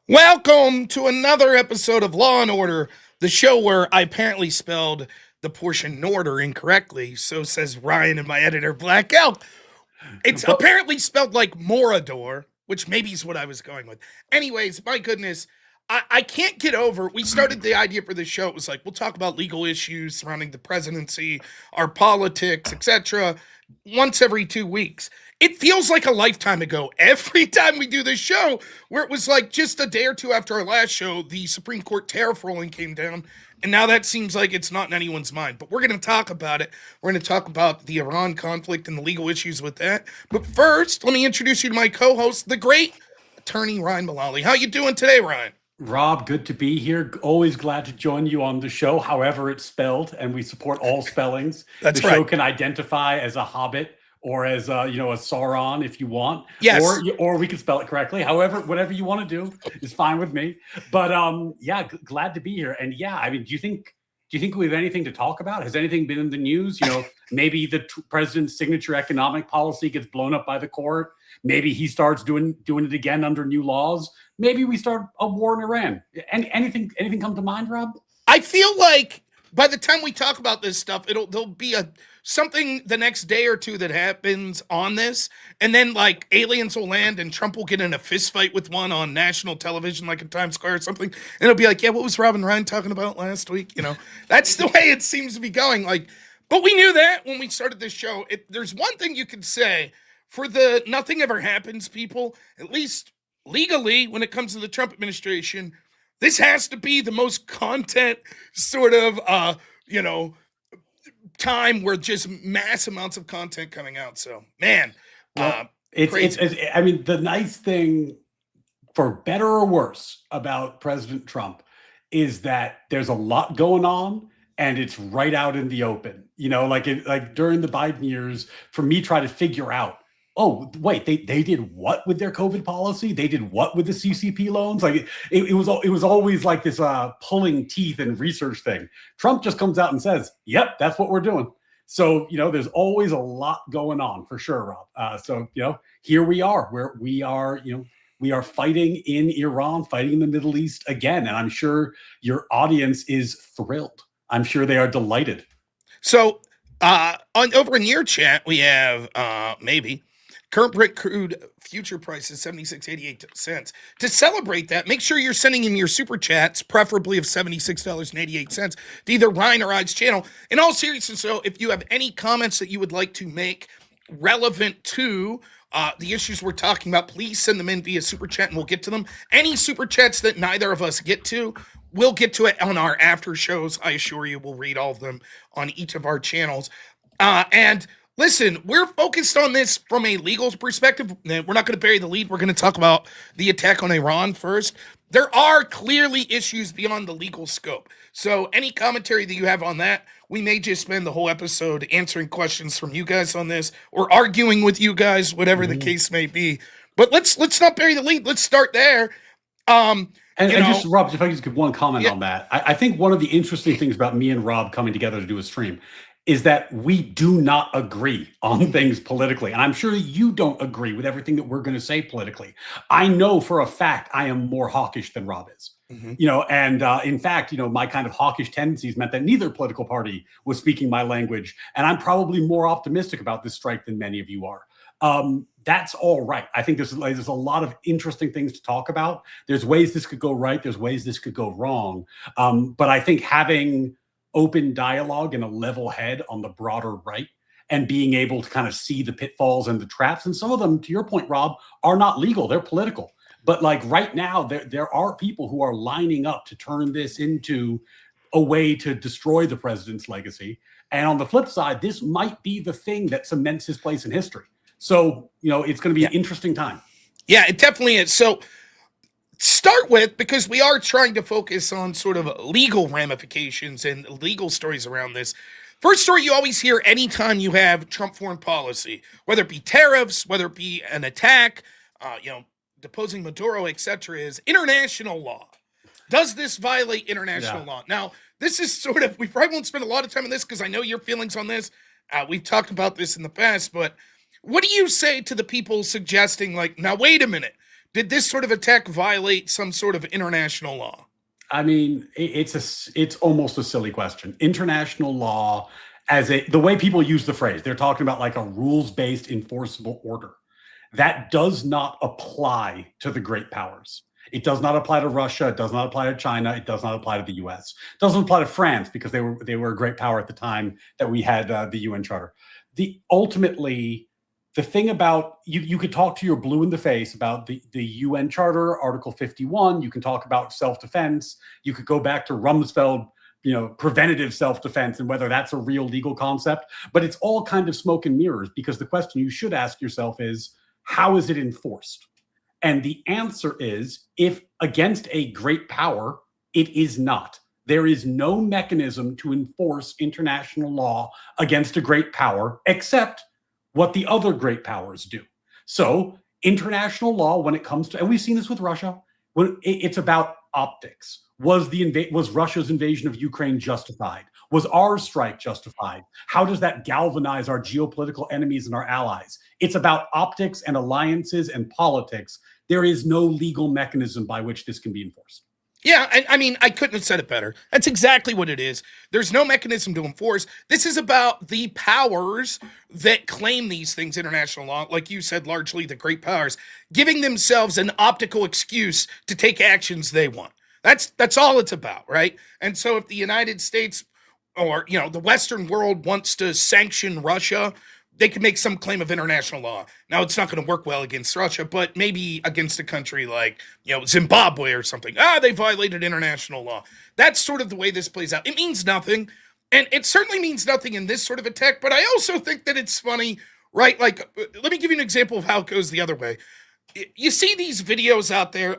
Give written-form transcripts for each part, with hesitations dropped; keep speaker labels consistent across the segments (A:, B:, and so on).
A: Welcome to another episode of Law and Order, the show where I apparently spelled the portion Noerrdor incorrectly. So says Ryan and my editor, Black Elk. It's apparently spelled like Morador, which maybe is what I was going with. Anyways, my goodness, I can't get over. We started the idea for this show. It was like, we'll talk about legal issues surrounding the presidency, our politics, etc. once every 2 weeks. It feels like a lifetime ago every time we do this show, where it was like just a day or two after our last show, the Supreme Court tariff ruling came down, and now that seems like it's not in anyone's mind. But we're going to talk about it. We're going to talk about the Iran conflict and the legal issues with that. But first, let me introduce you to my co-host, the great attorney Ryan Mullally. How you doing today, Ryan?
B: Rob, good to be here. Always glad to join you on the show, however it's spelled, and we support all spellings.
A: That's
B: the
A: right.
B: show can identify as a Hobbit or as a Sauron if you want.
A: Yes.
B: Or we can spell it correctly. However, whatever you want to do is fine with me. But glad to be here. And yeah, I mean, do you think we have anything to talk about? Has anything been in the news? Maybe the president's signature economic policy gets blown up by the court. Maybe he starts doing it again under new laws. Maybe we start a war in Iran. Anything come to mind, Rob?
A: I feel like by the time we talk about this stuff, there'll be something the next day or two that happens on this, and then like aliens will land and Trump will get in a fist fight with one on national television, like in Times Square or something, and it'll be like, yeah, what was Rob and Ryan talking about last week? That's the way it seems to be going. Like, but we knew that when we started this show. There's one thing you could say for the nothing ever happens people, at least legally, when it comes to the Trump administration, this has to be the most content sort of, time where just mass amounts of content coming out. So, man,
B: I mean, the nice thing, for better or worse, about President Trump is that there's a lot going on and it's right out in the open. Like during the Biden years, for me, try to figure out, oh, wait, they did what with their COVID policy? They did what with the CCP loans? Like it was always like this pulling teeth and research thing. Trump just comes out and says, yep, that's what we're doing. So, there's always a lot going on for sure, Rob. Here we are where we are fighting in Iran, fighting in the Middle East again. And I'm sure your audience is thrilled. I'm sure they are delighted.
A: So over in your chat, we have maybe current Brent crude future price is 76.88 cents. To celebrate that, make sure you're sending in your super chats, preferably of $76.88, to either Ryan or I's channel. In all seriousness, though, if you have any comments that you would like to make relevant to the issues we're talking about, please send them in via super chat and we'll get to them. Any super chats that neither of us get to, we'll get to it on our after shows. I assure you, we'll read all of them on each of our channels. And listen, we're focused on this from a legal perspective. We're not going to bury the lead. We're going to talk about the attack on Iran first. There are clearly issues beyond the legal scope. So any commentary that you have on that, we may just spend the whole episode answering questions from you guys on this or arguing with you guys, whatever the case may be. But let's not bury the lead. Let's start there.
B: Just, Rob, if I could just give one comment on that. I think one of the interesting things about me and Rob coming together to do a stream is that we do not agree on things politically. And I'm sure you don't agree with everything that we're going to say politically. I know for a fact I am more hawkish than Rob is. In fact, my kind of hawkish tendencies meant that neither political party was speaking my language. And I'm probably more optimistic about this strike than many of you are. That's all right. I think there's a lot of interesting things to talk about. There's ways this could go right. There's ways this could go wrong. But I think having open dialogue and a level head on the broader right and being able to kind of see the pitfalls and the traps, and some of them, to your point, Rob, are not legal, they're political. But like right now, there are people who are lining up to turn this into a way to destroy the president's legacy. And on the flip side, this might be the thing that cements his place in history. So, it's going to be an interesting time.
A: Yeah, it definitely is. So start with, because we are trying to focus on sort of legal ramifications and legal stories around this. First story you always hear anytime you have Trump foreign policy, whether it be tariffs, whether it be an attack, deposing Maduro, etc., is international law. Does this violate international law? Now, this is sort of, we probably won't spend a lot of time on this because I know your feelings on this. We've talked about this in the past, but what do you say to the people suggesting, like, now, wait a minute, did this sort of attack violate some sort of international law?
B: I mean, it's almost a silly question. International law, the way people use the phrase, they're talking about like a rules-based enforceable order. That does not apply to the great powers. It does not apply to Russia. It does not apply to China. It does not apply to the U.S. It doesn't apply to France because they were a great power at the time that we had the UN Charter. Ultimately, the thing about you could talk to your blue in the face about the UN Charter, Article 51. You can talk about self-defense. You could go back to Rumsfeld, preventative self-defense and whether that's a real legal concept. But it's all kind of smoke and mirrors, because the question you should ask yourself is, how is it enforced? And the answer is, if against a great power, it is not. There is no mechanism to enforce international law against a great power except what the other great powers do. So international law, when it comes to, and we've seen this with Russia, when it's about optics. Was Russia's invasion of Ukraine justified? Was our strike justified? How does that galvanize our geopolitical enemies and our allies? It's about optics and alliances and politics. There is no legal mechanism by which this can be enforced.
A: Yeah, and I mean, I couldn't have said it better. That's exactly what it is. There's no mechanism to enforce. This is about the powers that claim these things, international law, like you said, largely the great powers, giving themselves an optical excuse to take actions they want. That's all it's about, right? And so if the United States or, the Western world wants to sanction Russia, they can make some claim of international law. Now, it's not going to work well against Russia, but maybe against a country like, Zimbabwe or something. They violated international law. That's sort of the way this plays out. It means nothing, and it certainly means nothing in this sort of attack, but I also think that it's funny, right? Like, let me give you an example of how it goes the other way. You see these videos out there.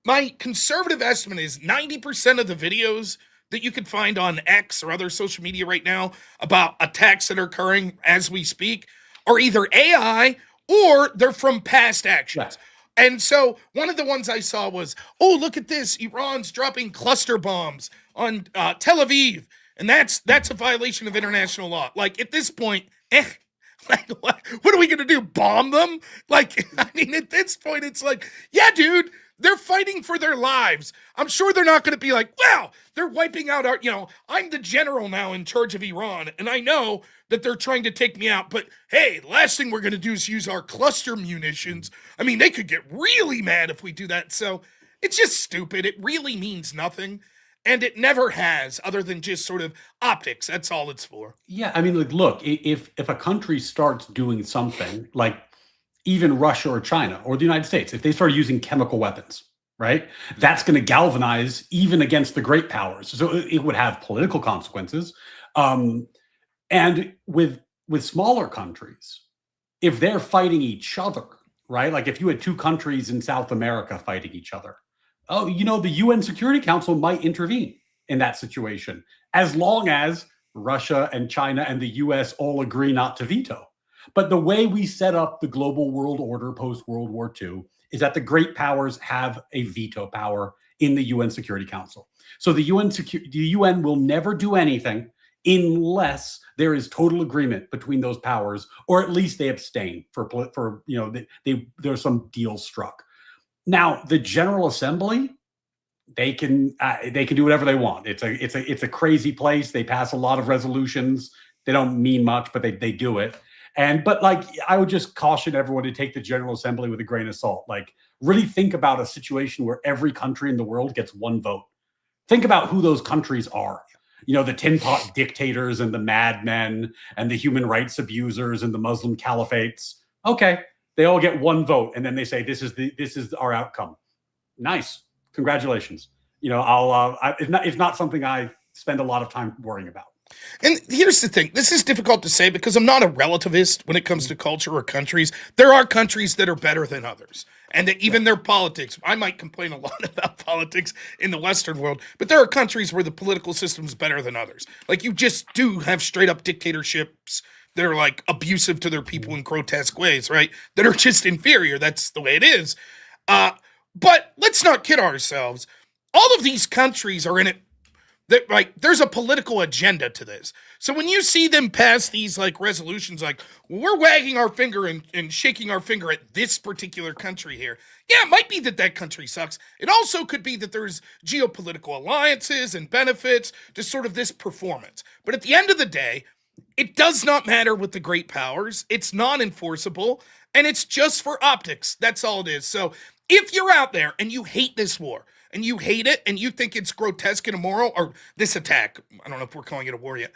A: My conservative estimate is 90% of the videos that you can find on X or other social media right now about attacks that are occurring as we speak are either AI or they're from past actions. Yeah. And so one of the ones I saw was, look at this, Iran's dropping cluster bombs on Tel Aviv, and that's a violation of international law. Like, at this point, like, what are we going to do, bomb them? Like, I mean, at this point, it's like, yeah, dude, they're fighting for their lives. I'm sure they're not going to be like, well, they're wiping out our, I'm the general now in charge of Iran, and I know that they're trying to take me out, but hey, the last thing we're going to do is use our cluster munitions. I mean, they could get really mad if we do that. So it's just stupid. It really means nothing. And it never has, other than just sort of optics. That's all it's for.
B: Yeah, I mean, look, if a country starts doing something like even Russia or China or the United States, if they start using chemical weapons, right, that's going to galvanize even against the great powers. So it would have political consequences. And with smaller countries, if they're fighting each other, right, like if you had two countries in South America fighting each other, the UN Security Council might intervene in that situation, as long as Russia and China and the US all agree not to veto. But the way we set up the global world order post-World War II is that the great powers have a veto power in the UN Security Council. So the UN will never do anything unless there is total agreement between those powers, or at least they abstain there's some deal struck. Now, the General Assembly, they can do whatever they want. It's a crazy place. They pass a lot of resolutions. They don't mean much, but they do it. But like, I would just caution everyone to take the General Assembly with a grain of salt. Like, really think about a situation where every country in the world gets one vote. Think about who those countries are. The tin pot dictators and the madmen and the human rights abusers and the Muslim caliphates. Okay, they all get one vote, and then they say, this is our outcome. Nice, congratulations. It's not something I spend a lot of time worrying about.
A: And here's the thing. This is difficult to say because I'm not a relativist when it comes to culture or countries. There are countries that are better than others. And that even their politics, I might complain a lot about politics in the Western world, but there are countries where the political system is better than others. Like, you just do have straight up dictatorships that are like abusive to their people in grotesque ways, right? That are just inferior. That's the way it is. But let's not kid ourselves. All of these countries are in it that like there's a political agenda to this. So when you see them pass these like resolutions, like we're wagging our finger and shaking our finger at this particular country here, yeah, it might be that that country sucks. It also could be that there's geopolitical alliances and benefits to sort of this performance. But at the end of the day, it does not matter with the great powers. It's non-enforceable, and it's just for optics. That's all it is. So if you're out there and you hate this war, and you hate it, and you think it's grotesque and immoral, or this attack, I don't know if we're calling it a war yet.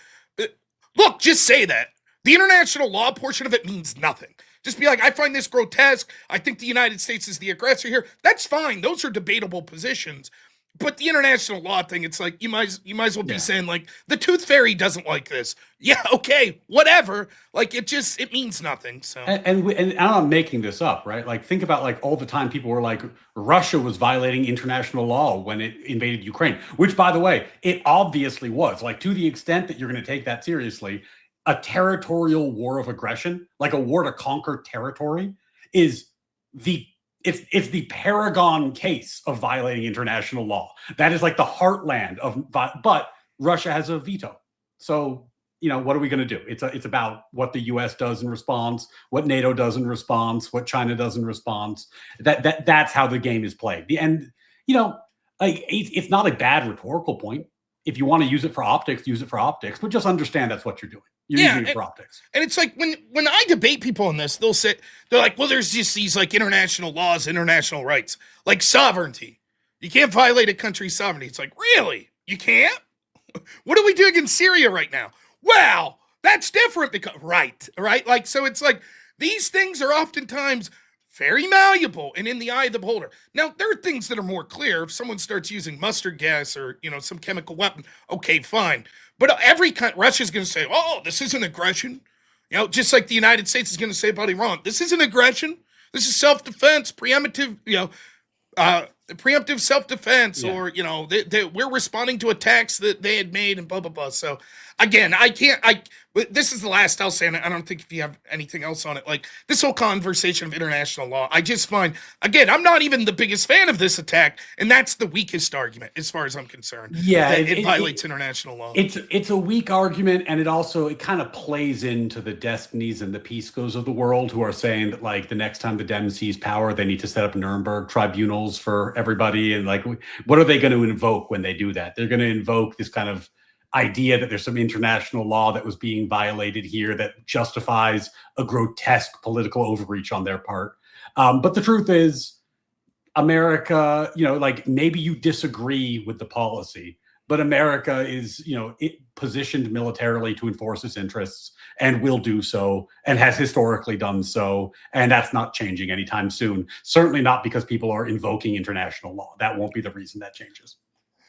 A: Look, just say that. The international law portion of it means nothing. Just be like, I find this grotesque. I think the United States is the aggressor here. That's fine. Those are debatable positions. But the international law thing, it's like you might as well be saying like the tooth fairy doesn't like this. Yeah, okay, whatever. Like it means nothing. So
B: and I'm not making this up, right? Like think about like all the time people were like Russia was violating international law when it invaded Ukraine, which by the way, it obviously was. Like to the extent that you're going to take that seriously, a territorial war of aggression, like a war to conquer territory, is it's the paragon case of violating international law. That is like the heartland of, but Russia has a veto. So, you know, what are we going to do? It's about what the US does in response, what NATO does in response, what China does in response. That's how the game is played. And, you know, it's not a bad rhetorical point. If you want to use it for optics, use it for optics, but just understand that's what you're doing. You're using it for optics.
A: And it's like when I debate people on this, they're like, well, there's just these like international laws, international rights, like sovereignty. You can't violate a country's sovereignty. It's like, really? You can't? What are we doing in Syria right now? Well, that's different because, right? Like, so it's like these things are oftentimes very malleable and in the eye of the beholder. Now, there are things that are more clear. If someone starts using mustard gas or, you know, some chemical weapon, okay, fine. But Russia's going to say, oh, this isn't aggression. You know, just like the United States is going to say about Iran, this isn't aggression. This is self-defense, preemptive, preemptive self-defense, or, you know, we're responding to attacks that they had made and blah, blah, blah. So, again, this is the last I'll say, and I don't think if you have anything else on it, like this whole conversation of international law, I just find, again, I'm not even the biggest fan of this attack, and that's the weakest argument as far as I'm concerned.
B: Yeah.
A: It violates international law.
B: It's a weak argument, and it kind of plays into the Destinies and the Piscos of the world who are saying that, like, the next time the Dem seize power, they need to set up Nuremberg tribunals for everybody. And, like, what are they going to invoke when they do that? They're going to invoke this kind of idea that there's some international law that was being violated here that justifies a grotesque political overreach on their part. But the truth is, America, you know, like maybe you disagree with the policy, but America is, you know, positioned militarily to enforce its interests and will do so and has historically done so. And that's not changing anytime soon. Certainly not because people are invoking international law. That won't be the reason that changes.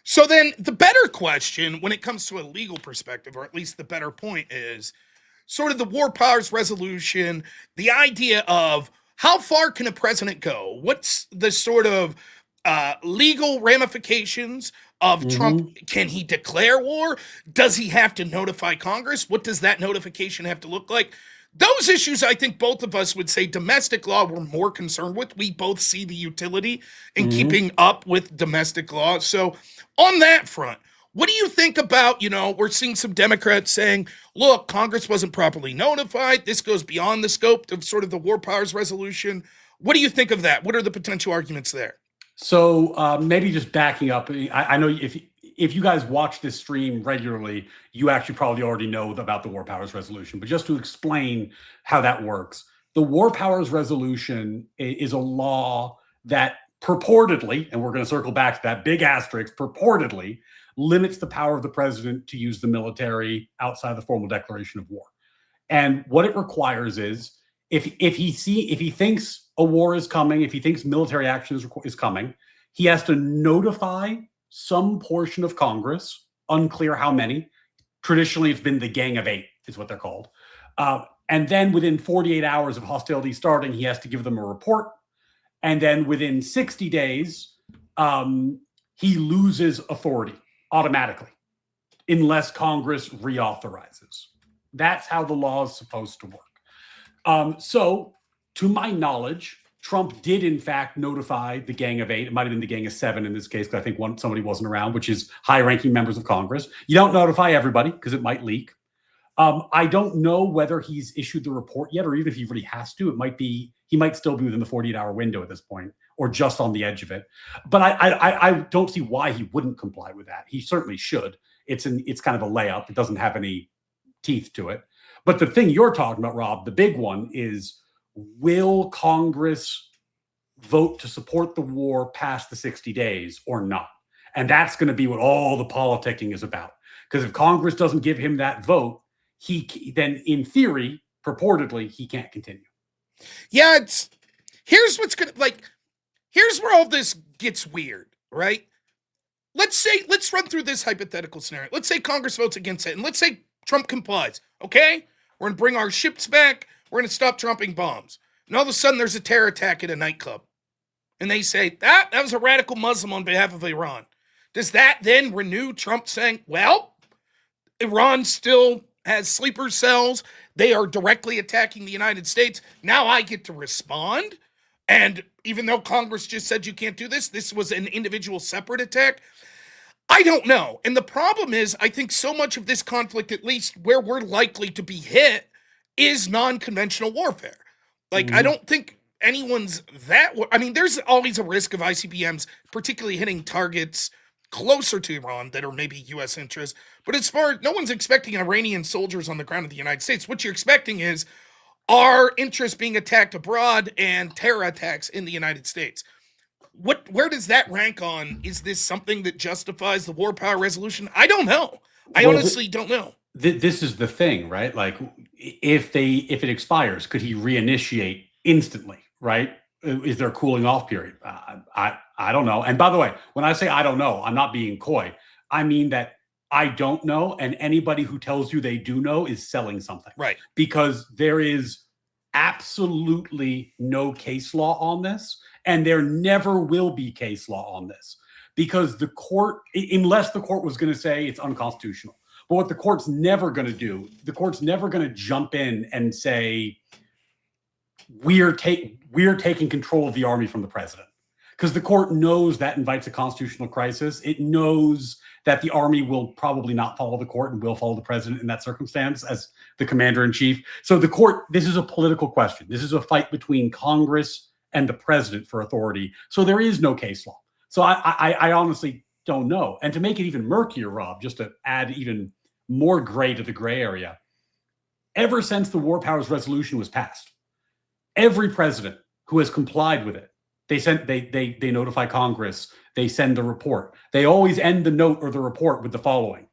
A: So then the better question when it comes to a legal perspective, or at least the better point, is sort of the war powers resolution, the idea of how far can a president go? What's the sort of legal ramifications of Trump? Can he declare war? Does he have to notify Congress? What does that notification have to look like? Those issues, I think both of us would say domestic law we're more concerned with. We both see the utility in keeping up with domestic law. So on that front, what do you think about, you know, we're seeing some Democrats saying, look, Congress wasn't properly notified. This goes beyond the scope of sort of the war powers resolution. What do you think of that? What are the potential arguments there?
B: So maybe just backing up, I know if you guys watch this stream regularly, you actually probably already know about the War Powers Resolution. But just to explain how that works, the War Powers Resolution is a law that purportedly, and we're going to circle back to that big asterisk, purportedly limits the power of the president to use the military outside the formal declaration of war. And what it requires is if he thinks a war is coming, if he thinks military action is coming, he has to notify some portion of Congress, unclear how many. Traditionally, it's been the Gang of Eight, is what they're called. And then within 48 hours of hostilities starting, he has to give them a report. And then within 60 days, he loses authority automatically, unless Congress reauthorizes. That's how the law is supposed to work. So, to my knowledge, Trump did, in fact, notify the Gang of Eight. It might have been the Gang of Seven in this case, because I think somebody wasn't around, which is high-ranking members of Congress. You don't notify everybody because it might leak. I don't know whether he's issued the report yet, or even if he really has to. He might still be within the 48-hour window at this point, or just on the edge of it. But I don't see why he wouldn't comply with that. He certainly should. It's kind of a layup. It doesn't have any teeth to it. But the thing you're talking about, Rob, the big one is, will Congress vote to support the war past the 60 days or not? And that's going to be what all the politicking is about. Because if Congress doesn't give him that vote, then in theory, purportedly, he can't continue.
A: Yeah, here's where all this gets weird, right? Let's run through this hypothetical scenario. Let's say Congress votes against it, and let's say Trump complies. Okay, we're going to bring our ships back. We're going to stop dropping bombs. And all of a sudden, there's a terror attack at a nightclub. And they say, that was a radical Muslim on behalf of Iran. Does that then renew Trump saying, well, Iran still has sleeper cells. They are directly attacking the United States. Now I get to respond. And even though Congress just said you can't do this, this was an individual separate attack. I don't know. And the problem is, I think so much of this conflict, at least where we're likely to be hit, is non-conventional warfare. Like, I don't think anyone's there's always a risk of ICBMs, particularly hitting targets closer to Iran that are maybe U.S. interests. But no one's expecting Iranian soldiers on the ground of the United States. What you're expecting is our interests being attacked abroad and terror attacks in the United States. Where does that rank on? Is this something that justifies the war power resolution? I don't know. I honestly don't know.
B: This is the thing, right? Like, if it expires, could he reinitiate instantly, right? Is there a cooling off period? I don't know. And by the way, when I say I don't know, I'm not being coy. I mean that I don't know, and anybody who tells you they do know is selling something.
A: Right.
B: Because there is absolutely no case law on this, and there never will be case law on this. Because the court, unless the court was going to say it's unconstitutional. But what the court's never going to do, the court's never going to jump in and say, we're taking control of the army from the president. Because the court knows that invites a constitutional crisis. It knows that the army will probably not follow the court and will follow the president in that circumstance as the commander in chief. So the court, this is a political question. This is a fight between Congress and the president for authority. So there is no case law. So I honestly don't know. And to make it even murkier, Rob, just to add even more gray to the gray area, ever since the War Powers Resolution was passed, every president who has complied with it, they notify Congress, they send the report. They always end the note or the report with the following: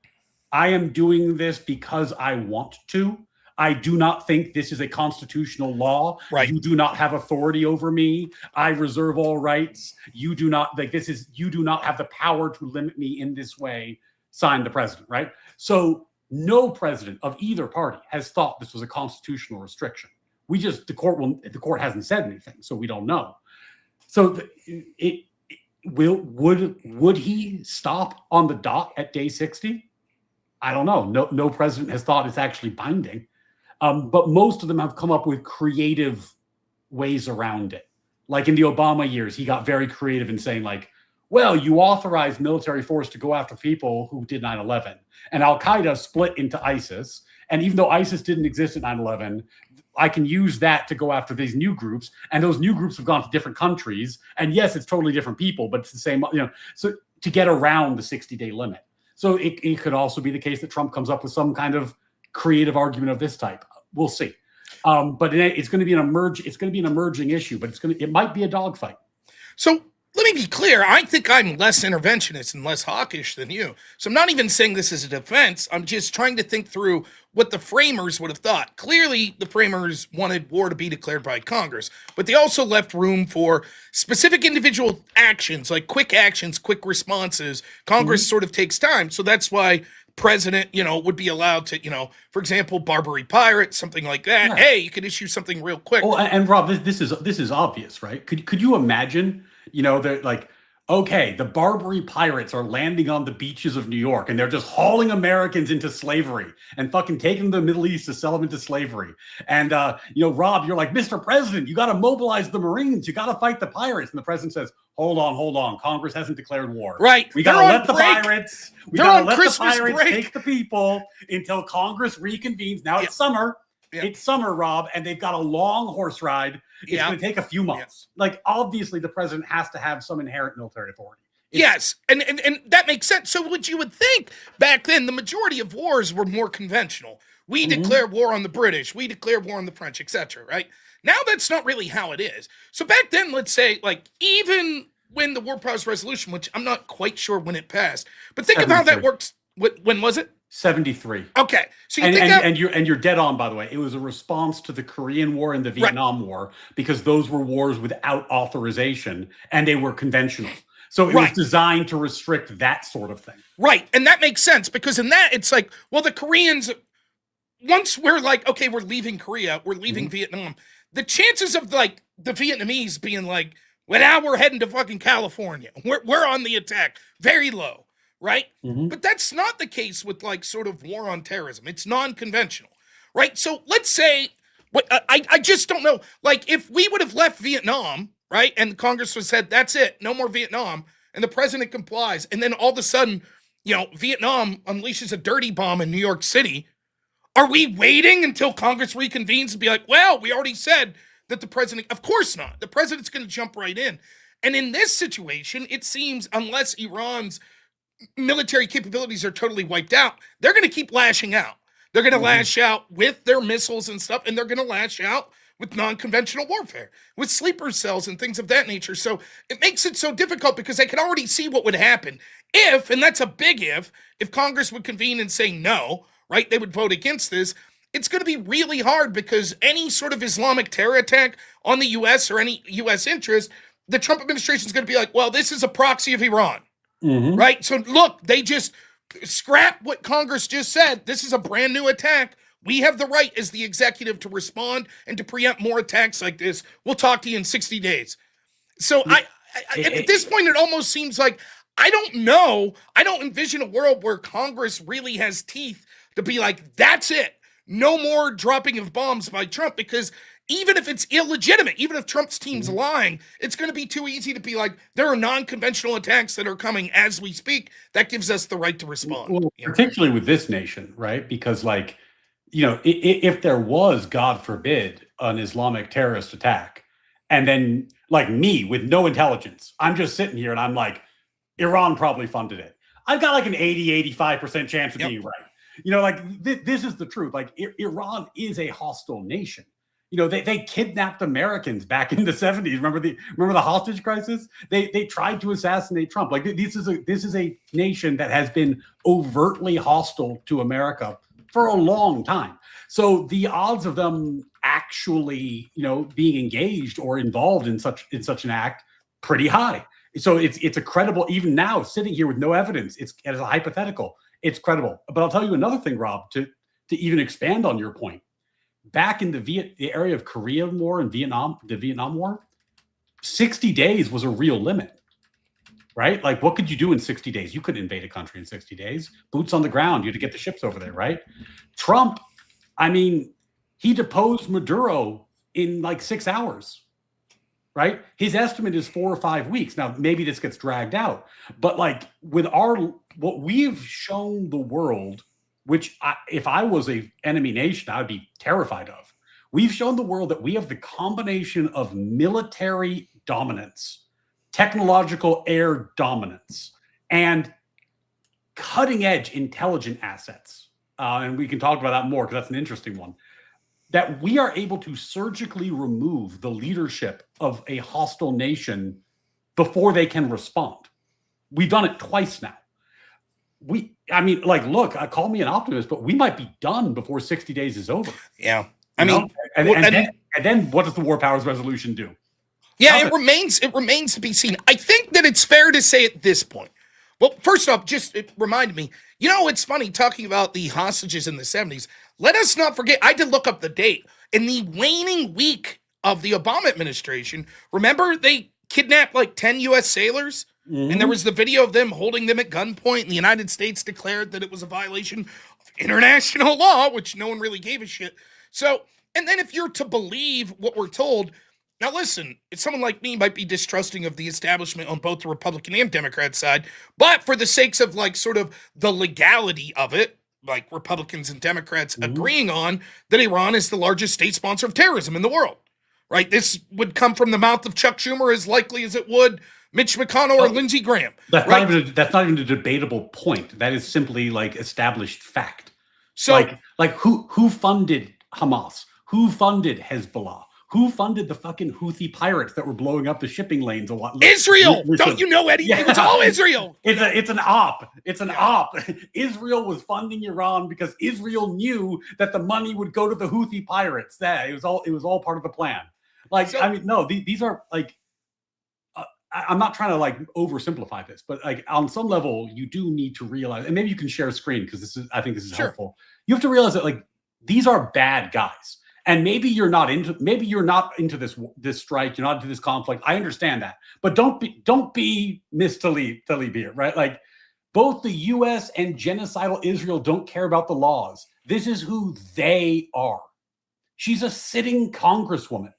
B: I am doing this because I want to. I do not think this is a constitutional law.
A: Right.
B: You do not have authority over me. I reserve all rights. You do not have the power to limit me in this way. Signed, the president, right? So no president of either party has thought this was a constitutional restriction. The court hasn't said anything, so we don't know. So would he stop on the dot at day 60? I don't know. No president has thought it's actually binding. But most of them have come up with creative ways around it. Like in the Obama years, he got very creative in saying, like, well, you authorized military force to go after people who did 9/11. And Al-Qaeda split into ISIS. And even though ISIS didn't exist at 9/11, I can use that to go after these new groups. And those new groups have gone to different countries. And yes, it's totally different people, but it's the same, so to get around the 60-day limit. So it could also be the case that Trump comes up with some kind of creative argument of this type. We'll see. But it's going to be an emerging issue, but it might be a dogfight.
A: So let me be clear. I think I'm less interventionist and less hawkish than you. So I'm not even saying this is a defense. I'm just trying to think through what the framers would have thought. Clearly, the framers wanted war to be declared by Congress, but they also left room for specific individual actions, like quick actions, quick responses. Congress sort of takes time. So that's why president, would be allowed to, for example, Barbary Pirate, something like that. Yeah. Hey, you could issue something real quick.
B: Oh, and Rob, this is obvious, right? Could you imagine, that like okay, the Barbary pirates are landing on the beaches of New York and they're just hauling Americans into slavery and fucking taking them to the Middle East to sell them into slavery. And, Rob, you're like, Mr. President, you got to mobilize the Marines. You got to fight the pirates. And the president says, hold on. Congress hasn't declared war.
A: Right.
B: We got to let the pirates,
A: break.
B: take the people until Congress reconvenes. Now it's summer. Yeah. It's summer, Rob, and they've got a long horse ride. It's going to take a few months. Yeah. Like, obviously, the president has to have some inherent military authority.
A: Yes, and that makes sense. So what you would think back then, the majority of wars were more conventional. We declare war on the British. We declare war on the French, etc., right? Now that's not really how it is. So back then, let's say, like, even when the War Powers Resolution, which I'm not quite sure when it passed, but think of how that works. When was it?
B: 73.
A: Okay, so
B: you're dead on. By the way, it was a response to the Korean War and the Vietnam War, because those were wars without authorization and they were conventional. So it was designed to restrict that sort of thing. Right,
A: and that makes sense, because in that it's like, well, the Koreans, once we're like, okay, we're leaving Korea, we're leaving Vietnam, the chances of like the Vietnamese being like, well, now we're heading to fucking California, we're on the attack, very low. Right? But that's not the case with like sort of war on terrorism. It's non-conventional, right? So let's say, I just don't know, like if we would have left Vietnam, right? And Congress was said, that's it, no more Vietnam. And the president complies. And then all of a sudden, Vietnam unleashes a dirty bomb in New York City. Are we waiting until Congress reconvenes and be like, well, we already said that the president, of course not. The president's going to jump right in. And in this situation, it seems unless Iran's military capabilities are totally wiped out, they're going to keep lashing out. They're going to lash out with their missiles and stuff, and they're going to lash out with non-conventional warfare, with sleeper cells and things of that nature. So it makes it so difficult because I can already see what would happen if, and that's a big if Congress would convene and say no, right? They would vote against this. It's going to be really hard because any sort of Islamic terror attack on the U.S. or any U.S. interest, the Trump administration is going to be like, well, this is a proxy of Iran. Right? So look, they just scrap what Congress just said. This is a brand new attack. We have the right as the executive to respond and to preempt more attacks like this. We'll talk to you in 60 days. So at this point, it almost seems like, I don't know. I don't envision a world where Congress really has teeth to be like, that's it. No more dropping of bombs by Trump, because even if it's illegitimate, even if Trump's team's lying, it's going to be too easy to be like, there are non-conventional attacks that are coming as we speak. That gives us the right to respond.
B: Well, particularly with this nation, right? Because like, if there was, God forbid, an Islamic terrorist attack, and then like me with no intelligence, I'm just sitting here and I'm like, Iran probably funded it. I've got like an 85% chance of being right. This is the truth. Like Iran is a hostile nation. They kidnapped Americans back in the 70s. Remember the hostage crisis? They tried to assassinate Trump. Like this is a nation that has been overtly hostile to America for a long time. So the odds of them actually, being engaged or involved in such an act, pretty high. So it's a credible, even now sitting here with no evidence, it's as a hypothetical, it's credible. But I'll tell you another thing, Rob, to even expand on your point. Back in the area of Korean War and the Vietnam War, 60 days was a real limit, right? Like, what could you do in 60 days? You couldn't invade a country in 60 days. Boots on the ground. You had to get the ships over there, right? Trump, he deposed Maduro in like 6 hours, right? His estimate is 4 or 5 weeks. Now, maybe this gets dragged out, but like with what we've shown the world, which if I was an enemy nation, I would be terrified of. We've shown the world that we have the combination of military dominance, technological air dominance, and cutting-edge intelligent assets. And we can talk about that more because that's an interesting one. That we are able to surgically remove the leadership of a hostile nation before they can respond. We've done it twice now. Look, call me an optimist, but we might be done before 60 days is over.
A: Yeah.
B: And then what does the War Powers Resolution do?
A: Yeah, it remains to be seen. I think that it's fair to say at this point. Well, first off, it reminded me, it's funny talking about the hostages in the 70s. Let us not forget, I did look up the date. In the waning week of the Obama administration, remember they kidnapped like 10 U.S. sailors And there was the video of them holding them at gunpoint, and the United States declared that it was a violation of international law, which no one really gave a shit. So, and then if you're to believe what we're told, now listen, someone like me might be distrusting of the establishment on both the Republican and Democrat side, but for the sakes of like sort of the legality of it, like Republicans and Democrats agreeing on that Iran is the largest state sponsor of terrorism in the world, right? This would come from the mouth of Chuck Schumer as likely as it would Mitch McConnell or Lindsey Graham.
B: That's right? That's not even a debatable point. That is simply like established fact. So, like who funded Hamas? Who funded Hezbollah? Who funded the fucking Houthi pirates that were blowing up the shipping lanes a lot?
A: Israel! Don't you know, Eddie? Yeah. It was all Israel.
B: It's an op. It's an op. Israel was funding Iran because Israel knew that the money would go to the Houthi pirates. It was all part of the plan. Like, so, I mean, no, these are like. I'm not trying to like oversimplify this, but like on some level, you do need to realize, and maybe you can share a screen because I think this is helpful. You have to realize that like these are bad guys, and maybe you're not into this strike, you're not into this conflict. I understand that, but don't be Miss Talib here, right? Like both the U.S. and genocidal Israel don't care about the laws. This is who they are. She's a sitting congresswoman.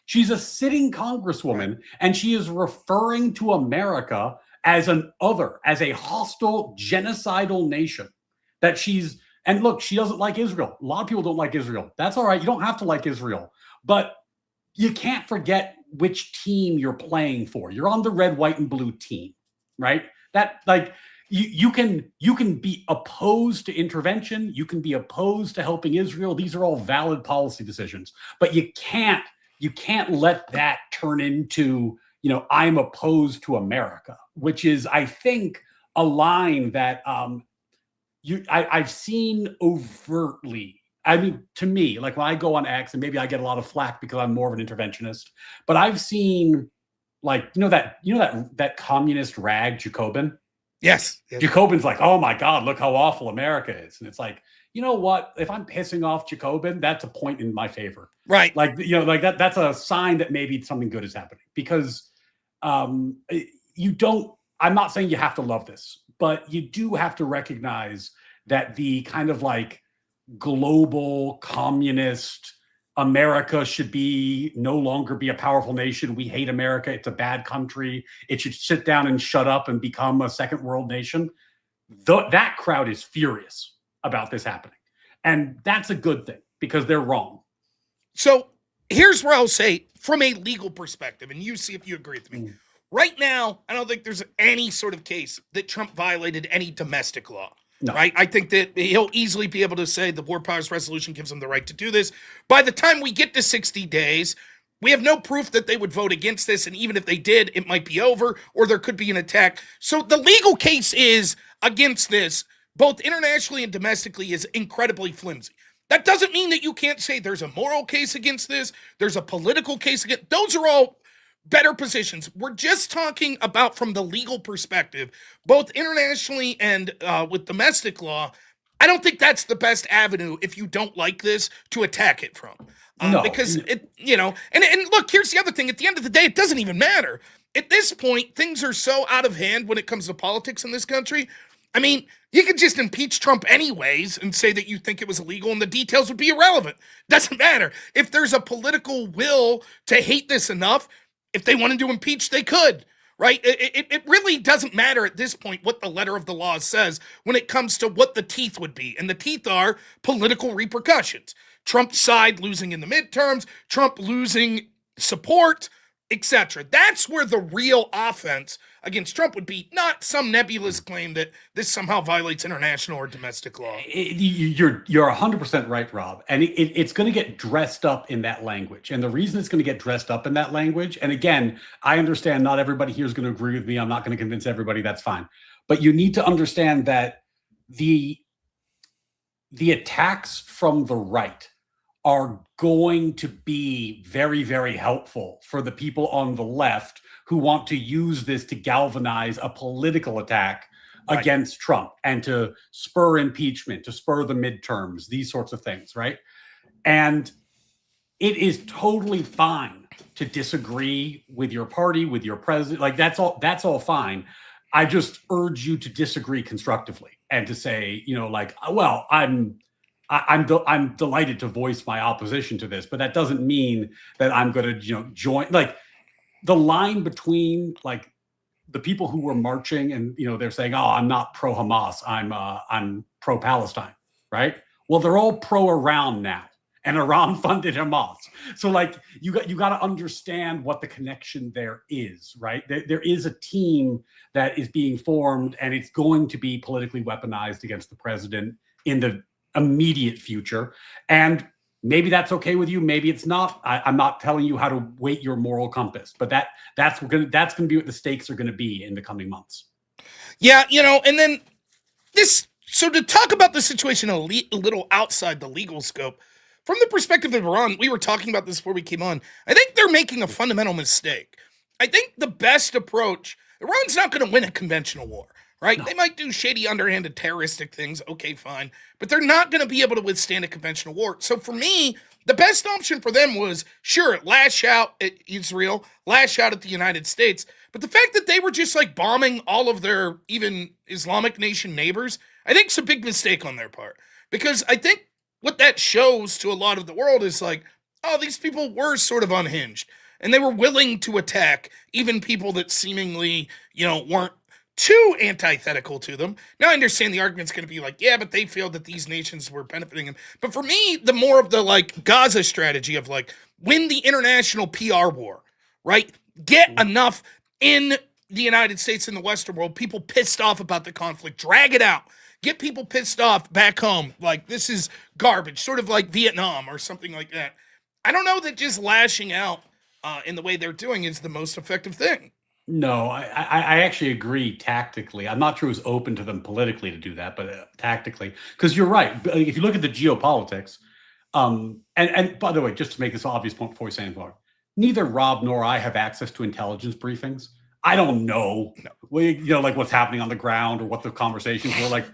B: She's a sitting congresswoman, and she is referring to America as as a hostile, genocidal nation. And look, she doesn't like Israel. A lot of people don't like Israel. That's all right. You don't have to like Israel. But you can't forget which team you're playing for. You're on the red, white, and blue team, right? That like you can be opposed to intervention. You can be opposed to helping Israel. These are all valid policy decisions. But you can't let that turn into, I'm opposed to America, which is, I think, a line that I've seen overtly. I mean, to me, like when I go on X, and maybe I get a lot of flack because I'm more of an interventionist, but I've seen like, that communist rag Jacobin.
A: Yes.
B: Jacobin's like, oh my God, look how awful America is. And it's like, you know what? If I'm pissing off Jacobin, that's a point in my favor.
A: Right.
B: Like, that's a sign that maybe something good is happening because I'm not saying you have to love this, but you do have to recognize that the kind of like global communist America should no longer be a powerful nation. We hate America. It's a bad country. It should sit down and shut up and become a second world nation. That crowd is furious about this happening. And that's a good thing because they're wrong.
A: So here's where I'll say from a legal perspective, and you see if you agree with me. Right now, I don't think there's any sort of case that Trump violated any domestic law. No. Right? I think that he'll easily be able to say the War Powers Resolution gives him the right to do this. By the time we get to 60 days, we have no proof that they would vote against this. And even if they did, it might be over or there could be an attack. So the legal case is against this, both internationally and domestically, is incredibly flimsy. That doesn't mean that you can't say there's a moral case against this. There's a political case against. Those are all better positions. We're just talking about from the legal perspective, both internationally and with domestic law. I don't think that's the best avenue if you don't like this to attack it from. No. Because and look, here's the other thing. At the end of the day, it doesn't even matter. At this point, things are so out of hand when it comes to politics in this country. I mean, you could just impeach Trump anyways and say that you think it was illegal and the details would be irrelevant. Doesn't matter. If there's a political will to hate this enough, if they wanted to impeach, they could, right? It really doesn't matter at this point what the letter of the law says when it comes to what the teeth would be. And the teeth are political repercussions. Trump's side losing in the midterms, Trump losing support, etc. That's where the real offense against Trump would be, not some nebulous claim that this somehow violates international or domestic law.
B: You're 100% right, Rob. And it's going to get dressed up in that language. And the reason it's going to get dressed up in that language, and again, I understand not everybody here is going to agree with me. I'm not going to convince everybody. That's fine. But you need to understand that the attacks from the right are going to be very, very helpful for the people on the left who want to use this to galvanize a political attack against Trump and to spur impeachment, to spur the midterms, these sorts of things, right? And it is totally fine to disagree with your party, with your president. Like that's all fine. I just urge you to disagree constructively and to say, like, well, I'm delighted to voice my opposition to this, but that doesn't mean that I'm going to, join. Like the line between like the people who were marching and they're saying, "Oh, I'm not pro Hamas, I'm pro Palestine," right? Well, they're all pro Iran now, and Iran funded Hamas. So like you got to understand what the connection there is, right? There is a team that is being formed, and it's going to be politically weaponized against the president in the immediate future. And maybe that's okay with you, maybe it's not. I'm not telling you how to weight your moral compass, but that's going to be what the stakes are going to be in the coming months.
A: Yeah, and then so to talk about the situation a little outside the legal scope, from the perspective of Iran, we were talking about this before we came on, I think they're making a fundamental mistake. I think the best approach, Iran's not going to win a conventional war. Right? No. They might do shady, underhanded, terroristic things. Okay, fine. But they're not going to be able to withstand a conventional war. So for me, the best option for them was, sure, lash out at Israel, lash out at the United States. But the fact that they were just like bombing all of their even Islamic nation neighbors, I think it's a big mistake on their part. Because I think what that shows to a lot of the world is like, oh, these people were sort of unhinged. And they were willing to attack even people that seemingly, weren't too antithetical to them. Now I understand the argument's going to be like, yeah, but they feel that these nations were benefiting them. But for me, the more of the like Gaza strategy of like win the international PR war, right? Get enough in the United States and the Western world, people pissed off about the conflict, drag it out, get people pissed off back home. Like this is garbage, sort of like Vietnam or something like that. I don't know that just lashing out in the way they're doing is the most effective thing.
B: No, I actually agree tactically. I'm not sure it was open to them politically to do that, but tactically, because you're right. If you look at the geopolitics, and by the way, just to make this obvious point before we say anything more, neither Rob nor I have access to intelligence briefings. I don't know, like what's happening on the ground or what the conversations were like.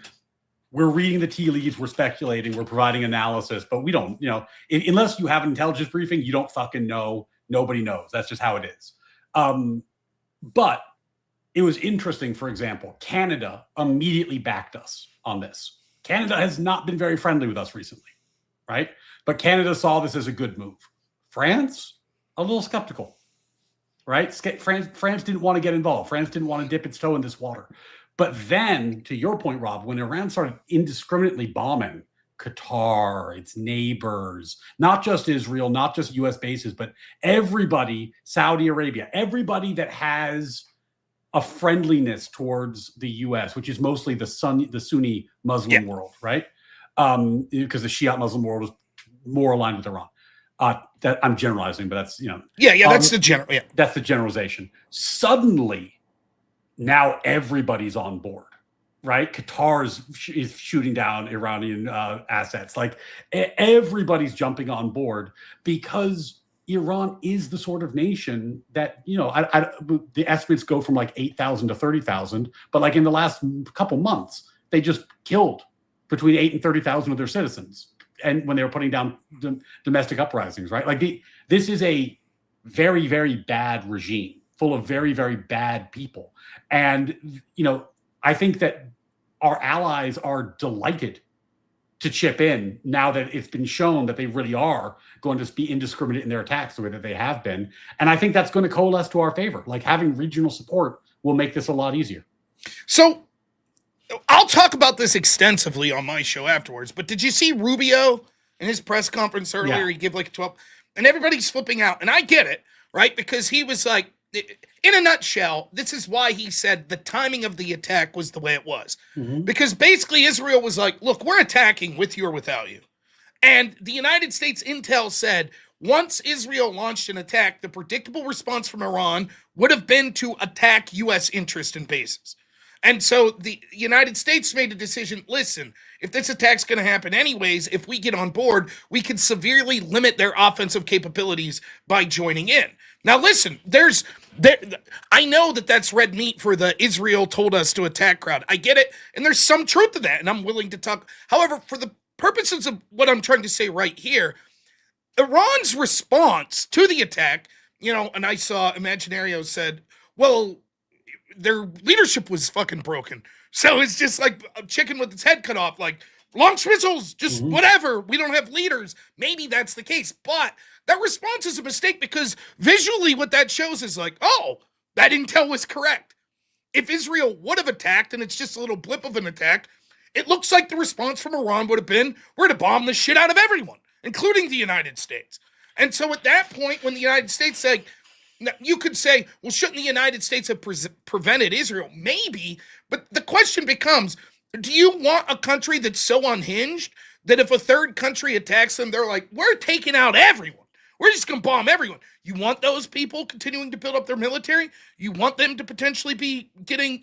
B: We're reading the tea leaves, we're speculating, we're providing analysis, but we don't, unless you have an intelligence briefing, you don't fucking know. Nobody knows. That's just how it is. But it was interesting, for example, Canada immediately backed us on this. Canada has not been very friendly with us recently, right? But Canada saw this as a good move. France, a little skeptical, right? France didn't want to get involved. France didn't want to dip its toe in this water. But then, to your point, Rob, when Iran started indiscriminately bombing Qatar, its neighbors, not just Israel, not just U.S. bases, but everybody, Saudi Arabia, everybody that has a friendliness towards the U.S., which is mostly the Sunni Muslim world, right? Because the Shiite Muslim world is more aligned with Iran. That I'm generalizing, but that's
A: that's the
B: that's the generalization. Suddenly, now everybody's on board. Right? Qatar is shooting down Iranian assets. Like everybody's jumping on board because Iran is the sort of nation that, the estimates go from like 8,000 to 30,000. But like in the last couple months, they just killed between 8 and 30,000 of their citizens. And when they were putting down domestic uprisings, right? Like this is a very, very bad regime full of very, very bad people. And, I think that our allies are delighted to chip in now that it's been shown that they really are going to be indiscriminate in their attacks the way that they have been. And I think that's going to coalesce to our favor. Like having regional support will make this a lot easier.
A: So I'll talk about this extensively on my show afterwards, but did you see Rubio in his press conference earlier? Yeah. He gave like a 12 and everybody's flipping out. And I get it, right? Because he was like, in a nutshell, this is why he said the timing of the attack was the way it was. Mm-hmm. Because basically Israel was like, look, we're attacking with you or without you. And the United States intel said once Israel launched an attack, the predictable response from Iran would have been to attack U.S. interest and bases. And so the United States made a decision, listen, if this attack's going to happen anyways, if we get on board, we can severely limit their offensive capabilities by joining in. Now, listen, I know that that's red meat for the Israel told us to attack crowd. I get it, and there's some truth to that, and I'm willing to talk. However, for the purposes of what I'm trying to say right here, Iran's response to the attack and I saw Imaginario said, well, their leadership was fucking broken. So it's just like a chicken with its head cut off, like launch missiles, just whatever. We don't have leaders. Maybe that's the case. But that response is a mistake because visually what that shows is like, oh, that intel was correct. If Israel would have attacked and it's just a little blip of an attack, it looks like the response from Iran would have been, we're to bomb the shit out of everyone, including the United States. And so at that point, when the United States said, you could say, well, shouldn't the United States have prevented Israel? Maybe, but the question becomes, do you want a country that's so unhinged that if a third country attacks them, they're like, we're taking out everyone. We're just going to bomb everyone. You want those people continuing to build up their military? You want them to potentially be getting,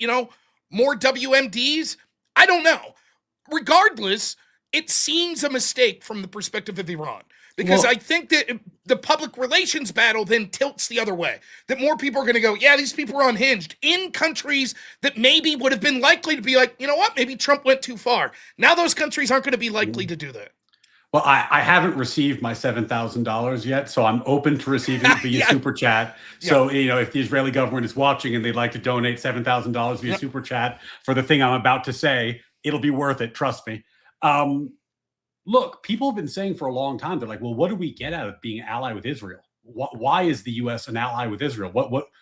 A: more WMDs? I don't know. Regardless, it seems a mistake from the perspective of Iran. Because I think that the public relations battle then tilts the other way. That more people are going to go, yeah, these people are unhinged in countries that maybe would have been likely to be like, you know what, maybe Trump went too far. Now those countries aren't going to be likely to do that.
B: Well, I haven't received my $7,000 yet, so I'm open to receiving it via Super Chat. So, if the Israeli government is watching and they'd like to donate $7,000 via Super Chat for the thing I'm about to say, it'll be worth it. Trust me. Look, people have been saying for a long time, they're like, well, what do we get out of being an ally with Israel? Why is the U.S. an ally with Israel?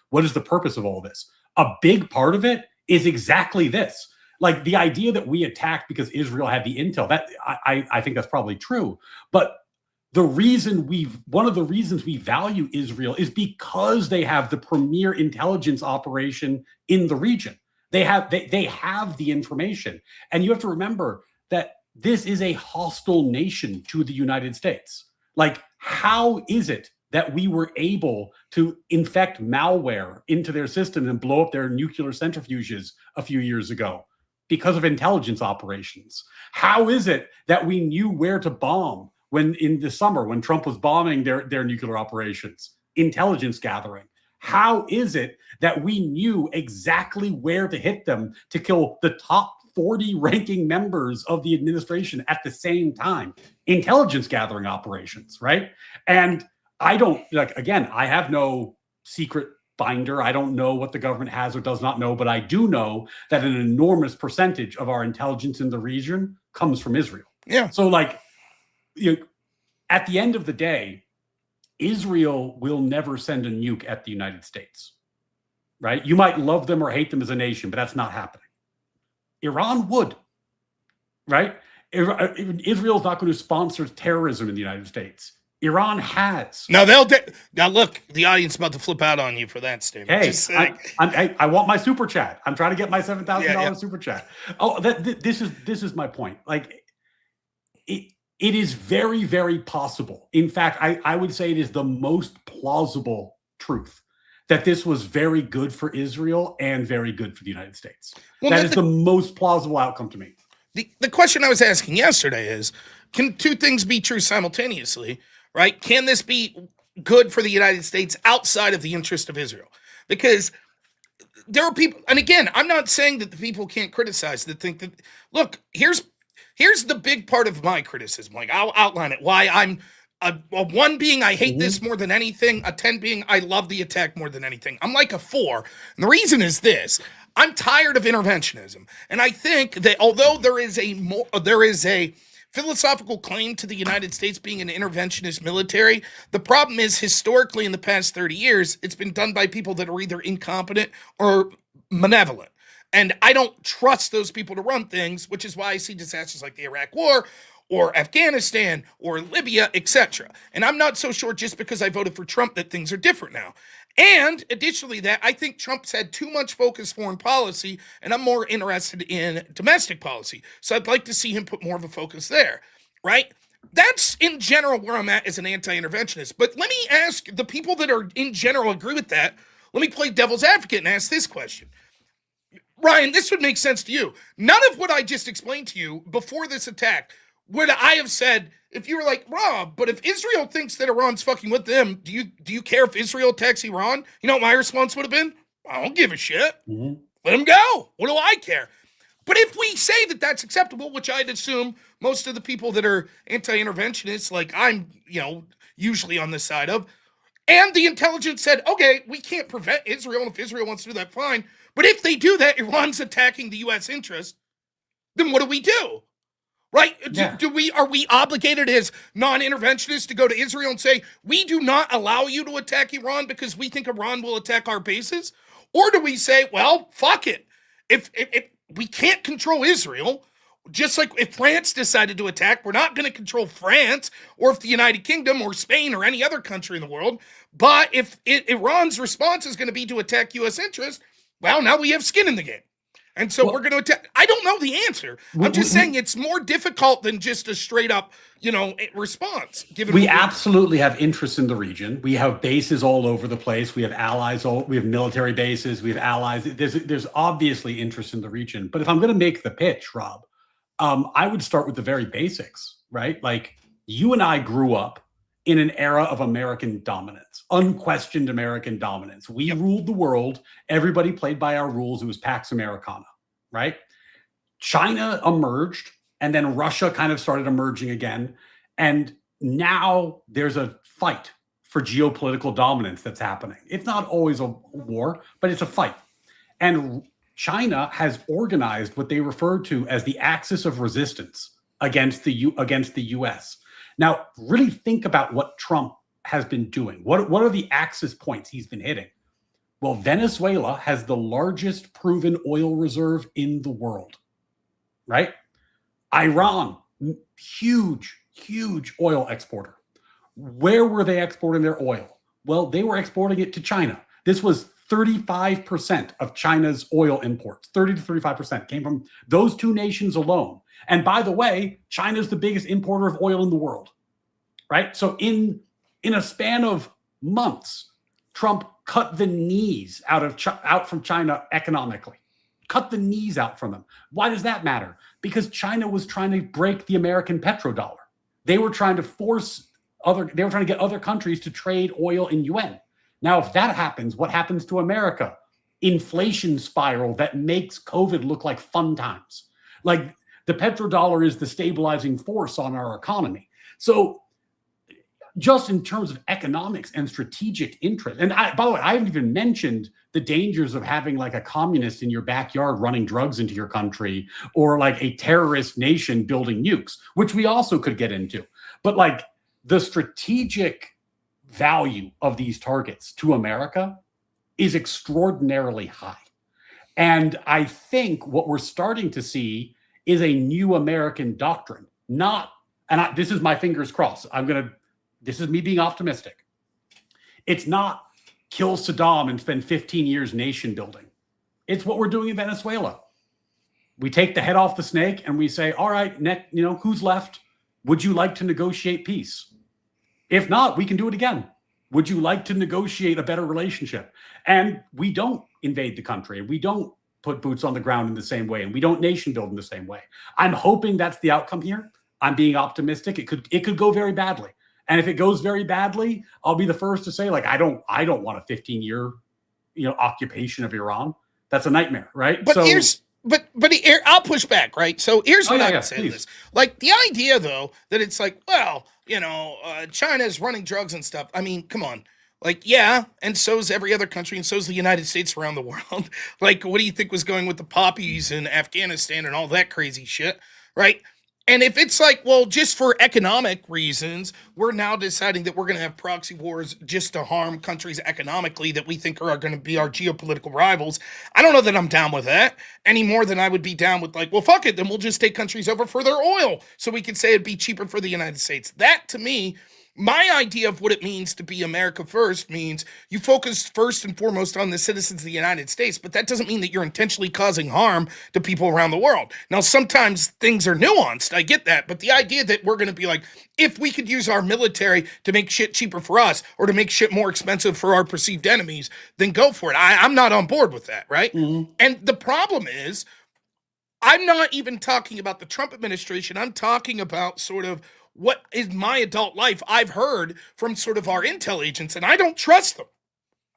B: What is the purpose of all this? A big part of it is exactly this. Like the idea that we attacked because Israel had the intel, that I think that's probably true. But one of the reasons we value Israel is because they have the premier intelligence operation in the region. They have the information. And you have to remember that this is a hostile nation to the United States. Like, how is it that we were able to infect malware into their system and blow up their nuclear centrifuges a few years ago? Because of intelligence operations. How is it that we knew where to bomb when in the summer when Trump was bombing their nuclear operations? Intelligence gathering. How is it that we knew exactly where to hit them to kill the top 40 ranking members of the administration at the same time? Intelligence gathering operations, right? And I don't, I have no secret binder. I don't know what the government has or does not know, but I do know that an enormous percentage of our intelligence in the region comes from Israel.
A: Yeah.
B: So at the end of the day, Israel will never send a nuke at the United States, right? You might love them or hate them as a nation, but that's not happening. Iran would, right? Israel's not going to sponsor terrorism in the United States. Iran has.
A: Now now look, the audience is about to flip out on you for that statement.
B: Hey, I want my super chat. I'm trying to get my $7,000 super chat. Oh, this is my point. Like it is very, very possible. In fact, I would say it is the most plausible truth that this was very good for Israel and very good for the United States. Well, that is the most plausible outcome to me.
A: The question I was asking yesterday is, can two things be true simultaneously? Right? Can this be good for the United States outside of the interest of Israel? Because there are people, and again, I'm not saying that the people can't criticize, that think that, look, here's the big part of my criticism. Like, I'll outline it. Why I'm a 1 being I hate this more than anything, a 10 being I love the attack more than anything. I'm like a 4. And the reason is this. I'm tired of interventionism. And I think that although there is a philosophical claim to the United States being an interventionist military, the problem is historically in the past 30 years, it's been done by people that are either incompetent or malevolent. And I don't trust those people to run things, which is why I see disasters like the Iraq War or Afghanistan or Libya, etc. And I'm not so sure just because I voted for Trump that things are different now. And additionally, that I think Trump's had too much focus foreign policy, and I'm more interested in domestic policy. So I'd like to see him put more of a focus there, right? That's in general where I'm at as an anti-interventionist. But let me ask the people that are in general agree with that. Let me play devil's advocate and ask this question. Ryan, this would make sense to you. None of what I just explained to you before this attack would I have said if you were like, Rob, but if Israel thinks that Iran's fucking with them, do you care if Israel attacks Iran? You know what my response would have been? I don't give a shit. Mm-hmm. Let them go. What do I care? But if we say that that's acceptable, which I'd assume most of the people that are anti-interventionists, like I'm, usually on this side of, And the intelligence said, okay, we can't prevent Israel, and if Israel wants to do that, fine. But if they do that, Iran's attacking the U.S. interest. Then what do we do? Right?
B: Yeah.
A: Are we obligated as non-interventionists to go to Israel and say, we do not allow you to attack Iran because we think Iran will attack our bases? Or do we say, well, fuck it. If we can't control Israel, just like if France decided to attack, we're not going to control France, or if the United Kingdom or Spain or any other country in the world. But if Iran's response is going to be to attack U.S. interests, well, now we have skin in the game. And so we're going to attack. I don't know the answer. I'm just saying it's more difficult than just a straight up, response.
B: We absolutely have interests in the region. We have bases all over the place. We have allies. We have military bases. We have allies. There's obviously interest in the region. But if I'm going to make the pitch, Rob, I would start with the very basics, right? Like, you and I grew up in an era of American dominance, unquestioned American dominance. We ruled the world. Everybody played by our rules. It was Pax Americana, right? China emerged, and then Russia kind of started emerging again. And now there's a fight for geopolitical dominance that's happening. It's not always a war, but it's a fight. And China has organized what they refer to as the axis of resistance against the U.S. Now, really think about what Trump has been doing. What are the axis points he's been hitting? Well, Venezuela has the largest proven oil reserve in the world, right? Iran, huge oil exporter. Where were they exporting their oil? Well, they were exporting it to China. This was 35% of China's oil imports. 30 to 35% came from those two nations alone. And by the way, China's the biggest importer of oil in the world, right? So in a span of months, Trump cut the knees out from China economically. Cut the knees out from them. Why does that matter? Because China was trying to break the American petrodollar. They were trying to get other countries to trade oil in yuan. Now, if that happens, what happens to America? Inflation spiral that makes COVID look like fun times. Like, the petrodollar is the stabilizing force on our economy. So just in terms of economics and strategic interest, and by the way, I haven't even mentioned the dangers of having like a communist in your backyard running drugs into your country, or like a terrorist nation building nukes, which we also could get into. But like, the strategic value of these targets to America is extraordinarily high. And I think what we're starting to see is a new American doctrine. This is my fingers crossed. This is me being optimistic. It's not kill Saddam and spend 15 years nation building. It's what we're doing in Venezuela. We take the head off the snake and we say, all right, who's left? Would you like to negotiate peace? If not, we can do it again. Would you like to negotiate a better relationship? And we don't invade the country. We don't put boots on the ground in the same way, and we don't nation build in the same way. I'm hoping that's the outcome here. I'm being optimistic. It could go very badly. And if it goes very badly, I'll be the first to say, like, I don't want a 15-year, occupation of Iran. That's a nightmare, right?
A: But I'll push back, right? So here's what I would say to this. Like, the idea, though, that it's like, well, China's running drugs and stuff. I mean, come on. Like, yeah, and so is every other country, and so is the United States around the world. Like, what do you think was going with the poppies in Afghanistan and all that crazy shit, right? And if it's like, well, just for economic reasons, we're now deciding that we're going to have proxy wars just to harm countries economically that we think are going to be our geopolitical rivals, I don't know that I'm down with that any more than I would be down with, like, well, fuck it, then we'll just take countries over for their oil so we can say it'd be cheaper for the United States. That, to me, my idea of what it means to be America first means you focus first and foremost on the citizens of the United States, but that doesn't mean that you're intentionally causing harm to people around the world. Now, sometimes things are nuanced. I get that. But the idea that we're going to be like, if we could use our military to make shit cheaper for us or to make shit more expensive for our perceived enemies, then go for it. I'm not on board with that, right? Mm-hmm. And the problem is, I'm not even talking about the Trump administration. I'm talking about sort of what is my adult life I've heard from sort of our intel agents, and I don't trust them.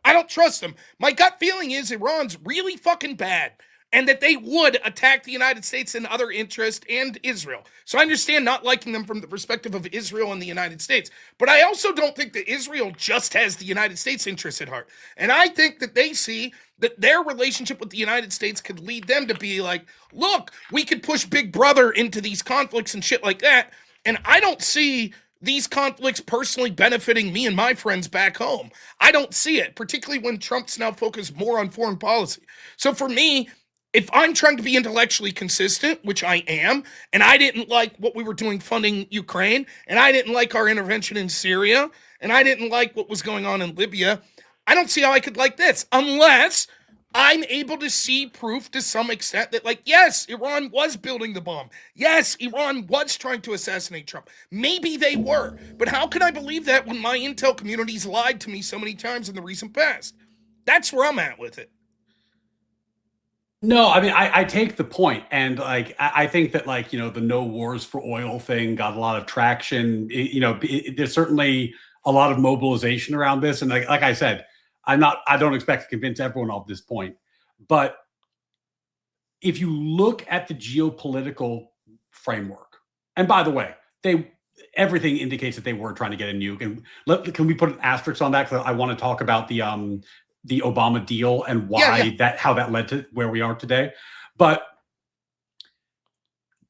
A: I don't trust them. My gut feeling is Iran's really fucking bad. and that they would attack the United States and other interests and Israel. So I understand not liking them from the perspective of Israel and the United States, but I also don't think that Israel just has the United States interests at heart. And I think that they see that their relationship with the United States could lead them to be like, look, we could push Big Brother into these conflicts and shit like that. And I don't see these conflicts personally benefiting me and my friends back home. I don't see it, particularly when Trump's now focused more on foreign policy. So for me, if I'm trying to be intellectually consistent, which I am, and I didn't like what we were doing funding Ukraine, and I didn't like our intervention in Syria, and I didn't like what was going on in Libya, I don't see how I could like this unless I'm able to see proof to some extent that, like, yes, Iran was building the bomb. Yes, Iran was trying to assassinate Trump. Maybe they were. But how can I believe that when my intel community's lied to me so many times in the recent past? That's where I'm at with it.
B: No, I mean, I take the point, and like I think that, like, you know, the no wars for oil thing got a lot of traction. There's certainly a lot of mobilization around this, and like I said, I don't expect to convince everyone of this point, but if you look at the geopolitical framework, and by the way, everything indicates that they were trying to get a nuke. And can we put an asterisk on that? Because I want to talk about the Obama deal and why how that led to where we are today. But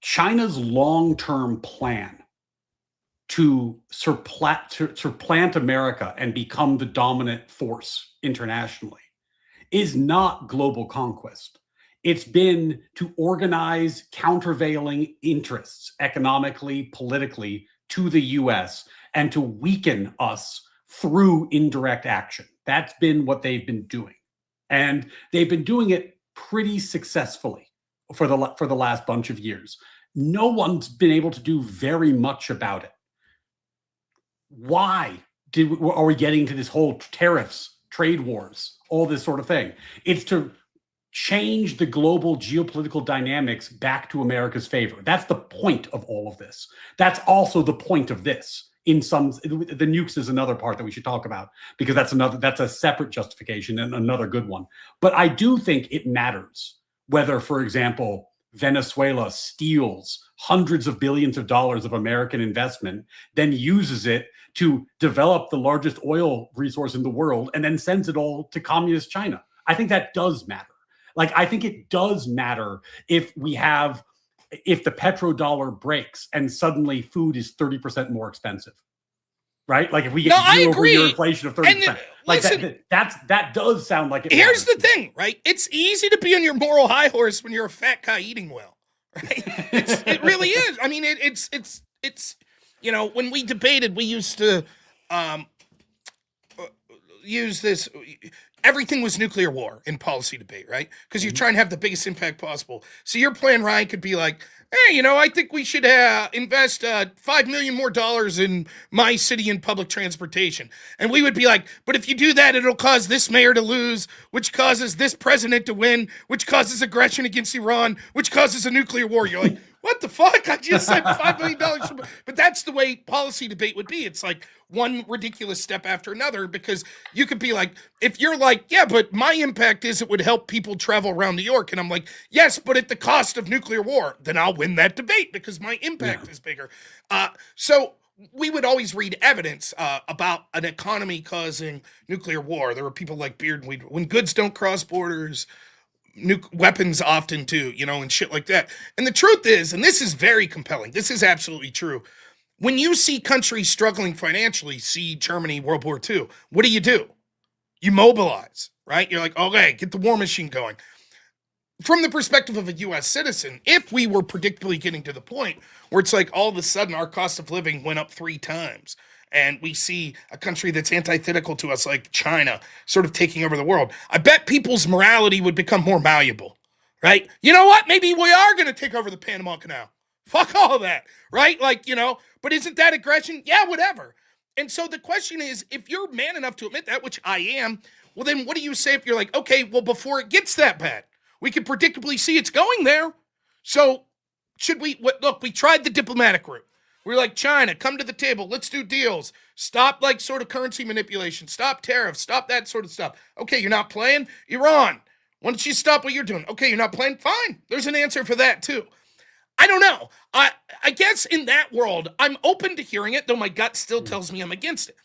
B: China's long-term plan to supplant America and become the dominant force internationally is not global conquest. It's been to organize countervailing interests economically, politically to the US and to weaken us through indirect action. That's been what they've been doing. And they've been doing it pretty successfully for the last bunch of years. No one's been able to do very much about it. Why are we getting to this whole tariffs, trade wars, all this sort of thing? It's to change the global geopolitical dynamics back to America's favor. That's the point of all of this. That's also the point of this. The nukes is another part that we should talk about, because that's a separate justification and another good one. But I do think it matters whether, for example, Venezuela steals hundreds of billions of dollars of American investment, then uses it to develop the largest oil resource in the world, and then sends it all to communist China. I think that does matter. Like, I think it does matter if the petrodollar breaks and suddenly food is 30% more expensive, right? Like if we get year-over-year inflation of 30%, that does sound like it.
A: Here's the thing, right? It's easy to be on your moral high horse when you're a fat guy eating well, right? It really is. I mean, it's when we debated, we used to use this. Everything was nuclear war in policy debate, right? Because you're trying to have the biggest impact possible. So your plan, Ryan, could be like, hey, I think we should invest $5 million more in my city in public transportation. And we would be like, but if you do that, it'll cause this mayor to lose, which causes this president to win, which causes aggression against Iran, which causes a nuclear war. You're like, what the fuck? I just said $5 million. But that's the way policy debate would be. It's like one ridiculous step after another, because you could be like, if you're like, yeah, but my impact is it would help people travel around New York. And I'm like, yes, but at the cost of nuclear war, then I'll win that debate because my impact is bigger. So we would always read evidence about an economy causing nuclear war. There were people like Beard, when goods don't cross borders, weapons often do, and shit like that. And the truth is, and this is very compelling, this is absolutely true. When you see countries struggling financially, see Germany, World War II, what do? You mobilize, right? You're like, okay, get the war machine going. From the perspective of a U.S. citizen, if we were predictably getting to the point where it's like all of a sudden our cost of living went up 3 times, and we see a country that's antithetical to us like China sort of taking over the world, I bet people's morality would become more malleable, right? You know what? Maybe we are going to take over the Panama Canal. Fuck all that, right? Like, but isn't that aggression? Yeah, whatever. And so the question is, if you're man enough to admit that, which I am, well, then what do you say if you're like, okay, well, before it gets that bad, we can predictably see it's going there. So should we, look, we tried the diplomatic route. We're like, China, come to the table. Let's do deals. Stop like sort of currency manipulation. Stop tariffs. Stop that sort of stuff. Okay, you're not playing? Iran. Why don't you stop what you're doing? Okay, you're not playing? Fine. There's an answer for that too. I don't know. I guess in that world, I'm open to hearing it, though my gut still tells me I'm against it.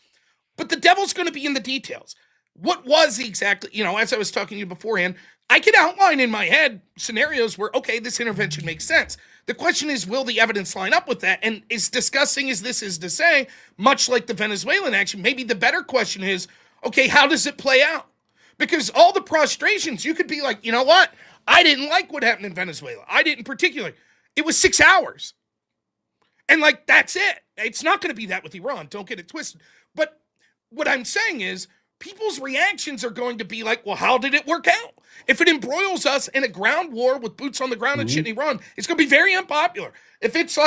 A: But the devil's going to be in the details. What was exactly, as I was talking to you beforehand, I could outline in my head scenarios where, okay, this intervention makes sense. The question is, will the evidence line up with that? And as disgusting as this is to say, much like the Venezuelan action, maybe the better question is, okay, how does it play out? Because all the prostrations, you could be like, you know what? I didn't like what happened in Venezuela. I didn't particularly. It was 6 hours. And that's it. It's not going to be that with Iran. Don't get it twisted. But what I'm saying is, people's reactions are going to be like, well, how did it work out? If it embroils us in a ground war with boots on the ground and shit in Iran, it's going to be very unpopular. If it's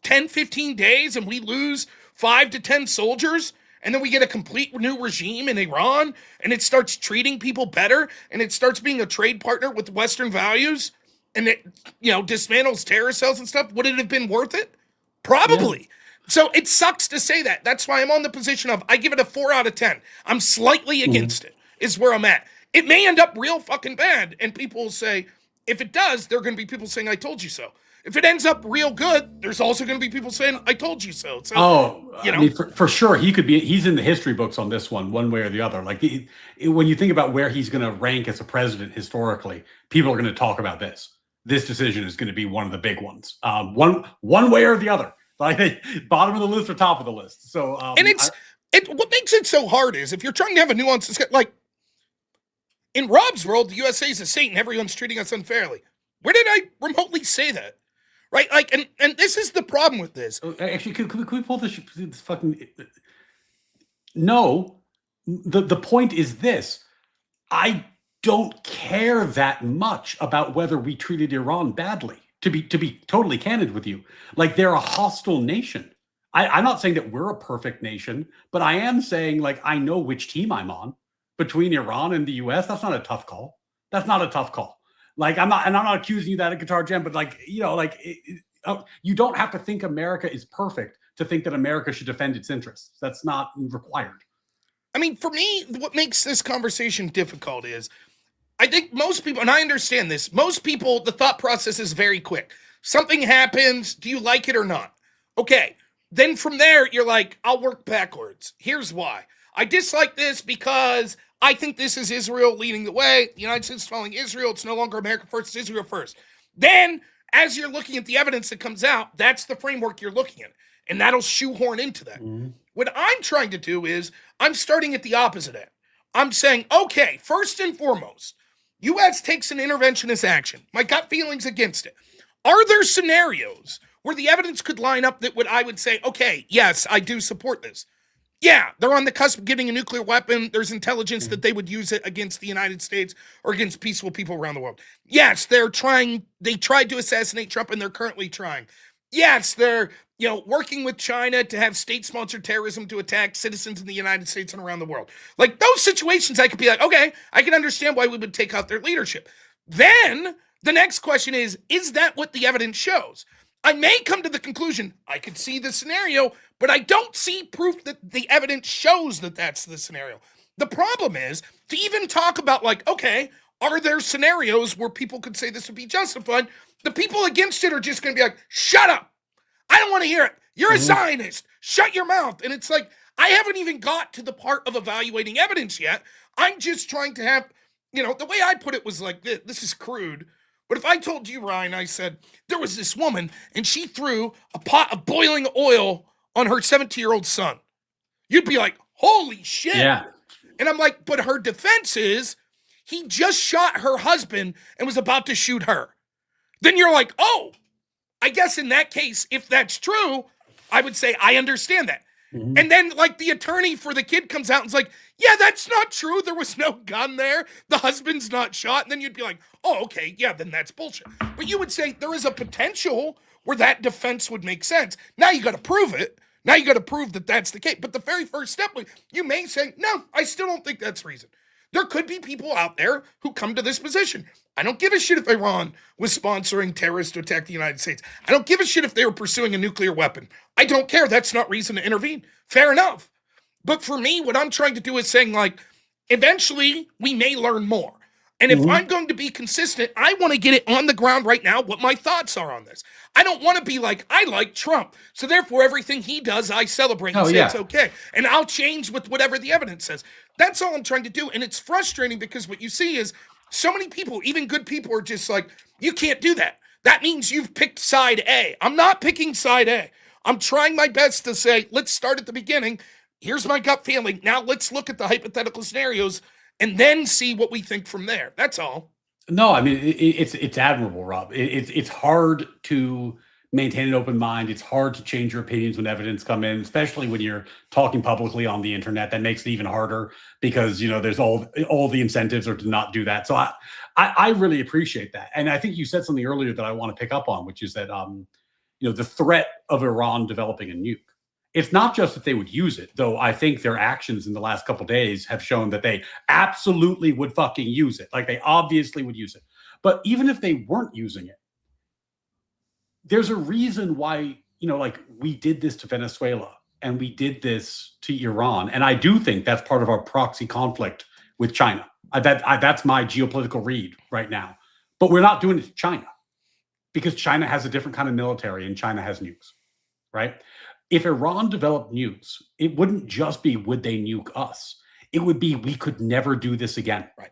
A: 10, 15 days and we lose 5 to 10 soldiers, and then we get a complete new regime in Iran, and it starts treating people better, and it starts being a trade partner with Western values, and it, dismantles terrorist cells and stuff, would it have been worth it? Probably. Yeah. So it sucks to say that. That's why I'm on the position of, I give it a 4 out of 10. I'm slightly against it, is where I'm at. It may end up real fucking bad, and people will say, if it does, there are going to be people saying, I told you so. If it ends up real good, there's also going to be people saying, I told you so. So,
B: I mean, for sure, he's in the history books on this one way or the other. When you think about where he's going to rank as a president historically, people are going to talk about this. This decision is going to be one of the big ones, one way or the other. Bottom of the list or top of the list. So,
A: and what makes it so hard is if you're trying to have a nuance, in Rob's world, the USA is a Satan. Everyone's treating us unfairly. Where did I remotely say that? Right? And this is the problem with this.
B: Actually, can we pull this fucking? No, the point is this: I don't care that much about whether we treated Iran badly. To be totally candid with you, they're a hostile nation. I'm not saying that we're a perfect nation, but I am saying I know which team I'm on between Iran and the U.S. That's not a tough call. That's not a tough call. I'm not accusing you that at Qatar Gem, but you don't have to think America is perfect to think that America should defend its interests. That's not required.
A: I mean, for me, what makes this conversation difficult is, I think most people, and I understand this, most people, the thought process is very quick. Something happens, do you like it or not? Okay, then from there, you're like, I'll work backwards. Here's why. I dislike this because I think this is Israel leading the way. The United States is following Israel. It's no longer America first, it's Israel first. Then, as you're looking at the evidence that comes out, that's the framework you're looking at. And that'll shoehorn into that. Mm-hmm. What I'm trying to do is, I'm starting at the opposite end. I'm saying, okay, first and foremost, U.S. takes an interventionist action. My gut feeling's against it. Are there scenarios where the evidence could line up that I would say, okay, yes, I do support this? Yeah, they're on the cusp of getting a nuclear weapon. There's intelligence that they would use it against the United States or against peaceful people around the world. Yes, they tried to assassinate Trump and they're currently trying. Yes, they're working with China to have state-sponsored terrorism to attack citizens in the United States and around the world. Those situations, I could be like, okay, I can understand why we would take out their leadership. Then the next question is that what the evidence shows? I may come to the conclusion, I could see the scenario, but I don't see proof that the evidence shows that that's the scenario. The problem is to even talk about okay, are there scenarios where people could say this would be justified? The people against it are just going to be like, shut up. I don't want to hear it. You're a Zionist. Shut your mouth. And it's I haven't even got to the part of evaluating evidence yet. I'm just trying to have, the way I put it was this is crude. But if I told you, Ryan, I said, there was this woman and she threw a pot of boiling oil on her 17-year-old son, you'd be like, holy shit.
B: Yeah.
A: And I'm like, but her defense is he just shot her husband and was about to shoot her. Then you're like, oh, I guess in that case, if that's true, I would say I understand that. Mm-hmm. And then the attorney for the kid comes out and is like, yeah, that's not true. There was no gun there. The husband's not shot. And then you'd be like, oh, okay, yeah, then that's bullshit. But you would say there is a potential where that defense would make sense. Now you got to prove it. Now you got to prove that that's the case. But the very first step, you may say, no, I still don't think that's reason. There could be people out there who come to this position. I don't give a shit if Iran was sponsoring terrorists to attack the United States. I don't give a shit if they were pursuing a nuclear weapon. I don't care. That's not reason to intervene. Fair enough. But for me, what I'm trying to do is saying eventually we may learn more. And if I'm going to be consistent, I want to get it on the ground right now what my thoughts are on this. I don't want to be like, I like Trump, so therefore everything he does, I celebrate and say it's okay. And I'll change with whatever the evidence says. That's all I'm trying to do. And it's frustrating because what you see is so many people, even good people, are just like, you can't do that. That means you've picked side A. I'm not picking side A. I'm trying my best to say, let's start at the beginning. Here's my gut feeling. Now let's look at the hypothetical scenarios and then see what we think from there. That's all.
B: No, I mean, it's admirable, Rob. It's hard to maintain an open mind. It's hard to change your opinions when evidence come in, especially when you're talking publicly on the internet. That makes it even harder because, there's all the incentives are to not do that. So I really appreciate that. And I think you said something earlier that I want to pick up on, which is that, the threat of Iran developing a nuke. It's not just that they would use it, though I think their actions in the last couple of days have shown that they absolutely would fucking use it. Like, they obviously would use it. But even if they weren't using it, there's a reason why, we did this to Venezuela and we did this to Iran. And I do think that's part of our proxy conflict with China. That's my geopolitical read right now. But we're not doing it to China because China has a different kind of military and China has nukes, right? If Iran developed nukes, it wouldn't just be would they nuke us. It would be we could never do this again.
A: Right.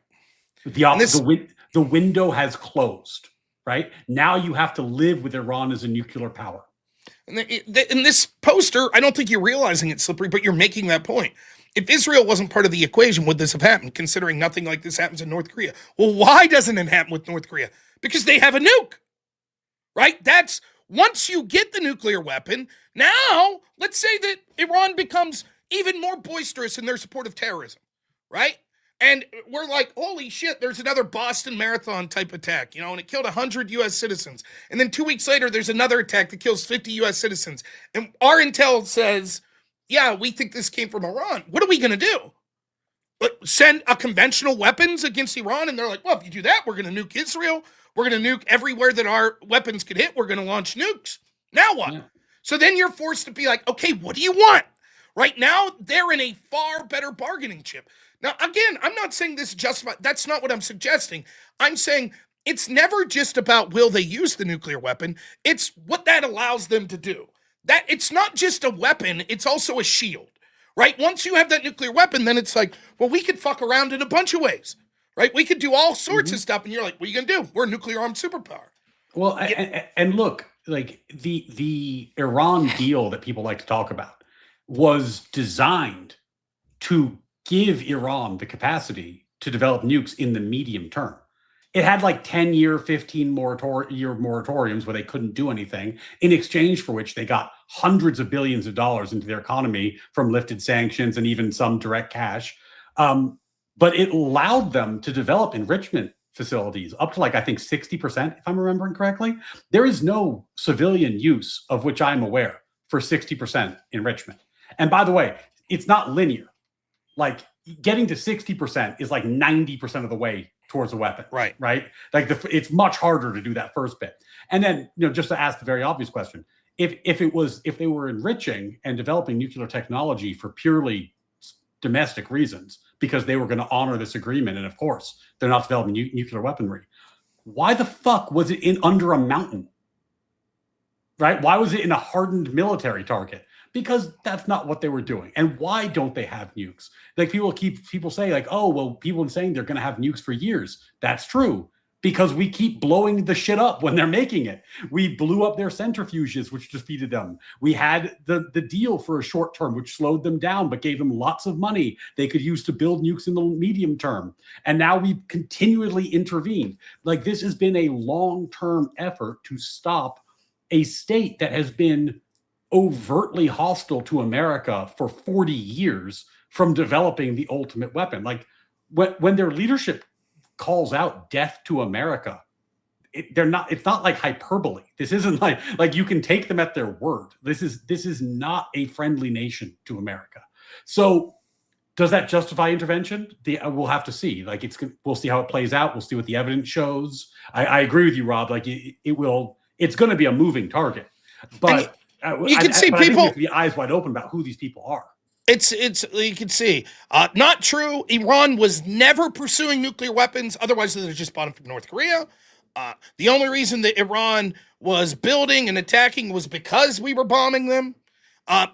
B: The window has closed. Right now, you have to live with Iran as a nuclear power.
A: And in this poster, I don't think you're realizing it, Slippery, but you're making that point. If Israel wasn't part of the equation, would this have happened? Considering nothing like this happens in North Korea. Well, why doesn't it happen with North Korea? Because they have a nuke. Right? That's once you get the nuclear weapon. Now, let's say that Iran becomes even more boisterous in their support of terrorism. Right? And we're like, holy shit, there's another Boston Marathon type attack, and it killed 100 U.S. citizens. And then 2 weeks later, there's another attack that kills 50 U.S. citizens. And our intel says, yeah, we think this came from Iran. What are we going to do? Send a conventional weapons against Iran? And they're like, well, if you do that, we're going to nuke Israel. We're going to nuke everywhere that our weapons could hit. We're going to launch nukes. Now what? Yeah. So then you're forced to be like, okay, what do you want? Right now, they're in a far better bargaining chip. Now, again, I'm not saying this justifies. That's not what I'm suggesting. I'm saying it's never just about will they use the nuclear weapon. It's what that allows them to do. That it's not just a weapon. It's also a shield, right? Once you have that nuclear weapon, then it's like, well, we could fuck around in a bunch of ways, right? We could do all sorts of stuff. And you're like, what are you going to do? We're a nuclear armed superpower.
B: Well, and look, like the Iran deal that people like to talk about was designed to give Iran the capacity to develop nukes in the medium term. It had like 10-year, 15-year moratoriums where they couldn't do anything, in exchange for which they got hundreds of billions of dollars into their economy from lifted sanctions and even some direct cash. But it allowed them to develop enrichment facilities up to like, I think 60%, if I'm remembering correctly. There is no civilian use of which I'm aware for 60% enrichment. And by the way, it's not linear. Like getting to 60% is like 90% of the way towards a weapon. Right. Like it's much harder to do that first bit. And then, just to ask the very obvious question, if they were enriching and developing nuclear technology for purely domestic reasons, because they were going to honor this agreement, and of course they're not developing nuclear weaponry, why the fuck was it under a mountain? Right? Why was it in a hardened military target? Because that's not what they were doing. And why don't they have nukes? Like people say like, oh, well, people are saying they're going to have nukes for years. That's true. Because we keep blowing the shit up when they're making it. We blew up their centrifuges, which defeated them. We had the deal for a short term, which slowed them down, but gave them lots of money they could use to build nukes in the medium term. And now we've continually intervened. Like, this has been a long-term effort to stop a state that has been overtly hostile to America for 40 years from developing the ultimate weapon. Like, when their leadership calls out death to America, it's not like hyperbole. This isn't like you can take them at their word. This is not a friendly nation to America. So does that justify intervention? We'll have to see. Like, we'll see how it plays out. We'll see what the evidence shows. I agree with you, Rob. Like, it's going to be a moving target, but you can see people I think you have to be eyes wide open about who these people are.
A: It's you can see. Not true. Iran was never pursuing nuclear weapons. Otherwise, they'd have just bought them from North Korea. The only reason that Iran was building and attacking was because we were bombing them. I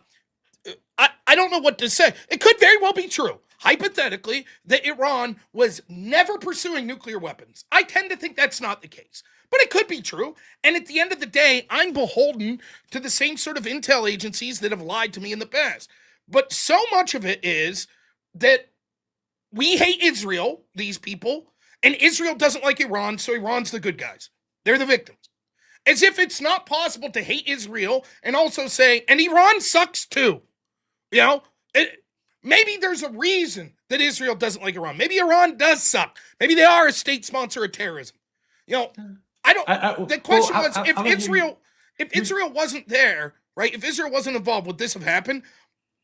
A: don't know what to say. It could very well be true, hypothetically, that Iran was never pursuing nuclear weapons. I tend to think that's not the case, but it could be true. And at the end of the day, I'm beholden to the same sort of intel agencies that have lied to me in the past. But so much of it is that we hate Israel, these people, and Israel doesn't like Iran, so Iran's the good guys. They're the victims. As if it's not possible to hate Israel and also say, and Iran sucks too. You know, maybe there's a reason that Israel doesn't like Iran. Maybe Iran does suck. Maybe they are a state sponsor of terrorism. You know, the question was, if Israel wasn't there, right? If Israel wasn't involved, would this have happened?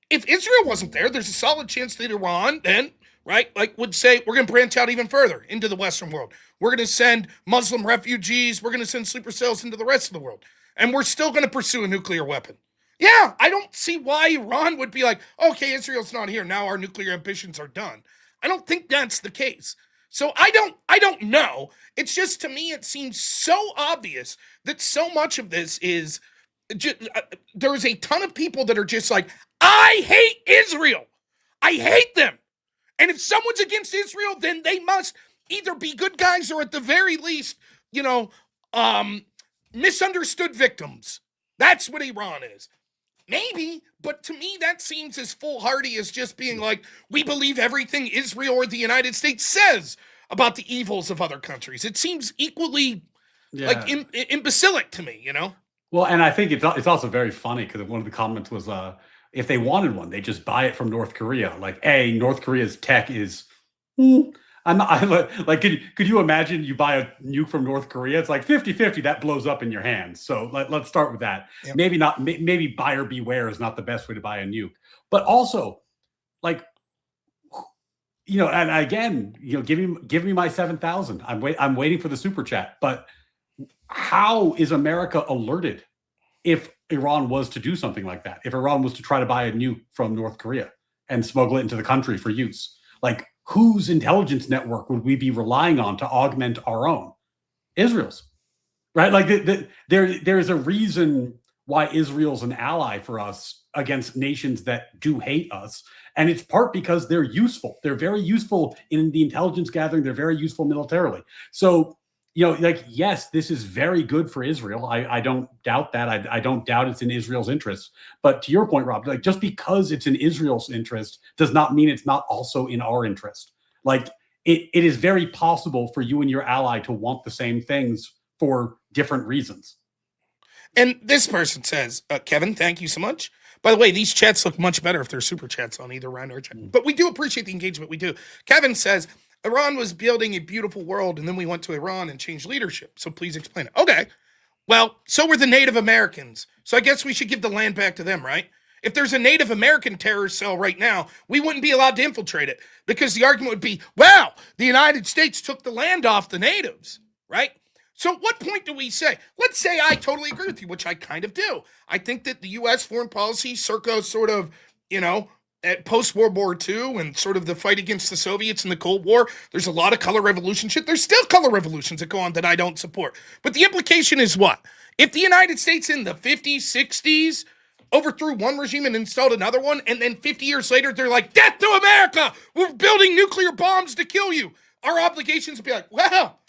A: If Israel wasn't there, there's a solid chance that Iran then, right, like would say, we're going to branch out even further into the Western world. We're going to send Muslim refugees. We're going to send sleeper cells into the rest of the world. And we're still going to pursue a nuclear weapon. Yeah, I don't see why Iran would be like, okay, Israel's not here. Now our nuclear ambitions are done. I don't think that's the case. So I don't know. It's just, to me, it seems so obvious that so much of this is just, there's a ton of people that are just like, I hate Israel. I hate them. And if someone's against Israel, then they must either be good guys or at the very least, misunderstood victims. That's what Iran is. Maybe, but to me that seems as foolhardy as just being like, we believe everything Israel or the United States says about the evils of other countries. It seems equally like imbecilic to me,
B: Well, and I think it's also very funny because one of the comments was, if they wanted one, they just buy it from North Korea. Like, North Korea's tech is. Could you imagine you buy a nuke from North Korea? It's like 50-50, that blows up in your hands. So let's start with that. Yep. Maybe not. Maybe buyer beware is not the best way to buy a nuke. But also, and again, give me my 7,000. I'm waiting for the super chat. But how is America alerted if Iran was to do something like that? If Iran was to try to buy a nuke from North Korea and smuggle it into the country for use, like, whose intelligence network would we be relying on to augment our own? Israel's, right? Like there's a reason why Israel's an ally for us against nations that do hate us. And it's part because they're useful. They're very useful in the intelligence gathering. They're very useful militarily. So, yes, this is very good for Israel. I don't doubt that. I don't doubt it's in Israel's interest. But to your point, Rob, just because it's in Israel's interest does not mean it's not also in our interest. It is very possible for you and your ally to want the same things for different reasons.
A: And this person says, Kevin, thank you so much. By the way, these chats look much better if they're super chats on either Ryan or chat. But we do appreciate the engagement we do. Kevin says, Iran was building a beautiful world, and then we went to Iran and changed leadership. So please explain it. Okay. Well, so were the Native Americans. So I guess we should give the land back to them, right? If there's a Native American terrorist cell right now, we wouldn't be allowed to infiltrate it because the argument would be, well, the United States took the land off the natives, right? So at what point do we say, let's say I totally agree with you, which I kind of do. I think that the U.S. foreign policy circa sort of, at post-World War II and sort of the fight against the Soviets in the Cold War, there's a lot of color revolution shit. There's still color revolutions that go on that I don't support. But the implication is what? If the United States in the 50s, 60s overthrew one regime and installed another one, and then 50 years later, they're like, death to America! We're building nuclear bombs to kill you. Our obligations would be like, well,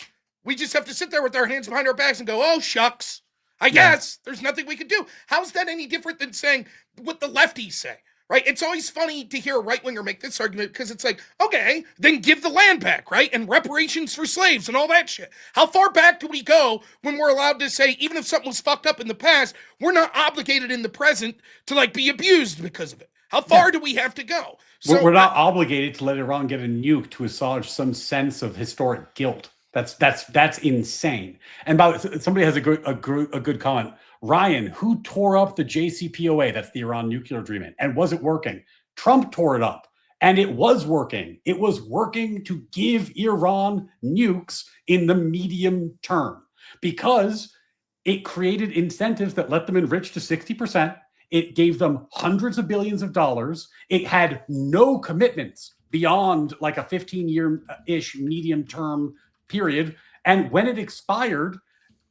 A: we just have to sit there with our hands behind our backs and go, oh, shucks. I guess there's nothing we can do. How's that any different than saying what the lefties say? Right? It's always funny to hear a right-winger make this argument because it's like, okay, then give the land back, right? And reparations for slaves and all that shit. How far back do we go when we're allowed to say, even if something was fucked up in the past, we're not obligated in the present to be abused because of it? How far do we have to go?
B: So we're not obligated to let Iran get a nuke to assuage some sense of historic guilt. That's insane. And somebody has a good comment. Ryan, who tore up the JCPOA? That's the Iran nuclear agreement. And was it working? Trump tore it up. And it was working. It was working to give Iran nukes in the medium term because it created incentives that let them enrich to 60%. It gave them hundreds of billions of dollars. It had no commitments beyond like a 15-year-ish medium-term period. And when it expired,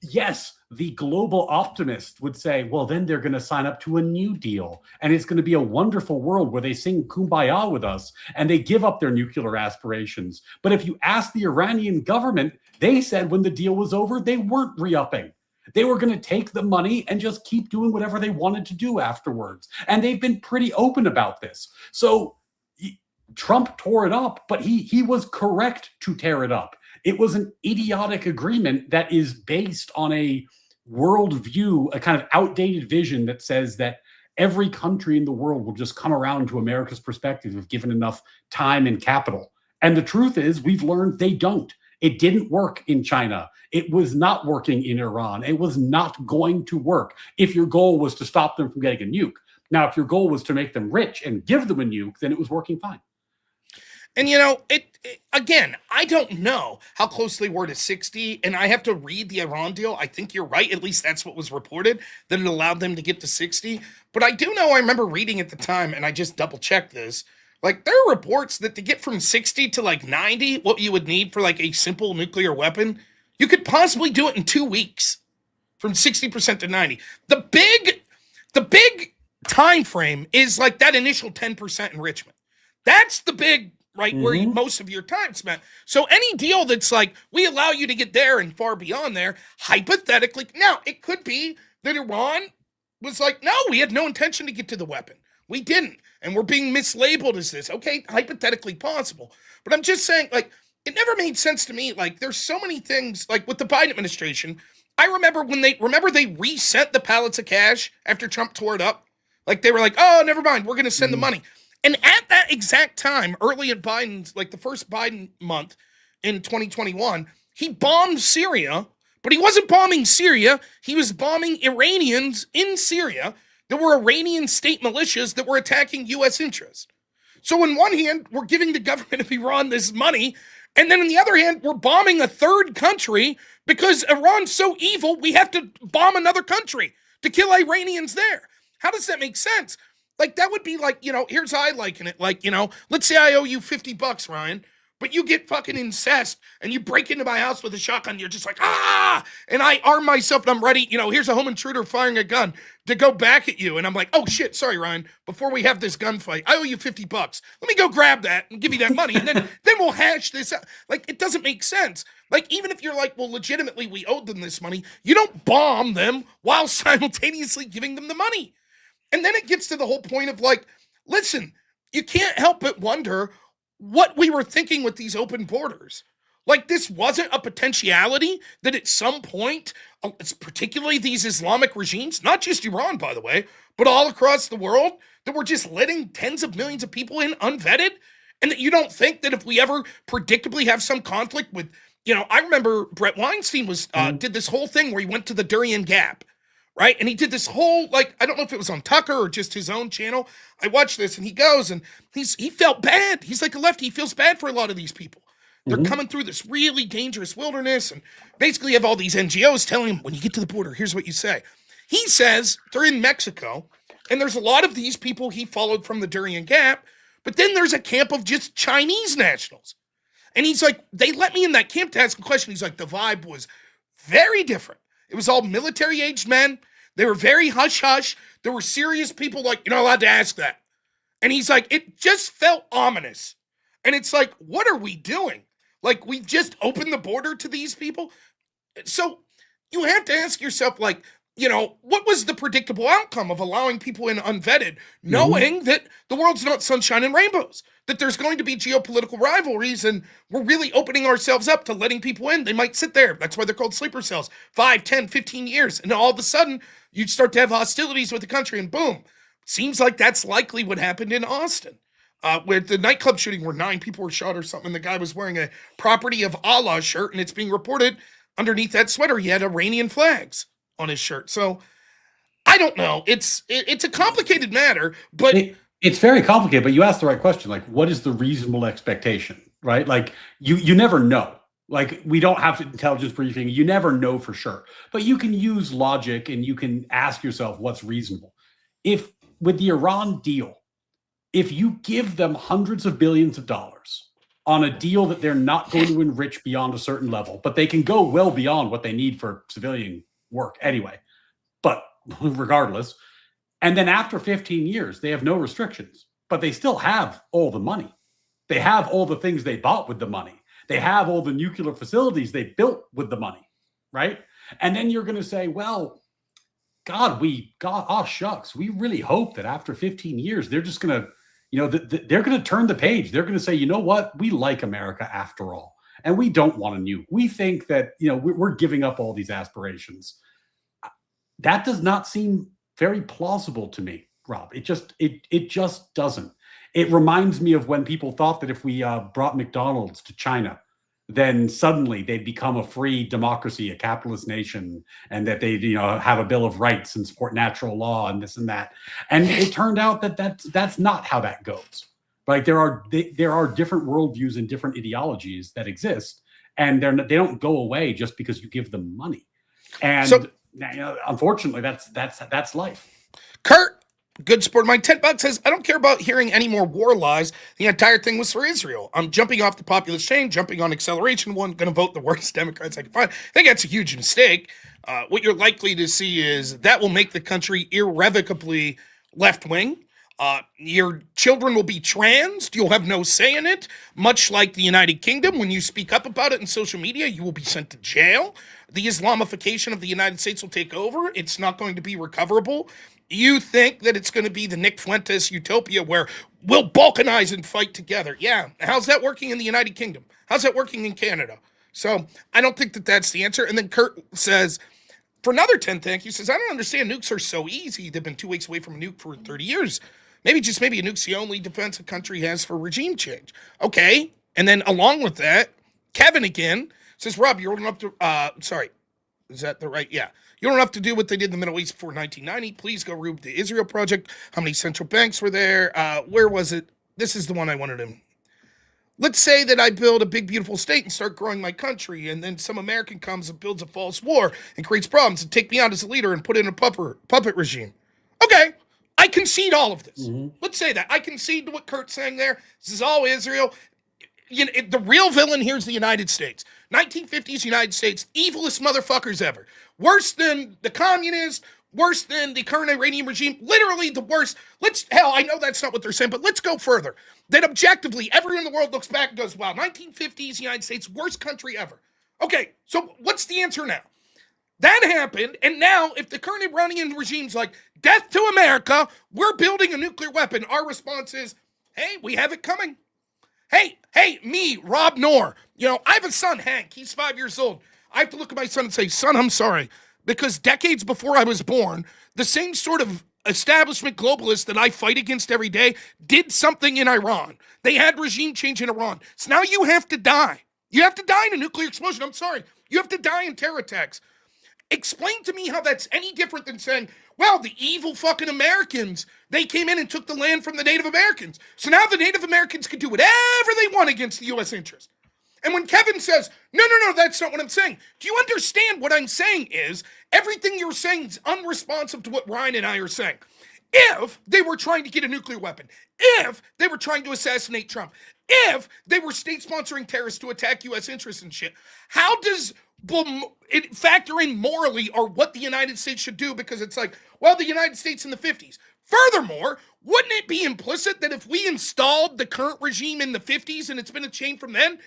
B: yes, the global optimist would say, well, then they're going to sign up to a new deal. And it's going to be a wonderful world where they sing Kumbaya with us and they give up their nuclear aspirations. But if you ask the Iranian government, they said when the deal was over, they weren't re-upping. They were going to take the money and just keep doing whatever they wanted to do afterwards. And they've been pretty open about this. So Trump tore it up, but he was correct to tear it up. It was an idiotic agreement that is based on a worldview, a kind of outdated vision that says that every country in the world will just come around to America's perspective if given enough time and capital. And the truth is, we've learned they don't. It didn't work in China. It was not working in Iran. It was not going to work if your goal was to stop them from getting a nuke. Now, if your goal was to make them rich and give them a nuke, then it was working fine.
A: And, again, I don't know how close they were to 60, and I have to read the Iran deal. I think you're right. At least that's what was reported, that it allowed them to get to 60. But I do know, I remember reading at the time, and I just double-checked this, like, there are reports that to get from 60 to, like, 90, what you would need for, like, a simple nuclear weapon, you could possibly do it in 2 weeks, from 60% to 90. The big time frame is, like, that initial 10% enrichment. That's the big... right, where most of your time spent. So any deal that's like, we allow you to get there and far beyond there, hypothetically, now, it could be that Iran was like, no, we had no intention to get to the weapon. We didn't. And we're being mislabeled as this. Okay, hypothetically possible. But I'm just saying, like, it never made sense to me. Like, there's so many things, like with the Biden administration, I remember when they reset the pallets of cash after Trump tore it up. Like, they were like, oh, never mind, we're going to send the money. And at that exact time, early in Biden's, like the first Biden month in 2021, he bombed Syria, but he wasn't bombing Syria. He was bombing Iranians in Syria. There were Iranian state militias that were attacking U.S. interests. So on one hand, we're giving the government of Iran this money, and then on the other hand, we're bombing a third country because Iran's so evil, we have to bomb another country to kill Iranians there. How does that make sense? Like, that would be like, here's how I liken it. Like, let's say I owe you $50, Ryan, but you get fucking incest and you break into my house with a shotgun. You're just like, ah, and I arm myself and I'm ready. Here's a home intruder firing a gun to go back at you. And I'm like, oh shit, sorry, Ryan, before we have this gunfight, I owe you $50. Let me go grab that and give you that money. And then we'll hash this out. Like, it doesn't make sense. Like, even if you're like, well, legitimately, we owed them this money, you don't bomb them while simultaneously giving them the money. And then it gets to the whole point of like, listen, you can't help but wonder what we were thinking with these open borders. Like, this wasn't a potentiality that at some point, particularly these Islamic regimes, not just Iran, by the way, but all across the world, that were just letting tens of millions of people in unvetted. And that you don't think that if we ever predictably have some conflict with, I remember Brett Weinstein did this whole thing where he went to the Darien Gap. Right? And he did this whole, like, I don't know if it was on Tucker or just his own channel. I watched this and he goes and he felt bad. He's like a lefty. He feels bad for a lot of these people. They're coming through this really dangerous wilderness and basically have all these NGOs telling him, when you get to the border, here's what you say. He says they're in Mexico and there's a lot of these people he followed from the Darien Gap, but then there's a camp of just Chinese nationals. And he's like, they let me in that camp to ask a question. He's like, the vibe was very different. It was all military-aged men. They were very hush-hush. There were serious people like, you're not allowed to ask that. And he's like, it just felt ominous. And it's like, what are we doing? Like, we just opened the border to these people? So you have to ask yourself, like, what was the predictable outcome of allowing people in unvetted, knowing that the world's not sunshine and rainbows, that there's going to be geopolitical rivalries, and we're really opening ourselves up to letting people in. They might sit there. That's why they're called sleeper cells, 5, 10, 15 years. And all of a sudden, you'd start to have hostilities with the country, and boom. Seems like that's likely what happened in Austin, where the nightclub shooting where 9 people were shot or something. The guy was wearing a Property of Allah shirt, and it's being reported underneath that sweater he had Iranian flags on his shirt. So I don't know. It's a complicated matter, but
B: it's very complicated. But you asked the right question. Like, what is the reasonable expectation, right? Like, you never know. Like, we don't have intelligence briefing. You never know for sure. But you can use logic and you can ask yourself what's reasonable. if with the Iran deal, if you give them hundreds of billions of dollars on a deal that they're not going to enrich beyond a certain level, but they can go well beyond what they need for civilian work anyway, but regardless, and then after 15 years, they have no restrictions, but they still have all the money. They have all the things they bought with the money. They have all the nuclear facilities they built with the money, right? And then you're going to say, well, oh shucks, we really hope that after 15 years, they're just going to, they're going to turn the page. They're going to say, you know what? We like America after all, and we don't want a nuke. We think that, we're giving up all these aspirations. That does not seem very plausible to me, Rob. It just doesn't. It reminds me of when people thought that if we brought McDonald's to China, then suddenly they'd become a free democracy, a capitalist nation, and that they'd have a Bill of Rights and support natural law and this and that. And it turned out that that's not how that goes. Like there are different worldviews and different ideologies that exist, and they don't go away just because you give them money. And so, unfortunately, that's life.
A: Kurt, good sport of mine, $10 says, I don't care about hearing any more war lies. The entire thing was for Israel. I'm jumping off the populist chain, jumping on acceleration one, going to vote the worst Democrats I can find. I think that's a huge mistake. What you're likely to see is that will make the country irrevocably left-wing. Your children will be trans. You'll have no say in it. Much like the United Kingdom, when you speak up about it in social media, you will be sent to jail. The Islamification of the United States will take over. It's not going to be recoverable. You think that it's going to be the Nick Fuentes utopia where we'll balkanize and fight together. Yeah. How's that working in the United Kingdom? How's that working in Canada? So I don't think that that's the answer. And then Kurt says, for another 10, thank you, says, I don't understand. Nukes are so easy. They've been 2 weeks away from a nuke for 30 years. Maybe a nuke's the only defense a country has for regime change. Okay. And then along with that, Kevin again says, Rob, you're old enough to, sorry. Is that the right? Yeah. You don't have to do what they did in the Middle East before 1990. Please go read the Israel Project. How many central banks were there? Where was it? This is the one I wanted to. Let's say that I build a big, beautiful state and start growing my country, and then some American comes and builds a false war and creates problems and take me out as a leader and put in a puppet regime. Okay. I concede all of this. Mm-hmm. Let's say that. I concede to what Kurt's saying there. This is all Israel. The real villain here is the United States. 1950s United States, evilest motherfuckers ever. Worse than the communists, worse than the current Iranian regime, literally the worst. I know that's not what they're saying, but let's go further. That objectively, everyone in the world looks back and goes, wow, 1950s United States, worst country ever. Okay, so what's the answer now? That happened, and now if the current Iranian regime's like, death to America, we're building a nuclear weapon, our response is, hey, we have it coming. Hey, me, robnoerr. I have a son, Hank. He's 5 years old. I have to look at my son and say, son, I'm sorry. Because decades before I was born, the same sort of establishment globalists that I fight against every day did something in Iran. They had regime change in Iran. So now you have to die. You have to die in a nuclear explosion. I'm sorry. You have to die in terror attacks. Explain to me how that's any different than saying, well, the evil fucking Americans, they came in and took the land from the Native Americans. So now the Native Americans can do whatever they want against the U.S. interest. And when Kevin says, no, that's not what I'm saying. Do you understand what I'm saying is everything you're saying is unresponsive to what Ryan and I are saying. If they were trying to get a nuclear weapon, if they were trying to assassinate Trump, if they were state-sponsoring terrorists to attack U.S. interests and shit, how does it factor in morally or what the United States should do? Because it's like, well, the United States in the 50s. Furthermore, wouldn't it be implicit that if we installed the current regime in the 50s and it's been a chain from then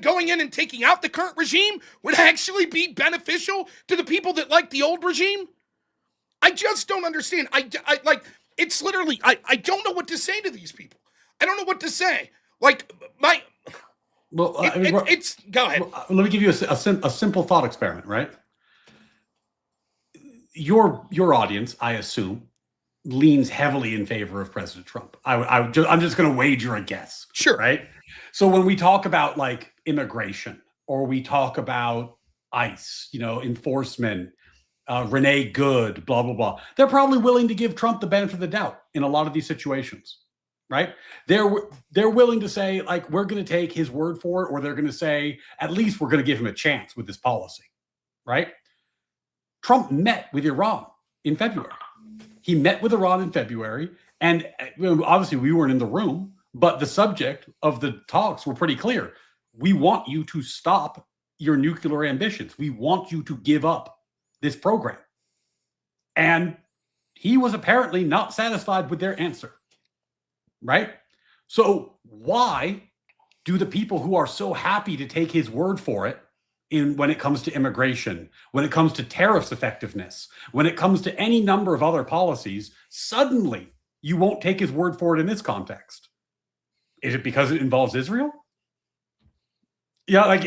A: going in and taking out the current regime would actually be beneficial to the people that like the old regime? I just don't understand. It's literally, I don't know what to say to these people. I don't know what to say. Go ahead.
B: Let me give you a simple thought experiment, right? Your audience, I assume, leans heavily in favor of President Trump. I'm just going to wager a guess.
A: Sure.
B: Right? So when we talk about immigration, or we talk about ICE, enforcement, Renee Good, blah, blah, blah, they're probably willing to give Trump the benefit of the doubt in a lot of these situations. Right? They're willing to say, we're going to take his word for it, or they're going to say, at least we're going to give him a chance with this policy. Right? Trump met with Iran in February. He met with Iran in February, and obviously we weren't in the room, but the subject of the talks were pretty clear. We want you to stop your nuclear ambitions. We want you to give up this program. And he was apparently not satisfied with their answer, right? So why do the people who are so happy to take his word for it when it comes to immigration, when it comes to tariffs effectiveness, when it comes to any number of other policies, suddenly you won't take his word for it in this context? Is it because it involves Israel? Yeah, like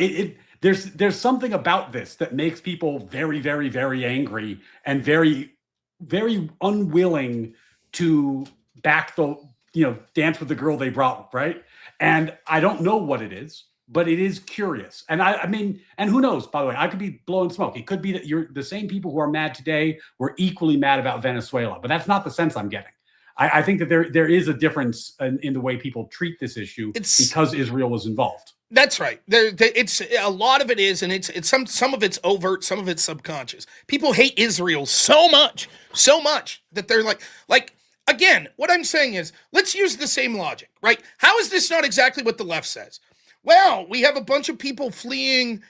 B: there's something about this that makes people very, very, very angry and very, very unwilling to back the, dance with the girl they brought, right? And I don't know what it is, but it is curious. And I mean, and who knows, by the way, I could be blowing smoke. It could be that you're the same people who are mad today were equally mad about Venezuela, but that's not the sense I'm getting. I think that there is a difference in the way people treat this issue because Israel was involved.
A: That's right. It's a lot of it is, and it's some of it's overt, some of it's subconscious. People hate Israel so much that they're like again. What I'm saying is, let's use the same logic, right? How is this not exactly what the left says? Well, we have a bunch of people fleeing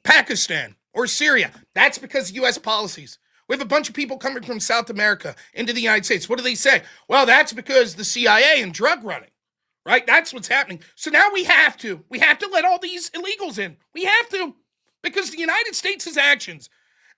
A: Pakistan or Syria. That's because of U.S. policies. We have a bunch of people coming from South America into the United States. What do they say? Well, that's because the CIA and drug running, right? That's what's happening. So now we have to let all these illegals in. We have to, because the United States' actions.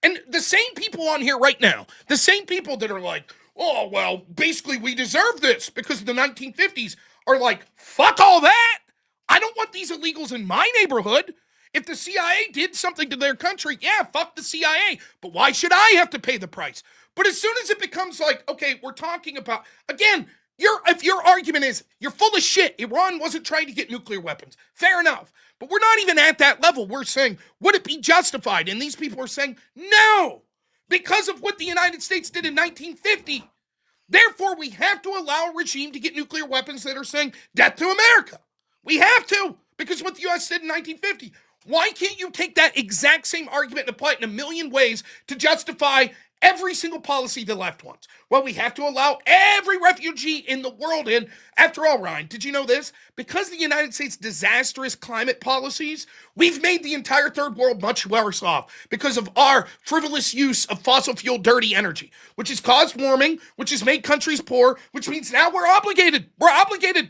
A: And the same people on here right now, the same people that are like, oh, well, basically we deserve this because of the 1950s are like, fuck all that. I don't want these illegals in my neighborhood. If the CIA did something to their country, yeah, fuck the CIA. But why should I have to pay the price? But as soon as it becomes like, okay, we're talking about, again, if your argument is, you're full of shit, Iran wasn't trying to get nuclear weapons, fair enough. But we're not even at that level. We're saying, would it be justified? And these people are saying, no, because of what the United States did in 1950. Therefore, we have to allow a regime to get nuclear weapons that are saying, death to America. We have to, because what the U.S. did in 1950. Why can't you take that exact same argument and apply it in a million ways to justify every single policy the left wants? Well, we have to allow every refugee in the world in. After all, Ryan, did you know this? Because of the United States' disastrous climate policies, we've made the entire third world much worse off because of our frivolous use of fossil fuel dirty energy, which has caused warming, which has made countries poor, which means now we're obligated. We're obligated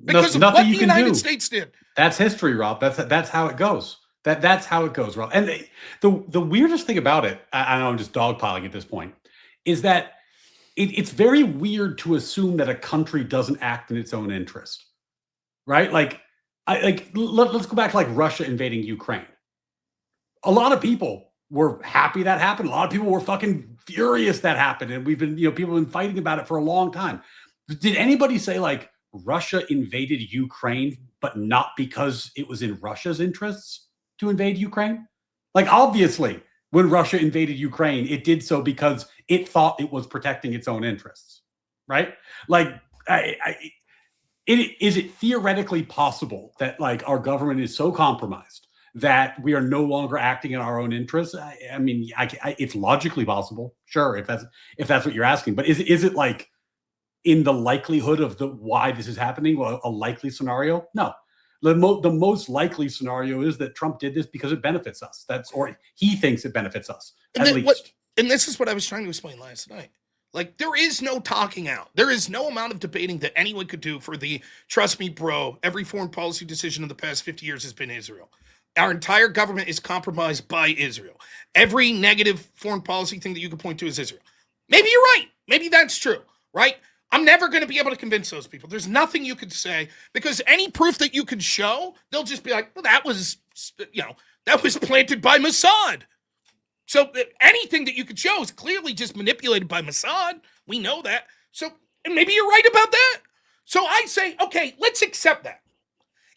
A: because of what the United States did.
B: That's history, Rob. That's how it goes. That's how it goes, Rob. And the weirdest thing about it, I know I'm just dogpiling at this point, is that it's very weird to assume that a country doesn't act in its own interest, right? Let's go back to like Russia invading Ukraine. A lot of people were happy that happened. A lot of people were fucking furious that happened, and we've been, people have been fighting about it for a long time. Did anybody say like Russia invaded Ukraine, but not because it was in Russia's interests to invade Ukraine? Like, obviously, when Russia invaded Ukraine, it did so because it thought it was protecting its own interests, right? Like, is it theoretically possible that like our government is so compromised that we are no longer acting in our own interests? I mean, it's logically possible, sure, if that's what you're asking. But is it like in the likelihood of why this is happening, well, a likely scenario? No. The most likely scenario is that Trump did this because it benefits us. Or he thinks it benefits us, at least.
A: And this is what I was trying to explain last night. Like, there is no talking out. There is no amount of debating that anyone could do for trust me, bro, every foreign policy decision in the past 50 years has been Israel. Our entire government is compromised by Israel. Every negative foreign policy thing that you could point to is Israel. Maybe you're right. Maybe that's true, right? I'm never going to be able to convince those people. There's nothing you could say because any proof that you could show, they'll just be like, well, that was planted by Mossad. So anything that you could show is clearly just manipulated by Mossad. We know that. So and maybe you're right about that. So I say, okay, let's accept that.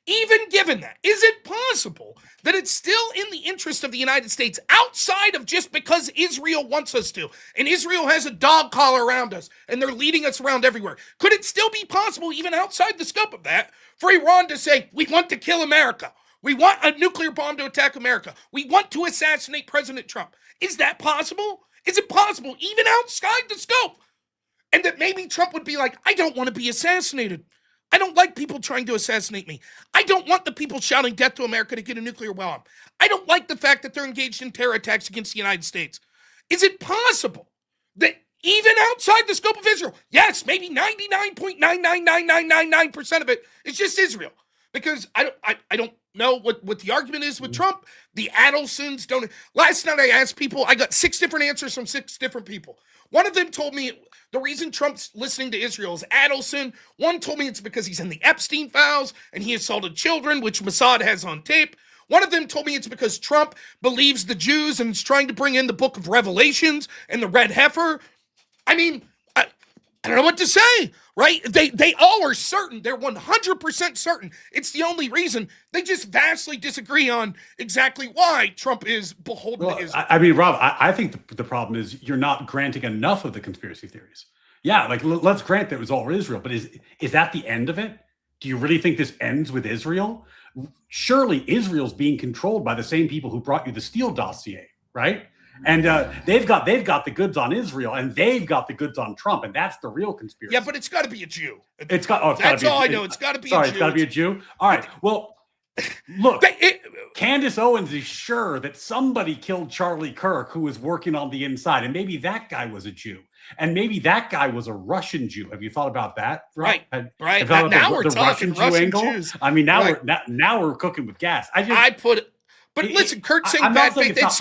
A: Even given that, is it possible that it's still in the interest of the United States outside of just because Israel wants us to, and Israel has a dog collar around us, and they're leading us around everywhere? Could it still be possible, even outside the scope of that, for Iran to say, we want to kill America. We want a nuclear bomb to attack America. We want to assassinate President Trump. Is that possible? Is it possible, even outside the scope And that maybe Trump would be like, I don't want to be assassinated. I don't like people trying to assassinate me. I don't want the people shouting death to America to get a nuclear bomb. I don't like the fact that they're engaged in terror attacks against the United States. Is it possible that even outside the scope of Israel, yes, maybe 99.99999% of it is just Israel? Because I don't know what the argument is with Trump. The Adelsons don't. Last night I asked people, I got 6 different answers from 6 different people. One of them told me the reason Trump's listening to Israel is Adelson. One told me it's because he's in the Epstein files and he assaulted children, which Mossad has on tape. One of them told me it's because Trump believes the Jews and is trying to bring in the book of Revelations and the red heifer. I mean, I don't know what to say, right? They all are certain. They're 100% certain. It's the only reason. They just vastly disagree on exactly why Trump is beholden to Israel.
B: I mean, Rob, I think the problem is you're not granting enough of the conspiracy theories. Yeah, like let's grant that it was all Israel, but is that the end of it? Do you really think this ends with Israel? Surely Israel's being controlled by the same people who brought you the Steele dossier, right? And they've got the goods on Israel, and they've got the goods on Trump, and that's the real conspiracy.
A: Yeah, but it's got to be a Jew.
B: That's
A: all I know. It's got to be.
B: Sorry, it's got to be a Jew. All right. Well, look, Candace Owens is sure that somebody killed Charlie Kirk, who was working on the inside, and maybe that guy was a Jew, and maybe that guy was a Russian Jew. Have you thought about that?
A: Right. Now we're talking Russian Jews.
B: I mean, now we're cooking with gas.
A: But listen, Kurt's saying bad faith. It's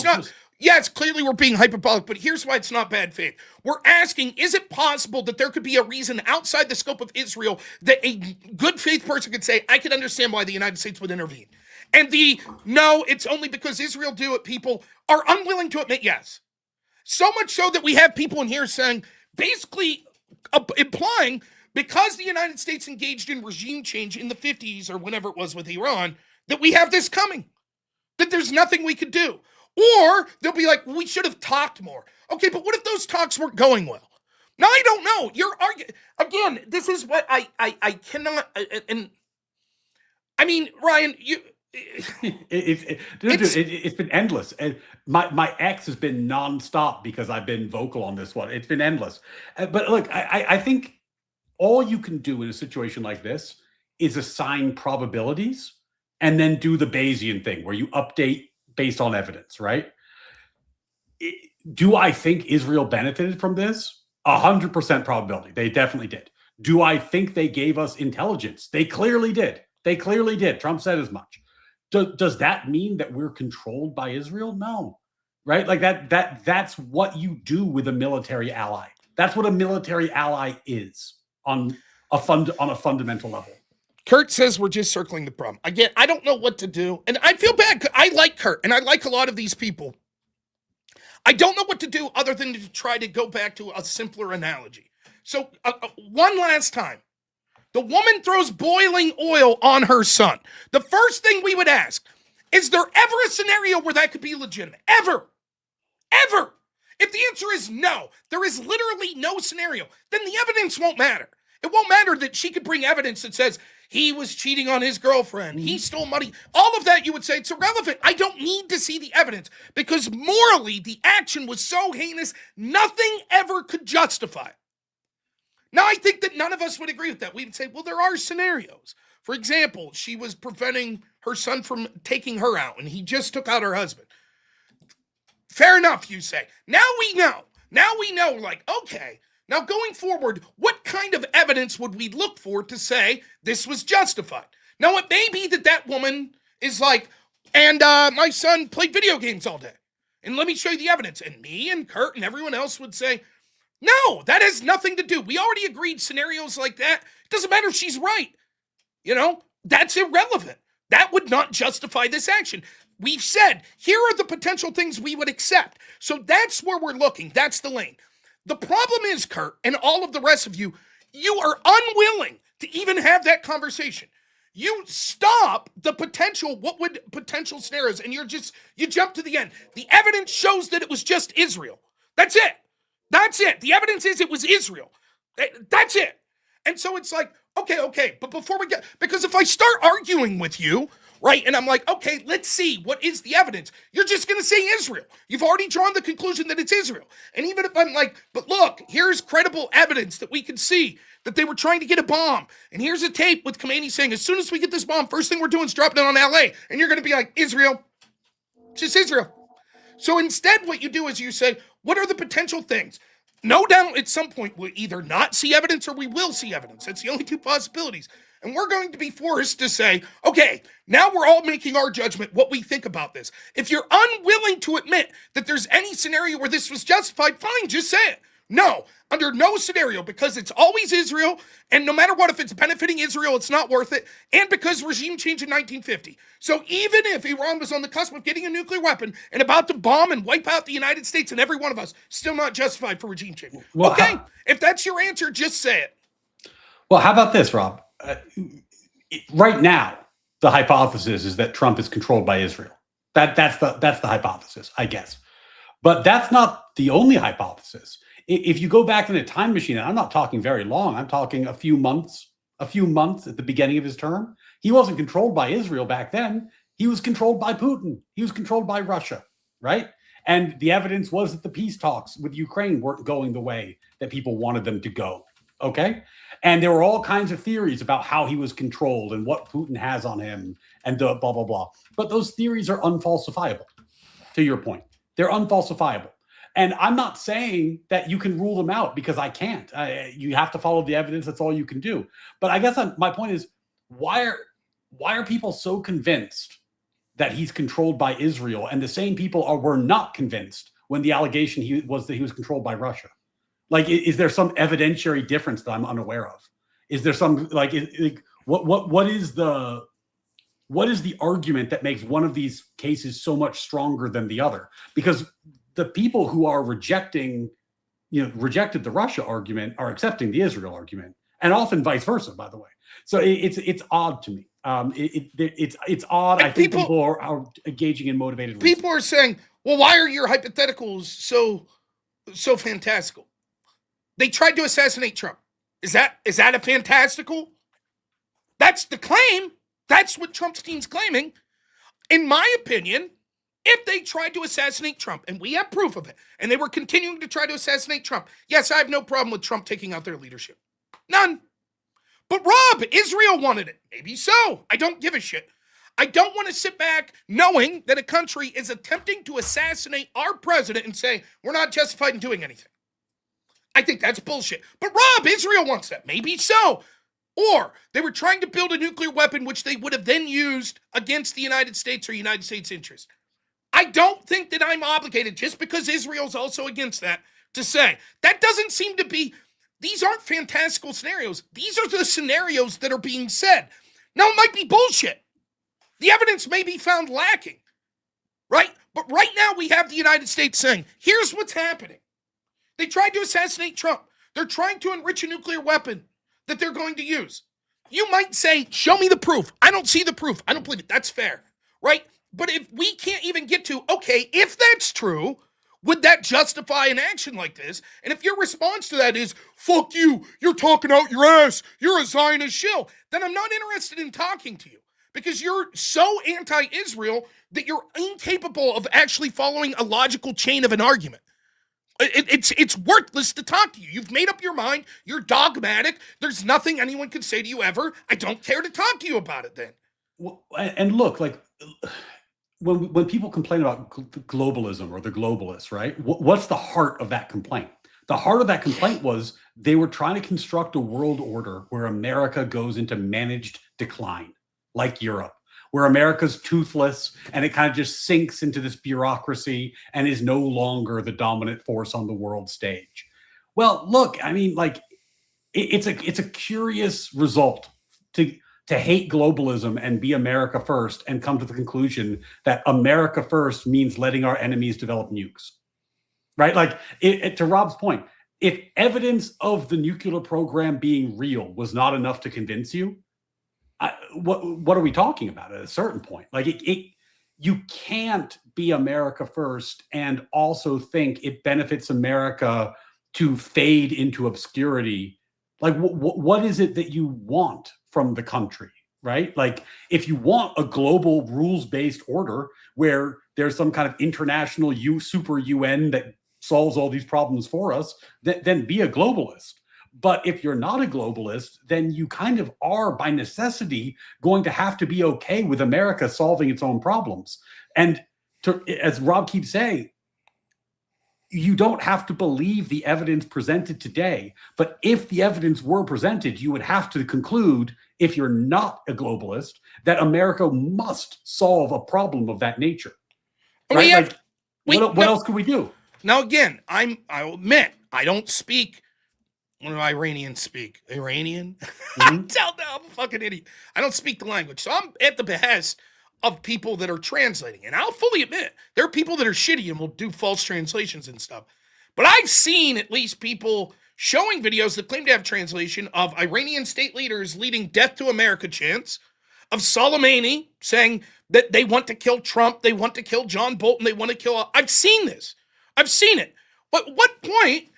A: not. Yes, clearly we're being hyperbolic, but here's why it's not bad faith. We're asking, is it possible that there could be a reason outside the scope of Israel that a good faith person could say, I could understand why the United States would intervene? And no, it's only because Israel do it, people are unwilling to admit yes. So much so that we have people in here saying, basically implying, because the United States engaged in regime change in the 50s or whenever it was with Iran, that we have this coming, that there's nothing we could do. Or they'll be like, we should have talked more. Okay, but what if those talks weren't going well? Now, I don't know. You're arguing. Again, this is what I cannot, and I mean, Ryan,
B: it's been endless. And my ex has been nonstop because I've been vocal on this one. It's been endless. But look, I think all you can do in a situation like this is assign probabilities and then do the Bayesian thing where you update based on evidence, right? Do I think Israel benefited from this? 100% probability. They definitely did. Do I think they gave us intelligence? They clearly did. Trump said as much. Does that mean that we're controlled by Israel? No. Right? Like that's what you do with a military ally. That's what a military ally is on a fundamental level.
A: Kurt says we're just circling the problem. Again, I don't know what to do. And I feel bad. I like Kurt, and I like a lot of these people. I don't know what to do other than to try to go back to a simpler analogy. So one last time. The woman throws boiling oil on her son. The first thing we would ask, is there ever a scenario where that could be legitimate? Ever? Ever? If the answer is no, there is literally no scenario, then the evidence won't matter. It won't matter that she could bring evidence that says he was cheating on his girlfriend, he stole money. All of that, you would say, it's irrelevant. I don't need to see the evidence because morally, the action was so heinous, nothing ever could justify it. Now, I think that none of us would agree with that. We would say, well, there are scenarios. For example, she was preventing her son from taking her out, and he just took out her husband. Fair enough, you say. Now we know. Like, okay. Now, going forward, what kind of evidence would we look for to say this was justified? Now, it may be that woman is like, and my son played video games all day. And let me show you the evidence. And me and Kurt and everyone else would say, no, that has nothing to do. We already agreed scenarios like that. It doesn't matter if she's right. That's irrelevant. That would not justify this action. We've said, here are the potential things we would accept. So that's where we're looking. That's the lane. The problem is, Kurt, and all of the rest of you, you are unwilling to even have that conversation. You stop the potential scenarios, and you jump to the end. The evidence shows that it was just Israel. That's it. The evidence is it was Israel. That's it. And so it's like, okay, but because if I start arguing with you, right? And I'm like, okay, let's see, what is the evidence? You're just going to say Israel. You've already drawn the conclusion that it's Israel. And even if I'm like, but look, here's credible evidence that we can see that they were trying to get a bomb. And here's a tape with Khomeini saying, as soon as we get this bomb, first thing we're doing is dropping it on LA. And you're going to be like, Israel, just Israel. So instead, what you do is you say, what are the potential things? No doubt at some point we'll either not see evidence or we will see evidence. That's the only two possibilities. And we're going to be forced to say, okay, now we're all making our judgment what we think about this. If you're unwilling to admit that there's any scenario where this was justified, fine, just say it. No, under no scenario, because it's always Israel, and no matter what, if it's benefiting Israel, it's not worth it, and because regime change in 1950. So even if Iran was on the cusp of getting a nuclear weapon and about to bomb and wipe out the United States and every one of us, still not justified for regime change. Well, okay, if that's your answer, just say it.
B: Well, how about this, Rob? Right now, the hypothesis is that Trump is controlled by Israel. That's the hypothesis, I guess. But that's not the only hypothesis. If you go back in a time machine, and I'm not talking very long, I'm talking a few months at the beginning of his term, he wasn't controlled by Israel back then. He was controlled by Putin. He was controlled by Russia, right? And the evidence was that the peace talks with Ukraine weren't going the way that people wanted them to go, okay? And there were all kinds of theories about how he was controlled and what Putin has on him and the blah, blah, blah. But those theories are unfalsifiable, to your point. They're unfalsifiable. And I'm not saying that you can rule them out, because I can't. You have to follow the evidence. That's all you can do. But I guess my point is, why are people so convinced that he's controlled by Israel, and the same people were not convinced when the allegation was that he was controlled by Russia? Like, is there some evidentiary difference that I'm unaware of? Is there some what is the argument that makes one of these cases so much stronger than the other? Because the people who are rejected the Russia argument are accepting the Israel argument, and often vice versa, by the way. So it's odd to me. It's odd. I think people are engaging in motivated reasoning.
A: People are saying, well, why are your hypotheticals so fantastical? They tried to assassinate Trump. Is that a fantastical? That's the claim. That's what Trump's team's claiming. In my opinion, if they tried to assassinate Trump, and we have proof of it, and they were continuing to try to assassinate Trump, yes, I have no problem with Trump taking out their leadership. None. But Rob, Israel wanted it. Maybe so. I don't give a shit. I don't want to sit back knowing that a country is attempting to assassinate our president and say, we're not justified in doing anything. I think that's bullshit. But Rob, Israel wants that. Maybe so. Or they were trying to build a nuclear weapon, which they would have then used against the United States or United States interests. I don't think that I'm obligated, just because Israel's also against that, to say that doesn't seem to be, these aren't fantastical scenarios. These are the scenarios that are being said. Now, it might be bullshit. The evidence may be found lacking, right? But right now we have the United States saying, here's what's happening. They tried to assassinate Trump. They're trying to enrich a nuclear weapon that they're going to use. You might say, show me the proof. I don't see the proof. I don't believe it. That's fair, right? But if we can't even get to, okay, if that's true, would that justify an action like this? And if your response to that is, fuck you, you're talking out your ass, you're a Zionist shill, then I'm not interested in talking to you, because you're so anti-Israel that you're incapable of actually following a logical chain of an argument. It's worthless to talk to you. You've made up your mind. You're dogmatic. There's nothing anyone can say to you ever. I don't care to talk to you about it then.
B: Well, and look, like, when people complain about globalism or the globalists, right? What's the heart of that complaint? The heart of that complaint was they were trying to construct a world order where America goes into managed decline, like Europe, where America's toothless and it kind of just sinks into this bureaucracy and is no longer the dominant force on the world stage. Well, look, I mean, like, it's a curious result to hate globalism and be America first and come to the conclusion that America first means letting our enemies develop nukes, right? Like, to Rob's point, if evidence of the nuclear program being real was not enough to convince you, what are we talking about at a certain point? Like, you can't be America first and also think it benefits America to fade into obscurity. Like, what is it that you want from the country? right? Like, if you want a global rules-based order where there's some kind of international super UN that solves all these problems for us, then be a globalist. But if you're not a globalist, then you kind of are, by necessity, going to have to be okay with America solving its own problems. And as Rob keeps saying, you don't have to believe the evidence presented today. But if the evidence were presented, you would have to conclude, if you're not a globalist, that America must solve a problem of that nature. Right? What else could we do?
A: Now, again, I'll admit, I don't speak. What do Iranians speak? Iranian? Mm-hmm. I don't know. I'm a fucking idiot. I don't speak the language. So I'm at the behest of people that are translating. And I'll fully admit, there are people that are shitty and will do false translations and stuff. But I've seen at least people showing videos that claim to have translation of Iranian state leaders leading death to America chants, of Soleimani saying that they want to kill Trump, they want to kill John Bolton, they want to kill... I've seen this. I've seen it. But what point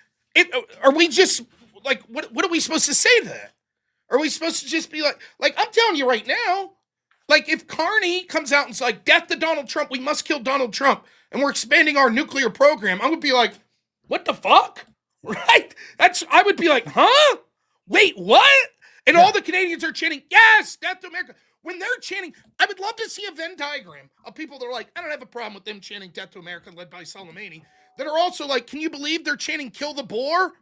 A: are we just... Like, what are we supposed to say to that? Are we supposed to just be like, I'm telling you right now, like, if Carney comes out and is like, death to Donald Trump, we must kill Donald Trump, and we're expanding our nuclear program, I would be like, what the fuck? Right? I would be like, huh? Wait, what? And all the Canadians are chanting, yes, death to America. When they're chanting, I would love to see a Venn diagram of people that are like, I don't have a problem with them chanting death to America led by Soleimani, that are also like, can you believe they're chanting kill the Boer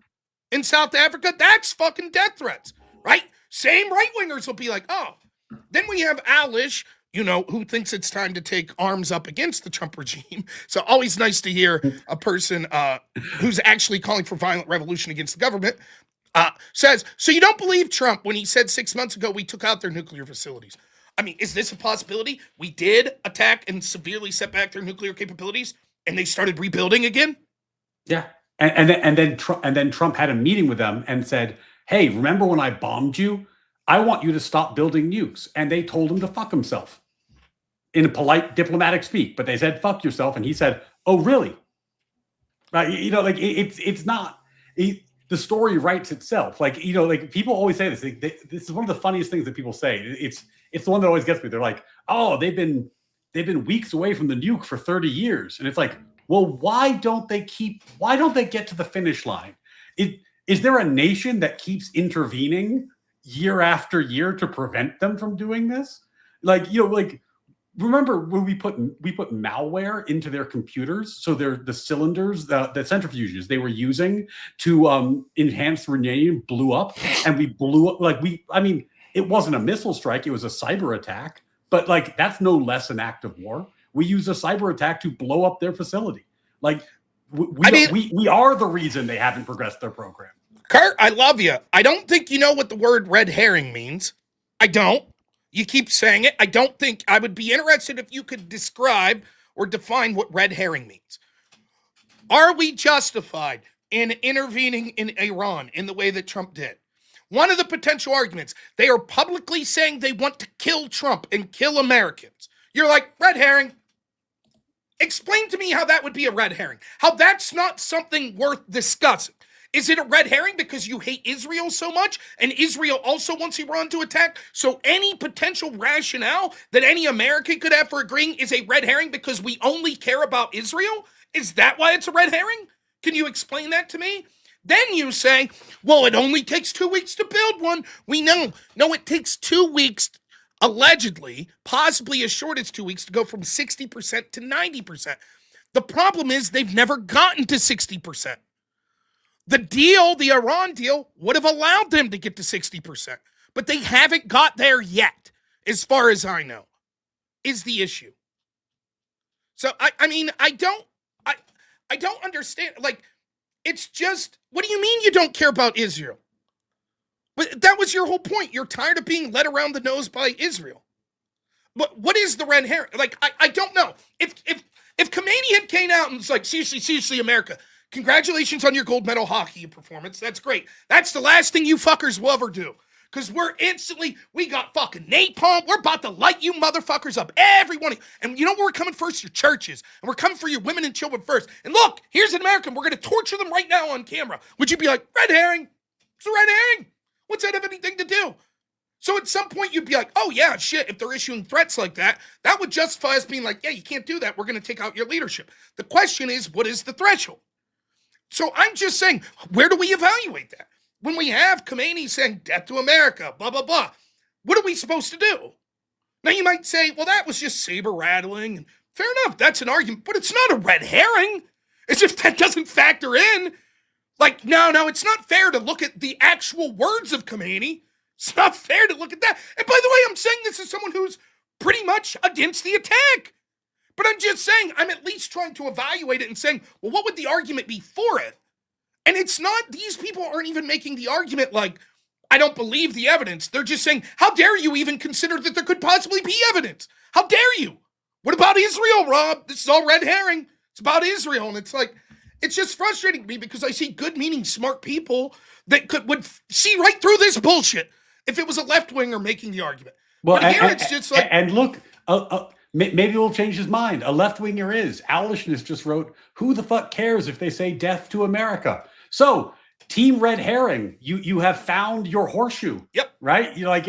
A: in South Africa? That's fucking death threats, right? Same right-wingers will be like, oh. Then we have Alish, who thinks it's time to take arms up against the Trump regime. So always nice to hear a person who's actually calling for violent revolution against the government says, so you don't believe Trump when he said 6 months ago we took out their nuclear facilities? I mean, is this a possibility? We did attack and severely set back their nuclear capabilities, and they started rebuilding again?
B: Yeah. And then Trump had a meeting with them and said, hey, remember when I bombed you? I want you to stop building nukes. And they told him to fuck himself in a polite diplomatic speak. But they said, fuck yourself. And he said, oh, really? Right? It's not... the story writes itself. Like people always say this. This is one of the funniest things that people say. It's the one that always gets me. They're like, oh, they've been weeks away from the nuke for 30 years. And it's like, well, why don't they get to the finish line? Is there a nation that keeps intervening year after year to prevent them from doing this? Remember when we put malware into their computers? So they're the cylinders, the centrifuges they were using to enhance uranium blew up, and we blew up. It wasn't a missile strike; it was a cyber attack. But that's no less an act of war. We use a cyber attack to blow up their facility. We are the reason they haven't progressed their program.
A: Kurt, I love you. I don't think you know what the word red herring means. I don't. You keep saying it. I don't think... I would be interested if you could describe or define what red herring means. Are we justified in intervening in Iran in the way that Trump did? One of the potential arguments, they are publicly saying they want to kill Trump and kill Americans. You're like, red herring. Explain to me how that would be a red herring. How that's not something worth discussing. Is it a red herring because you hate Israel so much and Israel also wants Iran to attack? So any potential rationale that any American could have for agreeing is a red herring because we only care about Israel? Is that why it's a red herring? Can you explain that to me? Then you say, well, it only takes 2 weeks to build one. We know. No, it takes 2 weeks, allegedly, possibly as short as 2 weeks, to go from 60% to 90%. The problem is they've never gotten to 60%. The Iran deal, would have allowed them to get to 60%. But they haven't got there yet, as far as I know, is the issue. So, I don't understand. It's just, what do you mean you don't care about Israel? But that was your whole point. You're tired of being led around the nose by Israel. But what is the red herring? I don't know. If Khomeini had came out and was like, seriously, America, congratulations on your gold medal hockey performance. That's great. That's the last thing you fuckers will ever do. Because we got fucking napalm. We're about to light you motherfuckers up. Every one of you. And you know where we're coming first? Your churches. And we're coming for your women and children first. And look, here's an American. We're going to torture them right now on camera. Would you be like, red herring? It's a red herring. What's that have anything to do? So at some point you'd be like, oh yeah, shit, if they're issuing threats like that, that would justify us being like, yeah, you can't do that. We're going to take out your leadership. The question is, what is the threshold? So I'm just saying, where do we evaluate that? When we have Khomeini saying death to America, blah, blah, blah, what are we supposed to do? Now you might say, well, that was just saber rattling. Fair enough, that's an argument, but it's not a red herring. As if that doesn't factor in. Like, no, it's not fair to look at the actual words of Khomeini. It's not fair to look at that. And by the way, I'm saying this as someone who's pretty much against the attack. But I'm just saying, I'm at least trying to evaluate it and saying, well, what would the argument be for it? And it's not, these people aren't even making the argument like, I don't believe the evidence. They're just saying, how dare you even consider that there could possibly be evidence? How dare you? What about Israel, Rob? This is all red herring. It's about Israel. And it's like, it's just frustrating to me because I see good-meaning, smart people that would see right through this bullshit if it was a left-winger making the argument.
B: Well, but here it's just like... And look, maybe we'll change his mind. A left-winger is. Abolitionist just wrote, who the fuck cares if they say death to America? So, Team Red Herring, you have found your horseshoe.
A: Yep.
B: Right? You're like,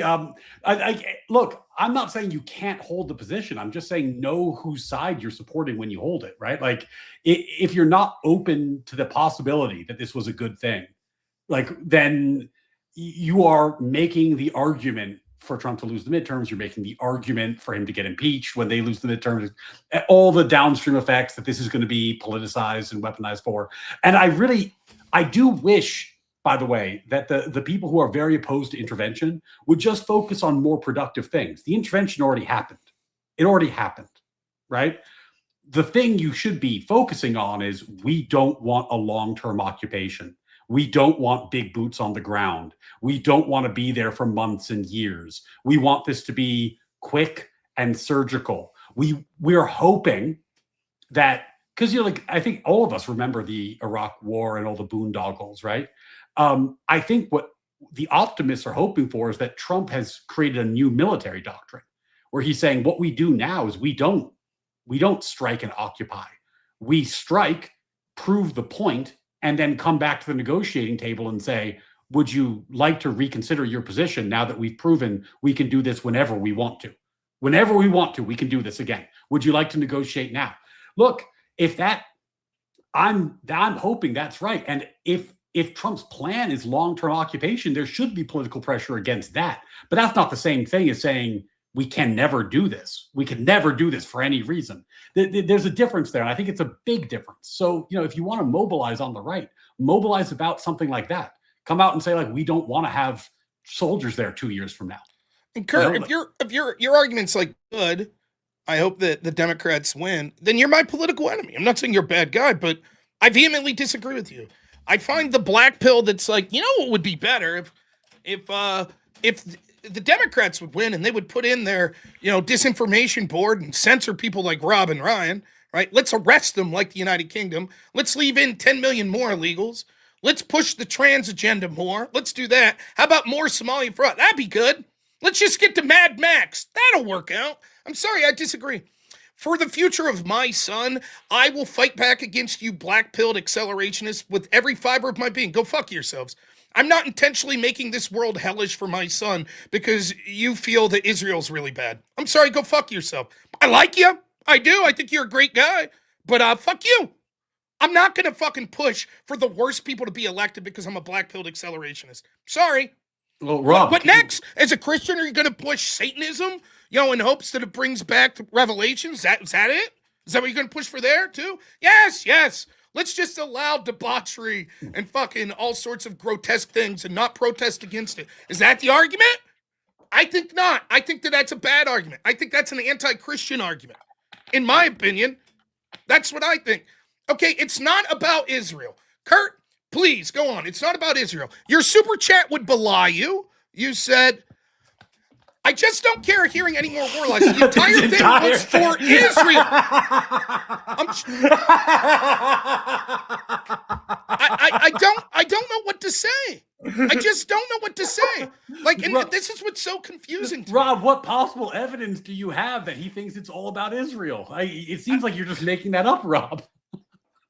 B: look, I'm not saying you can't hold the position. I'm just saying know whose side you're supporting when you hold it, right? Like, if you're not open to the possibility that this was a good thing, like, then you are making the argument for Trump to lose the midterms. You're making the argument for him to get impeached when they lose the midterms. All the downstream effects that this is going to be politicized and weaponized for. And I do wish, by the way, that the people who are very opposed to intervention would just focus on more productive things. The intervention already happened. It already happened, right? The thing you should be focusing on is we don't want a long-term occupation. We don't want big boots on the ground. We don't want to be there for months and years. We want this to be quick and surgical. We're hoping that, because I think all of us remember the Iraq War and all the boondoggles, right? I think what the optimists are hoping for is that Trump has created a new military doctrine where he's saying what we do now is we don't strike and occupy. We strike, prove the point, and then come back to the negotiating table and say, would you like to reconsider your position now that we've proven we can do this whenever we want to? Whenever we want to, we can do this again. Would you like to negotiate now? Look, if that, I'm hoping that's right. And if Trump's plan is long-term occupation, there should be political pressure against that. But that's not the same thing as saying we can never do this. We can never do this for any reason. There's a difference there. And I think it's a big difference. So, if you want to mobilize on the right, mobilize about something like that. Come out and say, like, we don't want to have soldiers there 2 years from now.
A: And Kurt, if your argument's like good, I hope that the Democrats win, then you're my political enemy. I'm not saying you're a bad guy, but I vehemently disagree with you. I find the black pill that's like, what would be better if the Democrats would win and they would put in their, disinformation board and censor people like Rob and Ryan, right? Let's arrest them like the United Kingdom. Let's leave in 10 million more illegals. Let's push the trans agenda more. Let's do that. How about more Somalia fraud? That'd be good. Let's just get to Mad Max. That'll work out. I'm sorry, I disagree. For the future of my son, I will fight back against you black-pilled accelerationists with every fiber of my being. Go fuck yourselves. I'm not intentionally making this world hellish for my son because you feel that Israel's really bad. I'm sorry, go fuck yourself. I like you. I do. I think you're a great guy. But fuck you. I'm not going to fucking push for the worst people to be elected because I'm a black-pilled accelerationist. Sorry.
B: Well, Rob.
A: What next? As a Christian, are you going to push Satanism, in hopes that it brings back Revelations? Is that it? Is that what you're going to push for there, too? Yes. Let's just allow debauchery and fucking all sorts of grotesque things and not protest against it. Is that the argument? I think not. I think that's a bad argument. I think that's an anti-Christian argument. In my opinion, that's what I think. Okay, it's not about Israel. Kurt, please, go on. It's not about Israel. Your super chat would belie you. You said, I just don't care hearing any more war lies. The entire thing was for Israel. I don't know what to say. I just don't know what to say. Like, and this is what's so confusing to
B: Rob, what possible evidence do you have that he thinks it's all about Israel? It seems like you're just making that up, Rob.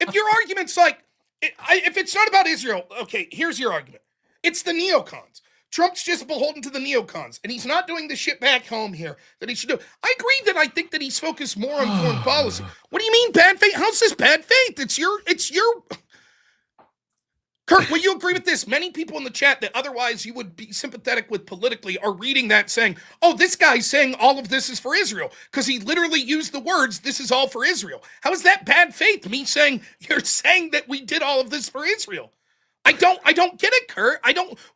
A: If your argument's like, if it's not about Israel, okay, here's your argument. It's the neocons. Trump's just beholden to the neocons, and he's not doing the shit back home here that he should do. I agree that I think that he's focused more on foreign policy. What do you mean bad faith? How's this bad faith? It's your... Kurt, will you agree with this? Many people in the chat that otherwise you would be sympathetic with politically are reading that saying, oh, this guy's saying all of this is for Israel because he literally used the words, this is all for Israel. How is that bad faith? Me saying, you're saying that we did all of this for Israel. I don't get it, Kurt.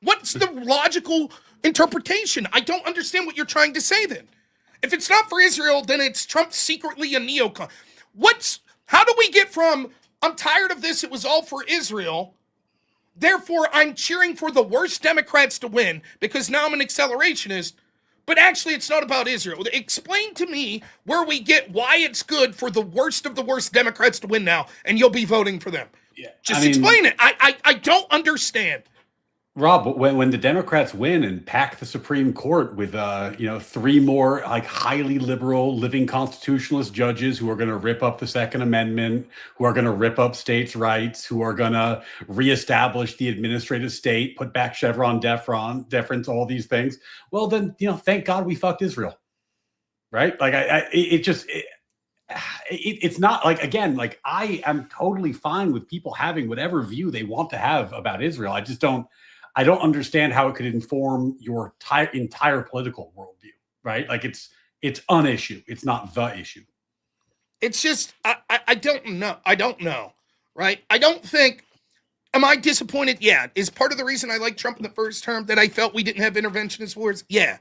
A: What's the logical interpretation? I don't understand what you're trying to say then. If it's not for Israel, then it's Trump secretly a neocon. How do we get from, I'm tired of this, it was all for Israel, therefore, I'm cheering for the worst Democrats to win because now I'm an accelerationist, but actually it's not about Israel. Explain to me where we get why it's good for the worst of the worst Democrats to win now, and you'll be voting for them. Yeah, explain it. I don't understand.
B: Rob, when the Democrats win and pack the Supreme Court with 3 more like highly liberal living constitutionalist judges who are going to rip up the Second Amendment, who are going to rip up states' rights, who are going to reestablish the administrative state, put back Chevron deference, all these things. Well, then thank God we fucked Israel, right? Like it's not like, again, like I am totally fine with people having whatever view they want to have about Israel. I don't understand how it could inform your entire political worldview, right? Like it's an issue. It's not the issue.
A: It's just, I don't know. I don't know, right? I don't think, am I disappointed? Yeah. Is part of the reason I liked Trump in the first term that I felt we didn't have interventionist wars? Yeah.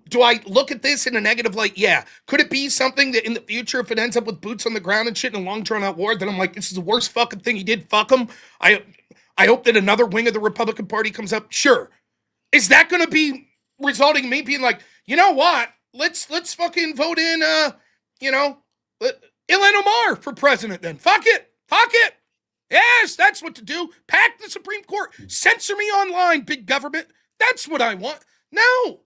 A: Do I look at this in a negative light? Yeah. Could it be something that in the future, if it ends up with boots on the ground and shit in a long drawn out war, then I'm like, this is the worst fucking thing he did. Fuck him. I hope that another wing of the Republican Party comes up. Sure. Is that going to be resulting in me being like, you know what? Let's fucking vote in, Ilhan Omar for president then. Fuck it. Fuck it. Yes, that's what to do. Pack the Supreme Court. Censor me online, big government. That's what I want. No.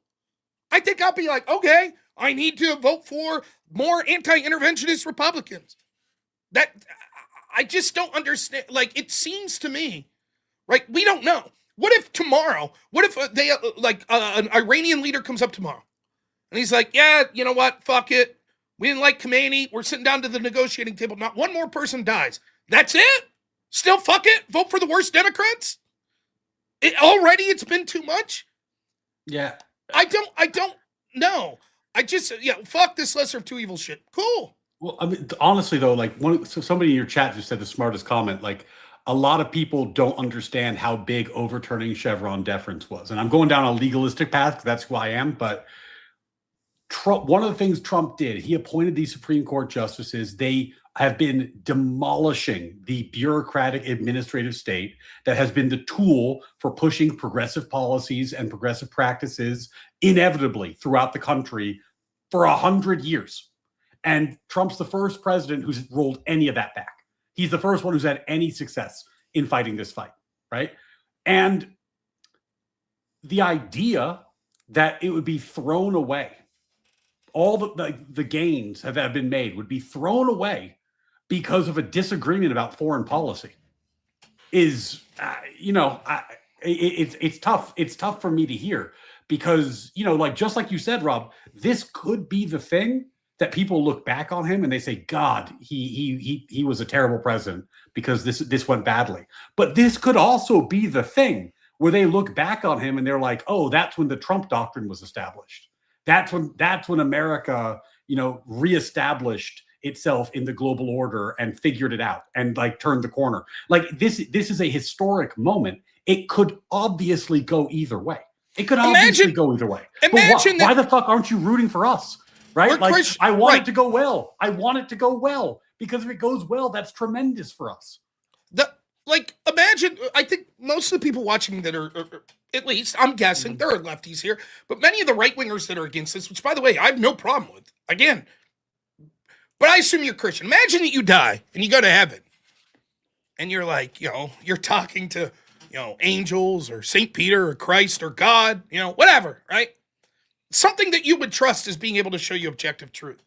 A: I think I'll be like, okay, I need to vote for more anti-interventionist Republicans. That I just don't understand. Like, it seems to me, right? We don't know. What if tomorrow, an Iranian leader comes up tomorrow and he's like, yeah, you know what? Fuck it. We didn't like Khomeini. We're sitting down to the negotiating table. Not one more person dies. That's it? Still fuck it? Vote for the worst Democrats? It's been too much?
B: Yeah.
A: I don't know. Fuck this lesser of two evils shit. Cool.
B: Well, I mean, honestly though, like somebody in your chat just said the smartest comment, like a lot of people don't understand how big overturning Chevron deference was. And I'm going down a legalistic path because that's who I am. But Trump, one of the things Trump did, he appointed these Supreme Court justices. They have been demolishing the bureaucratic administrative state that has been the tool for pushing progressive policies and progressive practices inevitably throughout the country for 100 years. And Trump's the first president who's rolled any of that back. He's the first one who's had any success in fighting this fight, right? And the idea that it would be thrown away, all the gains that have been made would be thrown away because of a disagreement about foreign policy is, it's tough. It's tough for me to hear because, just like you said, Rob, this could be the thing that people look back on him and they say, God, he was a terrible president because this went badly. But this could also be the thing where they look back on him and they're like, oh, that's when the Trump doctrine was established. That's when America, reestablished itself in the global order and figured it out and like turned the corner. Like this is a historic moment. It could obviously go either way. It could obviously go either way. But why the fuck aren't you rooting for us? Right? Like, I want it to go well. I want it to go well because if it goes well, that's tremendous for us.
A: Imagine, I think most of the people watching that are at least, I'm guessing, there are lefties here, but many of the right-wingers that are against this, which, by the way, I have no problem with, again, but I assume you're Christian. Imagine that you die and you go to heaven and you're like, you're talking to, angels or St. Peter or Christ or God, whatever, right? Something that you would trust as being able to show you objective truth.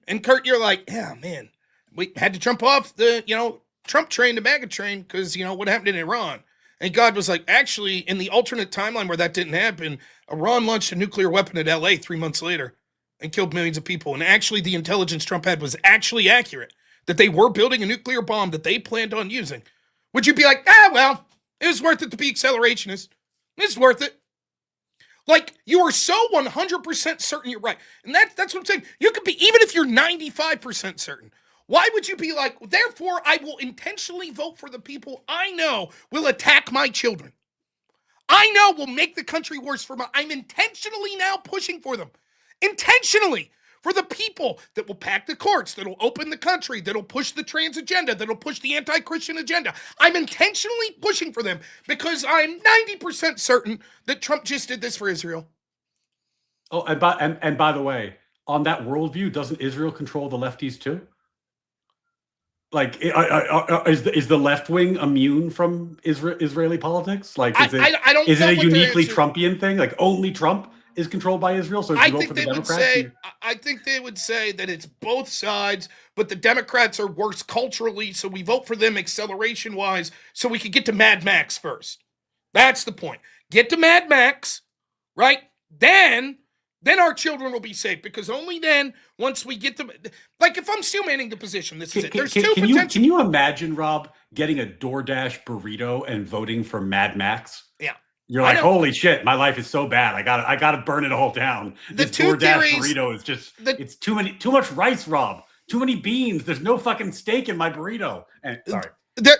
A: And Kurt, you're like, yeah, man, we had to jump off the, Trump train to MAGA train because, what happened in Iran. And God was like, actually, in the alternate timeline where that didn't happen, Iran launched a nuclear weapon at LA 3 months later and killed millions of people. And actually, the intelligence Trump had was actually accurate, that they were building a nuclear bomb that they planned on using. Would you be like, well, it was worth it to be accelerationist? It's worth it. Like, you are so 100% certain you're right. And that's what I'm saying. You could be, even if you're 95% certain, why would you be like, therefore, I will intentionally vote for the people I know will attack my children? I know will make the country worse for I'm intentionally now pushing for them. Intentionally. For the people that will pack the courts, that'll open the country, that'll push the trans agenda, that'll push the anti-Christian agenda. I'm intentionally pushing for them because I'm 90% certain that Trump just did this for Israel.
B: Oh, and by the way, on that worldview, doesn't Israel control the lefties too? Like, is the left wing immune from Israeli politics? Like, is it a uniquely Trumpian thing? Like, only Trump is controlled by Israel? So if you vote for the Democrats,
A: I think they would say that it's both sides, but the Democrats are worse culturally, so we vote for them acceleration-wise, so we could get to Mad Max first. That's the point. Get to Mad Max, right? Then our children will be safe, because only then, once we get them, like if I'm still manning the position, this is it. There's two potential.
B: Can you imagine, Rob, getting a DoorDash burrito and voting for Mad Max?
A: Yeah.
B: You're like, holy shit, my life is so bad. I gotta burn it all down. This DoorDash burrito is just, it's too much rice, Rob. Too many beans. There's no fucking steak in my burrito. And sorry.
A: There's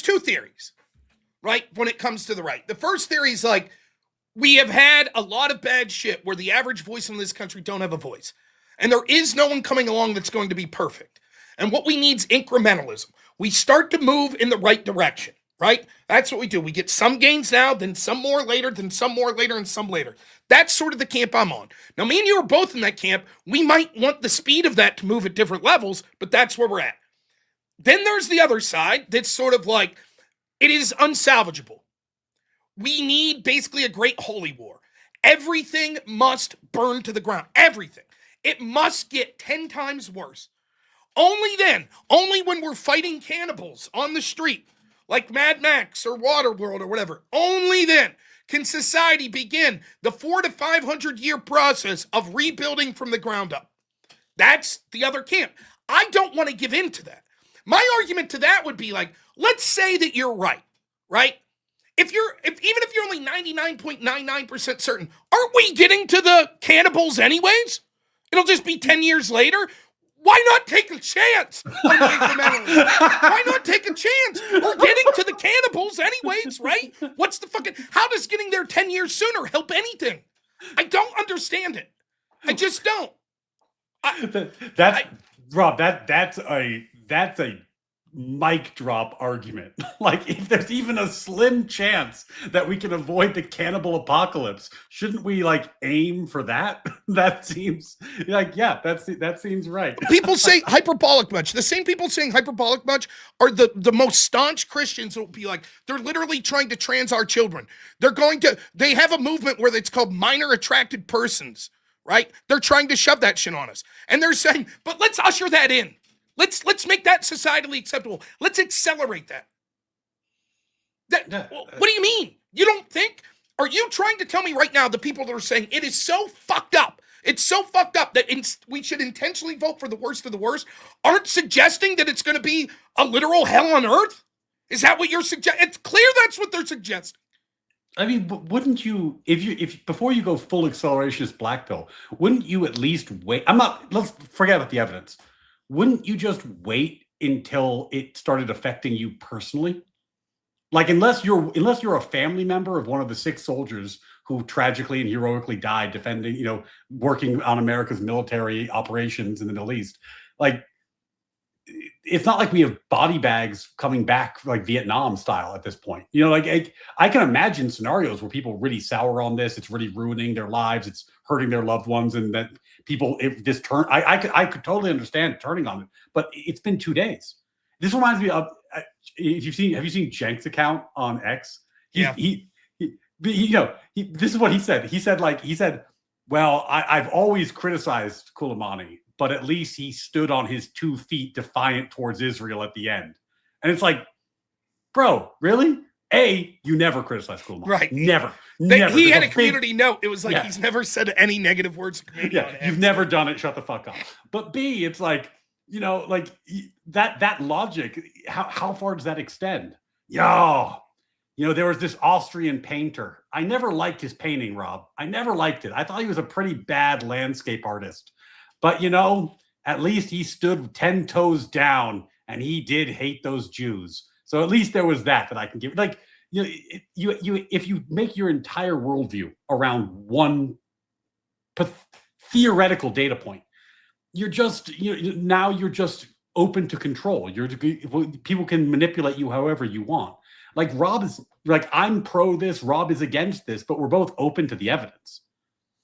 A: two theories, right? When it comes to the right. The first theory is like, we have had a lot of bad shit where the average voice in this country don't have a voice. And there is no one coming along that's going to be perfect. And what we need is incrementalism. We start to move in the right direction, right? That's what we do. We get some gains now, then some more later, then some more later, and some later. That's sort of the camp I'm on. Now, me and you are both in that camp. We might want the speed of that to move at different levels, but that's where we're at. Then there's the other side that's sort of like, it is unsalvageable. We need basically a great holy war. Everything must burn to the ground. Everything. It must get 10 times worse. Only then, only when we're fighting cannibals on the street, like Mad Max or Waterworld or whatever, only then can society begin the 400 to 500 year process of rebuilding from the ground up. That's the other camp. I don't want to give in to that. My argument to that would be like, let's say that you're right? Even if you're only 99.99% certain, aren't we getting to the cannibals anyways? It'll just be 10 years later. Why not take a chance? Why not take a chance? We're getting to the cannibals anyways, right? What's the fucking, how does getting there 10 years sooner help anything? I don't understand it. I just don't.
B: Rob, that's a mic drop argument. Like, if there's even a slim chance that we can avoid the cannibal apocalypse, shouldn't we like aim for that? That seems like, yeah, that seems right.
A: People say hyperbolic much. The same people saying hyperbolic much are the most staunch Christians who will be like, they're literally trying to trans our children. They have a movement where it's called minor attracted persons, right? They're trying to shove that shit on us. And they're saying, but let's usher that in. Let's make that societally acceptable. Let's accelerate that. What do you mean? You don't think? Are you trying to tell me right now the people that are saying it is so fucked up? It's so fucked up that we should intentionally vote for the worst of the worst, aren't suggesting that it's going to be a literal hell on earth? Is that what you're suggesting? It's clear that's what they're suggesting.
B: I mean, wouldn't you, if before you go full accelerationist black pill, wouldn't you at least wait? Let's forget about the evidence. Wouldn't you just wait until it started affecting you personally? Like, unless you're a family member of one of the 6 soldiers who tragically and heroically died defending, working on America's military operations in the Middle East, like, it's not like we have body bags coming back like Vietnam style at this point. I can imagine scenarios where people really sour on this. It's really ruining their lives. It's hurting their loved ones, and that people, I could totally understand turning on it. But it's been 2 days. This reminds me of, have you seen Cenk's account on X?
A: Yeah.
B: This is what he said. He said, well, I've always criticized Kulimani, but at least he stood on his 2 feet defiant towards Israel at the end. And it's like, bro, really? You never criticize Kulma.
A: Right.
B: Never.
A: He had a community note. It was like, he's never said any negative words to community on
B: you've never done it. Shut the fuck up. But B, it's like, like that logic, how far does that extend? There was this Austrian painter. I never liked his painting, Rob. I never liked it. I thought he was a pretty bad landscape artist. But, at least he stood 10 toes down and he did hate those Jews. So at least there was that I can give. Like, if you make your entire worldview around one theoretical data point, you're just, now you're just open to control. People can manipulate you however you want. Like Rob is like, I'm pro this, Rob is against this, but we're both open to the evidence,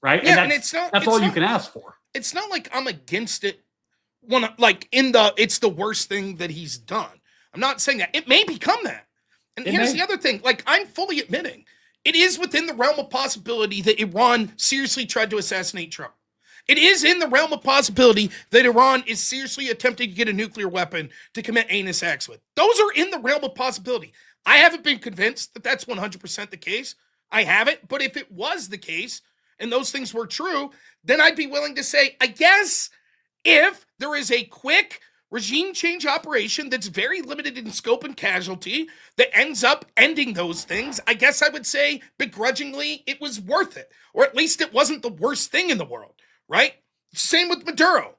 B: right?
A: Yeah,
B: and that's all you can ask for.
A: It's not like I'm against it. It's the worst thing that he's done. I'm not saying that. It may become that. And here's the other thing. Like, I'm fully admitting, it is within the realm of possibility that Iran seriously tried to assassinate Trump. It is in the realm of possibility that Iran is seriously attempting to get a nuclear weapon to commit heinous acts with. Those are in the realm of possibility. I haven't been convinced that that's 100% the case. I haven't. But if it was the case and those things were true, then I'd be willing to say, I guess if there is a quick regime change operation that's very limited in scope and casualty that ends up ending those things, I guess I would say begrudgingly it was worth it. Or at least it wasn't the worst thing in the world, right? Same with Maduro.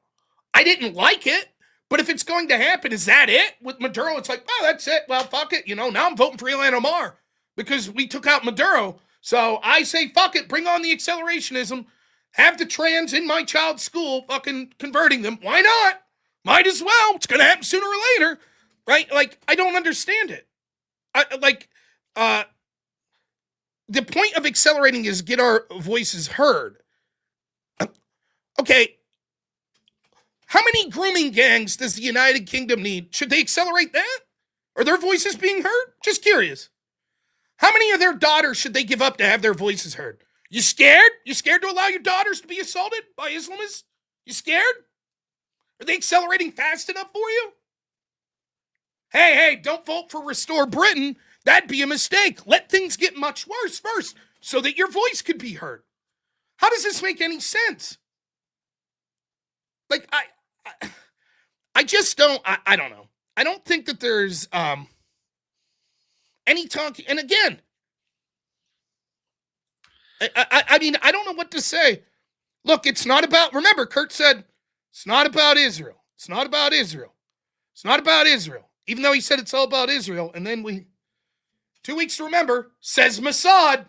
A: I didn't like it, but if it's going to happen, is that it? With Maduro, it's like, oh, that's it. Well, fuck it. Now I'm voting for Ilhan Omar because we took out Maduro. So I say, fuck it. Bring on the accelerationism. Have the trans in my child's school fucking converting them. Why not? Might as well. It's going to happen sooner or later, right? Like, I don't understand it. The point of accelerating is get our voices heard. Okay. How many grooming gangs does the United Kingdom need? Should they accelerate that? Are their voices being heard? Just curious. How many of their daughters should they give up to have their voices heard? You scared? You scared to allow your daughters to be assaulted by Islamists? You scared? Are they accelerating fast enough for you? Hey, don't vote for Restore Britain. That'd be a mistake. Let things get much worse first so that your voice could be heard. How does this make any sense? Like, I just don't, I don't know. I don't think that there's any talking. And again, I mean, I don't know what to say. Look, it's not about, remember, Kurt said, it's not about Israel. It's not about Israel. It's not about Israel. Even though he said it's all about Israel. And then 2 weeks to remember, says Mossad.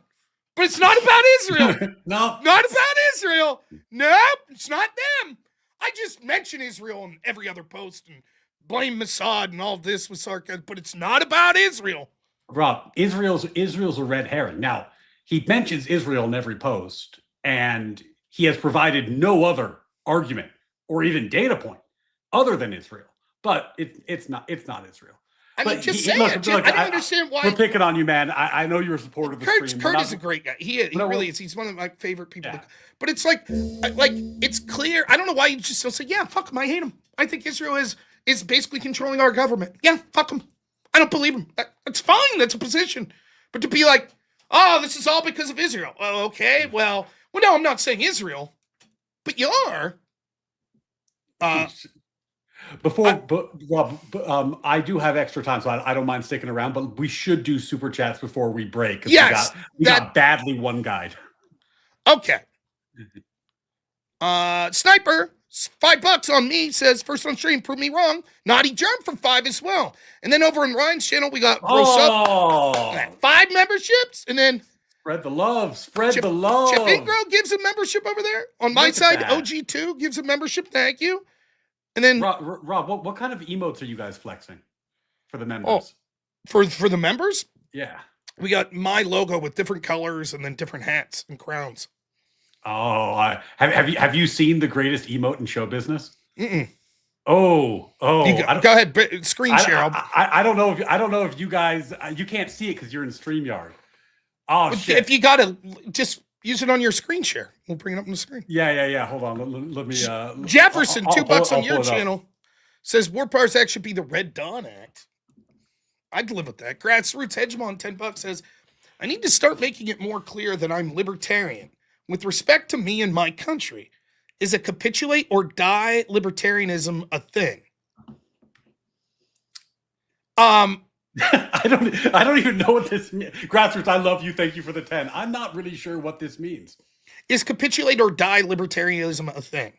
A: But it's not about Israel.
B: No.
A: Not about Israel. Nope, it's not them. I just mention Israel in every other post and blame Mossad and all this with sarcasm, but it's not about Israel.
B: Rob, Israel's a red herring. Now, he mentions Israel in every post, and he has provided no other argument or even data point other than Israel. But it's not Israel.
A: I mean, just say it. I don't understand why.
B: We're picking on you, man. I know you're a supporter of the stream.
A: Kurt is a great guy. He really is. He's one of my favorite people. Yeah. But it's like it's clear. I don't know why you just don't say, yeah, fuck him. I hate him. I think Israel is basically controlling our government. Yeah, fuck him. I don't believe him. That's fine. That's a position. But to be like, oh, this is all because of Israel. Oh, okay. Well, no, I'm not saying Israel, but you are.
B: Rob, I do have extra time, so I don't mind sticking around, but we should do super chats before we break.
A: Yes.
B: We got badly one guide.
A: Okay. Sniper, $5 on me, says, first on stream, prove me wrong. Naughty Germ for 5 as well. And then over in Ryan's channel, we got Up, 5 memberships, and then
B: spread the love. Spread the love.
A: Chip Ingro gives a membership over there. On my side, OG2 gives a membership. Thank you. And then
B: Rob, what kind of emotes are you guys flexing for the members?
A: Oh, for the members?
B: Yeah.
A: We got my logo with different colors and then different hats and crowns.
B: Oh, have you seen the greatest emote in show business?
A: Mm-mm.
B: Go
A: ahead, screen share.
B: I don't know if you guys, you can't see it because you're in StreamYard. Oh, shit.
A: If you gotta just Use it on your screen share. We'll bring it up on the screen.
B: Yeah. Hold on. Let me.
A: Jefferson, $2 on your
B: pull
A: channel, says War Powers Act should be the Red Dawn Act. I'd live with that. Grassroots Hegemon, $10 says, I need to start making it more clear that I'm libertarian. With respect to me and my country, is a capitulate or die libertarianism a thing?
B: I don't even know what this means. Grassroots, I love you. Thank you for the 10. I'm not really sure what this means.
A: Is capitulate or die libertarianism a thing?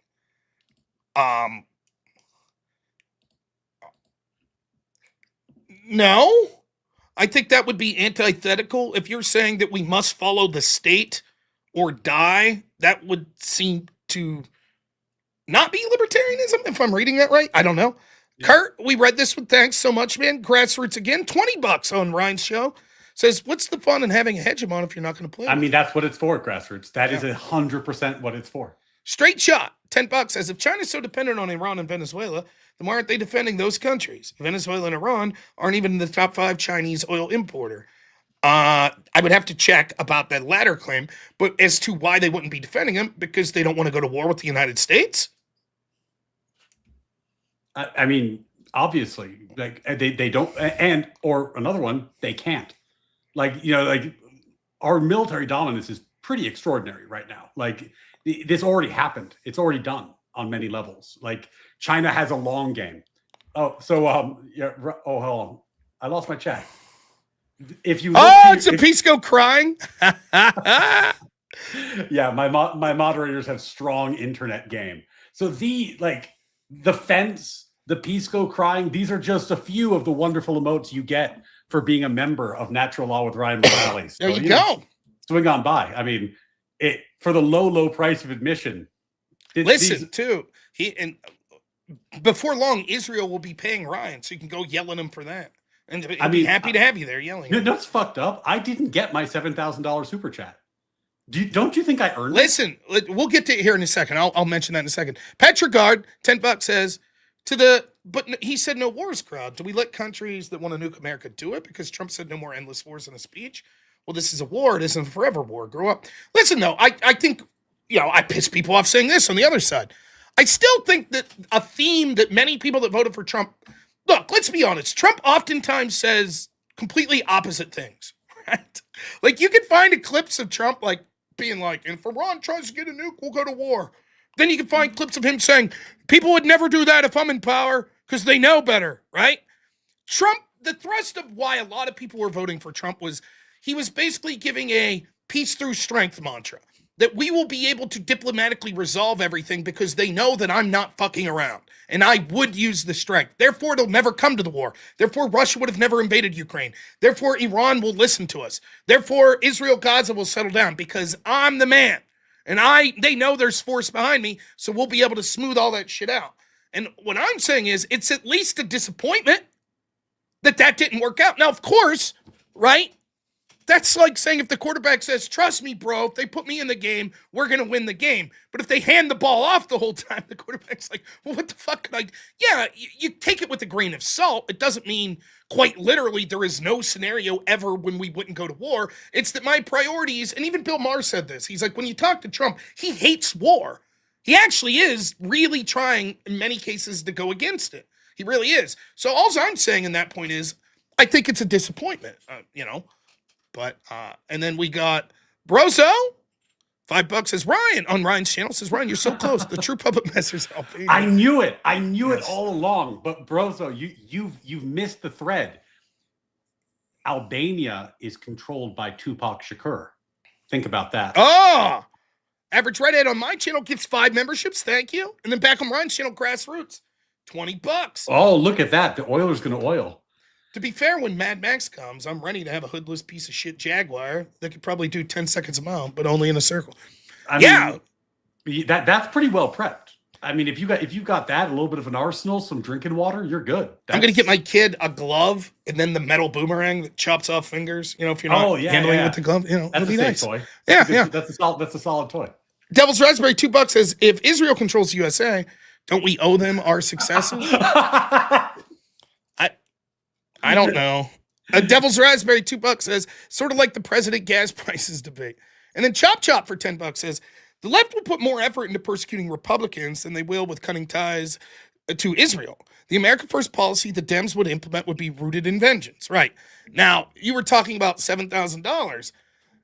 A: No. I think that would be antithetical. If you're saying that we must follow the state or die, that would seem to not be libertarianism, if I'm reading that right. I don't know. Yeah. Kurt, we read this one. Thanks so much, man. Grassroots again, $20 on Ryan's show. Says, what's the fun in having a hegemon if you're not going to play?
B: I mean, that's what it's for, Grassroots. That is 100% what it's for.
A: Straight shot, $10 says, if China's so dependent on Iran and Venezuela, then why aren't they defending those countries? Venezuela and Iran aren't even in the top 5 Chinese oil importer. I would have to check about that latter claim, but as to why they wouldn't be defending them, because they don't want to go to war with the United States?
B: I mean, obviously, like they don't, and or another one, they can't. Like, you know, like our military dominance is pretty extraordinary right now. Like this already happened. It's already done on many levels. Like China has a long game. Oh, so yeah. Oh, hold on. I lost my chat. If you
A: it's a Pisco crying.
B: Yeah, my moderators have strong internet game. So the fence, the Pisco crying, these are just a few of the wonderful emotes you get for being a member of Natural Law with Ryan Mullally. So,
A: there you go.
B: Swing on by. I mean, it for the low price of admission.
A: Before long, Israel will be paying Ryan, so you can go yell at him for that. And I'd be happy to have you there yelling.
B: You know, that's fucked up. I didn't get my $7,000 super chat. Don't you think I earned it?
A: Listen, we'll get to it here in a second. I'll mention that in a second. Petrogard, $10 says, but he said no wars crowd. Do we let countries that want to nuke America do it? Because Trump said no more endless wars in a speech. Well, this is a war. It isn't a forever war. Grow up. Listen, though, I think, I piss people off saying this on the other side. I still think that a theme that many people that voted for Trump, look, let's be honest. Trump oftentimes says completely opposite things, right? Like you can find clips of Trump like being like, and if Iran tries to get a nuke, we'll go to war. Then you can find clips of him saying, people would never do that if I'm in power because they know better, right? Trump, the thrust of why a lot of people were voting for Trump was he was basically giving a peace through strength mantra, that we will be able to diplomatically resolve everything because they know that I'm not fucking around and I would use the strength. Therefore, it'll never come to the war. Therefore, Russia would have never invaded Ukraine. Therefore, Iran will listen to us. Therefore, Israel-Gaza will settle down because I'm the man. And they know there's force behind me, so we'll be able to smooth all that shit out. And what I'm saying is, it's at least a disappointment that didn't work out. Now, of course, right? That's like saying if the quarterback says, trust me, bro, if they put me in the game, we're going to win the game. But if they hand the ball off the whole time, the quarterback's like, well, what the fuck could I... Yeah, you take it with a grain of salt. It doesn't mean quite literally there is no scenario ever when we wouldn't go to war. It's that my priorities, and even Bill Maher said this, he's like, when you talk to Trump, he hates war. He actually is really trying, in many cases, to go against it. He really is. So all I'm saying in that point is, I think it's a disappointment, But, and then we got Brozo, $5 says Ryan on Ryan's channel says, Ryan, you're so close. The true puppet master's helping.
B: I knew it. I knew it all along. But Brozo, you've missed the thread. Albania is controlled by Tupac Shakur. Think about that.
A: Oh, Average Redhead on my channel gets 5 memberships. Thank you. And then back on Ryan's channel, Grassroots, $20.
B: Oh, look at that. The oiler's going to oil.
A: To be fair, when Mad Max comes, I'm ready to have a hoodless piece of shit Jaguar that could probably do 10 seconds a mile, but only in a circle.
B: I mean, that's pretty well prepped. I mean, if you got that, a little bit of an arsenal, some drinking water, you're good.
A: I'm gonna get my kid a glove and then the metal boomerang that chops off fingers. If you're not handling it with the glove,
B: that's
A: it'll be
B: a safe
A: nice.
B: Toy.
A: Yeah.
B: That's a solid toy.
A: Devil's Raspberry, $2 says, if Israel controls USA, don't we owe them our successes? I don't know. Devil's Raspberry, $2 says, sort of like the president gas prices debate. And then Chop Chop for $10 says, the left will put more effort into persecuting Republicans than they will with cutting ties to Israel. The America First policy the Dems would implement would be rooted in vengeance. Right. Now, you were talking about $7,000.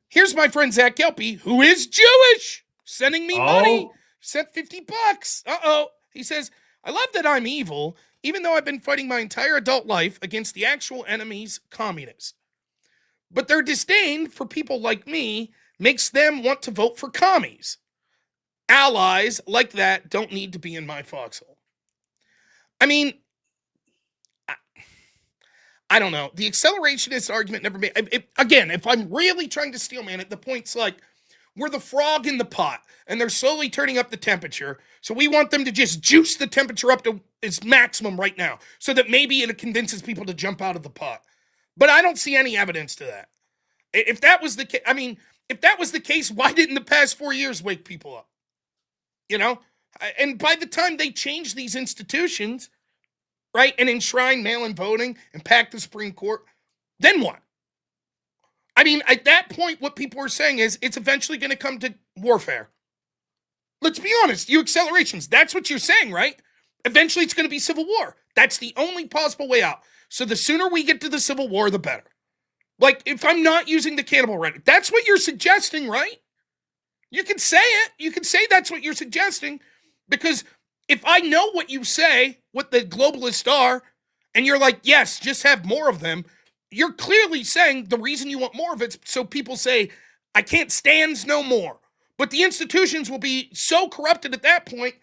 A: Here's my friend Zach Gelpy, who is Jewish, sending me money. Sent $50. He says, I love that I'm evil, even though I've been fighting my entire adult life against the actual enemies, communists. But their disdain for people like me makes them want to vote for commies. Allies like that don't need to be in my foxhole. I mean, I don't know. The accelerationist argument never made... Again, if I'm really trying to steelman it, the point's like, we're the frog in the pot, and they're slowly turning up the temperature, so we want them to just juice the temperature up to its maximum right now, so that maybe it convinces people to jump out of the pot. But I don't see any evidence to that. If that was the case, if that was the case, why didn't the past 4 years wake people up? You know? And by the time they change these institutions, right, and enshrine mail-in voting and pack the Supreme Court, then what? I mean, at that point, what people are saying is it's eventually going to come to warfare. Let's be honest, you accelerations, that's what you're saying, right? Eventually, it's going to be civil war. That's the only possible way out. So the sooner we get to the civil war, the better. Like, if I'm not using the cannibal rhetoric, that's what you're suggesting, right? You can say it. You can say that's what you're suggesting. Because if I know what you say, what the globalists are, and you're like, yes, just have more of them, you're clearly saying the reason you want more of it's so people say, I can't stands no more. But the institutions will be so corrupted at that point,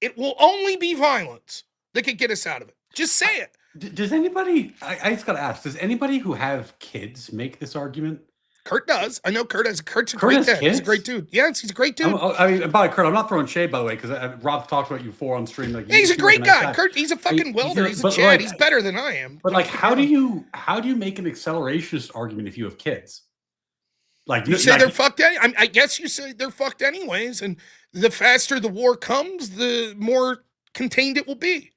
A: it will only be violence that could get us out of it. Just say it.
B: Does anybody, I just got to ask, does anybody who have kids make this argument?
A: Kurt does. I know Kurt has. Kurt's a great dad. He's a great dude. Yes, he's a great dude.
B: I mean, by Kurt, I'm not throwing shade, by the way, because Rob talked about you before on stream. Like,
A: yeah, he's a great guy. Kurt, he's a fucking welder. He's a Chad. Like, he's better than I am.
B: But like, how do you make an accelerationist argument if you have kids? Like,
A: you say they're fucked. I guess you say they're fucked anyways. And the faster the war comes, the more contained it will be.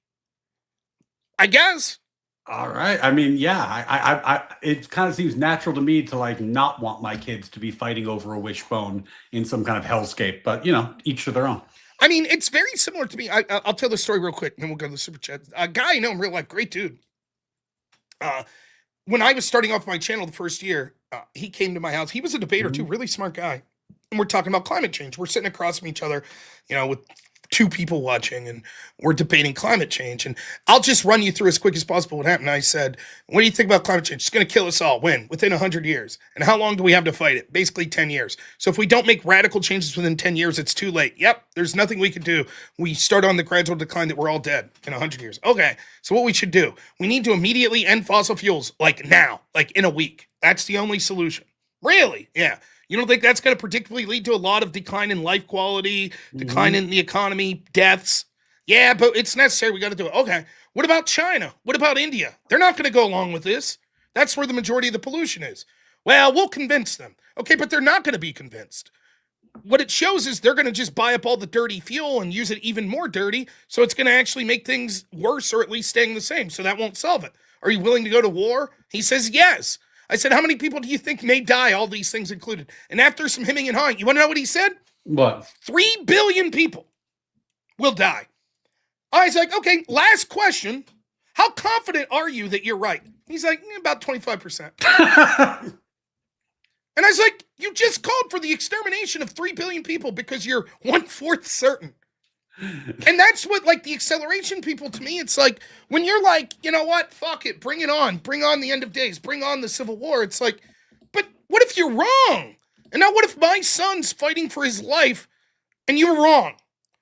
A: I guess.
B: All right. I mean, yeah, I it kind of seems natural to me to like not want my kids to be fighting over a wishbone in some kind of hellscape, but you know, each to their own.
A: I mean, it's very similar to me. I'll tell the story real quick, and then we'll go to the super chat. A guy I know in real life, great dude. When I was starting off my channel the first year, he came to my house. He was a debater too, really smart guy. And we're talking about climate change. We're sitting across from each other, you know, with two people watching, and we're debating climate change. And I'll just run you through as quick as possible what happened. I said, what do you think about climate change? It's going to kill us all. When? Within 100 years. And how long do we have to fight it? Basically 10 years. So if we don't make radical changes within 10 years, it's too late. Yep, there's nothing we can do. We start on the gradual decline that we're all dead in 100 years. Okay, so what we should do, we need to immediately end fossil fuels, like now, like in a week. That's the only solution. Really? Yeah. You don't think that's going to predictably lead to a lot of decline in life quality, decline in the economy, deaths? Yeah, but it's necessary. We got to do it. Okay. What about China? What about India? They're not going to go along with this. That's where the majority of the pollution is. Well, we'll convince them. Okay, but they're not going to be convinced. What it shows is they're going to just buy up all the dirty fuel and use it even more dirty, so it's going to actually make things worse or at least staying the same, so that won't solve it. Are you willing to go to war? He says yes. I said, how many people do you think may die, all these things included? And after some hemming and hawing, you want to know what he said?
B: What?
A: 3 billion people will die. I was like, okay, last question. How confident are you that you're right? He's like, about 25%. And I was like, you just called for the extermination of 3 billion people because you're 1/4 certain. And that's what, like, the acceleration people, to me, it's like, when you're like, you know what, fuck it, bring it on, bring on the end of days, bring on the civil war, it's like, but what if you're wrong? And now what if my son's fighting for his life and you were wrong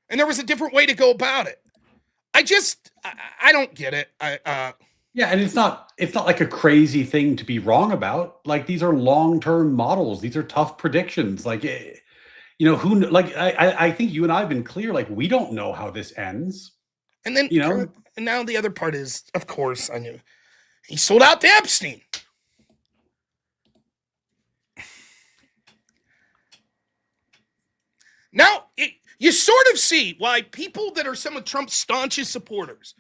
A: and there was a different way to go about it? I don't get it.
B: Yeah, and it's not like a crazy thing to be wrong about. Like, these are long-term models. These are tough predictions. Like, you know, I think you and I have been clear, like, we don't know how this ends.
A: And then, you know, and now the other part is, of course, I knew he sold out to Epstein. Now, you sort of see why people that are some of Trump's staunchest supporters,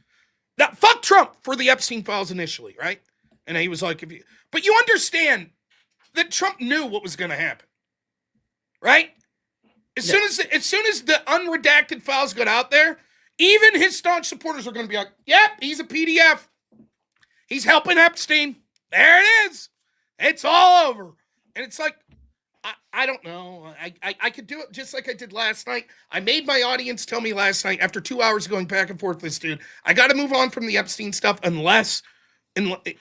A: now, fuck Trump for the Epstein files initially, right? And he was like, but you understand that Trump knew what was going to happen. right? As soon as the unredacted files got out there, even his staunch supporters are going to be like, "Yep, he's a PDF. He's helping Epstein. There it is. It's all over." And it's like, I don't know. I could do it just like I did last night. I made my audience tell me last night, after 2 hours going back and forth with this dude, I got to move on from the Epstein stuff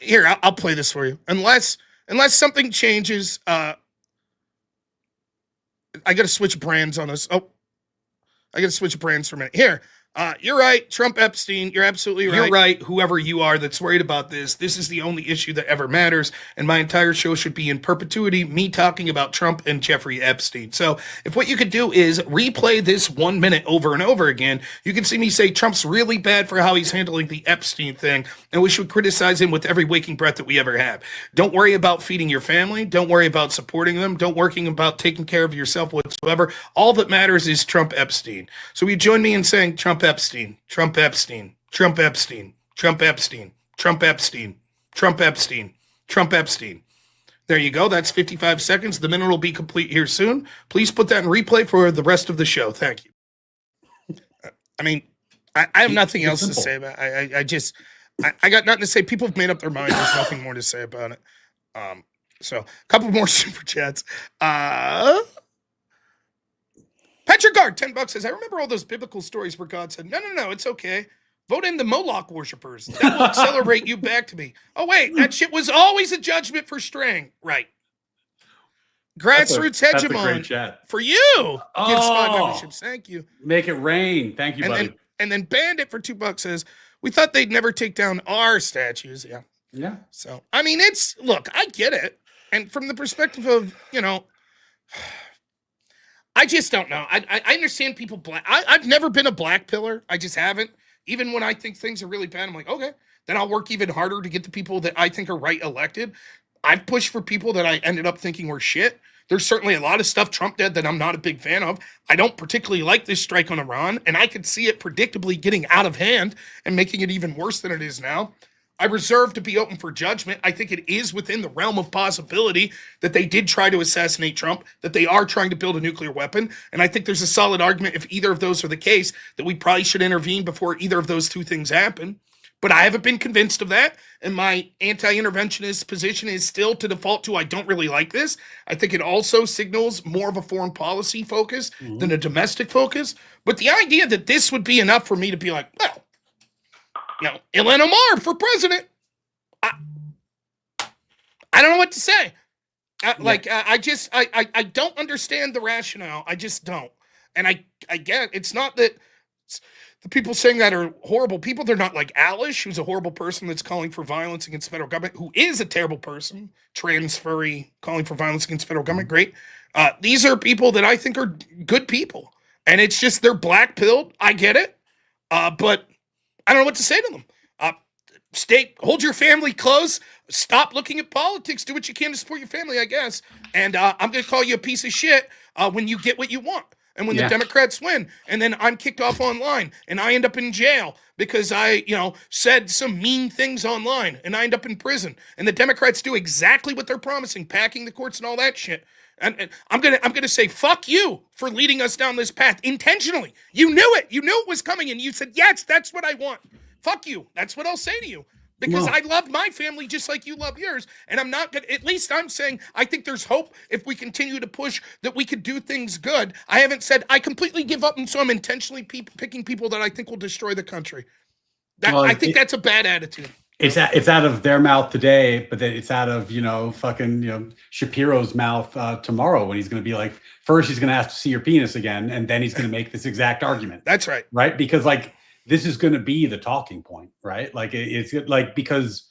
A: here, I'll play this for you. Unless something changes, I got to switch brands on this. Oh, I got to switch brands for a minute. Here. You're right, Trump, Epstein. You're absolutely right. You're right, whoever you are that's worried about this. This is the only issue that ever matters, and my entire show should be in perpetuity, me talking about Trump and Jeffrey Epstein. So if what you could do is replay this 1 minute over and over again, you can see me say Trump's really bad for how he's handling the Epstein thing, and we should criticize him with every waking breath that we ever have. Don't worry about feeding your family. Don't worry about supporting them. Don't worry about taking care of yourself whatsoever. All that matters is Trump Epstein. So will you join me in saying Trump Epstein, Trump Epstein, Trump Epstein, Trump Epstein, Trump Epstein, Trump Epstein, Trump Epstein. There you go. That's 55 seconds. The minute will be complete here soon. Please put that in replay for the rest of the show. Thank you. I mean, I have nothing else to say about it. I got nothing to say. People have made up their mind. There's nothing more to say about it. So a couple more super chats. Petrogard, $10 says, I remember all those biblical stories where God said, no, it's okay. Vote in the Moloch worshippers. That will accelerate you back to me. Oh, wait, that shit was always a judgment for straying. Right. Grassroots hegemon for you. Gives 5 memberships. Thank you.
B: Make it rain. Thank you, buddy.
A: And then Bandit for $2 says, we thought they'd never take down our statues. Yeah.
B: Yeah.
A: So, I mean, look, I get it. And from the perspective of, I just don't know. I understand people I've never been a black pillar. I just haven't. Even when I think things are really bad, I'm like, okay, then I'll work even harder to get the people that I think are right elected. I've pushed for people that I ended up thinking were shit. There's certainly a lot of stuff Trump did that I'm not a big fan of. I don't particularly like this strike on Iran, and I could see it predictably getting out of hand and making it even worse than it is now. I reserve to be open for judgment. I think it is within the realm of possibility that they did try to assassinate Trump, that they are trying to build a nuclear weapon. And I think there's a solid argument, if either of those are the case, that we probably should intervene before either of those two things happen. But I haven't been convinced of that. And my anti-interventionist position is still to default to I don't really like this. I think it also signals more of a foreign policy focus than a domestic focus. But the idea that this would be enough for me to be like, well, Ilhan Omar for president. I don't know what to say. I don't understand the rationale. I just don't. And I get it's not that the people saying that are horrible people. They're not like Alish, who's a horrible person that's calling for violence against the federal government, who is a terrible person, trans furry, calling for violence against the federal government. Great. These are people that I think are good people. And it's just they're black-pilled. I get it. But I don't know what to say to them. Hold your family close. Stop looking at politics. Do what you can to support your family, I guess. And I'm going to call you a piece of shit when you get what you want. And when the Democrats win. And then I'm kicked off online. And I end up in jail because I, said some mean things online. And I end up in prison. And the Democrats do exactly what they're promising, packing the courts and all that shit. And I'm gonna say fuck you for leading us down this path intentionally. You knew it. You knew it was coming, and you said yes. That's what I want. Fuck you. That's what I'll say to you because I love my family just like you love yours. And I'm not gonna. At least I'm saying I think there's hope if we continue to push that we could do things good. I haven't said I completely give up, and so I'm intentionally picking people that I think will destroy the country. I think that's a bad attitude.
B: It's out of their mouth today, but then it's out of, Shapiro's mouth tomorrow when he's going to be like, first he's going to ask to see your penis again, and then he's going to make this exact argument.
A: That's right.
B: Right? Because this is going to be the talking point, right? It's because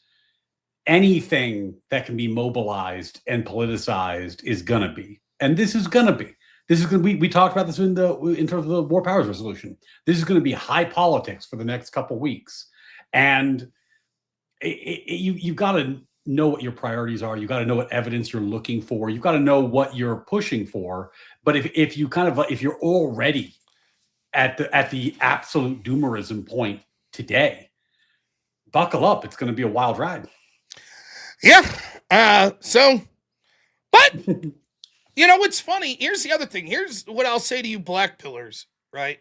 B: anything that can be mobilized and politicized is going to be, and this is going to be. We talked about this in terms of the War Powers Resolution. This is going to be high politics for the next couple of weeks. And you've got to know what your priorities are. You've got to know what evidence you're looking for. You've got to know what you're pushing for. But if you're already at the absolute doomerism point today, buckle up. It's going to be a wild ride.
A: Yeah. But You know what's funny? Here's the other thing. Here's what I'll say to you, black pillars, right?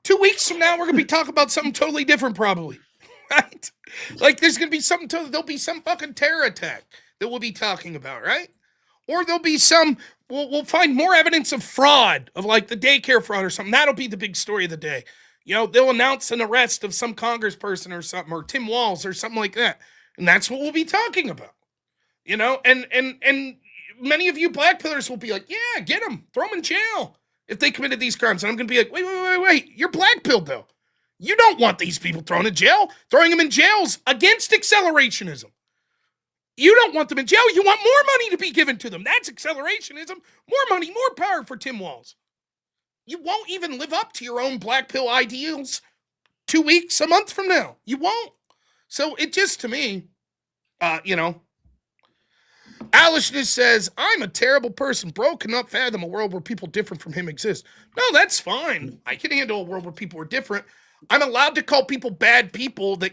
A: 2 weeks from now, we're going to be talking about something totally different, probably. Right? Like, there's going to be there'll be some fucking terror attack that we'll be talking about, right? Or there'll be we'll find more evidence of fraud, of like the daycare fraud or something. That'll be the big story of the day. You know, they'll announce an arrest of some congressperson or something, or Tim Walz or something like that. And that's what we'll be talking about. You know, and many of you black pillars will be like, yeah, get them, throw them in jail if they committed these crimes. And I'm going to be like, wait, you're black pilled though. You don't want these people thrown in jail. Throwing them in jail's against accelerationism. You don't want them in jail. You want more money to be given to them. That's accelerationism. More money, more power for Tim Walz. You won't even live up to your own black pill ideals 2 weeks, a month from now. You won't. So it just, to me, you know, Alishness says, I'm a terrible person. Bro cannot fathom a world where people different from him exist. No, that's fine. I can handle a world where people are different. I'm allowed to call people bad people that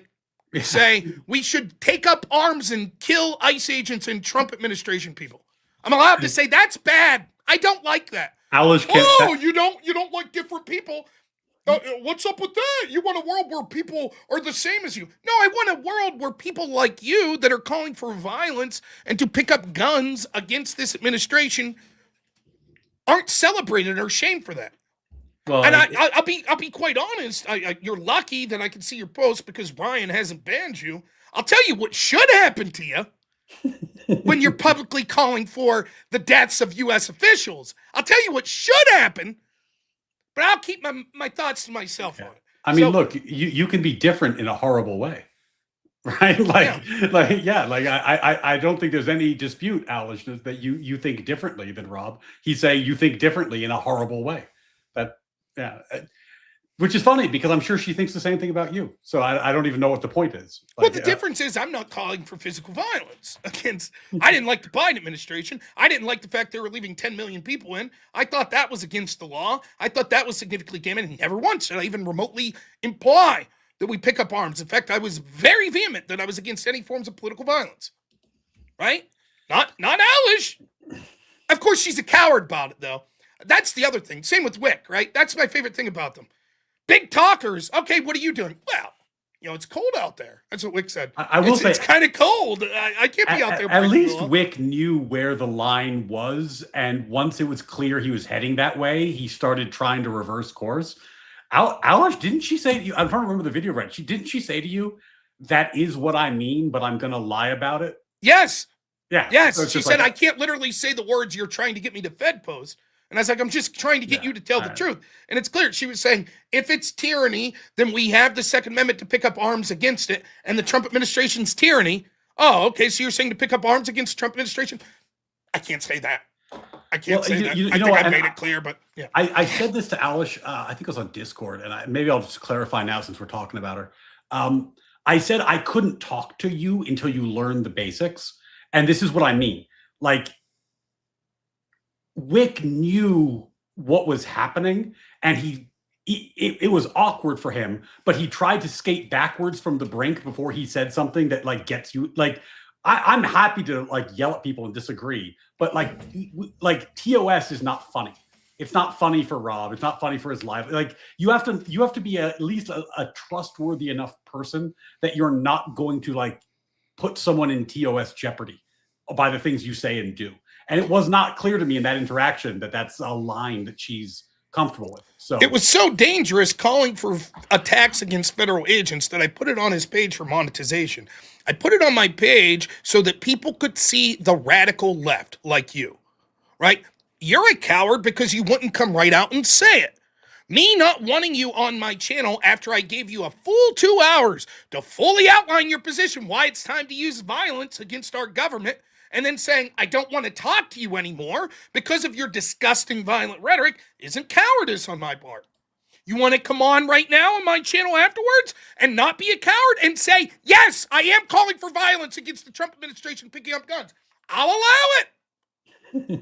A: say we should take up arms and kill ICE agents and Trump administration people. I'm allowed to say that's bad. I don't like that. You don't like different people. What's up with that? You want a world where people are the same as you. No, I want a world where people like you that are calling for violence and to pick up guns against this administration aren't celebrated or shamed for that. Well, and I'll be quite honest. You're lucky that I can see your post because Ryan hasn't banned you. I'll tell you what should happen to you when you're publicly calling for the deaths of U.S. officials. I'll tell you what should happen. But I'll keep my thoughts to myself on it.
B: I mean, look, you can be different in a horrible way, right? I don't think there's any dispute, Alice, that you think differently than Rob. He's saying you think differently in a horrible way. Which is funny because I'm sure she thinks the same thing about you. So I don't even know what the point is.
A: Well, the difference is I'm not calling for physical violence against. I didn't like the Biden administration. I didn't like the fact they were leaving 10 million people in. I thought that was against the law. I thought that was significantly damaging. Never once did I even remotely imply that we pick up arms. In fact, I was very vehement that I was against any forms of political violence. Right? Not Alish. Of course, she's a coward about it, though. That's the other thing. Same with Wick, right? That's my favorite thing about them. Big talkers. Okay, what are you doing? Well, you know, it's cold out there. That's what Wick said.
B: I will say
A: it's kind of cold. I can't be out there.
B: At least Wick knew where the line was, and once it was clear he was heading that way, he started trying to reverse course. Alish, didn't she say to you? I'm trying to remember the video right. Didn't she say to you, "That is what I mean, but I'm going to lie about it"?
A: Yes.
B: Yeah.
A: Yes. So she said, "I can't literally say the words you're trying to get me to Fed post." And I was like, I'm just trying to get you to tell the truth. And it's clear. She was saying, if it's tyranny, then we have the Second Amendment to pick up arms against it. And the Trump administration's tyranny. Oh, okay. So you're saying to pick up arms against the Trump administration? I can't say that. I can't say that. I think I made it clear, but yeah.
B: I said this to Alish, I think it was on Discord, and maybe I'll just clarify now since we're talking about her. I said I couldn't talk to you until you learned the basics. And this is what I mean. Like, Wick knew what was happening, and it was awkward for him, but he tried to skate backwards from the brink before he said something that like gets you like. I'm happy to like yell at people and disagree, but like TOS is not funny. It's not funny for Rob. It's not funny for his life. Like you have to be at least a trustworthy enough person that you're not going to like put someone in TOS jeopardy by the things you say and do. And it was not clear to me in that interaction that that's a line that she's comfortable with. So
A: it was so dangerous calling for attacks against federal agents that I put it on his page for monetization. I put it on my page so that people could see the radical left like you, right? You're a coward because you wouldn't come right out and say it. Me not wanting you on my channel after I gave you a full 2 hours to fully outline your position, why it's time to use violence against our government, and then saying, I don't want to talk to you anymore because of your disgusting violent rhetoric, isn't cowardice on my part. You want to come on right now on my channel afterwards and not be a coward and say, yes, I am calling for violence against the Trump administration picking up guns. I'll allow it.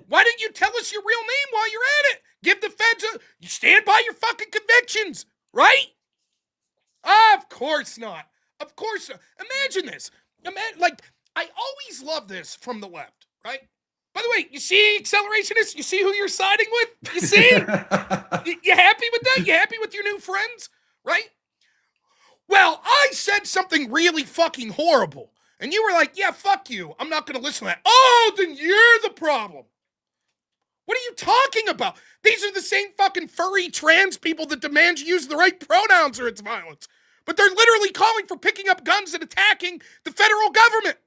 A: Why didn't you tell us your real name while you're at it? Give the feds you stand by your fucking convictions, right? Of course not. Of course not. Imagine this. I always love this from the left, right? By the way, you see accelerationists? You see who you're siding with? You see? You happy with that? You happy with your new friends? Right? Well, I said something really fucking horrible. And you were like, yeah, fuck you. I'm not going to listen to that. Oh, then you're the problem. What are you talking about? These are the same fucking furry trans people that demand you use the right pronouns or it's violence. But they're literally calling for picking up guns and attacking the federal government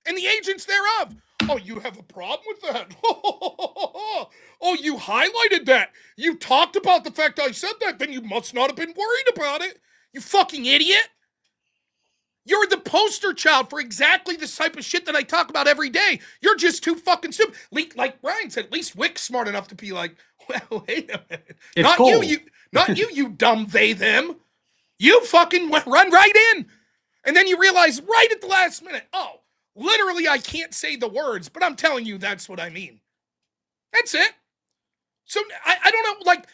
A: and the agents thereof. Oh, you have a problem with that? Oh, you highlighted that. You talked about the fact I said that. Then you must not have been worried about it. You fucking idiot. You're the poster child for exactly the type of shit that I talk about every day. You're just too fucking stupid. Like Ryan said, at least Wick's smart enough to be like, well, wait a minute. Not cool. you dumb they, them. You fucking run right in. And then you realize right at the last minute, oh, literally I can't say the words, but I'm telling you that's what I mean. That's it. So I don't know, like,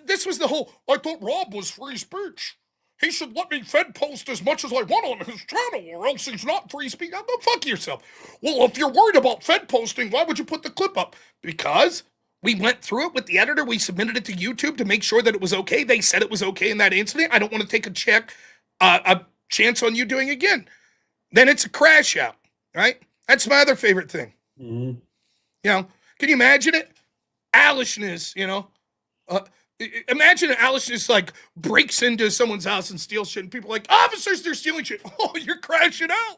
A: this was the whole, I thought Rob was free speech. He should let me Fed post as much as I want on his channel, or else he's not free speech. Go fuck yourself. Well, if you're worried about Fed posting, why would you put the clip up? Because we went through it with the editor. We submitted it to YouTube to make sure that it was okay. They said it was okay in that incident. I don't want to take a chance on you doing it again. Then it's a crash out, right? That's my other favorite thing. Mm-hmm. You know, can you imagine it? Alishness, you know. Imagine Alice just like breaks into someone's house and steals shit, and people are like, officers, they're stealing shit. Oh, you're crashing out.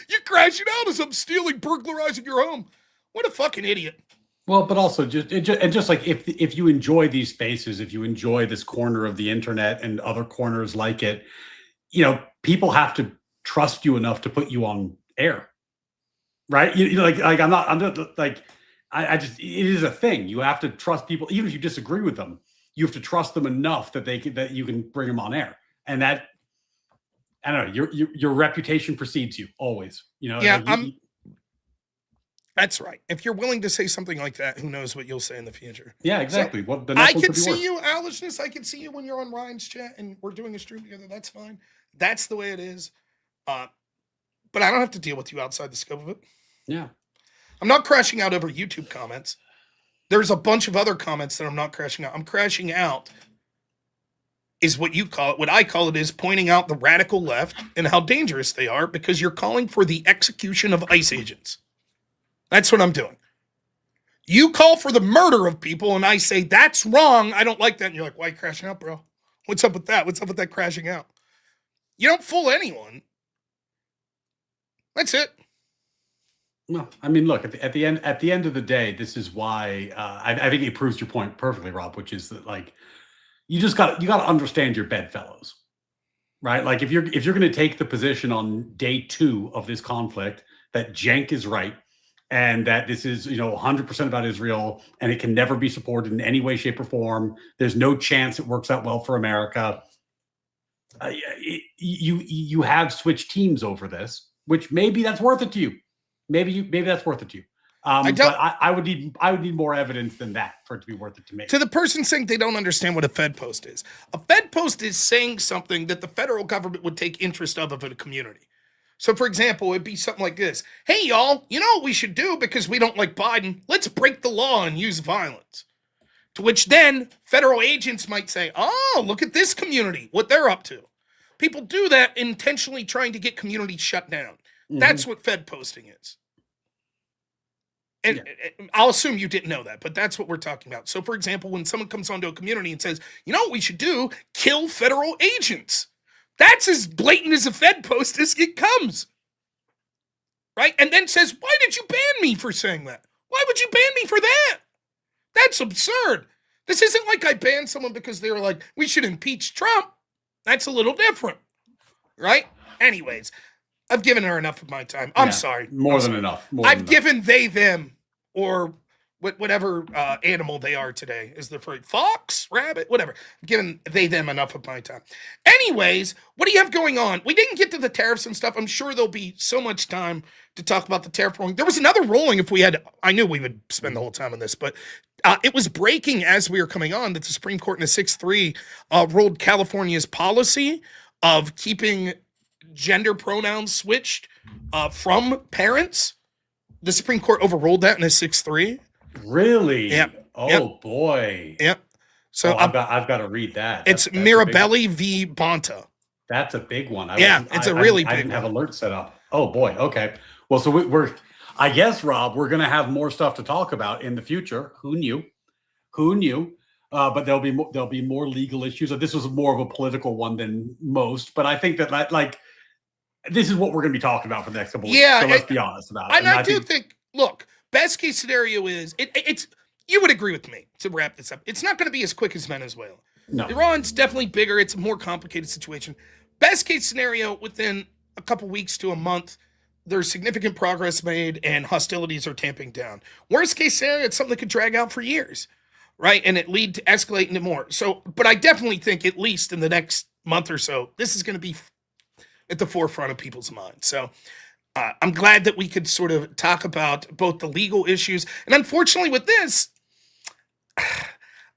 A: You're crashing out as I'm stealing, burglarizing your home. What a fucking idiot.
B: Well, but also just like if you enjoy these spaces, if you enjoy this corner of the internet and other corners like it, you know, people have to trust you enough to put you on air, right? You know, like I'm not like. I just, it is a thing. You have to trust people, even if you disagree with them. You have to trust them enough that that you can bring them on air, and that, I don't know, your reputation precedes you always. You know,
A: yeah, like that's right. If you're willing to say something like that, who knows what you'll say in the future?
B: Yeah, exactly.
A: So, well, I can see you, Alishness. I can see you when you're on Ryan's chat and we're doing a stream together. That's fine. That's the way it is. But I don't have to deal with you outside the scope of it.
B: Yeah.
A: I'm not crashing out over YouTube comments. There's a bunch of other comments that I'm not crashing out. I'm crashing out is what you call it. What I call it is pointing out the radical left and how dangerous they are because you're calling for the execution of ICE agents. That's what I'm doing. You call for the murder of people and I say, that's wrong. I don't like that. And you're like, why are you crashing out, bro? What's up with that? What's up with that crashing out? You don't fool anyone. That's it.
B: No, I mean, look, at the end of the day, this is why I think it proves your point perfectly, Rob, which is that like you got to understand your bedfellows, right? Like if you're going to take the position on day 2 of this conflict that Cenk is right and that this is 100% about Israel and it can never be supported in any way, shape, or form. There's no chance it works out well for America. You have switched teams over this, which maybe that's worth it to you. Maybe that's worth it to you. But I would need more evidence than that for it to be worth it to me.
A: To the person saying they don't understand what a Fed post is. A Fed post is saying something that the federal government would take interest of a community. So, for example, it'd be something like this. Hey, y'all, you know what we should do because we don't like Biden? Let's break the law and use violence. To which then federal agents might say, oh, look at this community, what they're up to. People do that intentionally trying to get communities shut down. Mm-hmm. That's what Fed posting is. And I'll assume you didn't know that, but that's what we're talking about. So, for example, when someone comes onto a community and says, you know what we should do? Kill federal agents. That's as blatant as a Fed post as it comes. Right? And then says, why did you ban me for saying that? Why would you ban me for that? That's absurd. This isn't like I banned someone because they were like, we should impeach Trump. That's a little different. Right? Anyways. I've given her enough of my time. I'm sorry.
B: More than enough.
A: I've given they, them, or whatever animal they are today. Is the phrase fox, rabbit, whatever. I've given they, them enough of my time. Anyways, what do you have going on? We didn't get to the tariffs and stuff. I'm sure there'll be so much time to talk about the tariff ruling. There was another ruling if we had, I knew we would spend the whole time on this, but it was breaking as we were coming on that the Supreme Court in a 6-3 ruled California's policy of keeping gender pronouns switched from parents The Supreme Court overruled that in a 6-3.
B: Really?
A: Yep.
B: Oh boy.
A: Yep. So
B: I've got to read that.
A: It's Mirabelli v. Bonta.
B: That's a big one.
A: It's a really big one.
B: I didn't have alerts set up. Oh boy. Okay. Well, so we're I guess, Rob, we're going to have more stuff to talk about in the future. Who knew? But there'll be more legal issues. This was more of a political one than most, but I think that like this is what we're going to be talking about for the next couple of weeks. So let's be honest about it.
A: And I do think, look, best case scenario is it's. You would agree with me to wrap this up. It's not going to be as quick as Venezuela.
B: No.
A: Iran's definitely bigger. It's a more complicated situation. Best case scenario, within a couple weeks to a month, there's significant progress made and hostilities are tamping down. Worst case scenario, it's something that could drag out for years, right? And it lead to escalating to more. So, but I definitely think at least in the next month or so, this is going to be at the forefront of people's minds. So I'm glad that we could sort of talk about both the legal issues. And unfortunately with this,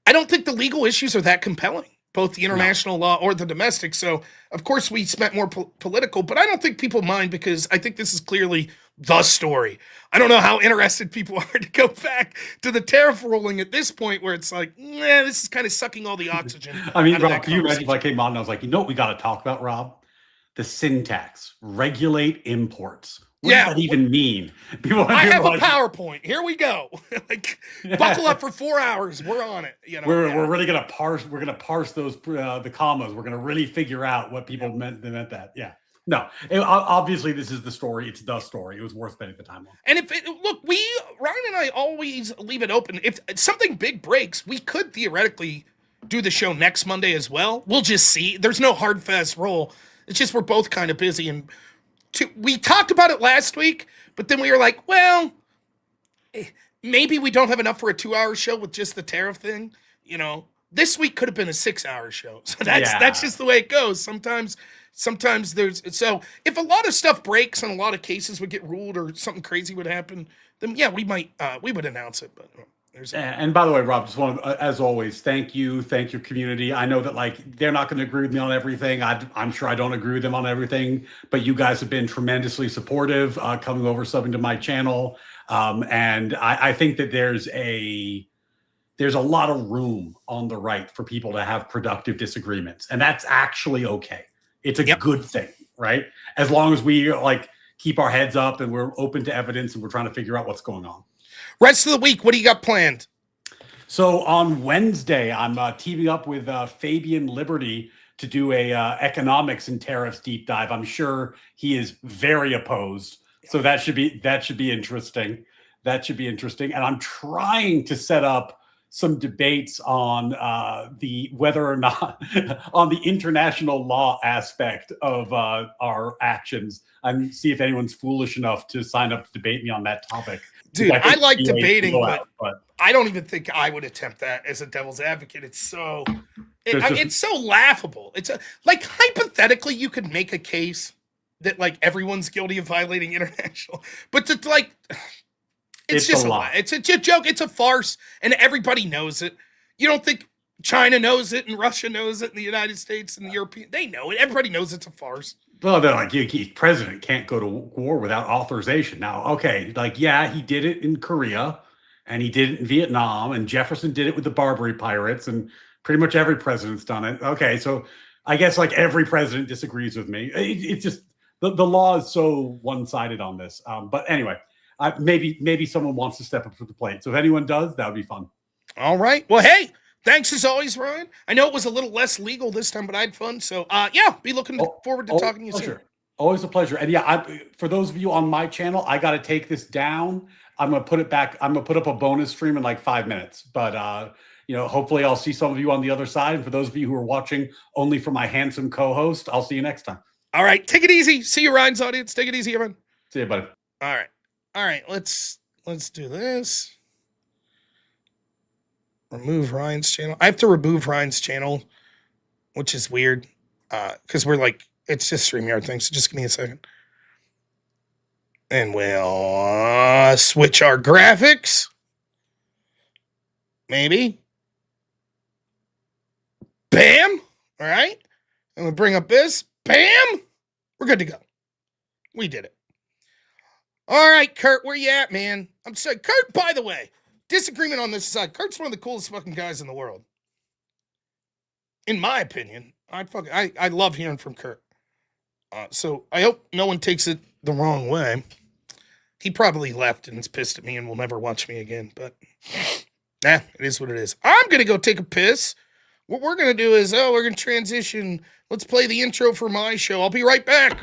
A: I don't think the legal issues are that compelling, both the international law or the domestic. So, of course, we spent more political, but I don't think people mind because I think this is clearly the story. I don't know how interested people are to go back to the tariff ruling at this point where it's like, this is kind of sucking all the oxygen.
B: I mean, Rob, can you imagine if I came on and I was like, you know what we got to talk about, Rob? The syntax, regulate imports. What does that even mean?
A: I have a PowerPoint. Here we go. Buckle up for 4 hours. We're on it.
B: We're really gonna parse. We're gonna parse those the commas. We're gonna really figure out what people meant. They meant that. Yeah. No. Obviously, this is the story. It's the story. It was worth spending the time on.
A: And Ryan and I always leave it open. If something big breaks, we could theoretically do the show next Monday as well. We'll just see. There's no hard fast rule. It's just we're both kind of busy and. We talked about it last week, but then we were like, well, maybe we don't have enough for a 2-hour show with just the tariff thing. This week could have been a 6-hour show. So that's just the way it goes. Sometimes so if a lot of stuff breaks and a lot of cases would get ruled or something crazy would happen, then we would announce it. But
B: and by the way, Rob, just want to, as always, thank your community. I know that they're not going to agree with me on everything. I'm sure I don't agree with them on everything, but you guys have been tremendously supportive, coming over, subbing to my channel. And I think that there's a lot of room on the right for people to have productive disagreements, and that's actually okay. It's a good thing, right? As long as we keep our heads up and we're open to evidence and we're trying to figure out what's going on.
A: Rest of the week, what do you got planned?
B: So on Wednesday, I'm teaming up with Fabian Liberty to do a economics and tariffs deep dive. I'm sure he is very opposed, so that should be interesting. And I'm trying to set up some debates on whether or not on the international law aspect of our actions, and see if anyone's foolish enough to sign up to debate me on that topic.
A: Dude, I like debating, but I don't even think I would attempt that as a devil's advocate. It's so it's so laughable. It's hypothetically, you could make a case that everyone's guilty of violating international, but it's just a lie. It's a joke. It's a farce, and everybody knows it. You don't think China knows it, and Russia knows it, and the United States and the European, they know it. Everybody knows it's a farce.
B: Well, they're like, president can't go to war without authorization. Now, okay, he did it in Korea, and he did it in Vietnam, and Jefferson did it with the Barbary pirates, and pretty much every president's done it. Okay, so I guess every president disagrees with me. It's just the law is so one-sided on this. But anyway, maybe someone wants to step up to the plate. So if anyone does, that would be fun. All
A: right. Well, hey. Thanks as always, Ryan. I know it was a little less legal this time, but I had fun. So, be looking forward to talking to you soon.
B: Always a pleasure. And for those of you on my channel, I got to take this down. I'm going to put it back. I'm going to put up a bonus stream in 5 minutes. But, hopefully I'll see some of you on the other side. And for those of you who are watching only for my handsome co-host, I'll see you next time.
A: All right. Take it easy. See you, Ryan's audience. Take it easy, everyone.
B: See you, buddy.
A: All right. Let's do this. Remove Ryan's channel. I have to remove Ryan's channel, which is weird because we're it's just StreamYard thing. So just give me a second. And we'll switch our graphics. Maybe. Bam. All right. And we'll bring up this. Bam. We're good to go. We did it. All right, Kurt, where you at, man? I'm sorry. Kurt, by the way, disagreement on this side. Kurt's one of the coolest fucking guys in the world. In my opinion. I love hearing from Kurt. So I hope no one takes it the wrong way. He probably left and is pissed at me and will never watch me again, but it is what it is. I'm going to go take a piss. What we're going to do is, we're going to transition. Let's play the intro for my show. I'll be right back.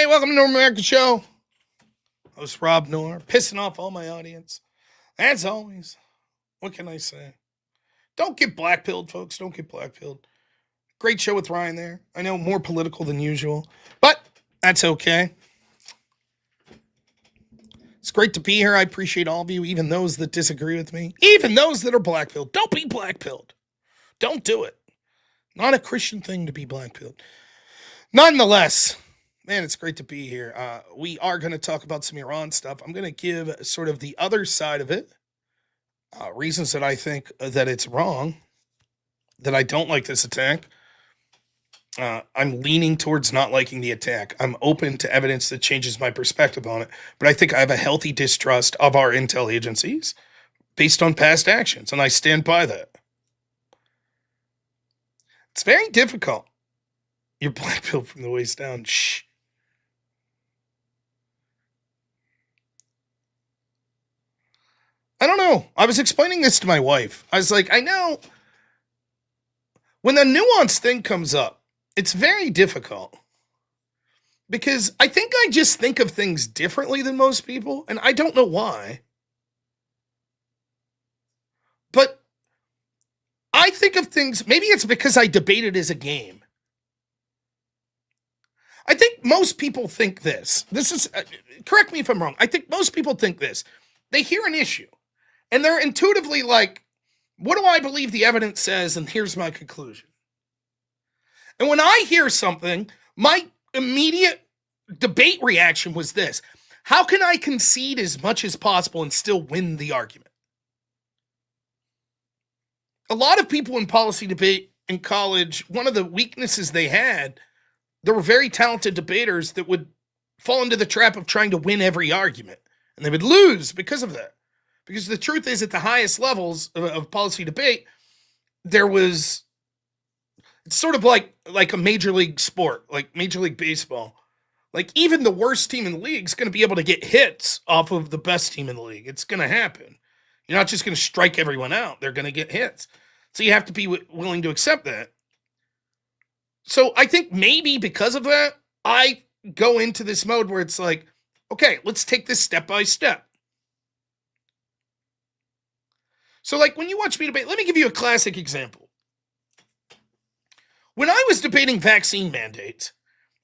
A: Welcome to North American Show. Host robnoerr, pissing off all my audience. As always, what can I say? Don't get blackpilled, folks. Don't get blackpilled. Great show with Ryan there. I know more political than usual, but that's okay. It's great to be here. I appreciate all of you, even those that disagree with me, even those that are blackpilled. Don't be blackpilled. Don't do it. Not a Christian thing to be blackpilled. Nonetheless, man, it's great to be here. We are going to talk about some Iran stuff. I'm going to give sort of the other side of it, reasons that I think that it's wrong, that I don't like this attack. I'm leaning towards not liking the attack. I'm open to evidence that changes my perspective on it, but I think I have a healthy distrust of our intel agencies based on past actions, and I stand by that. It's very difficult. You're blackpilled from the waist down. Shh. I don't know. I was explaining this to my wife. I was like, I know when the nuance thing comes up, it's very difficult because I think I just think of things differently than most people, and I don't know why. But I think of things, maybe it's because I debate it as a game. I think most people think this. This is, correct me if I'm wrong. I think most people think this. They hear an issue, and they're intuitively like, what do I believe the evidence says? And here's my conclusion. And when I hear something, my immediate debate reaction was this. How can I concede as much as possible and still win the argument? A lot of people in policy debate in college, one of the weaknesses they had, there were very talented debaters that would fall into the trap of trying to win every argument. And they would lose because of that. Because the truth is, at the highest levels of policy debate, there was, it's sort of like a major league sport, like Major League Baseball. Like, even the worst team in the league is going to be able to get hits off of the best team in the league. It's going to happen. You're not just going to strike everyone out. They're going to get hits. So you have to be willing to accept that. So I think maybe because of that, I go into this mode where it's like, okay, let's take this step by step. So, like, when you watch me debate, let me give you a classic example. When I was debating vaccine mandates,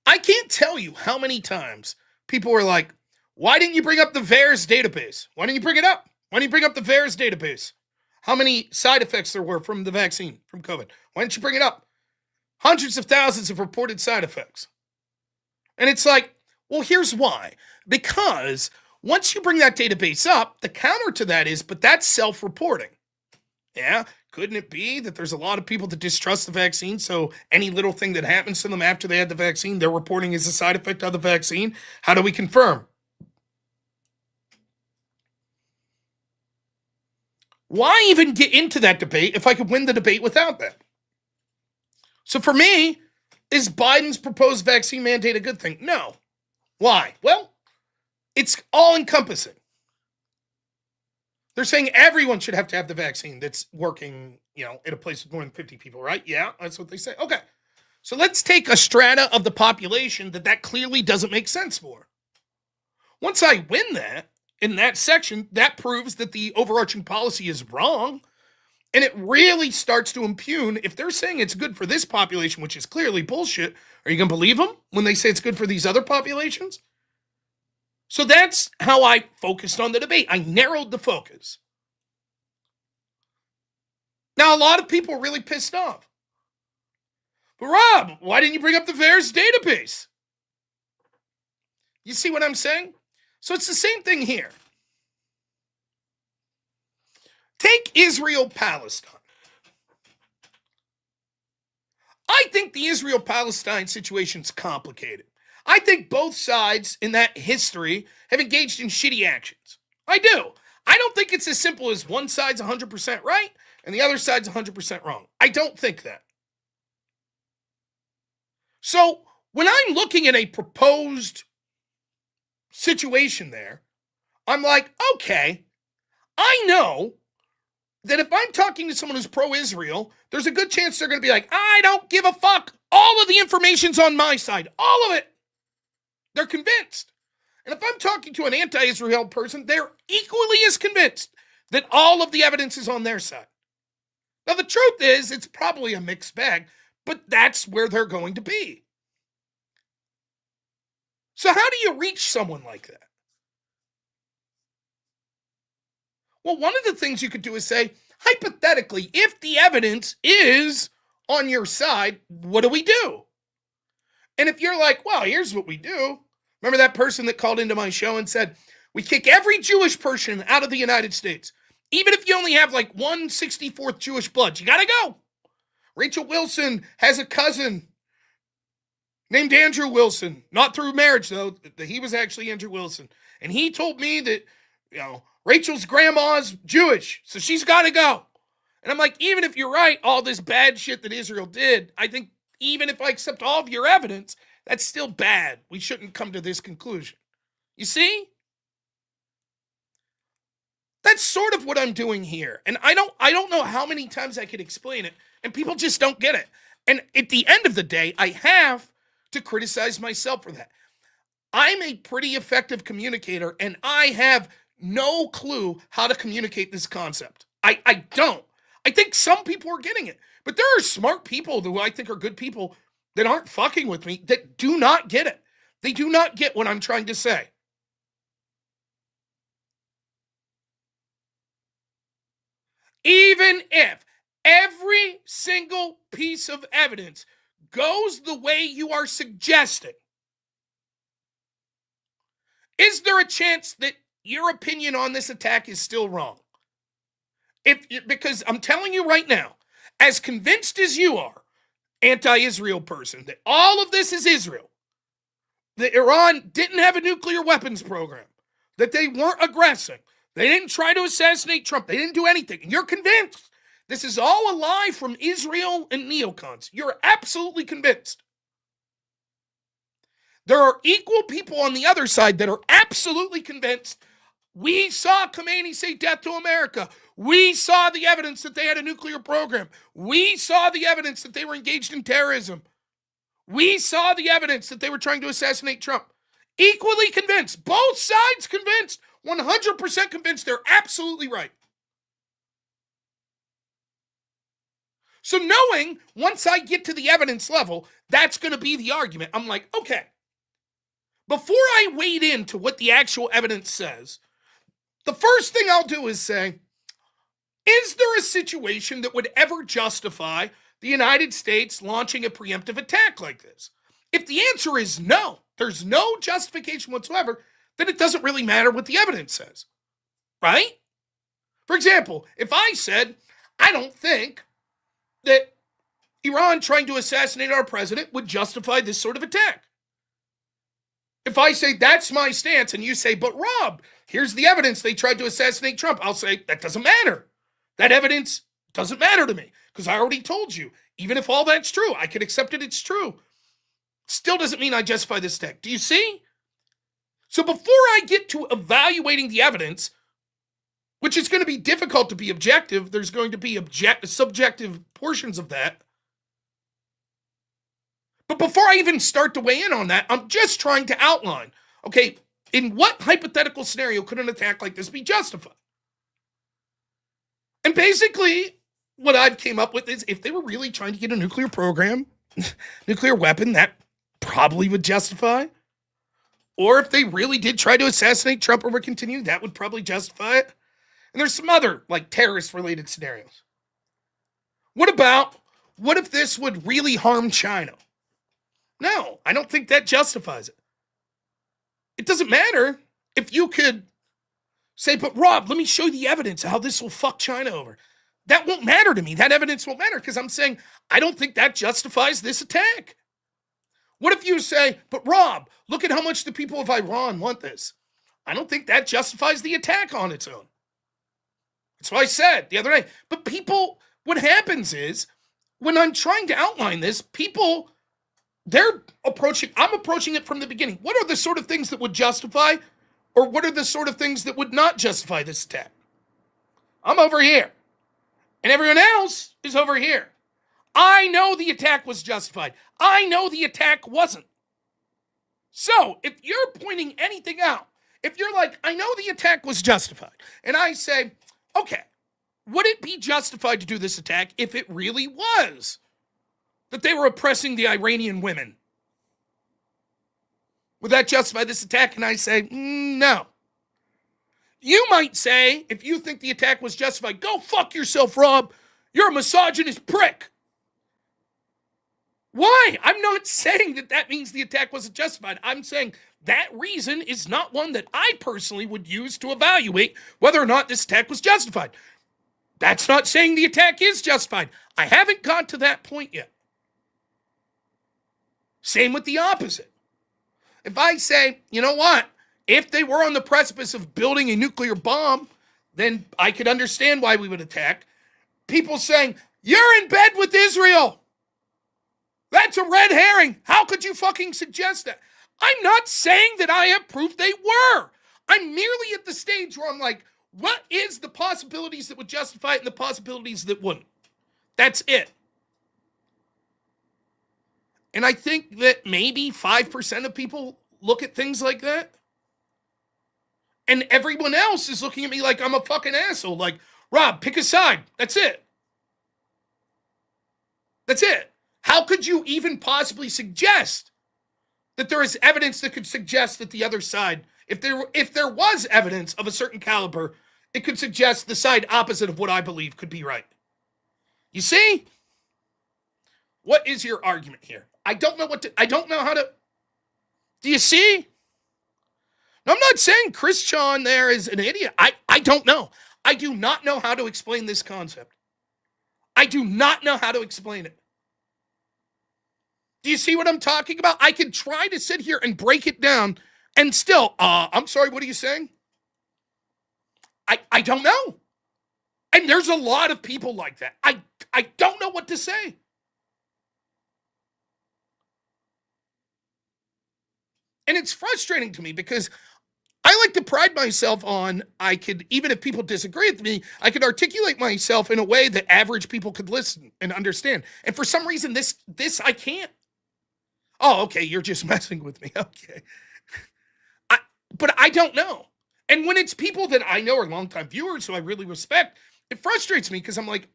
A: I can't tell you how many times people were like, why didn't you bring up the VAERS database? Why didn't you bring it up? Why didn't you bring up the VAERS database? How many side effects there were from the vaccine, from COVID? Why didn't you bring it up? Hundreds of thousands of reported side effects. And it's like, well, here's why. Because once you bring that database up, the counter to that is, but that's self-reporting. Yeah, couldn't it be that there's a lot of people that distrust the vaccine, so any little thing that happens to them after they had the vaccine, they're reporting as a side effect of the vaccine? How do we confirm? Why even get into that debate if I could win the debate without that? So for me, is Biden's proposed vaccine mandate a good thing? No. Why? Well, it's all-encompassing. They're saying everyone should have to have the vaccine that's working, in a place with more than 50 people, right? Yeah, that's what they say. Okay. So let's take a strata of the population that clearly doesn't make sense for. Once I win that, in that section, that proves that the overarching policy is wrong. And it really starts to impugn, if they're saying it's good for this population, which is clearly bullshit, are you going to believe them when they say it's good for these other populations? So that's how I focused on the debate. I narrowed the focus. Now, a lot of people are really pissed off. But Rob, why didn't you bring up the VAERS database? You see what I'm saying? So it's the same thing here. Take Israel-Palestine. I think the Israel-Palestine situation's complicated. I think both sides in that history have engaged in shitty actions. I do. I don't think it's as simple as one side's 100% right and the other side's 100% wrong. I don't think that. So when I'm looking at a proposed situation there, I'm like, okay, I know that if I'm talking to someone who's pro-Israel, there's a good chance they're going to be like, I don't give a fuck. All of the information's on my side. All of it. They're convinced. And if I'm talking to an anti-Israel person, they're equally as convinced that all of the evidence is on their side. Now, the truth is, it's probably a mixed bag, but that's where they're going to be. So how do you reach someone like that? Well, one of the things you could do is say, hypothetically, if the evidence is on your side, what do we do? And if you're like, well, here's what we do. Remember that person that called into my show and said, we kick every Jewish person out of the United States. Even if you only have like 1/64th Jewish blood, you gotta go. Rachel Wilson has a cousin named Andrew Wilson. Not through marriage, though. He was actually Andrew Wilson. And he told me that, Rachel's grandma's Jewish, so she's got to go. And I'm like, even if you're right, all this bad shit that Israel did, I think even if I accept all of your evidence, that's still bad. We shouldn't come to this conclusion. You see? That's sort of what I'm doing here. And I don't know how many times I could explain it, and people just don't get it. And at the end of the day, I have to criticize myself for that. I'm a pretty effective communicator, and I have no clue how to communicate this concept. I don't. I think some people are getting it, but there are smart people who I think are good people that aren't fucking with me that do not get it. They do not get what I'm trying to say. Even if every single piece of evidence goes the way you are suggesting, is there a chance that your opinion on this attack is still wrong? Because I'm telling you right now, as convinced as you are, anti-Israel person, that all of this is Israel, that Iran didn't have a nuclear weapons program, that they weren't aggressing, they didn't try to assassinate Trump, they didn't do anything, and you're convinced This is all a lie from Israel and neocons. You're absolutely convinced. There are equal people on the other side that are absolutely convinced. We saw Khomeini say death to America. We saw the evidence that they had a nuclear program. We saw the evidence that they were engaged in terrorism. We saw the evidence that they were trying to assassinate Trump. Equally convinced. Both sides convinced. 100% convinced they're absolutely right. So knowing once I get to the evidence level, that's going to be the argument. I'm like, okay. Before I wade into what the actual evidence says, the first thing I'll do is say, is there a situation that would ever justify the United States launching a preemptive attack like this? If the answer is no, there's no justification whatsoever, then it doesn't really matter what the evidence says, right? For example, if I said, I don't think that Iran trying to assassinate our president would justify this sort of attack. If I say that's my stance and you say, but Rob, here's the evidence they tried to assassinate Trump, I'll say that doesn't matter. That evidence doesn't matter to me because I already told you, even if all that's true, I can accept it, it's true. Still doesn't mean I justify this attack. Do you see? So before I get to evaluating the evidence, which is going to be difficult to be objective, there's going to be subjective portions of that. But before I even start to weigh in on that, I'm just trying to outline, okay, in what hypothetical scenario could an attack like this be justified? And basically, what I've came up with is if they were really trying to get a nuclear program, nuclear weapon, that probably would justify. Or if they really did try to assassinate Trump or would continue, that would probably justify it. And there's some other, like, terrorist-related scenarios. What if this would really harm China? No, I don't think that justifies it. It doesn't matter if you could say, but Rob, let me show you the evidence of how this will fuck China over. That won't matter to me. That evidence won't matter because I'm saying I don't think that justifies this attack. What if you say, but Rob, look at how much the people of Iran want this. I don't think that justifies the attack on its own. That's what I said the other day. But people, what happens is, when I'm trying to outline this, people, I'm approaching it from the beginning. What are the sort of things that would justify, or what are the sort of things that would not justify this attack? I'm over here, and everyone else is over here. I know the attack was justified. I know the attack wasn't. So, if you're pointing anything out, if you're like, I know the attack was justified, and I say, okay, would it be justified to do this attack if it really was that they were oppressing the Iranian women? Would that justify this attack? And I say, no. You might say, if you think the attack was justified, go fuck yourself, Rob. You're a misogynist prick. Why? I'm not saying that means the attack wasn't justified. I'm saying that reason is not one that I personally would use to evaluate whether or not this attack was justified. That's not saying the attack is justified. I haven't got to that point yet. Same with the opposite. If I say, you know what? If they were on the precipice of building a nuclear bomb, then I could understand why we would attack. People saying, you're in bed with Israel. That's a red herring. How could you fucking suggest that? I'm not saying that I have proof they were. I'm merely at the stage where I'm like, what is the possibilities that would justify it and the possibilities that wouldn't? That's it. And I think that maybe 5% of people look at things like that. And everyone else is looking at me like I'm a fucking asshole. Like, Rob, pick a side. That's it. That's it. How could you even possibly suggest that there is evidence that could suggest that the other side, if there was evidence of a certain caliber, it could suggest the side opposite of what I believe could be right? You see? What is your argument here? I don't know how to. Do you see? Now, I'm not saying Chris Chon there is an idiot. I don't know. I do not know how to explain this concept. I do not know how to explain it. Do you see what I'm talking about? I could try to sit here and break it down and still, I'm sorry, what are you saying? I don't know. And there's a lot of people like that. I don't know what to say. And it's frustrating to me because I like to pride myself on, I could, even if people disagree with me, I could articulate myself in a way that average people could listen and understand. And for some reason, this I can't. Oh, okay, you're just messing with me. Okay. But I don't know. And when it's people that I know are longtime viewers who I really respect, it frustrates me because I'm like,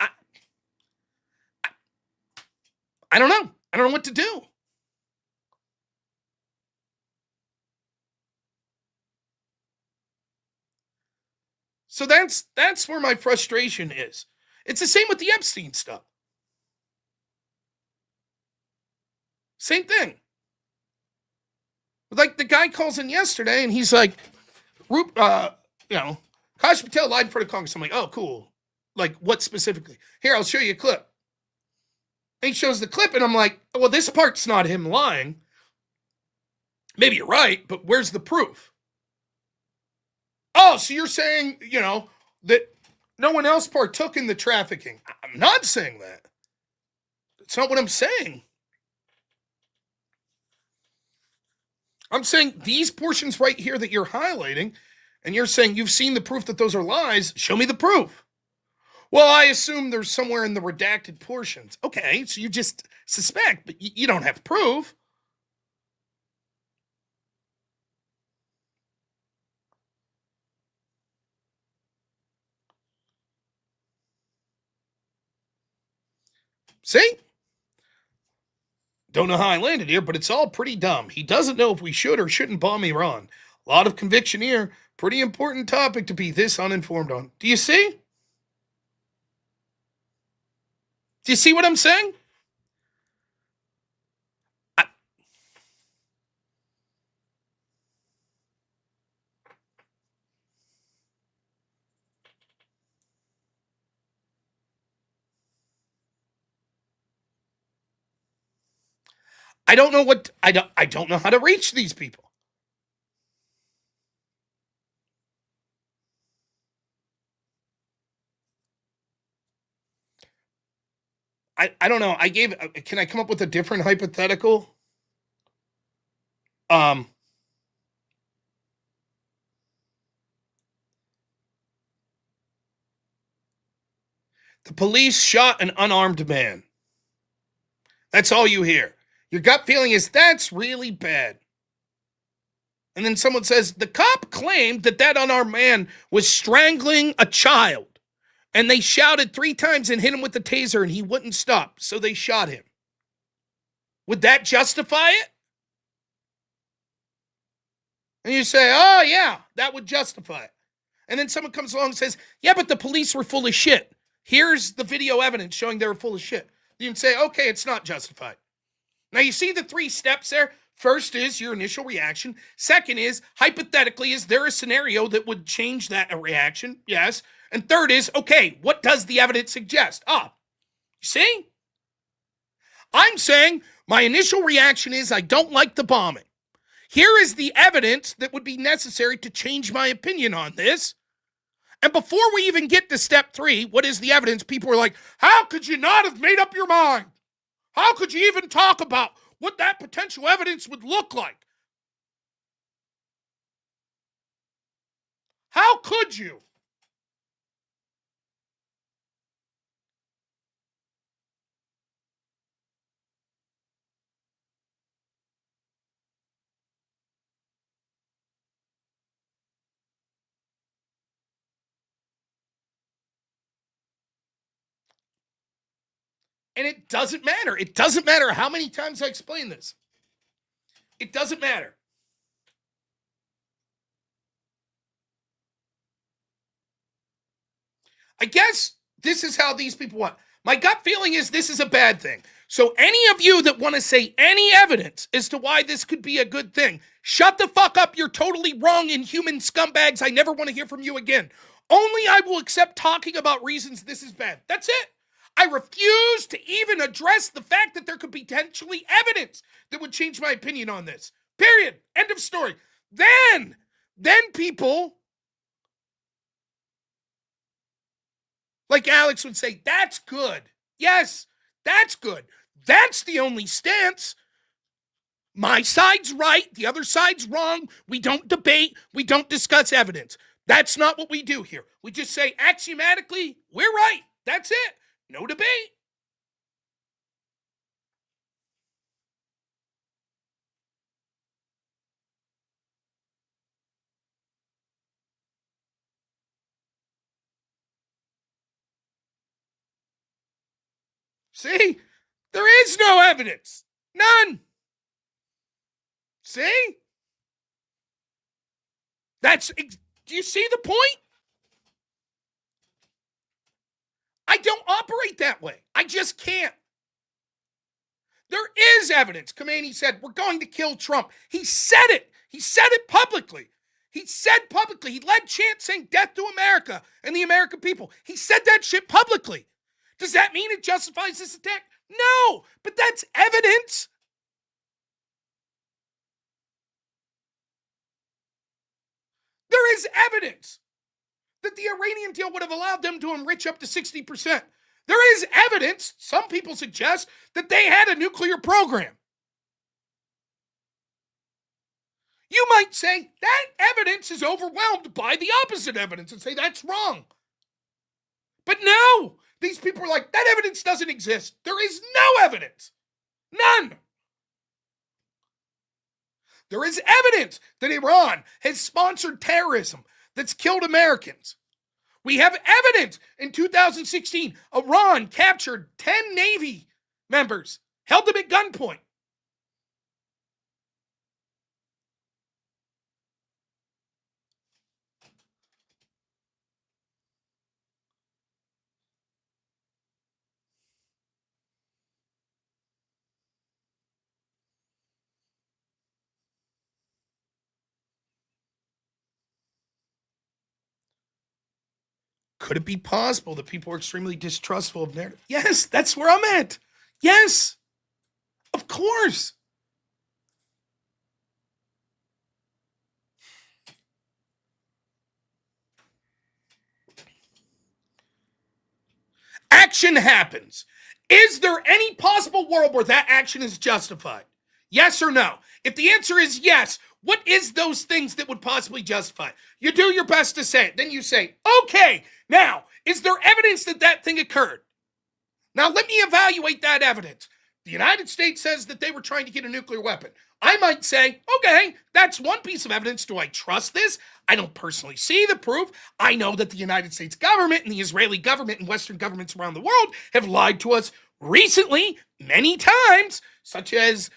A: I don't know. I don't know what to do. So that's where my frustration is. It's the same with the Epstein stuff. Same thing. Like the guy calls in yesterday and he's like, Kash Patel lied in front of Congress. I'm like, oh, cool. Like, what specifically? Here, I'll show you a clip. And he shows the clip, and I'm like, well, this part's not him lying. Maybe you're right, but where's the proof? Oh, so you're saying, that no one else partook in the trafficking. I'm not saying that. That's not what I'm saying. I'm saying these portions right here that you're highlighting, and you're saying you've seen the proof that those are lies. Show me the proof. Well, I assume there's somewhere in the redacted portions. Okay, so you just suspect, but you don't have proof. See? Don't know how I landed here, but it's all pretty dumb. He doesn't know if we should or shouldn't bomb Iran. A lot of conviction here. Pretty important topic to be this uninformed on. Do you see? Do you see what I'm saying? I don't know what I don't know how to reach these people. I don't know. Can I come up with a different hypothetical? The police shot an unarmed man. That's all you hear. Your gut feeling is that's really bad. And then someone says the cop claimed that unarmed man was strangling a child. And they shouted 3 times and hit him with the taser and he wouldn't stop. So they shot him. Would that justify it? And you say, oh, yeah, that would justify it. And then someone comes along and says, yeah, but the police were full of shit. Here's the video evidence showing they were full of shit. You can say, okay, it's not justified. Now, you see the 3 steps there? First is your initial reaction. Second is, hypothetically, is there a scenario that would change that reaction? Yes. And third is, okay, what does the evidence suggest? See? I'm saying my initial reaction is I don't like the bombing. Here is the evidence that would be necessary to change my opinion on this. And before we even get to step 3, what is the evidence? People are like, how could you not have made up your mind? How could you even talk about what that potential evidence would look like? How could you? And it doesn't matter. It doesn't matter how many times I explain this. It doesn't matter. I guess this is how these people want. My gut feeling is this is a bad thing. So any of you that want to say any evidence as to why this could be a good thing, shut the fuck up. You're totally wrong, inhuman scumbags. I never want to hear from you again. Only I will accept talking about reasons this is bad. That's it. I refuse to even address the fact that there could be potentially evidence that would change my opinion on this. Period. End of story. Then people Like Alex would say, that's good. Yes, that's good. That's the only stance. My side's right, the other side's wrong. We don't debate, we don't discuss evidence. That's not what we do here. We just say axiomatically, we're right. That's it. No debate. See? There is no evidence. None. See? Do you see the point? I don't operate that way. I just can't. There is evidence. Khomeini said, we're going to kill Trump. He said it. He said it publicly. He led chants saying death to America and the American people. He said that shit publicly. Does that mean it justifies this attack? No, but that's evidence. There is evidence that the Iranian deal would have allowed them to enrich up to 60%. There is evidence, some people suggest, that they had a nuclear program. You might say that evidence is overwhelmed by the opposite evidence and say that's wrong. But no, these people are like, that evidence doesn't exist. There is no evidence. None. There is evidence that Iran has sponsored terrorism that's killed Americans. We have evidence in 2016, Iran captured 10 Navy members, held them at gunpoint. Could it be possible that people are extremely distrustful of narrative? Yes, that's where I'm at. Yes, of course. Action happens. Is there any possible world where that action is justified? Yes or no? If the answer is yes, what is those things that would possibly justify? You do your best to say it. Then you say, okay, now, is there evidence that that thing occurred? Now, let me evaluate that evidence. The United States says that they were trying to get a nuclear weapon. I might say, okay, that's one piece of evidence. Do I trust this? I don't personally see the proof. I know that the United States government and the Israeli government and Western governments around the world have lied to us recently, many times, such as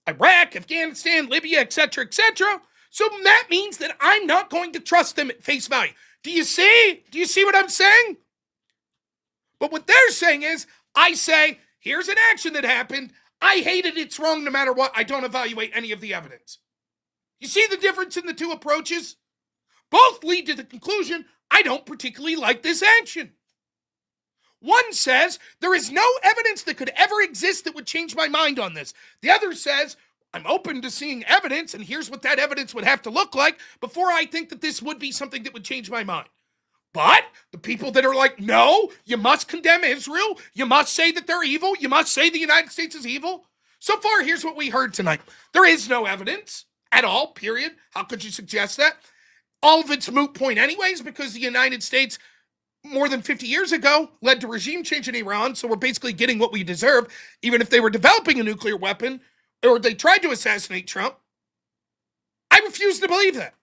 A: Iraq, Afghanistan, Libya, etc., etc. So that means that I'm not going to trust them at face value. Do you see? Do you see what I'm saying? But what they're saying is, I say, here's an action that happened. I hate it. It's wrong no matter what. I don't evaluate any of the evidence. You see the difference in the two approaches? Both lead to the conclusion, I don't particularly like this action. One says, there is no evidence that could ever exist that would change my mind on this. The other says, I'm open to seeing evidence, and here's what that evidence would have to look like before I think that this would be something that would change my mind. But the people that are like, no, you must condemn Israel. You must say that they're evil. You must say the United States is evil. So far, here's what we heard tonight. There is no evidence at all, period. How could you suggest that? All of it's moot point anyways, because the United States, more than 50 years ago, led to regime change in Iran. So we're basically getting what we deserve, even if they were developing a nuclear weapon or they tried to assassinate Trump. I refuse to believe that.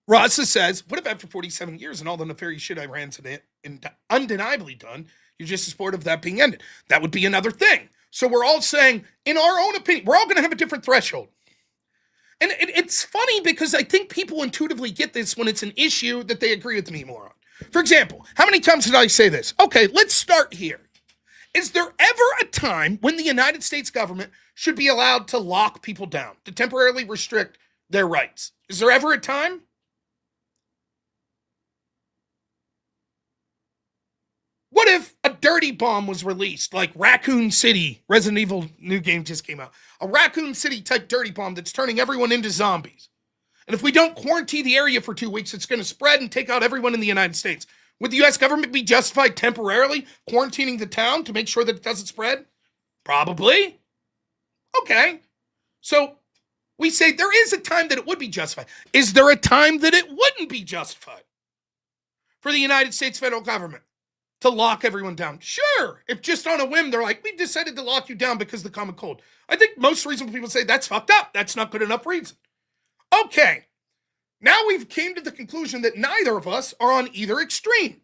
A: Rasa says, what if after 47 years and all the nefarious shit Iran's undeniably done, you're just supportive of that being ended? That would be another thing. So we're all saying, in our own opinion, we're all going to have a different threshold. And it's funny because I think people intuitively get this when it's an issue that they agree with me more on. For example, how many times did I say this? Okay, let's start here. Is there ever a time when the United States government should be allowed to lock people down, to temporarily restrict their rights? Is there ever a time? What if a dirty bomb was released, like Raccoon City, Resident Evil new game just came out, a Raccoon City type dirty bomb that's turning everyone into zombies. And if we don't quarantine the area for 2 weeks, it's going to spread and take out everyone in the United States. Would the U.S. government be justified temporarily quarantining the town to make sure that it doesn't spread? Probably. Okay. So we say there is a time that it would be justified. Is there a time that it wouldn't be justified for the United States federal government to lock everyone down? Sure. If just on a whim, they're like, we've decided to lock you down because of the common cold. I think most reasonable people say that's fucked up. That's not good enough reason. Okay. Now we've came to the conclusion that neither of us are on either extreme.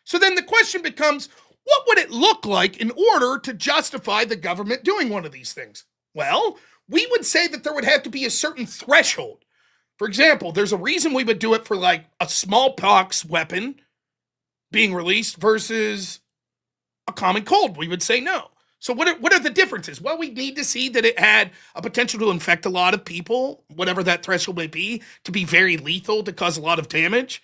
A: So then the question becomes, what would it look like in order to justify the government doing one of these things? Well, we would say that there would have to be a certain threshold. For example, there's a reason we would do it for like a smallpox weapon being released versus a common cold. We would say no. So what are the differences? Well, we need to see that it had a potential to infect a lot of people, whatever that threshold may be, to be very lethal, to cause a lot of damage.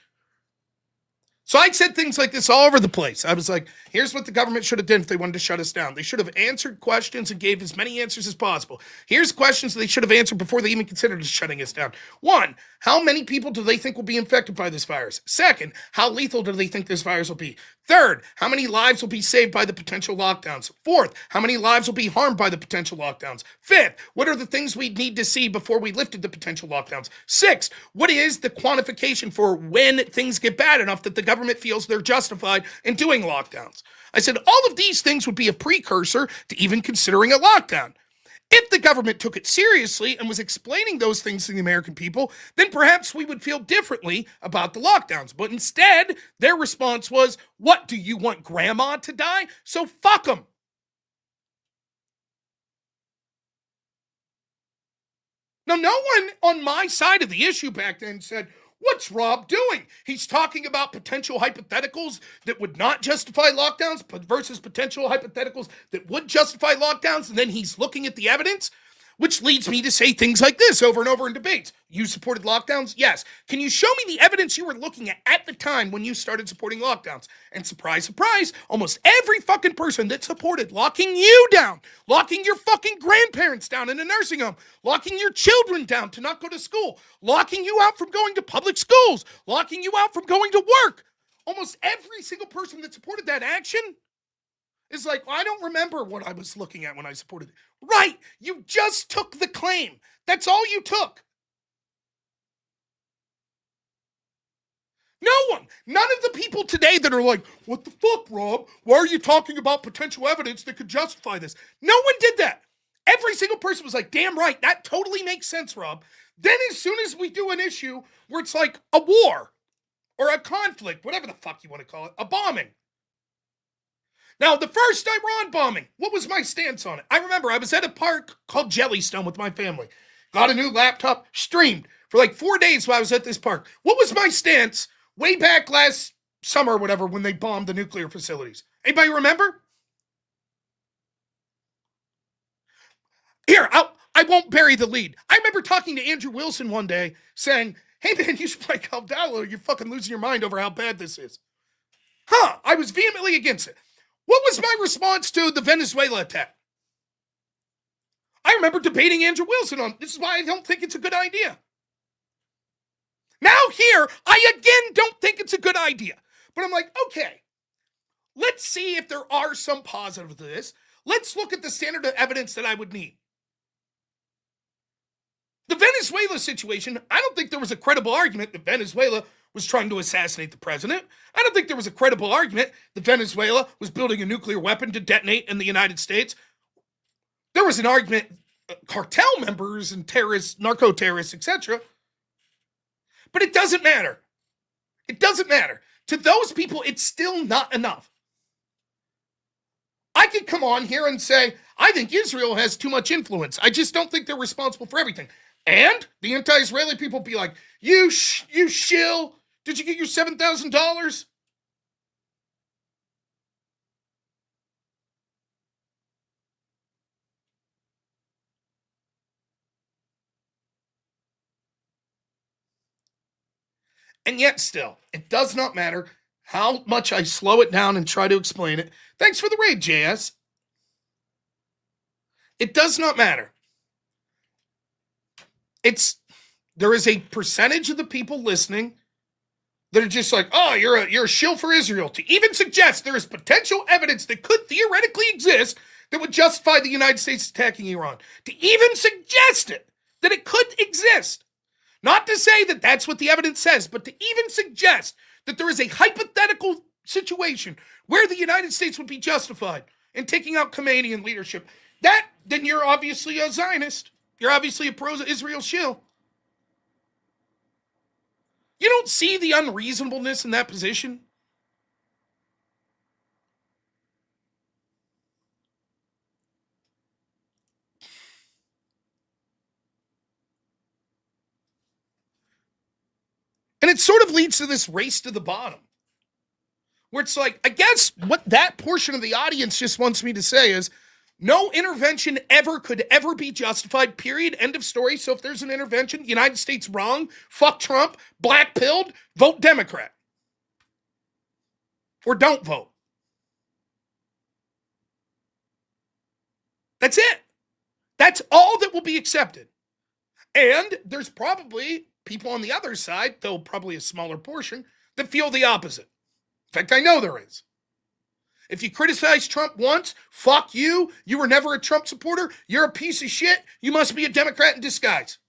A: So I said things like this all over the place. I was like, here's what the government should have done if they wanted to shut us down. They should have answered questions and gave as many answers as possible. Here's questions they should have answered before they even considered shutting us down. 1, how many people do they think will be infected by this virus? 2nd, how lethal do they think this virus will be? 3rd, how many lives will be saved by the potential lockdowns? 4th, how many lives will be harmed by the potential lockdowns? 5th, what are the things we need to see before we lifted the potential lockdowns? 6th, what is the quantification for when things get bad enough that the government feels they're justified in doing lockdowns? I said all of these things would be a precursor to even considering a lockdown. If the government took it seriously and was explaining those things to the American people, then perhaps we would feel differently about the lockdowns. But instead, their response was, what, do you want grandma to die? So fuck them. Now, no one on my side of the issue back then said, what's Rob doing? He's talking about potential hypotheticals that would not justify lockdowns versus potential hypotheticals that would justify lockdowns, and then he's looking at the evidence, which leads me to say things like this over and over in debates. You supported lockdowns? Yes. Can you show me the evidence you were looking at the time when you started supporting lockdowns? And surprise, surprise, almost every fucking person that supported locking you down, locking your fucking grandparents down in a nursing home, locking your children down to not go to school, locking you out from going to public schools, locking you out from going to work, almost every single person that supported that action is like, well, I don't remember what I was looking at when I supported it. Right, you just took the claim. That's all you took. No one, none of the people today that are like, what the fuck, Rob? Why are you talking about potential evidence that could justify this? No one did that. Every single person was like, damn right, that totally makes sense, Rob. Then as soon as we do an issue where it's like a war or a conflict, whatever the fuck you want to call it, a bombing. Now, the first Iran bombing, what was my stance on it? I remember I was at a park called Jellystone with my family. Got a new laptop, streamed for like 4 days while I was at this park. What was my stance way back last summer or whatever when they bombed the nuclear facilities? Anybody remember? Here, I won't bury the lead. I remember talking to Andrew Wilson one day saying, hey man, you should play Call of Duty or you're fucking losing your mind over how bad this is. I was vehemently against it. What was my response to the Venezuela attack? I remember debating Andrew Wilson on this is why I don't think it's a good idea. Now here, I again don't think it's a good idea. But I'm like, okay, let's see if there are some positives to this. Let's look at the standard of evidence that I would need. The Venezuela situation, I don't think there was a credible argument that Venezuela was trying to assassinate the president. I don't think there was a credible argument that Venezuela was building a nuclear weapon to detonate in the United States. There was an argument, cartel members and terrorists, narco-terrorists, etc. But it doesn't matter. It doesn't matter. To those people, it's still not enough. I could come on here and say, I think Israel has too much influence. I just don't think they're responsible for everything. And the anti-Israeli people be like, you shill. Did you get your $7,000? And yet still, it does not matter how much I slow it down and try to explain it. Thanks for the raid, JS. It does not matter. There is a percentage of the people listening that are just like, oh, you're a shill for Israel. To even suggest there is potential evidence that could theoretically exist that would justify the United States attacking Iran. To even suggest it, that it could exist. Not to say that that's what the evidence says, but to even suggest that there is a hypothetical situation where the United States would be justified in taking out Khomeini and leadership, then you're obviously a Zionist. You're obviously a pro-Israel shill. You don't see the unreasonableness in that position? And it sort of leads to this race to the bottom, where it's like, I guess what that portion of the audience just wants me to say is, no intervention could ever be justified, period, end of story. So if there's an intervention, United States wrong, fuck Trump, black-pilled, vote Democrat. Or don't vote. That's it. That's all that will be accepted. And there's probably people on the other side, though probably a smaller portion, that feel the opposite. In fact, I know there is. If you criticize Trump once, fuck you. You were never a Trump supporter. You're a piece of shit. You must be a Democrat in disguise.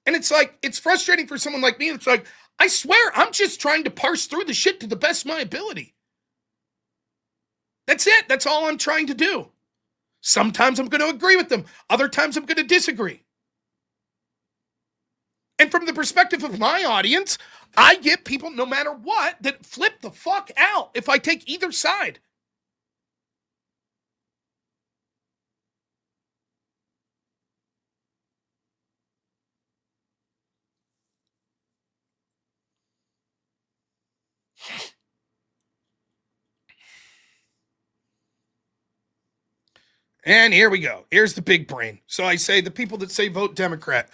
A: And it's like, it's frustrating for someone like me. It's like, I swear, I'm just trying to parse through the shit to the best of my ability. That's it. That's all I'm trying to do. Sometimes I'm going to agree with them. Other times I'm going to disagree. And from the perspective of my audience, I get people, no matter what, that flip the fuck out if I take either side. And here we go. Here's the big brain. So I say the people that say vote Democrat.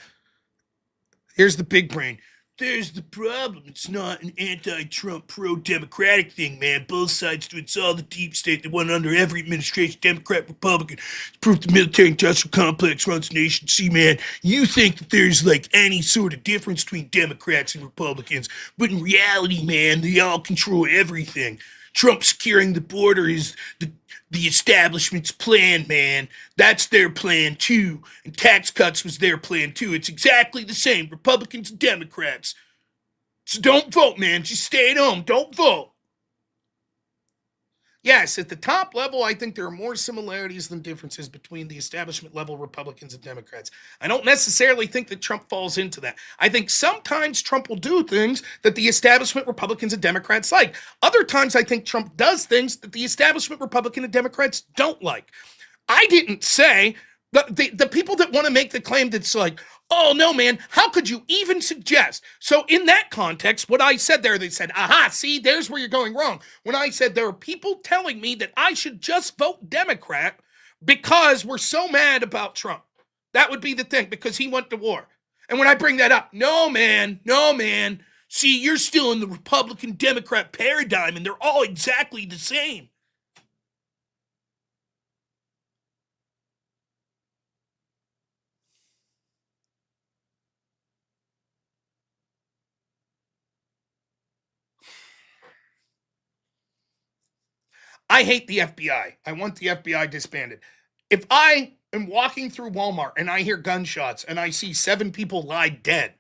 A: Here's the big brain. There's the problem. It's not an anti-Trump, pro-democratic thing, man. Both sides do it. It's all the deep state that went under every administration, Democrat, Republican. It's proof the military-industrial complex runs the nation. See, man, you think that there's like any sort of difference between Democrats and Republicans, but in reality, man, they all control everything. Trump securing the border is the establishment's plan, man. That's their plan, too. And tax cuts was their plan, too. It's exactly the same, Republicans and Democrats. So don't vote, man. Just stay at home. Don't vote. Yes, at the top level, I think there are more similarities than differences between the establishment level Republicans and Democrats. I don't necessarily think that Trump falls into that. I think sometimes Trump will do things that the establishment Republicans and Democrats like. Other times, I think Trump does things that the establishment Republican and Democrats don't like. I didn't say the people that want to make the claim that's like, oh, no, man, how could you even suggest? So in that context, what I said there, they said, aha, see, there's where you're going wrong. When I said there are people telling me that I should just vote Democrat because we're so mad about Trump. That would be the thing, because he went to war. And when I bring that up, no, man. See, you're still in the Republican-Democrat paradigm, and they're all exactly the same. I hate the FBI. I want the FBI disbanded. If I am walking through Walmart and I hear gunshots and I see 7 people lie dead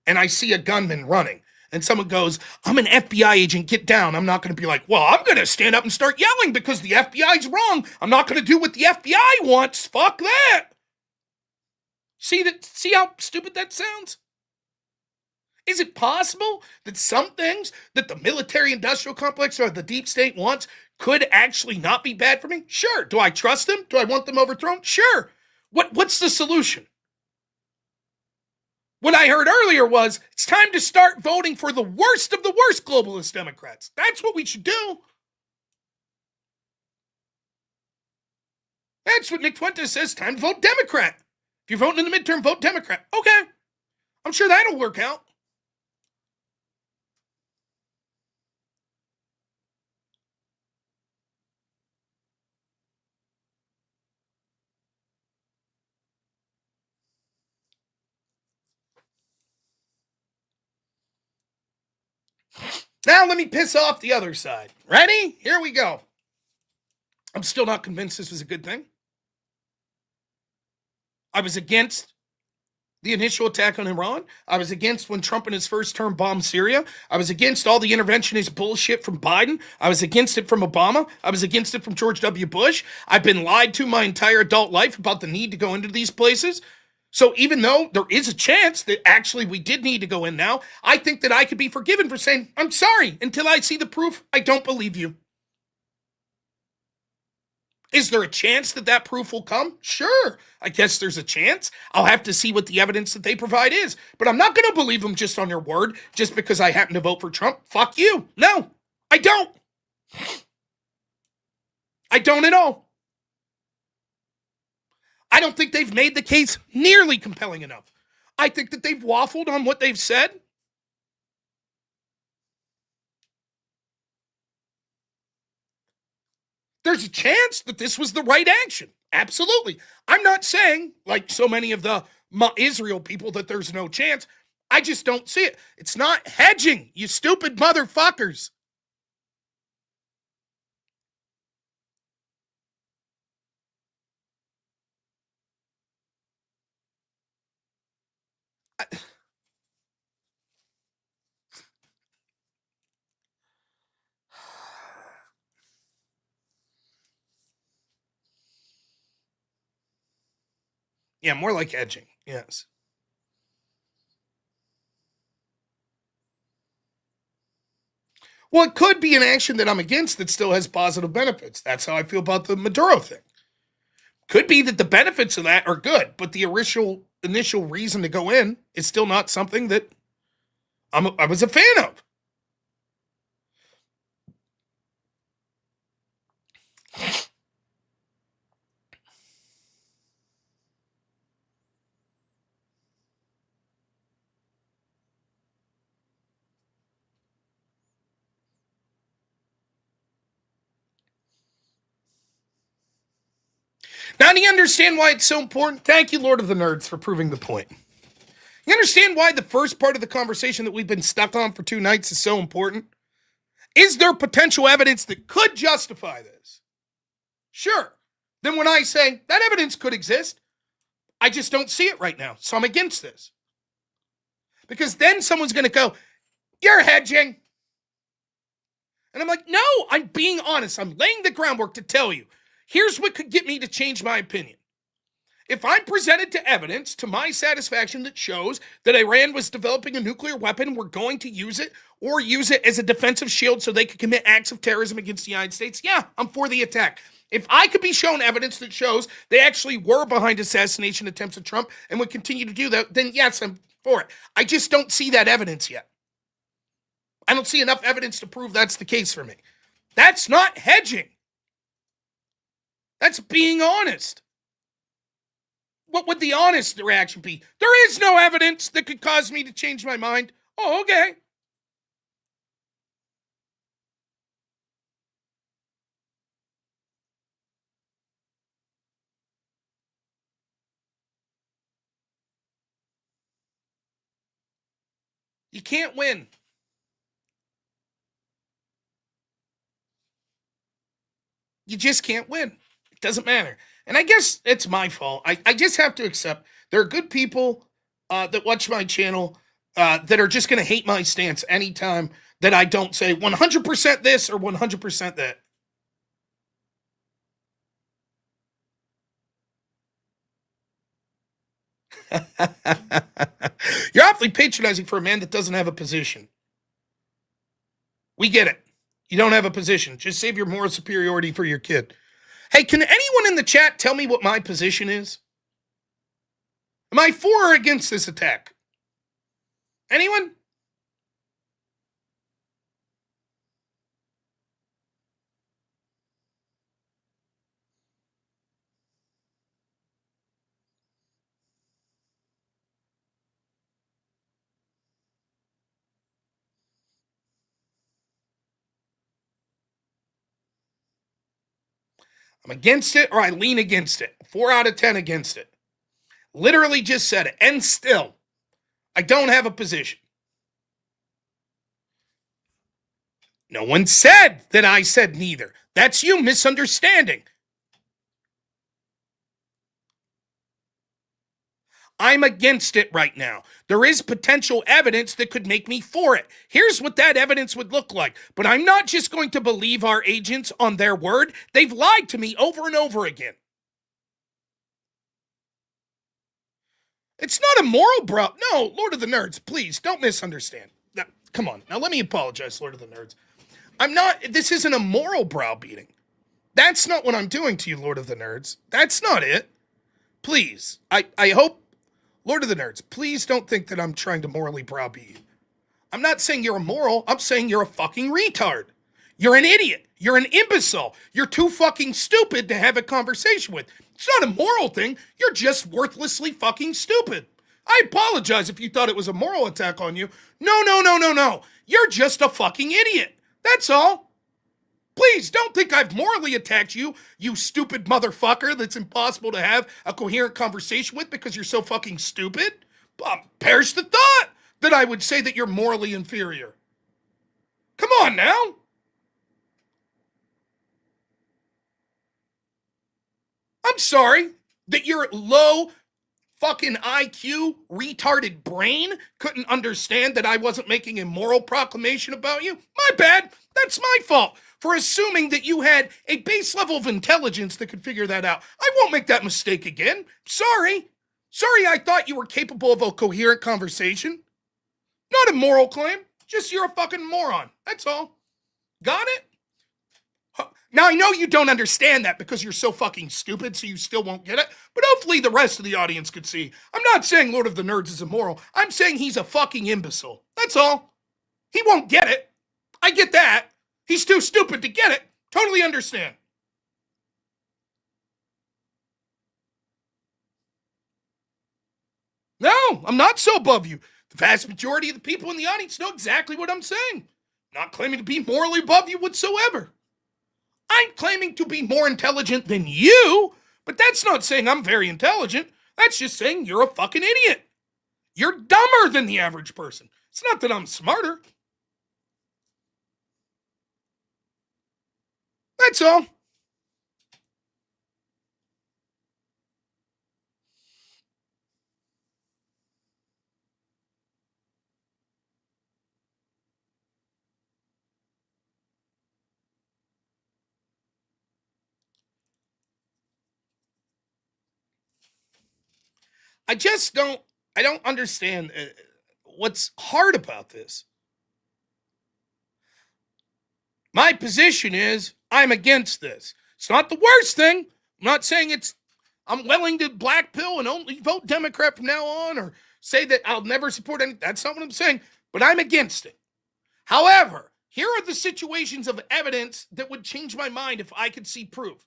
A: and I see a gunman running and someone goes, I'm an FBI agent, get down. I'm not going to be like, well, I'm going to stand up and start yelling because the FBI's wrong. I'm not going to do what the FBI wants. Fuck that. See how stupid that sounds? Is it possible that some things that the military-industrial complex or the deep state wants could actually not be bad for me? Sure. Do I trust them? Do I want them overthrown? Sure. What's the solution? What I heard earlier was it's time to start voting for the worst of the worst globalist Democrats. That's what we should do. That's what Nick Fuentes says. Time to vote Democrat. If you're voting in the midterm, vote Democrat. Okay. I'm sure that'll work out. Now let me piss off the other side. Ready? Here we go. I'm still not convinced this was a good thing. I was against the initial attack on Iran. I was against when Trump in his first term bombed Syria. I was against all the interventionist bullshit from Biden. I was against it from Obama. I was against it from George W. Bush. I've been lied to my entire adult life about the need to go into these places. So even though there is a chance that actually we did need to go in now, I think that I could be forgiven for saying, I'm sorry, until I see the proof, I don't believe you. Is there a chance that that proof will come? Sure. I guess there's a chance. I'll have to see what the evidence that they provide is. But I'm not going to believe them just on your word, just because I happen to vote for Trump. Fuck you. No, I don't. I don't at all. I don't think they've made the case nearly compelling enough. I think that they've waffled on what they've said. There's a chance that this was the right action. Absolutely. I'm not saying, like so many of the Israel people, that there's no chance. I just don't see it. It's not hedging, you stupid motherfuckers. Yeah, more like hedging. Yes. Well, it could be an action that I'm against that still has positive benefits. That's how I feel about the Maduro thing. Could be that the benefits of that are good, but the initial reason to go in is still not something that I was a fan of. Now, do you understand why it's so important? Thank you, Lord of the Nerds, for proving the point. You understand why the first part of the conversation that we've been stuck on for 2 nights is so important? Is there potential evidence that could justify this? Sure. Then when I say that evidence could exist, I just don't see it right now. So I'm against this. Because then someone's going to go, you're hedging. And I'm like, no, I'm being honest. I'm laying the groundwork to tell you. Here's what could get me to change my opinion. If I'm presented to evidence to my satisfaction that shows that Iran was developing a nuclear weapon, we're going to use it, or use it as a defensive shield so they could commit acts of terrorism against the United States, yeah, I'm for the attack. If I could be shown evidence that shows they actually were behind assassination attempts of Trump and would continue to do that, then yes, I'm for it. I just don't see that evidence yet. I don't see enough evidence to prove that's the case for me. That's not hedging. That's being honest. What would the honest reaction be? There is no evidence that could cause me to change my mind. Oh, okay. You can't win. You just can't win. It doesn't matter. And I guess it's my fault. I just have to accept there are good people that watch my channel that are just going to hate my stance anytime that I don't say 100% this or 100% that. You're awfully patronizing for a man that doesn't have a position. We get it. You don't have a position. Just save your moral superiority for your kid. Hey, can anyone in the chat tell me what my position is? Am I for or against this attack? Anyone? I'm against it or I lean against it. 4 out of 10 against it. Literally just said it. And still, I don't have a position. No one said that I said neither. That's you misunderstanding. I'm against it right now. There is potential evidence that could make me for it. Here's what that evidence would look like. But I'm not just going to believe our agents on their word. They've lied to me over and over again. It's not a moral brow. No, Lord of the Nerds, please don't misunderstand. Now, come on. Now let me apologize, Lord of the Nerds. This isn't a moral browbeating. That's not what I'm doing to you, Lord of the Nerds. That's not it. Please, I hope, Lord of the Nerds, please don't think that I'm trying to morally browbeat you. I'm not saying you're immoral. I'm saying you're a fucking retard. You're an idiot. You're an imbecile. You're too fucking stupid to have a conversation with. It's not a moral thing. You're just worthlessly fucking stupid. I apologize if you thought it was a moral attack on you. No. You're just a fucking idiot. That's all. Please don't think I've morally attacked you, you stupid motherfucker that's impossible to have a coherent conversation with because you're so fucking stupid. Perish the thought that I would say that you're morally inferior. Come on now. I'm sorry that your low fucking IQ retarded brain couldn't understand that I wasn't making a moral proclamation about you. My bad. That's my fault for assuming that you had a base level of intelligence that could figure that out. I won't make that mistake again. Sorry. I thought you were capable of a coherent conversation. Not a moral claim. Just you're a fucking moron. That's all. Got it? Now, I know you don't understand that because you're so fucking stupid, so you still won't get it, but hopefully the rest of the audience could see. I'm not saying Lord of the Nerds is immoral. I'm saying he's a fucking imbecile. That's all. He won't get it. I get that. He's too stupid to get it. Totally understand. No, I'm not so above you. The vast majority of the people in the audience know exactly what I'm saying. Not claiming to be morally above you whatsoever. I'm claiming to be more intelligent than you, but that's not saying I'm very intelligent. That's just saying you're a fucking idiot. You're dumber than the average person. It's not that I'm smarter. That's all. I don't understand what's hard about this. My position is I'm against this. It's not the worst thing. I'm not saying I'm willing to black pill and only vote Democrat from now on or say that I'll never support any. That's not what I'm saying, but I'm against it. However, here are the situations of evidence that would change my mind if I could see proof.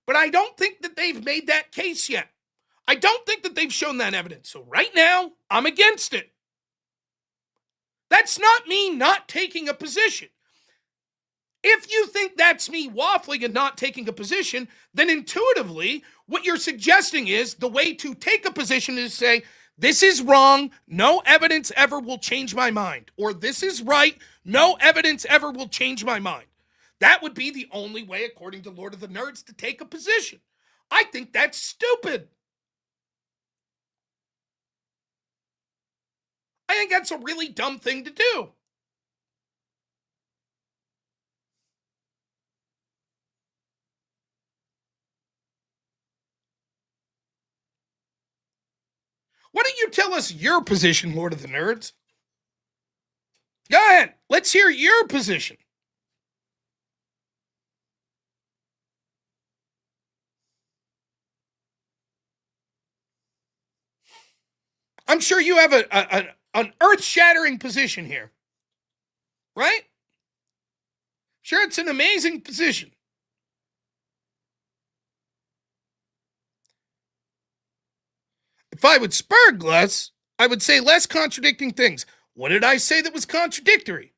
A: But I don't think that they've made that case yet. I don't think that they've shown that evidence. So right now, I'm against it. That's not me not taking a position. If you think that's me waffling and not taking a position, then intuitively, what you're suggesting is the way to take a position is to say, this is wrong, no evidence ever will change my mind. Or this is right, no evidence ever will change my mind. That would be the only way, according to Lord of the Nerds, to take a position. I think that's stupid. I think that's a really dumb thing to do. Why don't you tell us your position, Lord of the Nerds? Go ahead. Let's hear your position. I'm sure you have an earth-shattering position here. Right? Sure, it's an amazing position. If I would spurg less, I would say less contradicting things. What did I say that was contradictory?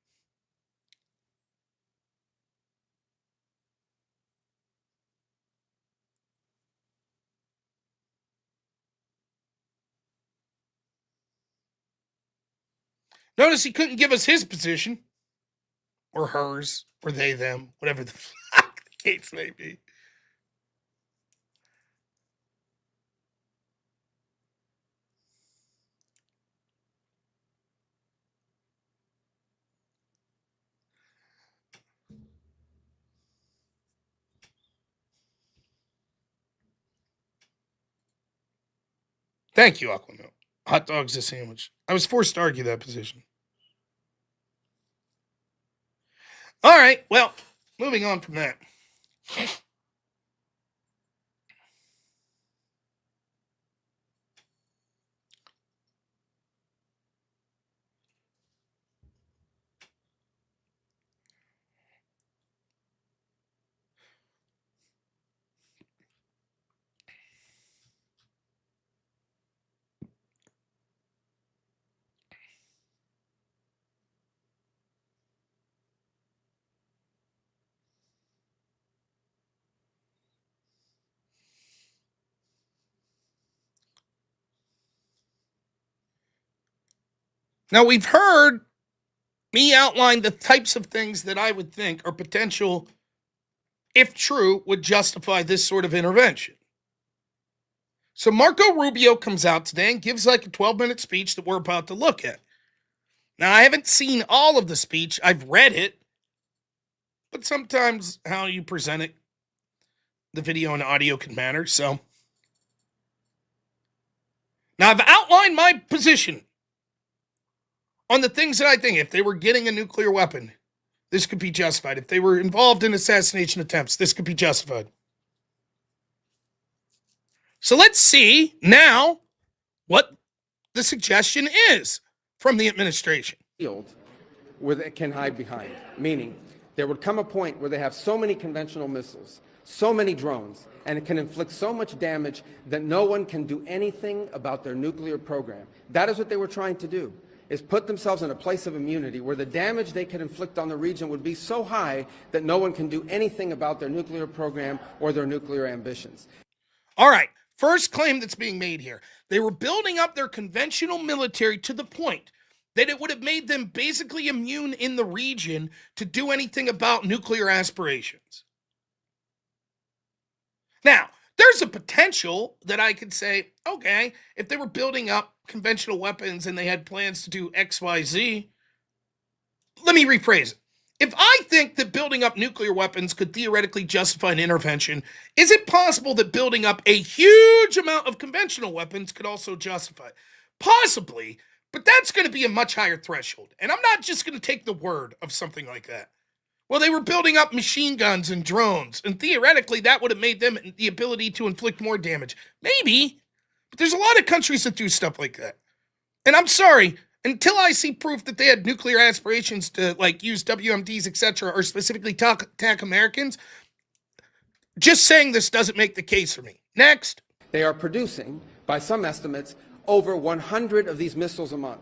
A: Notice he couldn't give us his position, or hers, or they, them, whatever the fuck the case may be. Thank you, Aquamilk. Hot dog's a sandwich. I was forced to argue that position. All right, well, moving on from that. Now, we've heard me outline the types of things that I would think are potential, if true, would justify this sort of intervention. So Marco Rubio comes out today and gives like a 12-minute speech that we're about to look at. Now, I haven't seen all of the speech. I've read it. But sometimes how you present it, the video and audio can matter. So now I've outlined my position on the things that I think if they were getting a nuclear weapon, this could be justified. If they were involved in assassination attempts, this could be justified. So let's see now what the suggestion is from the administration.
C: Where they can hide behind, meaning there would come a point where they have so many conventional missiles, so many drones, and it can inflict so much damage that no one can do anything about their nuclear program. That is what they were trying to do, is put themselves in a place of immunity where the damage they could inflict on the region would be so high that no one can do anything about their nuclear program or their nuclear ambitions.
A: All right, first claim that's being made here. They were building up their conventional military to the point that it would have made them basically immune in the region to do anything about nuclear aspirations. Now, there's a potential that I could say, okay, if they were building up conventional weapons and they had plans to do X, Y, Z, let me rephrase it. If I think that building up nuclear weapons could theoretically justify an intervention, is it possible that building up a huge amount of conventional weapons could also justify it? Possibly, but that's going to be a much higher threshold. And I'm not just going to take the word of something like that. Well, they were building up machine guns and drones, and theoretically that would have made them the ability to inflict more damage. Maybe, but there's a lot of countries that do stuff like that. And I'm sorry, until I see proof that they had nuclear aspirations to like use WMDs, etc., or specifically attack Americans, just saying this doesn't make the case for me. Next.
C: They are producing, by some estimates, over 100 of these missiles a month.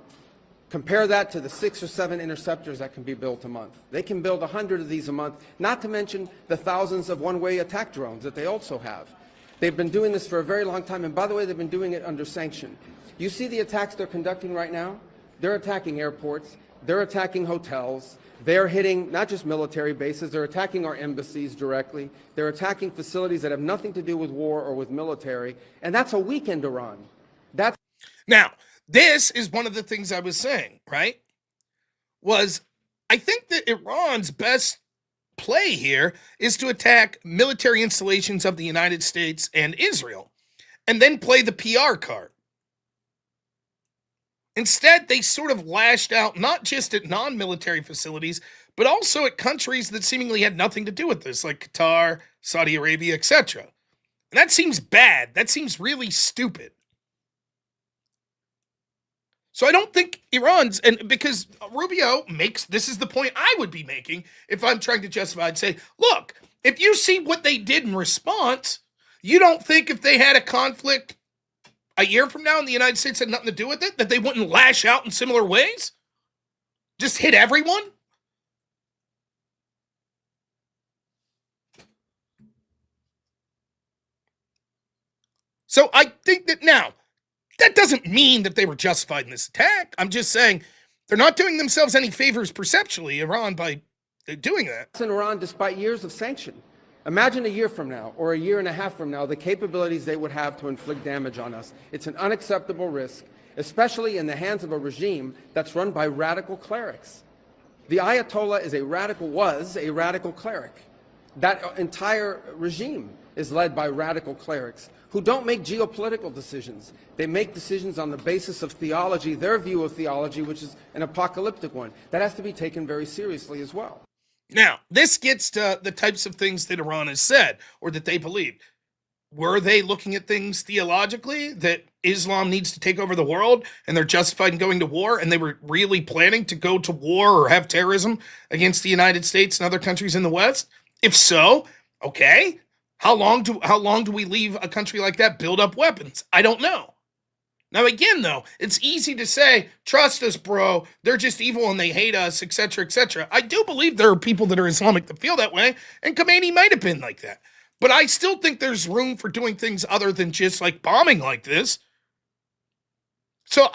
C: Compare that to the 6 or 7 interceptors that can be built a month. They can build 100 of these a month, not to mention the thousands of one-way attack drones that they also have. They've been doing this for a very long time, and by the way, they've been doing it under sanction. You see the attacks they're conducting right now? They're attacking airports, they're attacking hotels, they're hitting not just military bases, they're attacking our embassies directly, they're attacking facilities that have nothing to do with war or with military, and that's a weekend Iran. That's
A: now, this is one of the things I was saying, right? Was I think that Iran's best play here is to attack military installations of the United States and Israel, and then play the PR card. Instead, they sort of lashed out not just at non-military facilities, but also at countries that seemingly had nothing to do with this, like Qatar, Saudi Arabia, etc. And that seems bad. That seems really stupid. So I don't think Iran's, and because Rubio makes, this is the point I would be making if I'm trying to justify and say, look, if you see what they did in response, you don't think if they had a conflict a year from now and the United States had nothing to do with it, that they wouldn't lash out in similar ways? Just hit everyone? So I think that now, that doesn't mean that they were justified in this attack. I'm just saying, They're not doing themselves any favors perceptually, Iran, by doing that.
C: In Iran, despite years of sanction. Imagine a year from now or a year and a half from now, the capabilities they would have to inflict damage on us. It's an unacceptable risk, especially in the hands of a regime that's run by radical clerics. The Ayatollah was a radical cleric. That entire regime is led by radical clerics who don't make geopolitical decisions. They make decisions on the basis of theology, their view of theology, which is an apocalyptic one. That has to be taken very seriously as well.
A: Now, this gets to the types of things that Iran has said or that they believed. Were they looking at things theologically, that Islam needs to take over the world and they're justified in going to war, and they were really planning to go to war or have terrorism against the United States and other countries in the West? If so, okay, how long do we leave a country like that build up weapons? I don't know. Now, again, though, it's easy to say, trust us, bro, they're just evil and they hate us, etc., etc. I do believe there are people that are Islamic that feel that way, and Khomeini might have been like that. But I still think there's room for doing things other than just like bombing like this. So,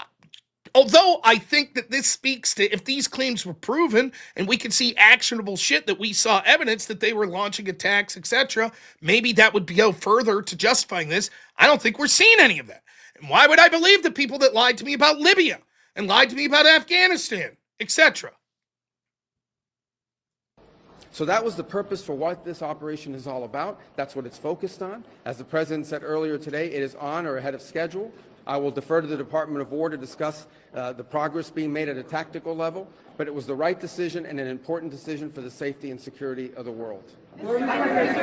A: although I think that this speaks to, if these claims were proven and we could see actionable shit that we saw evidence that they were launching attacks, etc., maybe that would go further to justifying this. I don't think we're seeing any of that. And why would I believe the people that lied to me about Libya and lied to me about Afghanistan, etc.?
C: So that was the purpose for what this operation is all about. That's what it's focused on. As the President said earlier today, it is on or ahead of schedule. I will defer to the Department of War to discuss the progress being made at a tactical level, but it was the right decision and an important decision for the safety and security of the world.
D: Does Congress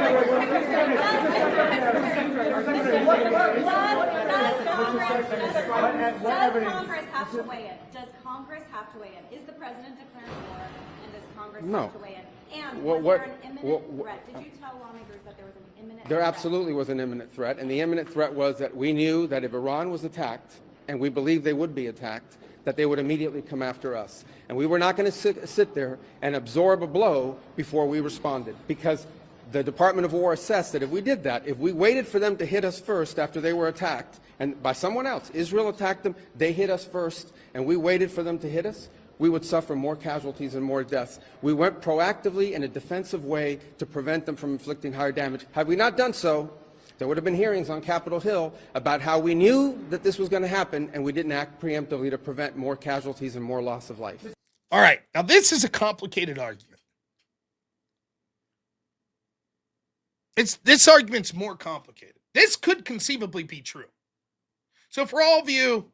D: have to weigh in? Does Congress have to weigh in? Is the President declaring war, and does Congress have to weigh in? And was there an imminent threat? Did you tell lawmakers that there was an imminent threat?
C: There absolutely was an imminent threat, and the imminent threat was that we knew that if Iran was attacked, and we believed they would be attacked, that they would immediately come after us. And we were not going to sit there and absorb a blow before we responded, because the Department of War assessed that if we did that, if we waited for them to hit us first after they were attacked, and by someone else, Israel attacked them, they hit us first, and we waited for them to hit us, we would suffer more casualties and more deaths. We went proactively in a defensive way to prevent them from inflicting higher damage. Had we not done so, there would have been hearings on Capitol Hill about how we knew that this was going to happen and we didn't act preemptively to prevent more casualties and more loss of life.
A: All right, now this is a complicated argument. This argument's more complicated. This could conceivably be true. So for all of you,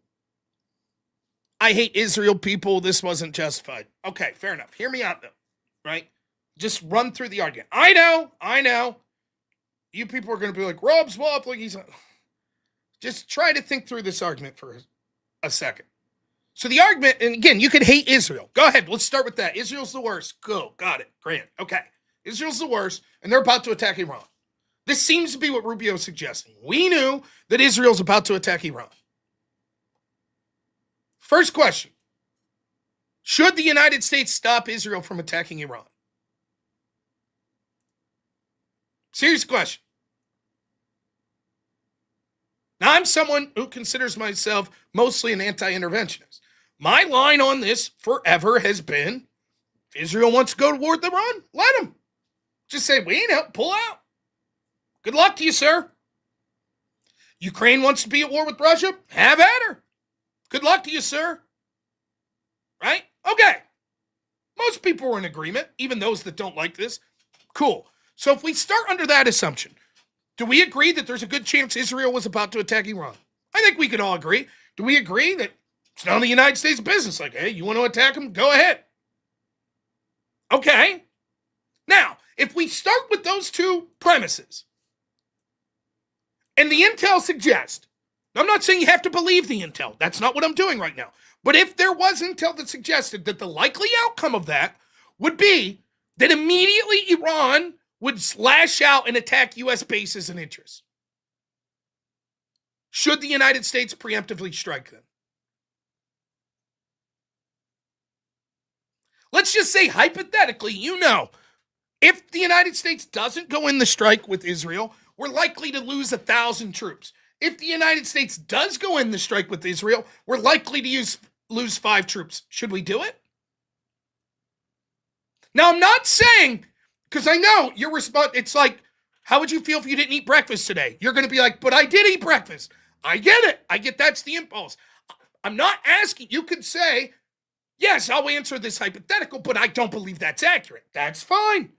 A: I hate Israel people, this wasn't justified. Okay, fair enough. Hear me out though, right? Just run through the argument. I know. You people are going to be like, Rob's waffling. Just try to think through this argument for a second. So the argument, and again, you could hate Israel. Go ahead, let's start with that. Israel's the worst. Go, got it, great. Okay, Israel's the worst, and they're about to attack Iran. This seems to be what Rubio is suggesting. We knew that Israel's about to attack Iran. First question, should the United States stop Israel from attacking Iran? Serious question. Now, I'm someone who considers myself mostly an anti-interventionist. My line on this forever has been, if Israel wants to go to war with Iran, let them. Just say, pull out. Good luck to you, sir. Ukraine wants to be at war with Russia, have at her. Good luck to you, sir. Right? Okay. Most people are in agreement, even those that don't like this. Cool. So if we start under that assumption, do we agree that there's a good chance Israel was about to attack Iran? I think we could all agree. Do we agree that it's none of the United States' business? Like, hey, you want to attack them? Go ahead. Okay. Now, if we start with those two premises, and the intel suggests, I'm not saying you have to believe the intel. That's not what I'm doing right now. But if there was intel that suggested that the likely outcome of that would be that immediately Iran would lash out and attack U.S. bases and interests, should the United States preemptively strike them? Let's just say hypothetically, if the United States doesn't go in the strike with Israel, we're likely to lose 1,000 troops. If the United States does go in the strike with Israel, we're likely to lose 5 troops. Should we do it? Now, I'm not saying, because I know your response, it's like, how would you feel if you didn't eat breakfast today? You're going to be like, but I did eat breakfast. I get it. I get that's the impulse. I'm not asking. You could say, yes, I'll answer this hypothetical, but I don't believe that's accurate. That's fine.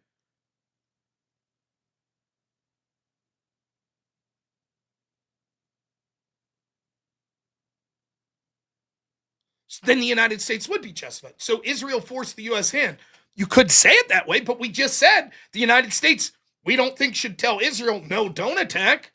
A: So then the United States would be justified. So Israel forced the U.S. hand. You could say it that way, but we just said the United States, we don't think should tell Israel, no, don't attack.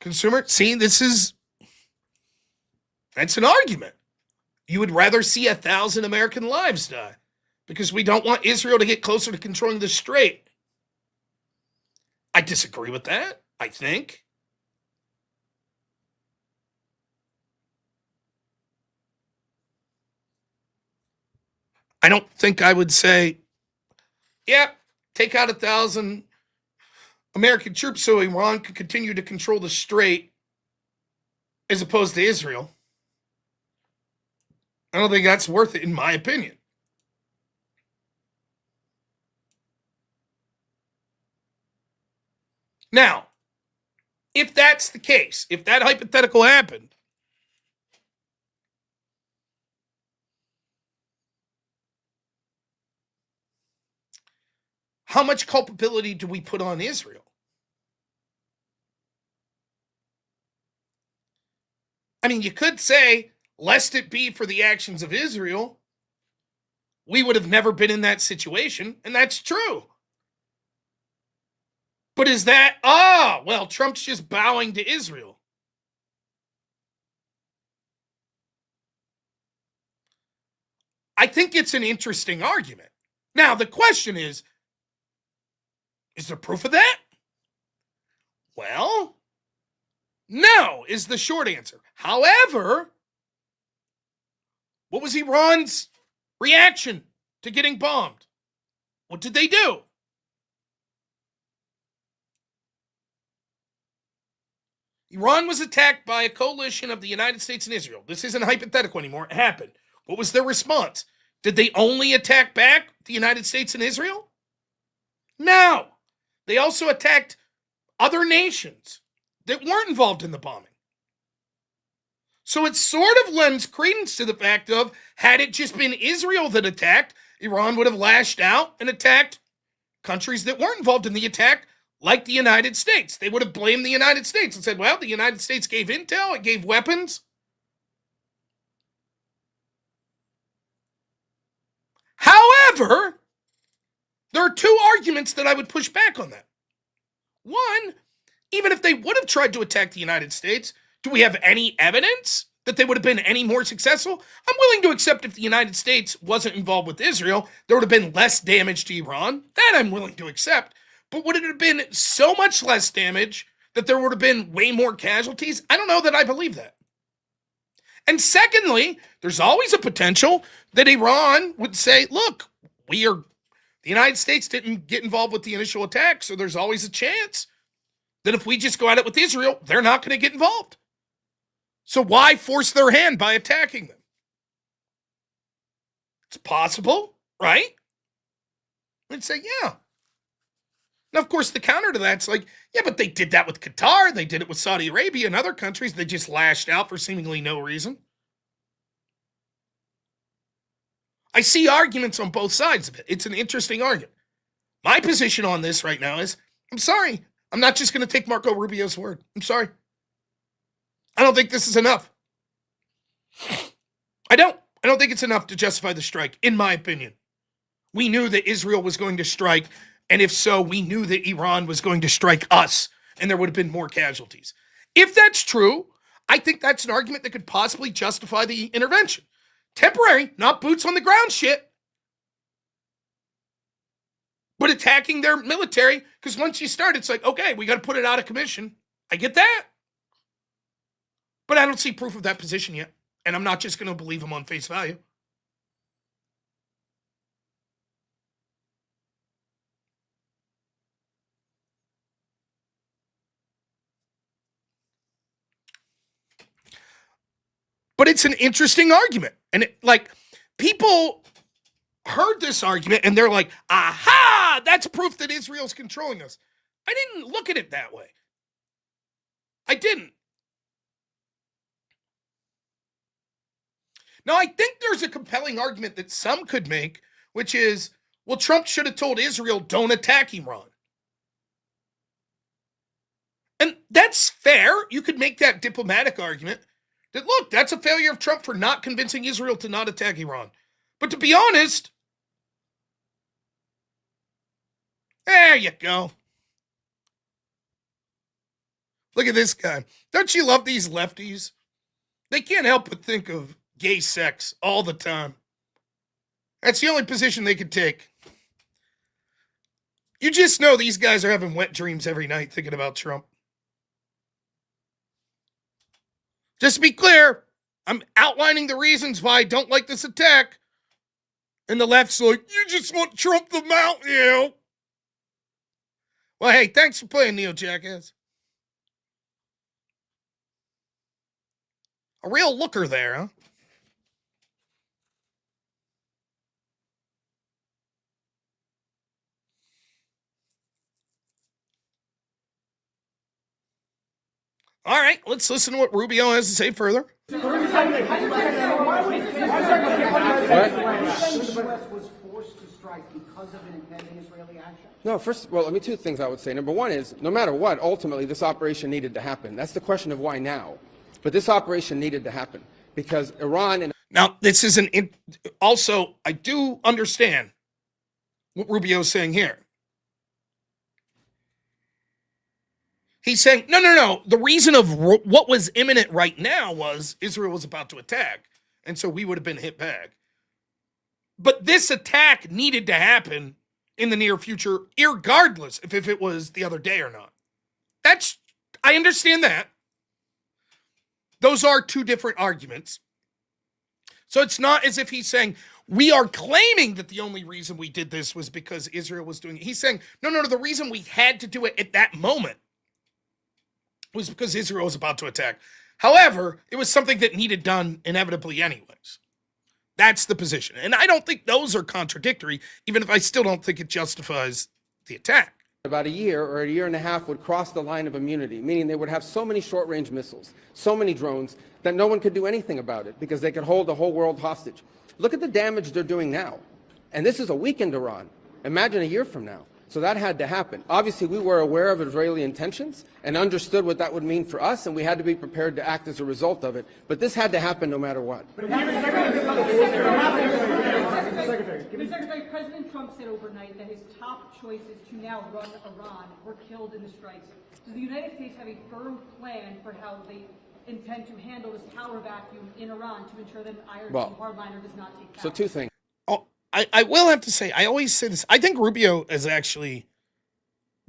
A: Consumer, see, that's an argument. You would rather see 1,000 American lives die because we don't want Israel to get closer to controlling the strait. I disagree with that, I think. I don't think I would say, yeah, take out 1,000 American troops so Iran could continue to control the strait as opposed to Israel. I don't think that's worth it, in my opinion. Now, if that's the case, if that hypothetical happened, how much culpability do we put on Israel? I mean, you could say, lest it be for the actions of Israel, we would have never been in that situation, and that's true. But is that, well, Trump's just bowing to Israel? I think it's an interesting argument. Now, the question is there proof of that? Well, no, is the short answer. However, what was Iran's reaction to getting bombed? What did they do? Iran was attacked by a coalition of the United States and Israel. This isn't hypothetical anymore. It happened. What was their response? Did they only attack back the United States and Israel? No. They also attacked other nations that weren't involved in the bombing. So it sort of lends credence to the fact of, had it just been Israel that attacked, Iran would have lashed out and attacked countries that weren't involved in the attack, like the United States. They would have blamed the United States and said, well, the United States gave intel, it gave weapons. However, there are 2 arguments that I would push back on that. One, even if they would have tried to attack the United States, do we have any evidence that they would have been any more successful? I'm willing to accept if the United States wasn't involved with Israel, there would have been less damage to Iran. That I'm willing to accept. But would it have been so much less damage that there would have been way more casualties? I don't know that I believe that. And secondly, there's always a potential that Iran would say, look, the United States didn't get involved with the initial attack, so there's always a chance that if we just go at it with Israel, they're not going to get involved. So why force their hand by attacking them? It's possible, right? I'd say, yeah. Now, of course, the counter to that's like, yeah, but they did that with Qatar. They did it with Saudi Arabia and other countries. They just lashed out for seemingly no reason. I see arguments on both sides of it. It's an interesting argument. My position on this right now is, I'm sorry. I'm not just going to take Marco Rubio's word. I'm sorry. I don't think this is enough. I don't think it's enough to justify the strike, in my opinion. We knew that Israel was going to strike, and if so, we knew that Iran was going to strike us, and there would have been more casualties. If that's true, I think that's an argument that could possibly justify the intervention. Temporary, not boots on the ground shit. But attacking their military, because once you start, it's like, okay, we got to put it out of commission. I get that. But I don't see proof of that position yet. And I'm not just going to believe him on face value. But it's an interesting argument. And people heard this argument and they're like, aha, that's proof that Israel's controlling us. I didn't look at it that way. I didn't. Now, I think there's a compelling argument that some could make, which is, well, Trump should have told Israel, don't attack Iran. And that's fair. You could make that diplomatic argument that, look, that's a failure of Trump for not convincing Israel to not attack Iran. But to be honest, there you go. Look at this guy. Don't you love these lefties? They can't help but think of gay sex all the time. That's the only position they could take. You just know these guys are having wet dreams every night thinking about Trump. Just to be clear, I'm outlining the reasons why I don't like this attack. And the left's like, you just want Trump to mount you. Well, hey, thanks for playing, Neo Jackass. A real looker there, huh? All right, let's listen to what Rubio has to say further.
C: No, well, let me two things I would say. Number one is, no matter what, ultimately this operation needed to happen. That's the question of why now. But this operation needed to happen because Iran and...
A: Now, this is also, I do understand what Rubio's saying here. He's saying, no. The reason of what was imminent right now was Israel was about to attack. And so we would have been hit back. But this attack needed to happen in the near future, regardless if it was the other day or not. I understand that. Those are two different arguments. So it's not as if he's saying, we are claiming that the only reason we did this was because Israel was doing it. He's saying, no, the reason we had to do it at that moment was because Israel was about to attack. However, it was something that needed done inevitably anyways. That's the position. And I don't think those are contradictory, even if I still don't think it justifies the attack.
C: About a year or a year and a half would cross the line of immunity, meaning they would have so many short-range missiles, so many drones, that no one could do anything about it because they could hold the whole world hostage. Look at the damage they're doing now. And this is a weakened Iran. Imagine a year from now. So that had to happen. Obviously, we were aware of Israeli intentions and understood what that would mean for us, and we had to be prepared to act as a result of it. But this had to happen no matter what.
E: Secretary, President Trump said overnight that his top choices to now run Iran were killed in the strikes. Does the United States have a firm plan for how they intend to handle this power vacuum in Iran to ensure that an Iron hardliner does not take power?
C: So two things.
A: I will have to say, I always say this. I think Rubio is actually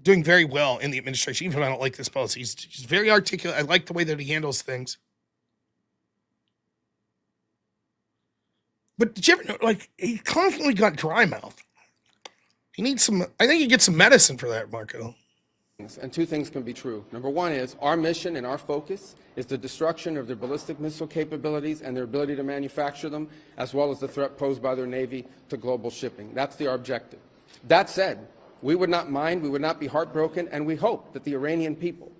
A: doing very well in the administration, even if I don't like this policy. He's very articulate. I like the way that he handles things. But did you ever know, he constantly got dry mouth. He needs I think he gets some medicine for that, Marco.
C: And two things can be true. Number one is our mission and our focus is the destruction of their ballistic missile capabilities and their ability to manufacture them, as well as the threat posed by their Navy to global shipping. That's the objective. That said, we would not mind, we would not be heartbroken, and we hope that the Iranian people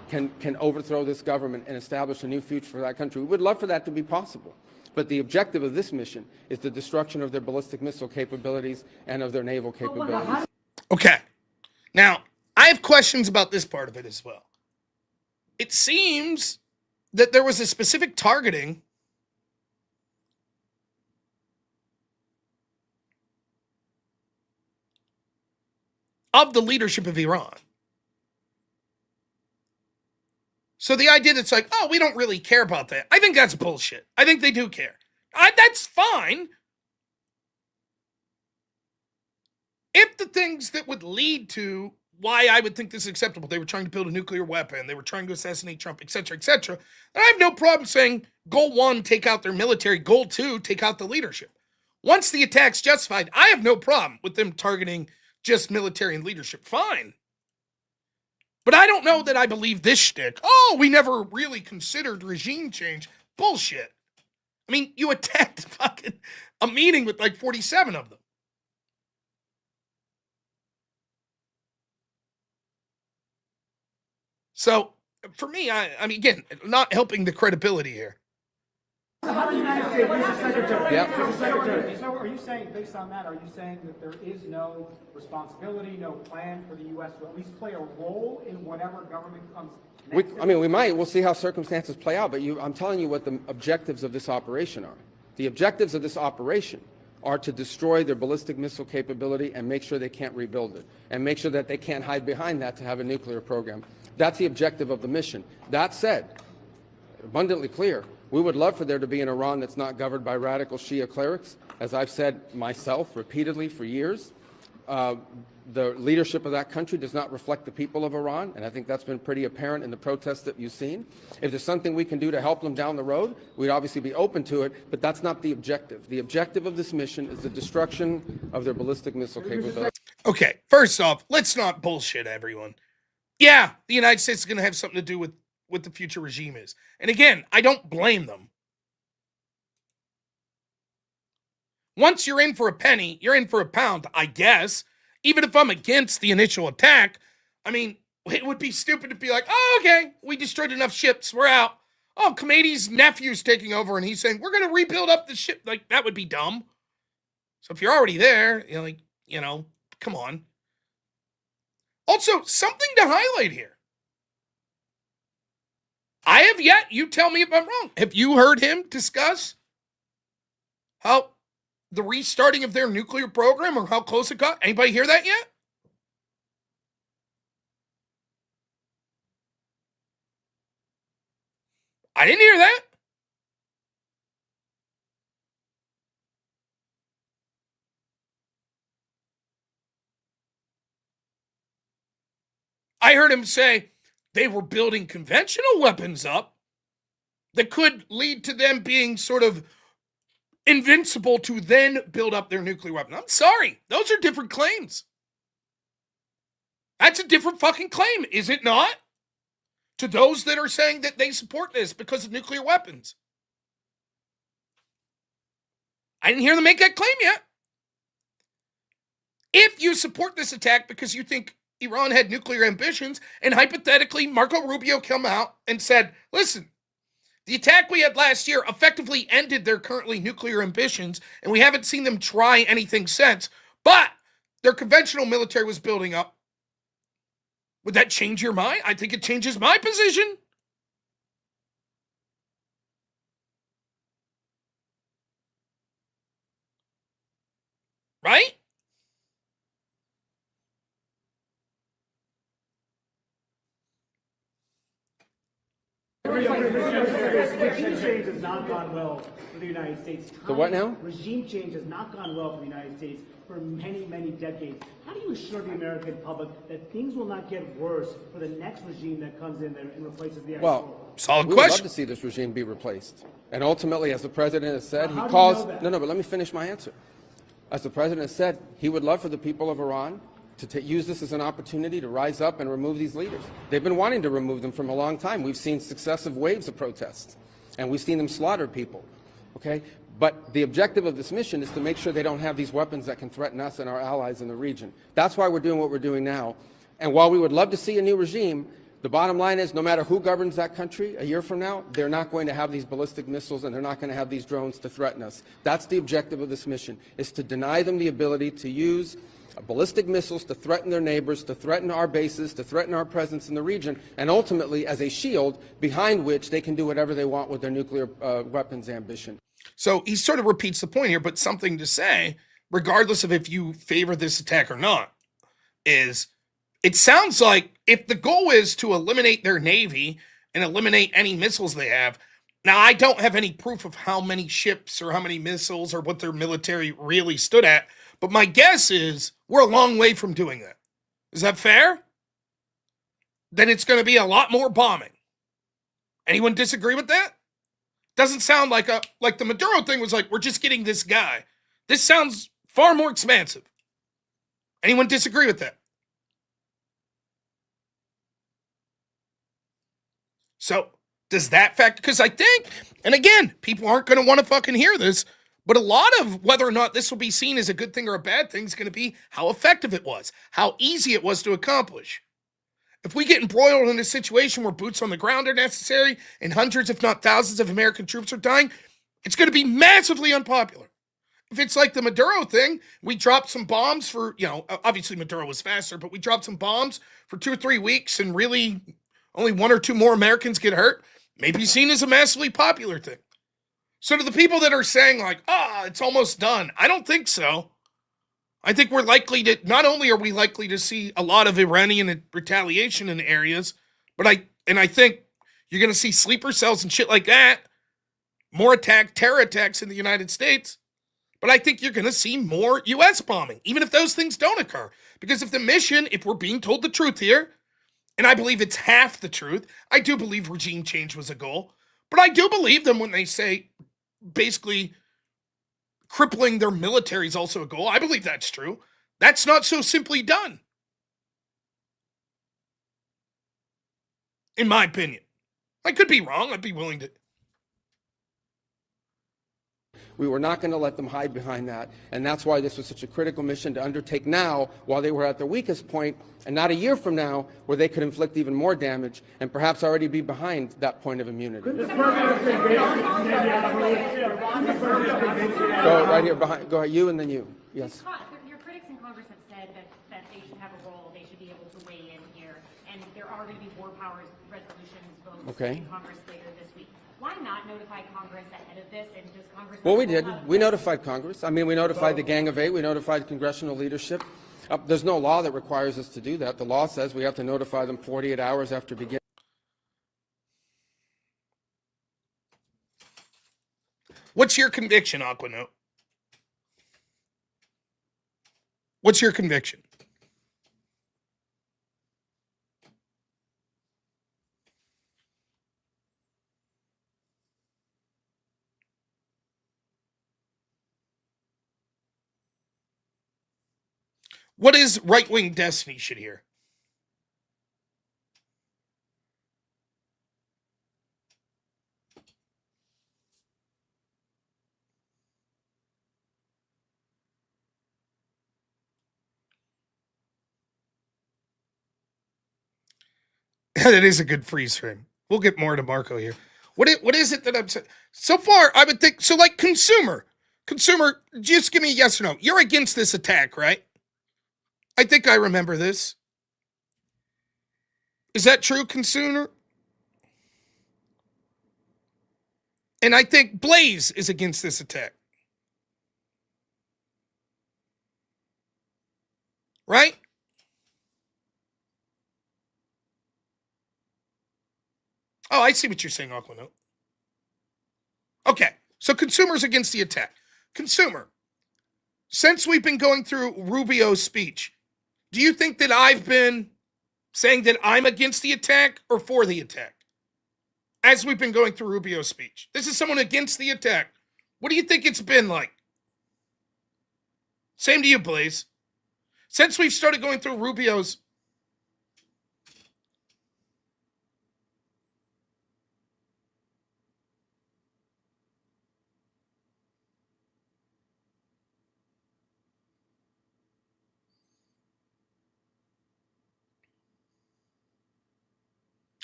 C: can overthrow this government and establish a new future for that country. We would love for that to be possible. But the objective of this mission is the destruction of their ballistic missile capabilities and of their naval capabilities.
A: Okay. Now, I have questions about this part of it as well. It seems that there was a specific targeting of the leadership of Iran. So the idea that's like, oh, we don't really care about that. I think that's bullshit. I think they do care. That's fine. If the things that would lead to why I would think this is acceptable, they were trying to build a nuclear weapon, they were trying to assassinate Trump, etc., then I have no problem saying, goal 1, take out their military, goal 2, take out the leadership. Once the attack's justified, I have no problem with them targeting just military and leadership. Fine. But I don't know that I believe this shtick. Oh, we never really considered regime change. Bullshit. I mean, you attacked fucking a meeting with like 47 of them. So, for me, I mean, again, not helping the credibility here.
F: How do you Secretary, so are you saying, based on that, are you saying that there is no responsibility, no plan for the U.S. to at least play a role in whatever government comes next?
C: We might. We'll see how circumstances play out. But I'm telling you what the objectives of this operation are. The objectives of this operation are to destroy their ballistic missile capability and make sure they can't rebuild it, and make sure that they can't hide behind that to have a nuclear program. That's the objective of the mission. That said, abundantly clear, we would love for there to be an Iran that's not governed by radical Shia clerics. As I've said myself repeatedly for years, the leadership of that country does not reflect the people of Iran, and I think that's been pretty apparent in the protests that you've seen. If there's something we can do to help them down the road, we'd obviously be open to it, but that's not the objective. The objective of this mission is the destruction of their ballistic missile capability.
A: Okay, first off, let's not bullshit everyone. Yeah, the United States is going to have something to do with what the future regime is. And again, I don't blame them. Once you're in for a penny, you're in for a pound, I guess. Even if I'm against the initial attack, I mean, it would be stupid to be like, oh, okay, we destroyed enough ships, we're out. Oh, Khomeini's nephew's taking over, and he's saying, we're going to rebuild up the ship. Like, that would be dumb. So if you're already there, come on. Also, something to highlight here. I have yet, you tell me if I'm wrong, have you heard him discuss how the restarting of their nuclear program or how close it got? Anybody hear that yet? I didn't hear that. I heard him say they were building conventional weapons up that could lead to them being sort of invincible to then build up their nuclear weapon. I'm sorry. Those are different claims. That's a different fucking claim, is it not? To those that are saying that they support this because of nuclear weapons. I didn't hear them make that claim yet. If you support this attack because you think Iran had nuclear ambitions, and hypothetically Marco Rubio come out and said, listen, the attack we had last year effectively ended their currently nuclear ambitions, and we haven't seen them try anything since, but their conventional military was building up. Would that change your mind? I think it changes my position. Right?
F: Regime change has not gone well for the United States.
C: The what now?
F: Regime change has not gone well for the United States for many, many decades. How do you assure the American public that things will not get worse for the next regime that comes in there and replaces the actual?
C: Well,
A: solid
C: we
A: question.
C: would love to see this regime be replaced. And ultimately, as the president has said, he
F: how do you
C: calls...
F: know that?
C: No, but let me finish my answer. As the president has said, he would love for the people of Iran to use this as an opportunity to rise up and remove these leaders. They've been wanting to remove them from a long time. We've seen successive waves of protests, and we've seen them slaughter people, okay? But the objective of this mission is to make sure they don't have these weapons that can threaten us and our allies in the region. That's why we're doing what we're doing now. And while we would love to see a new regime, the bottom line is no matter who governs that country a year from now, they're not going to have these ballistic missiles and they're not going to have these drones to threaten us. That's the objective of this mission, is to deny them the ability to use ballistic missiles to threaten their neighbors, to threaten our bases, to threaten our presence in the region, and ultimately as a shield behind which they can do whatever they want with their nuclear weapons ambition.
A: So he sort of repeats the point here, but something to say, regardless of if you favor this attack or not, is it sounds like if the goal is to eliminate their Navy and eliminate any missiles they have, Now, I don't have any proof of how many ships or how many missiles or what their military really stood at, but my guess is we're a long way from doing that. Is that fair? Then it's going to be a lot more bombing. Anyone disagree with that? Doesn't sound like the Maduro thing was like, we're just getting this guy. This sounds far more expansive. Anyone disagree with that? So, does that factor? Because I think, and again, people aren't going to want to fucking hear this, but a lot of whether or not this will be seen as a good thing or a bad thing is going to be how effective it was, how easy it was to accomplish. If we get embroiled in a situation where boots on the ground are necessary and hundreds, if not thousands of American troops are dying, it's going to be massively unpopular. If it's like the Maduro thing, we dropped some bombs for, obviously Maduro was faster, but we dropped some bombs for 2 or 3 weeks and really only 1 or 2 more Americans get hurt, maybe seen as a massively popular thing. So to the people that are saying like, it's almost done, I don't think so. I think we're likely to, not only are we likely to see a lot of Iranian retaliation in areas, but I think you're going to see sleeper cells and shit like that, more terror attacks in the United States, but I think you're going to see more U.S. bombing, even if those things don't occur. Because if the mission, if we're being told the truth here, and I believe it's half the truth, I do believe regime change was a goal, but I do believe them when they say basically crippling their military is also a goal. I believe that's true. That's not so simply done, in my opinion. I could be wrong. I'd be willing to.
C: We were not going to let them hide behind that, and that's why this was such a critical mission to undertake now while they were at their weakest point, and not a year from now where they could inflict even more damage and perhaps already be behind that point of immunity. Go right here behind. Go ahead, you and then you. Yes.
G: Your critics in Congress have said that they should have a role, they should be able to weigh in here, and there are going to be war powers resolutions votes in Congress later this week. Why not notify Congress ahead of this, and does Congress...
C: Well, we did. We notified Congress. I mean, we notified the Gang of Eight. We notified congressional leadership. There's no law that requires us to do that. The law says we have to notify them 48 hours after beginning.
A: What's your conviction, Aquanote? What's your conviction? What is right-wing destiny should hear? That is a good freeze frame. We'll get more to Marco here. What is it that I'm saying? So far, I would think, so like consumer, just give me a yes or no. You're against this attack, right? I think I remember this. Is that true, consumer? And I think Blaze is against this attack. Right? Oh, I see what you're saying, Aquanote. Okay, so consumers against the attack. Consumer, since we've been going through Rubio's speech, do you think that I've been saying that I'm against the attack or for the attack? As we've been going through Rubio's speech. This is someone against the attack. What do you think it's been like? Same to you, Blaze. Since we've started going through Rubio's...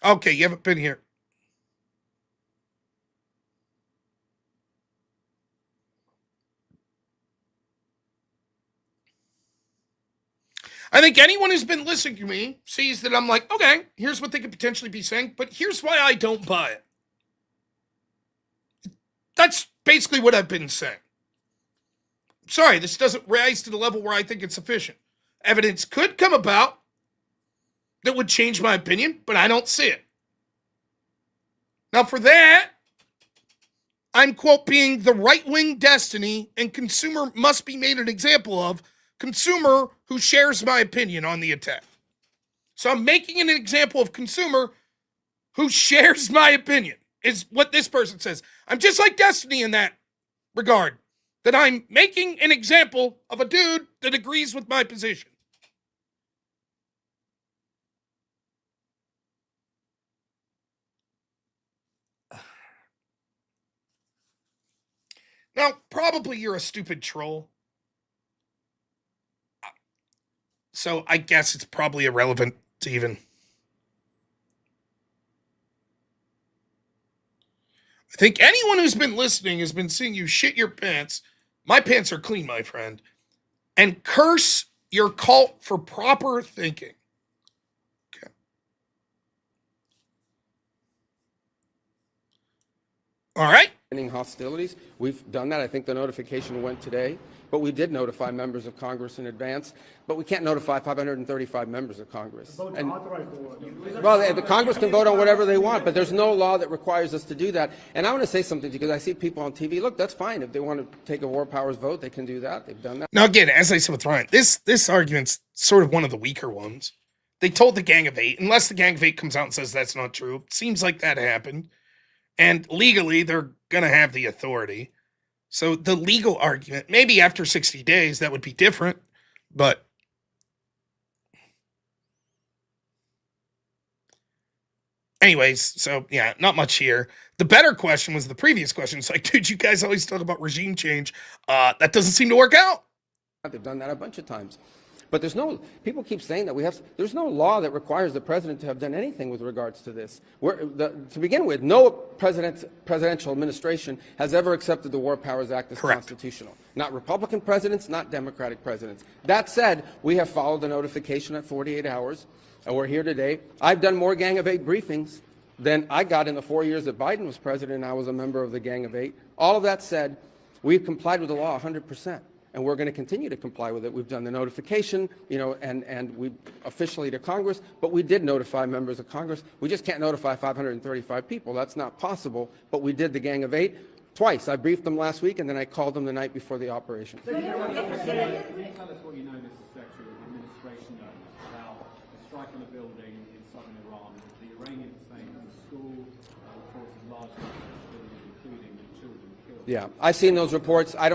A: Okay, you haven't been here. I think anyone who's been listening to me sees that I'm like, okay, here's what they could potentially be saying, but here's why I don't buy it. That's basically what I've been saying. Sorry, this doesn't rise to the level where I think it's sufficient. Evidence could come about that would change my opinion, but I don't see it. Now for that, I'm quoting the right-wing destiny and consumer must be made an example of, consumer who shares my opinion on the attack. So I'm making an example of consumer who shares my opinion, is what this person says. I'm just like Destiny in that regard, that I'm making an example of a dude that agrees with my position. Now, probably you're a stupid troll. So I guess it's probably irrelevant to even. I think anyone who's been listening has been seeing you shit your pants. My pants are clean, my friend. And curse your cult for proper thinking. Okay. All right.
C: Hostilities. We've done that. I think the notification went today, but we did notify members of Congress in advance. But we can't notify 535 members of Congress. And, well, the Congress can vote on whatever they want, but there's no law that requires us to do that. And I want to say something because I see people on TV. Look, that's fine. If they want to take a war powers vote, they can do that. They've done that.
A: Now, again, as I said with Ryan, this argument's sort of one of the weaker ones. They told the Gang of Eight, unless the Gang of Eight comes out and says that's not true. It seems like that happened. And legally, they're going to have the authority. So the legal argument, maybe after 60 days, that would be different. But anyways, so yeah, not much here. The better question was the previous question. It's like, dude, you guys always talk about regime change. That doesn't seem to work out.
C: They've done that a bunch of times. But people keep saying that there's no law that requires the president to have done anything with regards to this. To begin with, no presidential administration has ever accepted the War Powers Act as constitutional. Not Republican presidents, not Democratic presidents. That said, we have followed the notification at 48 hours, and we're here today. I've done more Gang of Eight briefings than I got in the 4 years that Biden was president and I was a member of the Gang of Eight. All of that said, we've complied with the law 100%. And we're going to continue to comply with it. We've done the notification, and we officially to Congress, but we did notify members of Congress. We just can't notify 535 people. That's not possible, but we did the Gang of Eight twice. I briefed them last week, and then I called them the night before the operation.
B: Can you tell us what you know, Mr. Secretary, of the administration knows about a strike on a building in southern Iran, the Iranians saying it's a school, reports of large including children killed?
C: Yeah, I've seen those reports. I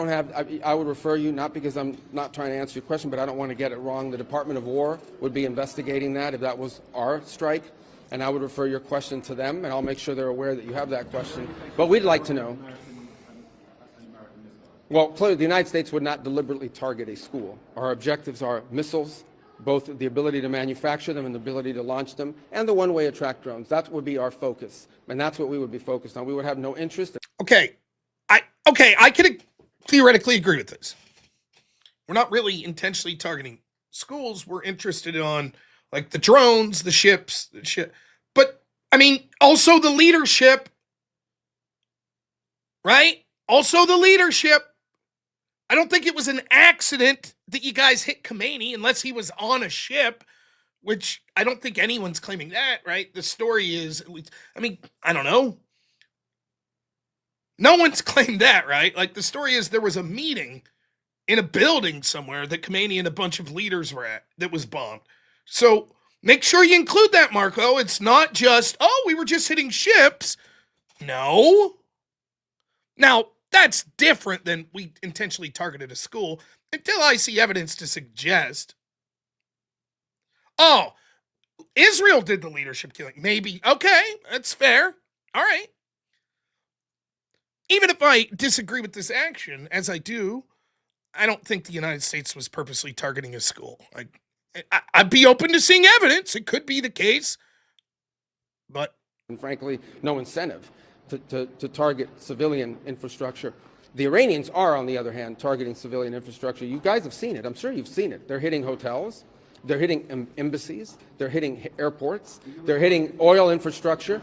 C: would refer you, not because I'm not trying to answer your question, but I don't want to get it wrong. The Department of War would be investigating that if that was our strike, and I would refer your question to them, and I'll make sure they're aware that you have that question. But we'd like to know. Well, clearly, the United States would not deliberately target a school. Our objectives are missiles, both the ability to manufacture them and the ability to launch them, and the one-way attract drones. That would be our focus, and that's what we would be focused on. We would have no interest.
A: Okay, I could theoretically agree with this. We're not really intentionally targeting schools. We're interested on like the drones, the ships, the shit. But I mean, also the leadership, right? Also the leadership. I don't think it was an accident that you guys hit Khomeini unless he was on a ship, which I don't think anyone's claiming that, right? The story is, I mean, I don't know. No one's claimed that, right? Like the story is there was a meeting in a building somewhere that Khomeini and a bunch of leaders were at that was bombed. So make sure you include that, Marco. It's not just, oh, we were just hitting ships. No. Now, that's different than we intentionally targeted a school until I see evidence to suggest, oh, Israel did the leadership killing. Maybe. Okay, that's fair. All right. Even if I disagree with this action, as I do, I don't think the United States was purposely targeting a school. I'd be open to seeing evidence. It could be the case, but...
C: And frankly, no incentive to target civilian infrastructure. The Iranians are, on the other hand, targeting civilian infrastructure. You guys have seen it. I'm sure you've seen it. They're hitting hotels. They're hitting embassies. They're hitting airports. They're hitting oil infrastructure.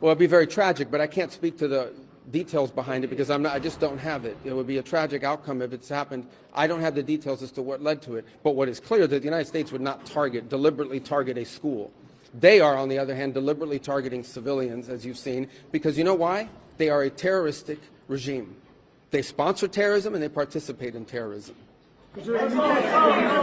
C: Well, it'd be very tragic, but I can't speak to the details behind it because I just don't have it. It would be a tragic outcome if it's happened. I don't have the details as to what led to it. But what is clear that the United States would not deliberately target a school. They are, on the other hand, deliberately targeting civilians, as you've seen, because you know why? They are a terroristic regime. They sponsor terrorism and they participate in terrorism.
F: President Rubio,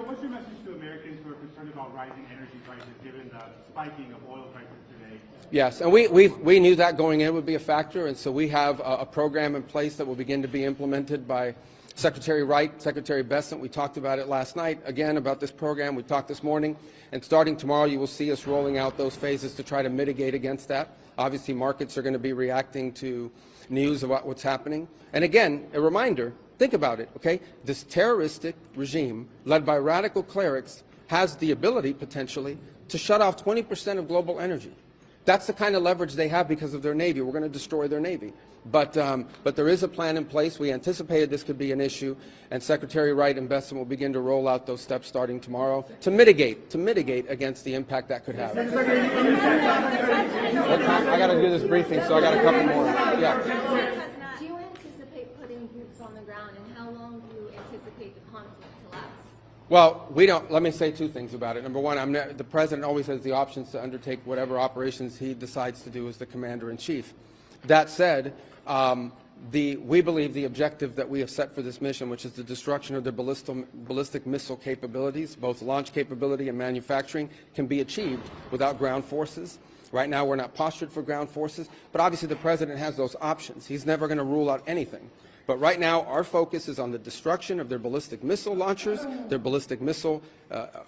F: what's your message to Americans who are concerned about rising energy prices given the spiking of oil prices today?
C: Yes, and we knew that going in would be a factor, and so we have a program in place that will begin to be implemented by Secretary Wright, Secretary Bessent. We talked about it last night, again, about this program. We talked this morning, and starting tomorrow you will see us rolling out those phases to try to mitigate against that. Obviously, markets are going to be reacting to news about what's happening. And again, a reminder, think about it, okay? This terroristic regime, led by radical clerics, has the ability, potentially, to shut off 20% of global energy. That's the kind of leverage they have because of their Navy. We're going to destroy their Navy. But there is a plan in place. We anticipated this could be an issue, and Secretary Wright and Bessent will begin to roll out those steps starting tomorrow to mitigate against the impact that could have. I got to do this briefing, so I got a couple more. Yeah.
D: Do you anticipate putting boots on the ground, and how long do you anticipate the conflict to last?
C: Well, we don't. Let me say two things about it. Number one, the president always has the options to undertake whatever operations he decides to do as the commander-in-chief. That said, we believe the objective that we have set for this mission, which is the destruction of their ballistic missile capabilities, both launch capability and manufacturing, can be achieved without ground forces. Right now, we're not postured for ground forces, but obviously the president has those options. He's never going to rule out anything. But right now, our focus is on the destruction of their ballistic missile launchers, their ballistic missile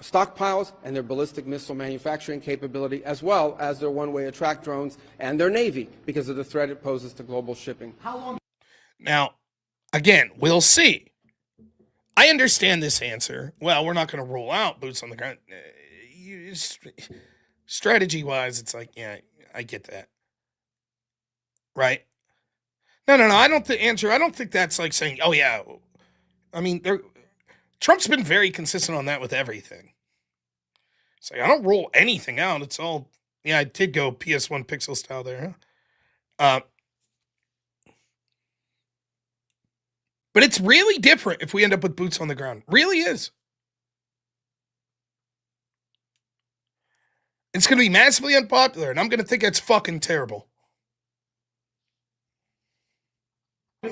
C: stockpiles, and their ballistic missile manufacturing capability, as well as their one-way attract drones and their Navy, because of the threat it poses to global shipping.
A: Now, again, we'll see. I understand this answer. Well, we're not going to rule out boots on the ground. Strategy-wise, it's like, yeah, I get that. Right? No. I don't think that's like saying, oh, yeah. I mean, Trump's been very consistent on that with everything. It's like, I don't rule anything out. It's all, yeah, I did go PS1 pixel style there. Huh? But it's really different if we end up with boots on the ground. Really is. It's going to be massively unpopular, and I'm going to think it's fucking terrible.
C: All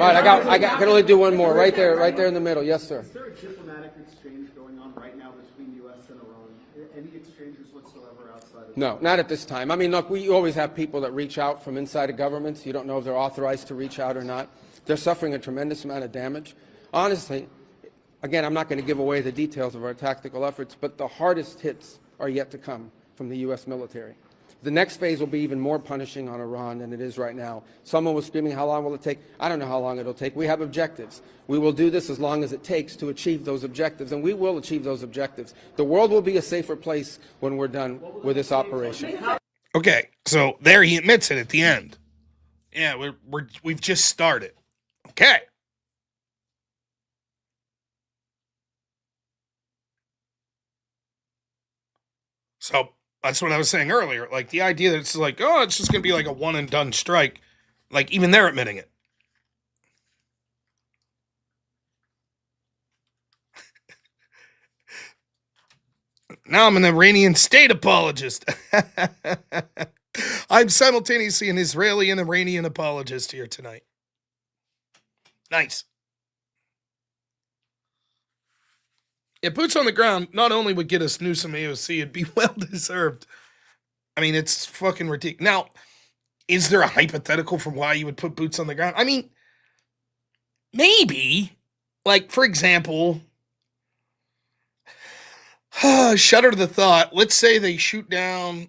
C: right, I can only do one more. Right there in the middle. Yes, sir.
H: Is there a diplomatic exchange going on right now between U.S. and Iran? Any exchanges whatsoever outside of
C: No, not at this time. I mean, look, we always have people that reach out from inside of governments. You don't know if they're authorized to reach out or not. They're suffering a tremendous amount of damage. Honestly, again, I'm not going to give away the details of our tactical efforts, but the hardest hits are yet to come from the U.S. military. The next phase will be even more punishing on Iran than it is right now. Someone was screaming, how long will it take? I don't know how long it'll take. We have objectives. We will do this as long as it takes to achieve those objectives, and we will achieve those objectives. The world will be a safer place when we're done with this operation.
A: Okay, so there he admits it at the end. Yeah, we've just started. Okay. So that's what I was saying earlier. Like the idea that it's like, oh, it's just going to be like a one and done strike. Like even they're admitting it. Now I'm an Iranian state apologist. I'm simultaneously an Israeli and Iranian apologist here tonight. Nice. Yeah, boots on the ground not only would get us Newsom AOC, it'd be well deserved. I mean, it's fucking ridiculous. Now, is there a hypothetical for why you would put boots on the ground? I mean, maybe. Like, for example, shudder to the thought. Let's say they shoot down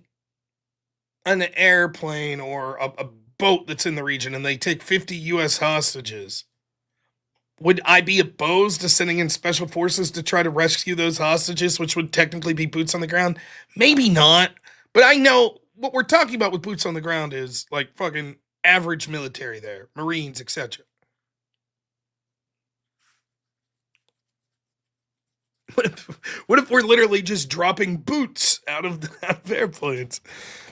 A: an airplane or a boat that's in the region and they take 50 U.S. hostages. Would I be opposed to sending in special forces to try to rescue those hostages, which would technically be boots on the ground? Maybe not. But I know what we're talking about with boots on the ground is like fucking average military there, Marines, etc. What if we're literally just dropping boots out of airplanes?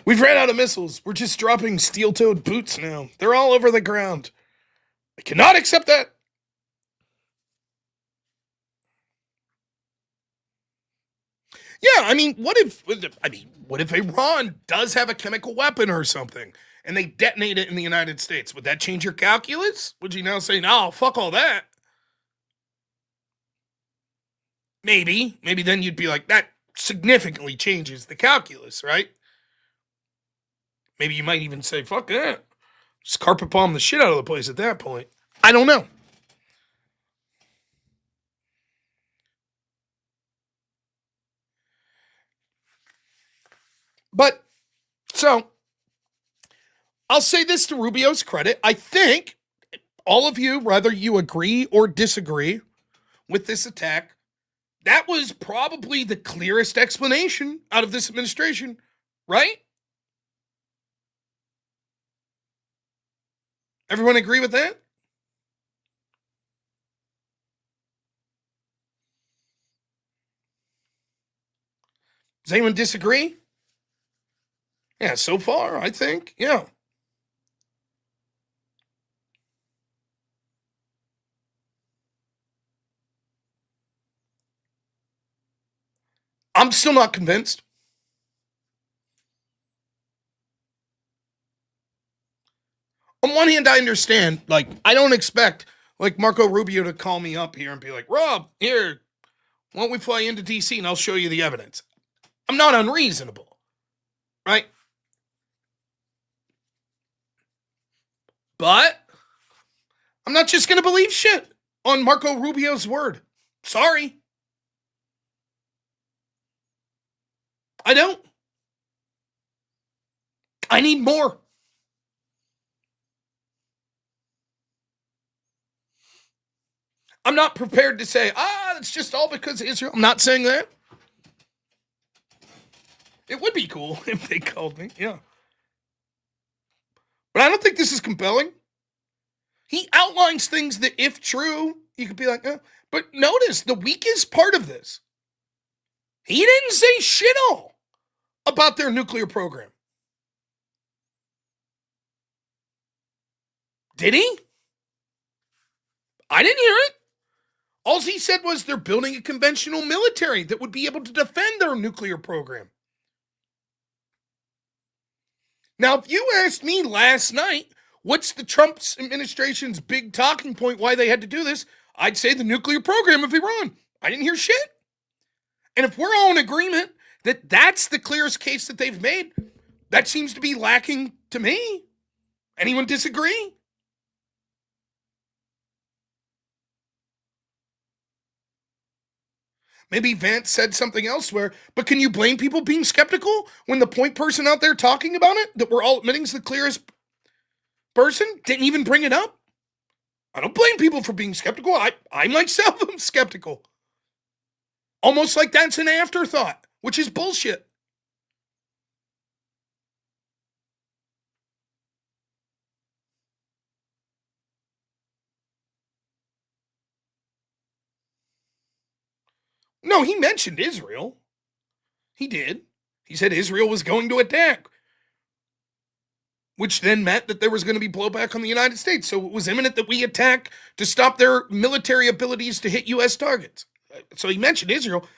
A: We've ran out of missiles. We're just dropping steel-toed boots now. They're all over the ground. I cannot accept that. Yeah, I mean, what if Iran does have a chemical weapon or something and they detonate it in the United States? Would that change your calculus? Would you now say, no, fuck all that? Maybe then you'd be like, that significantly changes the calculus, right? Maybe you might even say, fuck that. Just carpet bomb the shit out of the place at that point. I don't know. But, so, I'll say this to Rubio's credit. I think all of you, whether you agree or disagree with this attack, that was probably the clearest explanation out of this administration, right? Everyone agree with that? Does anyone disagree? Yeah, so far, I think, yeah. I'm still not convinced. On one hand, I understand, like, I don't expect, like, Marco Rubio to call me up here and be like, Rob, here, why don't we fly into D.C. and I'll show you the evidence. I'm not unreasonable, right? But I'm not just going to believe shit on Marco Rubio's word. Sorry. I don't. I need more. I'm not prepared to say, it's just all because of Israel. I'm not saying that. It would be cool if they called me, yeah. But I don't think this is compelling. He outlines things that, if true, you could be like, But notice the weakest part of this. He didn't say shit all about their nuclear program. Did he? I didn't hear it. All he said was they're building a conventional military that would be able to defend their nuclear program. Now, if you asked me last night, what's the Trump administration's big talking point why they had to do this, I'd say the nuclear program of Iran. I didn't hear shit. And if we're all in agreement that that's the clearest case that they've made, that seems to be lacking to me. Anyone disagree? Maybe Vance said something elsewhere, but can you blame people being skeptical when the point person out there talking about it, that we're all admitting is the clearest person, didn't even bring it up? I don't blame people for being skeptical. I myself am skeptical. Almost like that's an afterthought, which is bullshit. No, he mentioned Israel. He did. He said Israel was going to attack, which then meant that there was going to be blowback on the United States. So it was imminent that we attack to stop their military abilities to hit U.S. targets. So he mentioned Israel.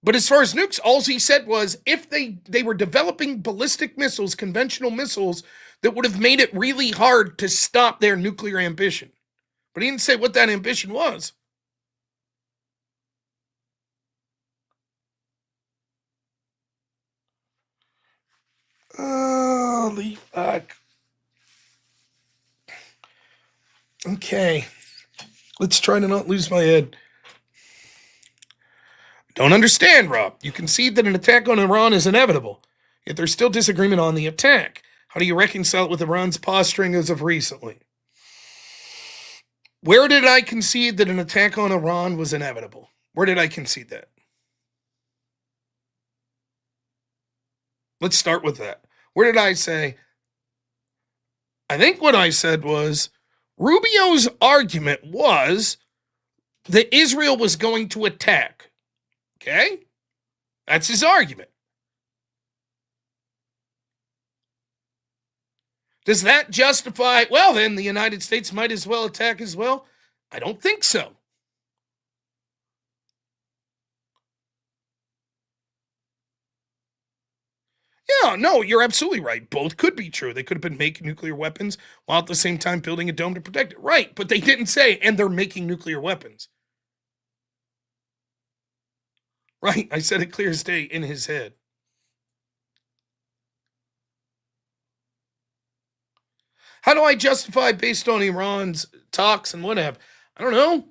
A: But as far as nukes, all he said was if they were developing ballistic missiles, conventional missiles, that would have made it really hard to stop their nuclear ambition. But he didn't say what that ambition was. Holy fuck. Okay. Let's try to not lose my head. Don't understand, Rob. You concede that an attack on Iran is inevitable, yet there's still disagreement on the attack. How do you reconcile it with Iran's posturing as of recently? Where did I concede that an attack on Iran was inevitable? Where did I concede that? Let's start with that. Where did I say? I think what I said was Rubio's argument was that Israel was going to attack. Okay? That's his argument. Does that justify, well, then the United States might as well attack as well? I don't think so. Yeah, no, you're absolutely right. Both could be true. They could have been making nuclear weapons while at the same time building a dome to protect it. Right, but they didn't say, and they're making nuclear weapons. Right, I said it clear as day in his head. How do I justify based on Iran's talks and whatever? I don't know.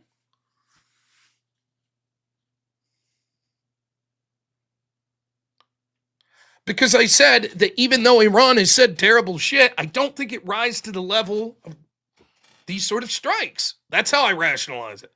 A: Because I said that even though Iran has said terrible shit, I don't think it rises to the level of these sort of strikes. That's how I rationalize it.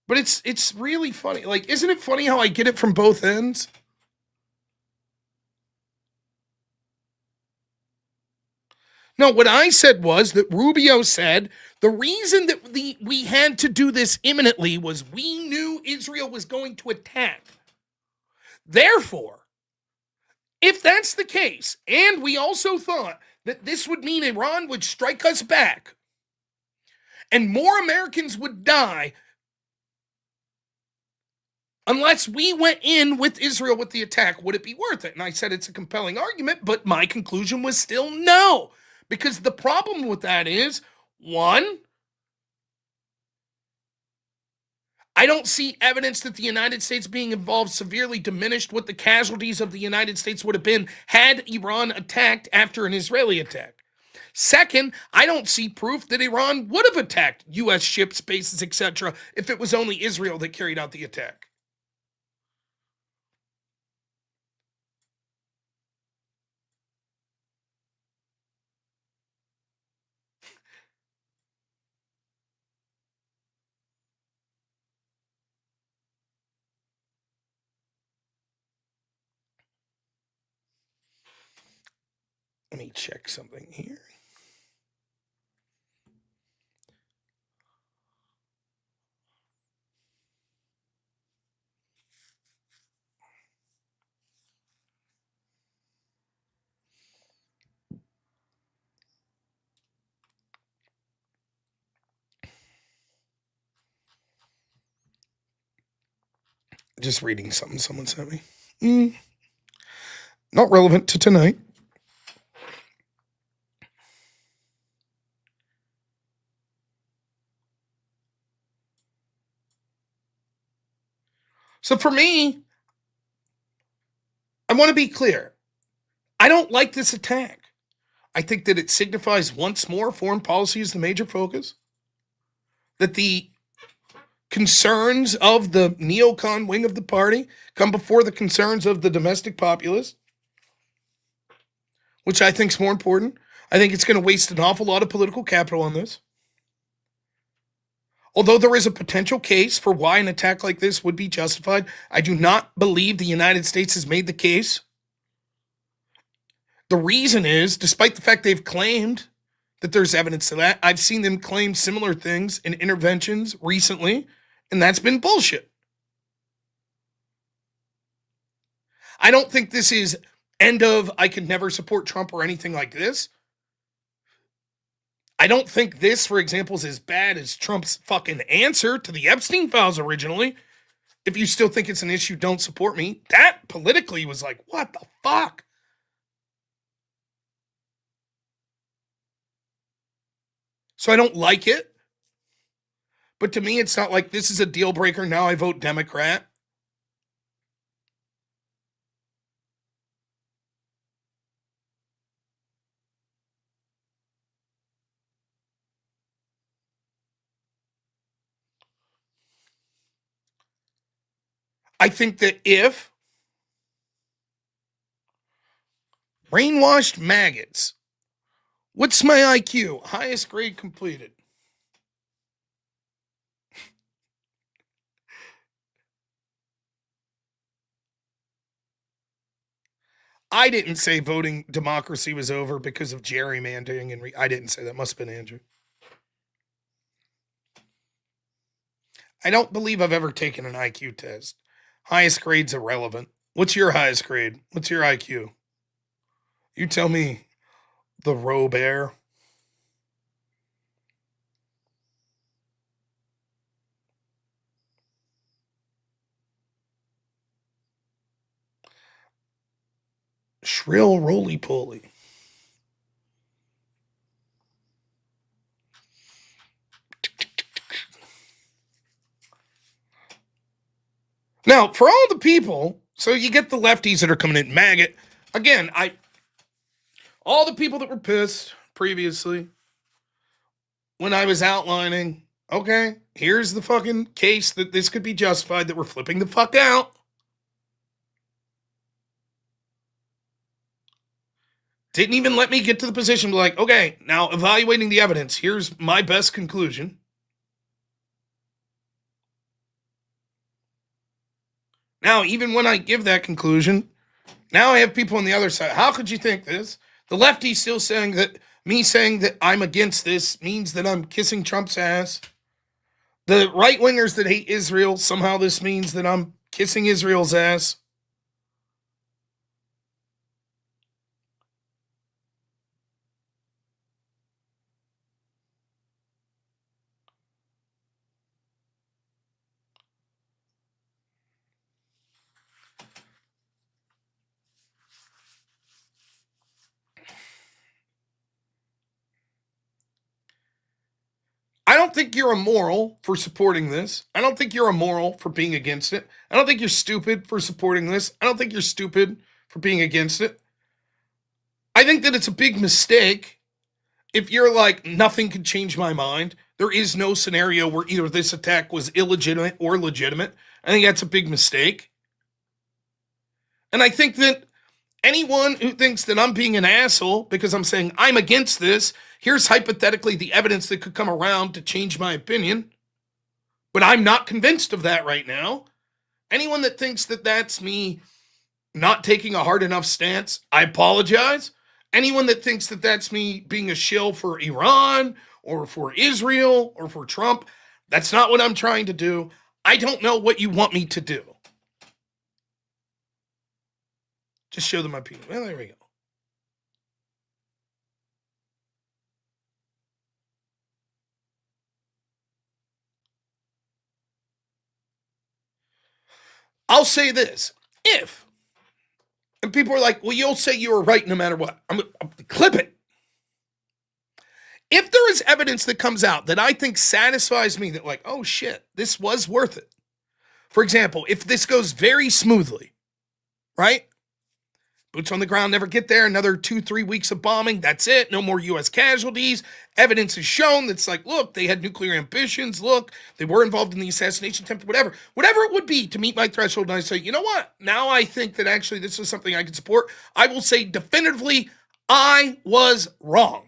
A: But it's really funny. Like, isn't it funny how I get it from both ends? No, what I said was that Rubio said the reason that we had to do this imminently was we knew Israel was going to attack. Therefore, if that's the case, and we also thought that this would mean Iran would strike us back and more Americans would die unless we went in with Israel with the attack, would it be worth it? And I said it's a compelling argument, but my conclusion was still no. Because the problem with that is, one, I don't see evidence that the United States being involved severely diminished what the casualties of the United States would have been had Iran attacked after an Israeli attack. Second, I don't see proof that Iran would have attacked U.S. ships, bases, etc. if it was only Israel that carried out the attack. Let me check something here. Just reading something someone sent me. Not relevant to tonight. So for me, I want to be clear. I don't like this attack. I think that it signifies once more foreign policy is the major focus. That the concerns of the neocon wing of the party come before the concerns of the domestic populace, which I think is more important. I think it's going to waste an awful lot of political capital on this. Although there is a potential case for why an attack like this would be justified, I do not believe the United States has made the case. The reason is, despite the fact they've claimed that there's evidence to that, I've seen them claim similar things in interventions recently, and that's been bullshit. I don't think this is end of I could never support Trump or anything like this. I don't think this, for example, is as bad as Trump's fucking answer to the Epstein files originally. If you still think it's an issue, don't support me. That politically was like, what the fuck? So I don't like it. But to me, it's not like this is a deal breaker. Now I vote Democrat. I think that if brainwashed maggots, what's my IQ? Highest grade completed. I didn't say voting democracy was over because of gerrymandering, and I didn't say that. Must have been Andrew. I don't believe I've ever taken an IQ test. Highest grade's irrelevant. What's your highest grade? What's your IQ? You tell me, the robnoerr. Shrill roly-poly. Now, for all the people, so you get the lefties that are coming in, maggot. Again, all the people that were pissed previously when I was outlining, okay, here's the fucking case that this could be justified, that we're flipping the fuck out. Didn't even let me get to the position like, okay, now evaluating the evidence, here's my best conclusion. Now, even when I give that conclusion, now I have people on the other side. How could you think this? The lefty's still saying that me saying that I'm against this means that I'm kissing Trump's ass. The right-wingers that hate Israel, somehow this means that I'm kissing Israel's ass. I don't think you're immoral for supporting this. I don't think you're immoral for being against it. I don't think you're stupid for supporting this. I don't think you're stupid for being against it. I think that it's a big mistake if you're like, nothing could change my mind. There is no scenario where either this attack was illegitimate or legitimate. I think that's a big mistake. And I think that anyone who thinks that I'm being an asshole because I'm saying I'm against this, here's hypothetically the evidence that could come around to change my opinion, but I'm not convinced of that right now. Anyone that thinks that that's me not taking a hard enough stance, I apologize. Anyone that thinks that that's me being a shill for Iran or for Israel or for Trump, that's not what I'm trying to do. I don't know what you want me to do. Just show them my penis. Well, there we go. I'll say this. And people are like, well, you'll say you were right no matter what. I'm clip it. If there is evidence that comes out that I think satisfies me that like, oh shit, this was worth it. For example, if this goes very smoothly, right? Boots on the ground never get there. Another 2-3 weeks of bombing. That's it. No more U.S. casualties. Evidence is shown that's like, look, they had nuclear ambitions. Look, they were involved in the assassination attempt, whatever. Whatever it would be to meet my threshold. And I say, you know what? Now I think that actually this is something I can support. I will say definitively, I was wrong.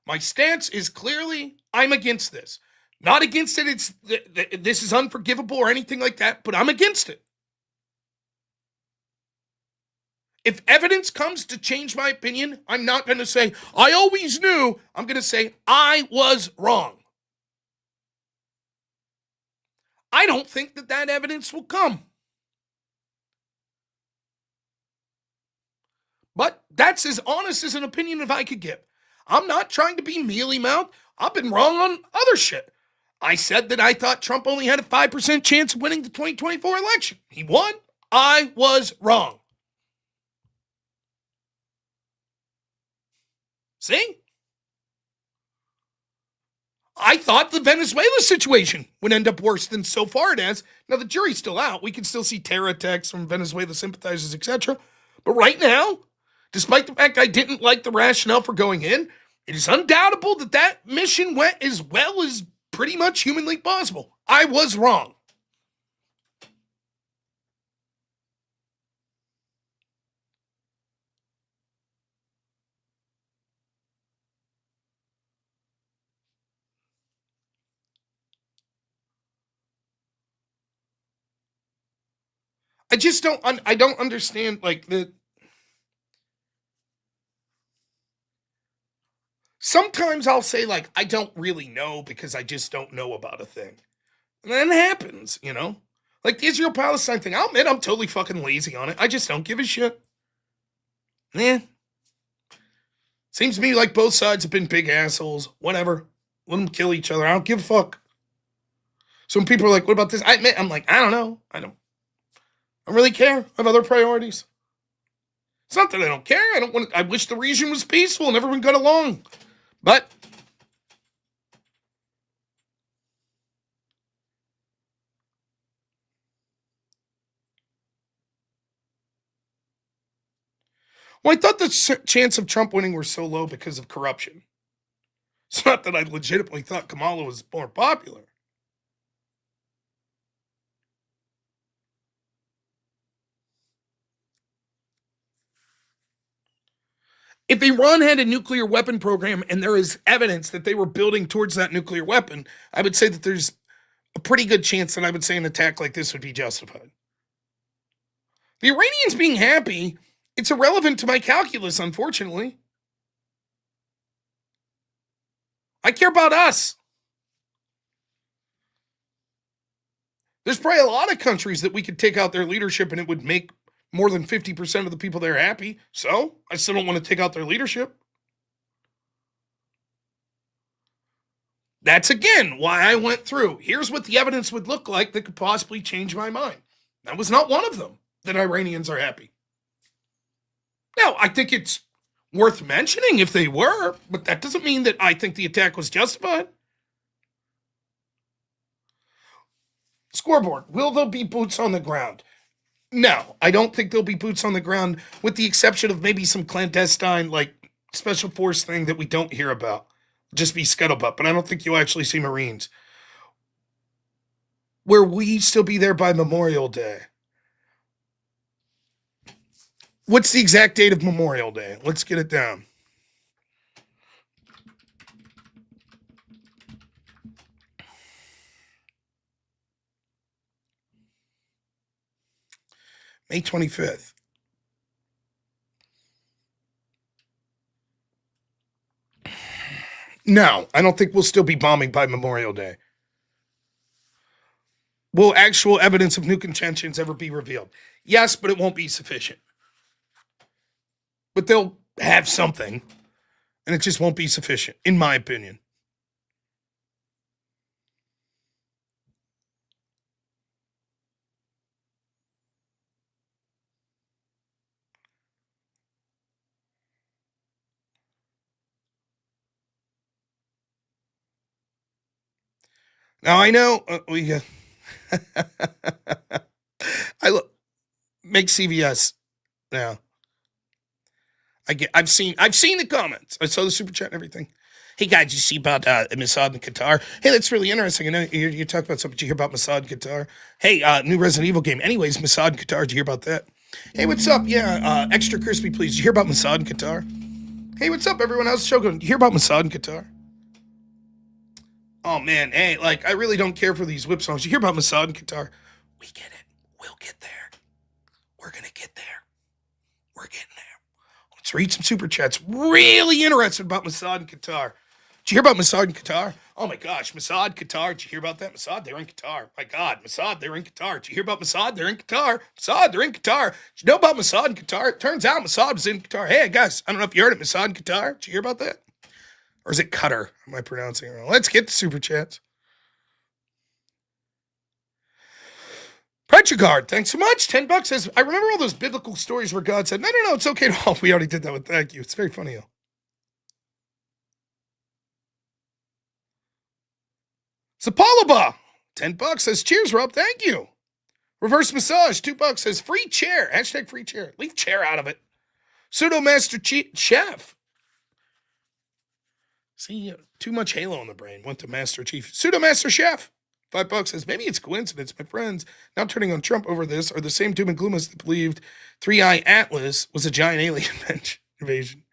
A: My stance is clearly, I'm against this. Not against it. This is unforgivable or anything like that, but I'm against it. If evidence comes to change my opinion, I'm not going to say, I always knew. I'm going to say, I was wrong. I don't think that that evidence will come. But that's as honest as an opinion as I could give. I'm not trying to be mealy-mouthed. I've been wrong on other shit. I said that I thought Trump only had a 5% chance of winning the 2024 election. He won. I was wrong. See? I thought the Venezuela situation would end up worse than so far it has. Now, the jury's still out. We can still see terror attacks from Venezuela sympathizers, etc. But right now, despite the fact I didn't like the rationale for going in, it is undoubtable that that mission went as well as pretty much humanly possible. I was wrong. I don't understand, like, sometimes I'll say, like, I don't really know because I just don't know about a thing. And then it happens, you know? Like the Israel-Palestine thing, I'll admit I'm totally fucking lazy on it. I just don't give a shit. Seems to me like both sides have been big assholes. Whatever. Let them kill each other. I don't give a fuck. So when people are like, what about this? I admit, I'm like, I don't know. I don't really care. I have other priorities. It's not that I don't care. I wish the region was peaceful and everyone got along. But I thought the chance of Trump winning were so low because of corruption. It's not that I legitimately thought Kamala was more popular. If Iran had a nuclear weapon program and there is evidence that they were building towards that nuclear weapon, I would say that there's a pretty good chance that I would say an attack like this would be justified. The Iranians being happy, it's irrelevant to my calculus, unfortunately. I care about us. There's probably a lot of countries that we could take out their leadership and it would make more than 50% of the people there happy. So I still don't want to take out their leadership. That's again why I went through. Here's what the evidence would look like that could possibly change my mind. That was not one of them, that Iranians are happy. Now, I think it's worth mentioning if they were, but that doesn't mean that I think the attack was justified. Scoreboard. Will there be boots on the ground? No, I don't think there'll be boots on the ground, with the exception of maybe some clandestine, like, special force thing that we don't hear about. Just be scuttlebutt, but I don't think you'll actually see Marines. Will we still be there by Memorial Day? What's the exact date of Memorial Day? Let's get it down. May 25th. No, I don't think we'll still be bombing by Memorial Day. Will actual evidence of nuke intentions ever be revealed? Yes, but it won't be sufficient. But they'll have something, and it just won't be sufficient, in my opinion. Now I know make CVS now. I've seen the comments. I saw the super chat and everything. Hey guys, you see about Mossad and Qatar? Hey, that's really interesting. I know you talk about something. Did you hear about Mossad and Qatar? Hey, new Resident Evil game. Anyways, Mossad and Qatar. Did you hear about that? Hey, what's up? Yeah, extra crispy, please. Did you hear about Mossad and Qatar? Hey, what's up, everyone else? Shogun, did you hear about Mossad and Qatar? Oh man, hey, like I really don't care for these whip songs. You hear about Mossad and Qatar? We get it. We'll get there. We're gonna get there. We're getting there. Let's read some super chats. Really interested about Mossad and Qatar. Did you hear about Mossad and Qatar? Oh my gosh, Mossad, Qatar. Did you hear about that? Mossad, they're in Qatar. My God, Mossad, they're in Qatar. Did you hear about Mossad? They're in Qatar. Mossad, they're in Qatar. Did you know about Mossad and Qatar? It turns out Mossad was in Qatar. Hey guys, I don't know if you heard it. Mossad and Qatar. Did you hear about that? Or is it Qatar? Am I pronouncing it wrong? Let's get to super chats. Petrogard, thanks so much. $10 says, I remember all those biblical stories where God said, no, it's okay to all. We already did that one. Thank you. It's very funny. Sapalaba, $10 says, cheers, Rob. Thank you. Reverse massage, $2 says, free chair. Hashtag free chair. Leave chair out of it. Pseudo Master Chef. See, too much Halo in the brain. Went to Master Chief. Pseudo Master Chef. $5 says, maybe it's coincidence. My friends now turning on Trump over this are the same doom and gloomers that believed 3-Eye Atlas was a giant alien invasion.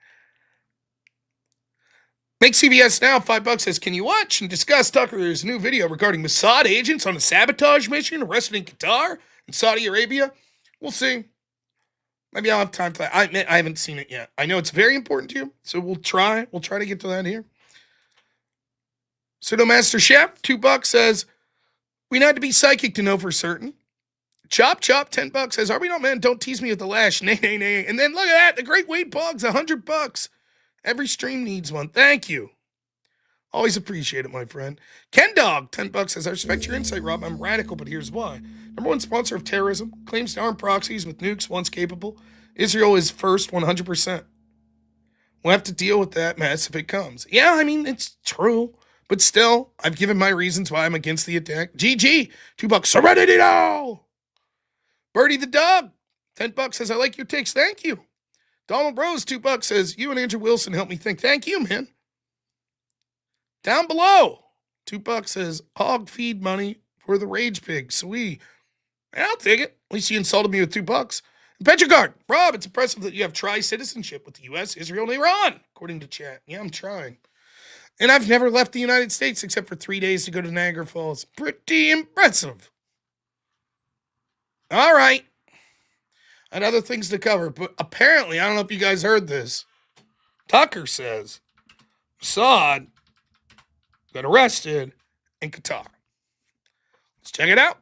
A: Make CVS now. $5 says, can you watch and discuss Tucker's new video regarding Mossad agents on a sabotage mission arrested in Qatar and Saudi Arabia? We'll see. Maybe I'll have time for that. I admit I haven't seen it yet. I know it's very important to you, so we'll try. We'll try to get to that here. Pseudo Master Chef, $2 says, we need to be psychic to know for certain. Chop, $10 says, are we not, man? Don't tease me with the lash. Nay, nay, nay. And then look at that. The Great Wade Boggs, $100. Every stream needs one. Thank you. Always appreciate it, my friend. Ken Dog, $10 says, I respect your insight, Rob. I'm radical, but here's why. Number one sponsor of terrorism, claims to arm proxies with nukes once capable, Israel is first 100%. We'll have to deal with that mess if it comes. Yeah, I mean, it's true. But still, I've given my reasons why I'm against the attack. GG, $2. Serenity now! Birdie the dog, $10 says, I like your takes. Thank you. Donald Rose, $2 says, you and Andrew Wilson helped me think. Thank you, man. Down below, $2 says, hog feed money for the rage pig. Sweet. I'll take it. At least you insulted me with $2. Petrogard, Rob, it's impressive that you have tri-citizenship with the U.S., Israel, and Iran, according to chat. Yeah, I'm trying. And I've never left the United States except for 3 days to go to Niagara Falls. Pretty impressive. All right. I had other things to cover, but apparently, I don't know if you guys heard this. Tucker says Mossad got arrested in Qatar. Let's check it out.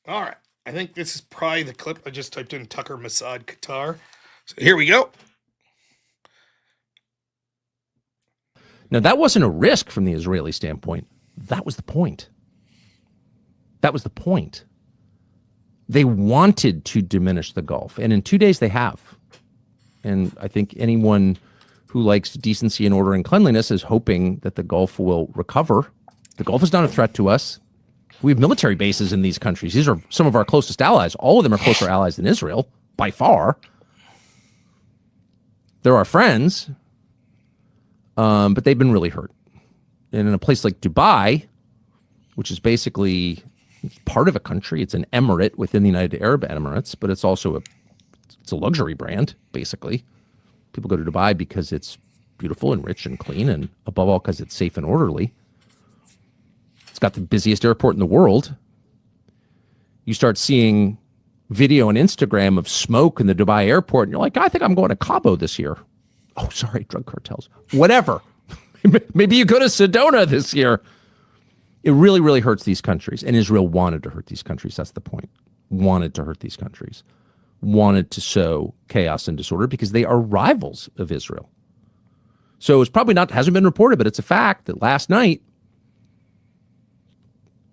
A: All right. I think this is probably the clip I just typed in Tucker Mossad Qatar. So here we go.
I: Now, that wasn't a risk from the Israeli standpoint. That was the point. That was the point. They wanted to diminish the Gulf, and in 2 days they have. And I think anyone who likes decency and order and cleanliness is hoping that the Gulf will recover. The Gulf is not a threat to us. We have military bases in these countries. These are some of our closest allies. All of them are closer allies than Israel, by far. They're our friends, but they've been really hurt. And in a place like Dubai, which is basically part of a country, it's an emirate within the United Arab Emirates, but it's also a luxury brand, basically. People go to Dubai because it's beautiful and rich and clean, and above all, because it's safe and orderly. It's got the busiest airport in the world. You start seeing video on Instagram of smoke in the Dubai airport, and you're like, I think I'm going to Cabo this year. Oh, sorry, drug cartels. Whatever. Maybe you go to Sedona this year. It really, really hurts these countries. And Israel wanted to hurt these countries. That's the point. Wanted to hurt these countries. Wanted to sow chaos and disorder because they are rivals of Israel. So it's probably hasn't been reported, but it's a fact that last night,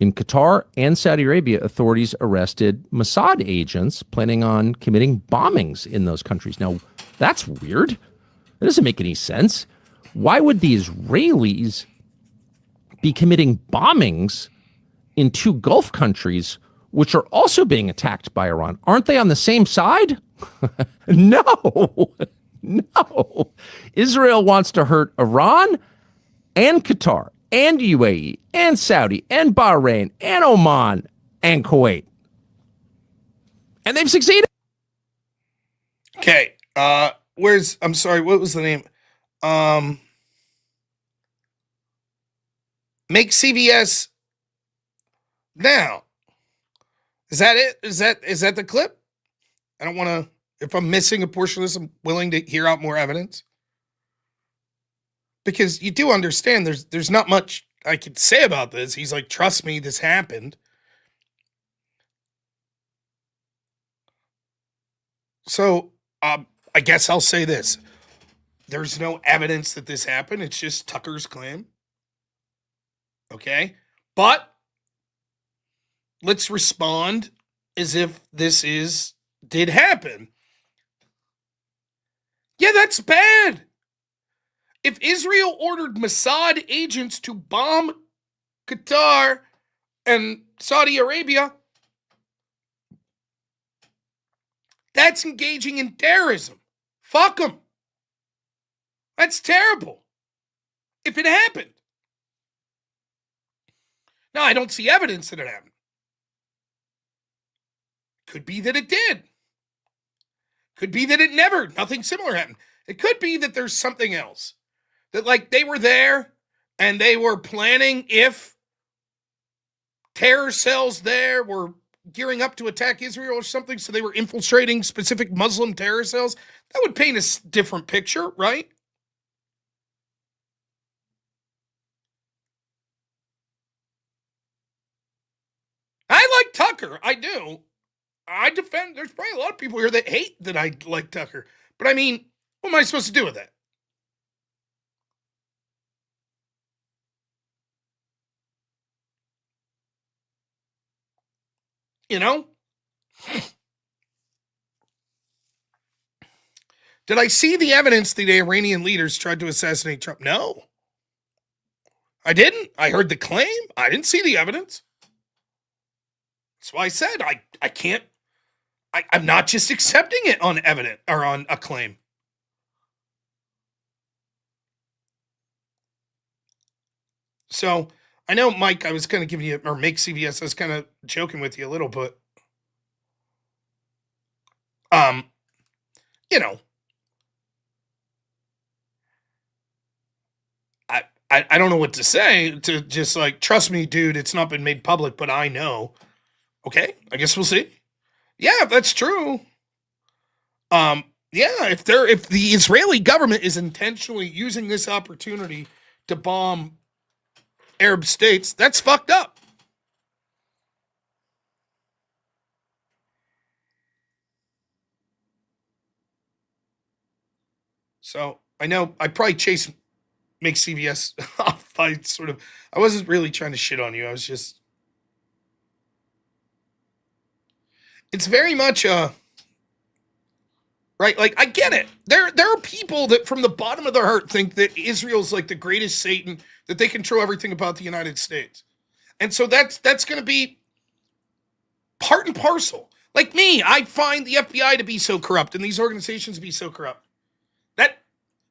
I: in Qatar and Saudi Arabia, authorities arrested Mossad agents planning on committing bombings in those countries. Now, that's weird. That doesn't make any sense. Why would the Israelis be committing bombings in two Gulf countries, which are also being attacked by Iran? Aren't they on the same side? No. Israel wants to hurt Iran and Qatar and UAE, and Saudi, and Bahrain, and Oman, and Kuwait. And they've succeeded.
A: Okay. I'm sorry, what was the name? Make CVS now. Is that it? Is that the clip? I don't want to, if I'm missing a portion of this, I'm willing to hear out more evidence. Because you do understand there's not much I could say about this. He's like, trust me, this happened. So I guess I'll say this. There's no evidence that this happened. It's just Tucker's claim. Okay? But let's respond as if this did happen. Yeah, that's bad. If Israel ordered Mossad agents to bomb Qatar and Saudi Arabia, that's engaging in terrorism. Fuck them. That's terrible. If it happened. Now, I don't see evidence that it happened. Could be that it did. Could be that it never. Nothing similar happened. It could be that there's something else. That, like, they were there and they were planning if terror cells there were gearing up to attack Israel or something, so they were infiltrating specific Muslim terror cells. That would paint a different picture, right? I like Tucker. I do. I defend. There's probably a lot of people here that hate that I like Tucker. But I mean, what am I supposed to do with that? You know? Did I see the evidence that the Iranian leaders tried to assassinate Trump? No. I didn't. I heard the claim. I didn't see the evidence. That's why I said I can't. I'm not just accepting it on evidence or on a claim. So I know, Mike, I was kind of giving you, or make CVS, I was kind of joking with you a little, but you know, I don't know what to say to just like, trust me, dude, it's not been made public, but I know. Okay, I guess we'll see. Yeah, if that's true. Yeah, if the Israeli government is intentionally using this opportunity to bomb Arab states, that's fucked up. So I know I probably make CVS off by I wasn't really trying to shit on you. I was just, it's very much right. Like, I get it. There are people that from the bottom of their heart think that Israel's like the greatest Satan, that they control everything about the United States. And so that's going to be part and parcel. Like me, I find the FBI to be so corrupt and these organizations to be so corrupt. That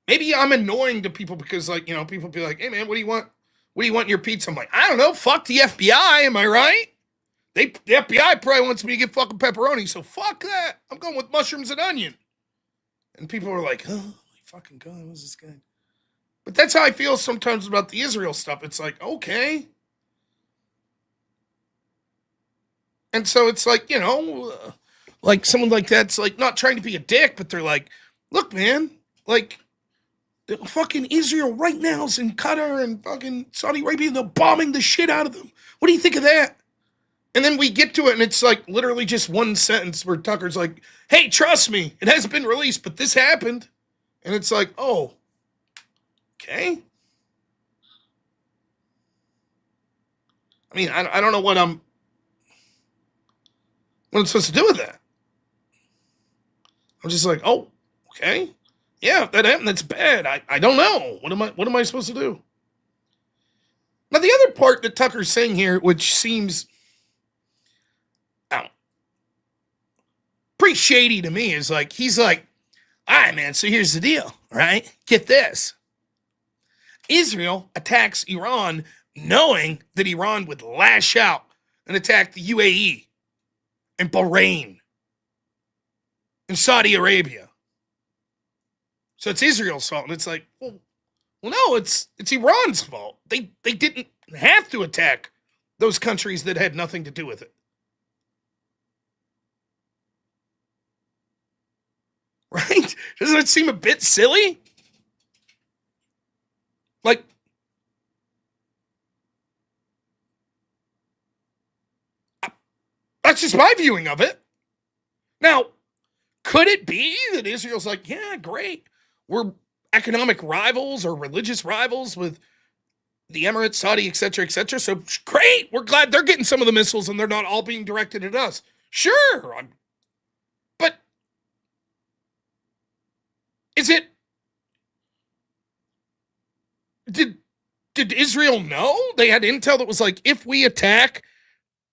A: maybe I'm annoying to people because, like, you know, people be like, hey man, what do you want? What do you want in your pizza? I'm like, I don't know. Fuck the FBI. Am I right? The FBI probably wants me to get fucking pepperoni. So fuck that. I'm going with mushrooms and onion. And people are like, oh my fucking God, what's this guy? But that's how I feel sometimes about the Israel stuff. It's like, okay. And so it's like, you know, like someone like that's like not trying to be a dick, but they're like, look, man, like fucking Israel right now is in Qatar and fucking Saudi Arabia, and they're bombing the shit out of them. What do you think of that? And then we get to it and it's like literally just one sentence where Tucker's like, hey, trust me, it hasn't been released, but this happened. And it's like, oh, okay. I mean, I don't know what I'm supposed to do with that. I'm just like, oh, okay. Yeah, if that happened, that's bad. I don't know. What am I supposed to do? Now, the other part that Tucker's saying here, which seems pretty shady to me, is like, he's like, all right, man, so here's the deal, right? Get this. Israel attacks Iran knowing that Iran would lash out and attack the UAE and Bahrain and Saudi Arabia. So it's Israel's fault. And it's like, well no, it's Iran's fault. They didn't have to attack those countries that had nothing to do with it. Right? Doesn't it seem a bit silly? Like, that's just my viewing of it. Now, could it be that Israel's like, yeah, great, we're economic rivals or religious rivals with the Emirates, Saudi, etc., so great, we're glad they're getting some of the missiles and they're not all being directed at us. Sure, but is it, did Israel know? They had intel that was like, if we attack,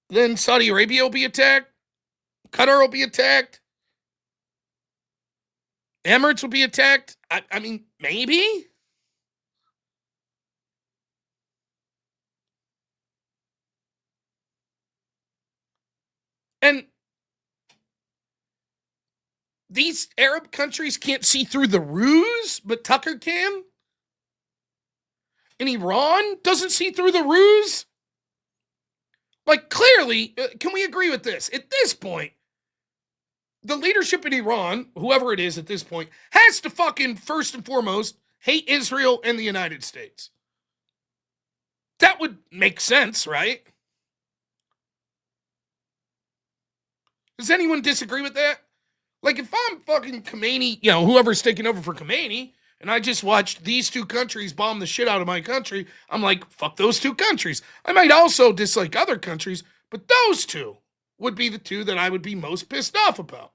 A: then Saudi Arabia will be attacked, Qatar will be attacked, Emirates will be attacked. I mean, maybe? And these Arab countries can't see through the ruse, but Tucker can? And Iran doesn't see through the ruse? Like, clearly, can we agree with this? At this point, the leadership in Iran, whoever it is at this point, has to fucking, first and foremost, hate Israel and the United States. That would make sense, right? Does anyone disagree with that? Like, if I'm fucking Khomeini, you know, whoever's taking over for Khomeini, and I just watched these two countries bomb the shit out of my country, I'm like, fuck those two countries. I might also dislike other countries, but those two, would be the two that I would be most pissed off about.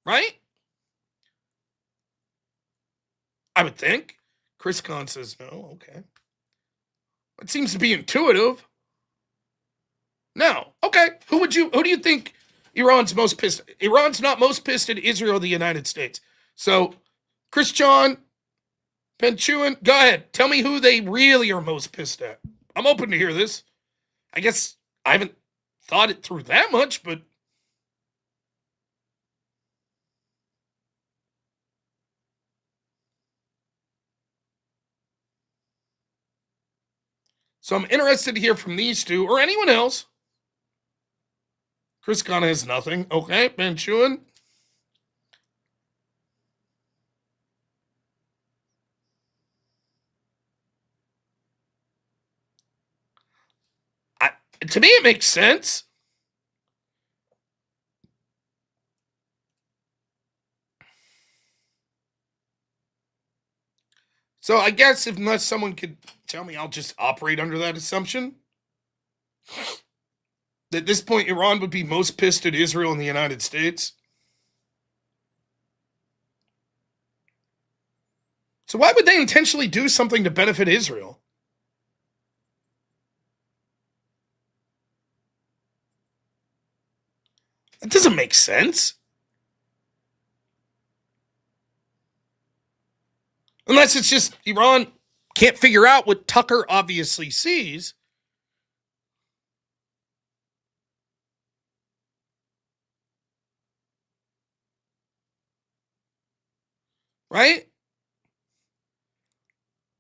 A: Right? I would think. Chris Kahn says no. Okay. It seems to be intuitive. No. Okay. Who do you think Iran's most pissed? Iran's not most pissed at Israel or the United States. So, Chris John, Penchuan, go ahead. Tell me who they really are most pissed at. I'm open to hear this. I guess I haven't thought it through that much, but so I'm interested to hear from these two or anyone else. Chris Kahn has nothing. Okay, Penchuan. To me, it makes sense. So I guess unless someone could tell me, I'll just operate under that assumption. At this point, Iran would be most pissed at Israel and the United States. So why would they intentionally do something to benefit Israel? That doesn't make sense. Unless it's just Iran can't figure out what Tucker obviously sees. Right?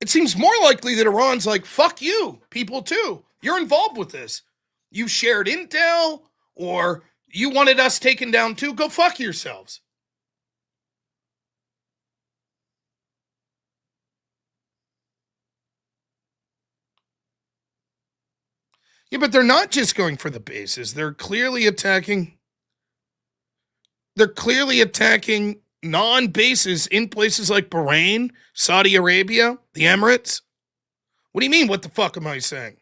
A: It seems more likely that Iran's like, fuck you, people too. You're involved with this. You shared intel, or you wanted us taken down too. Go fuck yourselves. Yeah, but they're not just going for the bases. They're clearly attacking non-bases in places like Bahrain, Saudi Arabia, the Emirates. What do you mean, what the fuck am I saying?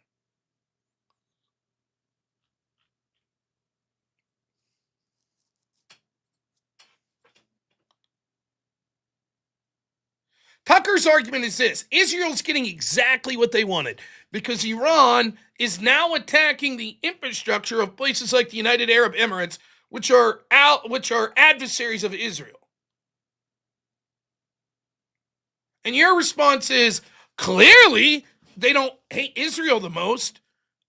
A: Tucker's argument is this: Israel's getting exactly what they wanted because Iran is now attacking the infrastructure of places like the United Arab Emirates, which are adversaries of Israel. And your response is, clearly, they don't hate Israel the most.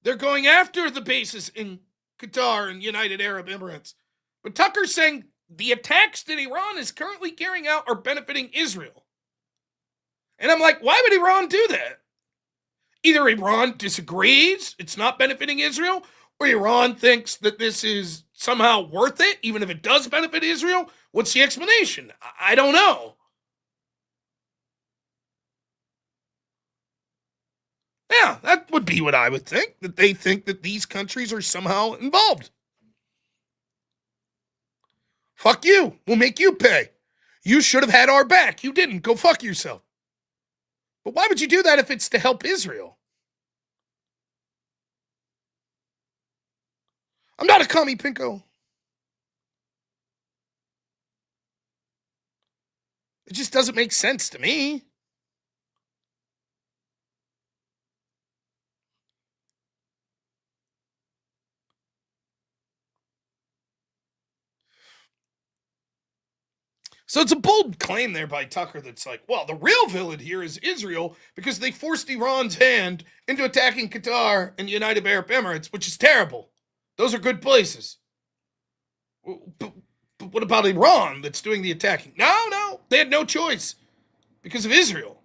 A: They're going after the bases in Qatar and United Arab Emirates. But Tucker's saying the attacks that Iran is currently carrying out are benefiting Israel. And I'm like, why would Iran do that? Either Iran disagrees, it's not benefiting Israel, or Iran thinks that this is somehow worth it, even if it does benefit Israel. What's the explanation? I don't know. Yeah, that would be what I would think, that they think that these countries are somehow involved. Fuck you. We'll make you pay. You should have had our back. You didn't. Go fuck yourself. But why would you do that if it's to help Israel? I'm not a commie, Pinko. It just doesn't make sense to me. So it's a bold claim there by Tucker that's like, well, the real villain here is Israel because they forced Iran's hand into attacking Qatar and the United Arab Emirates, which is terrible. Those are good places. But what about Iran that's doing the attacking? No, they had no choice because of Israel.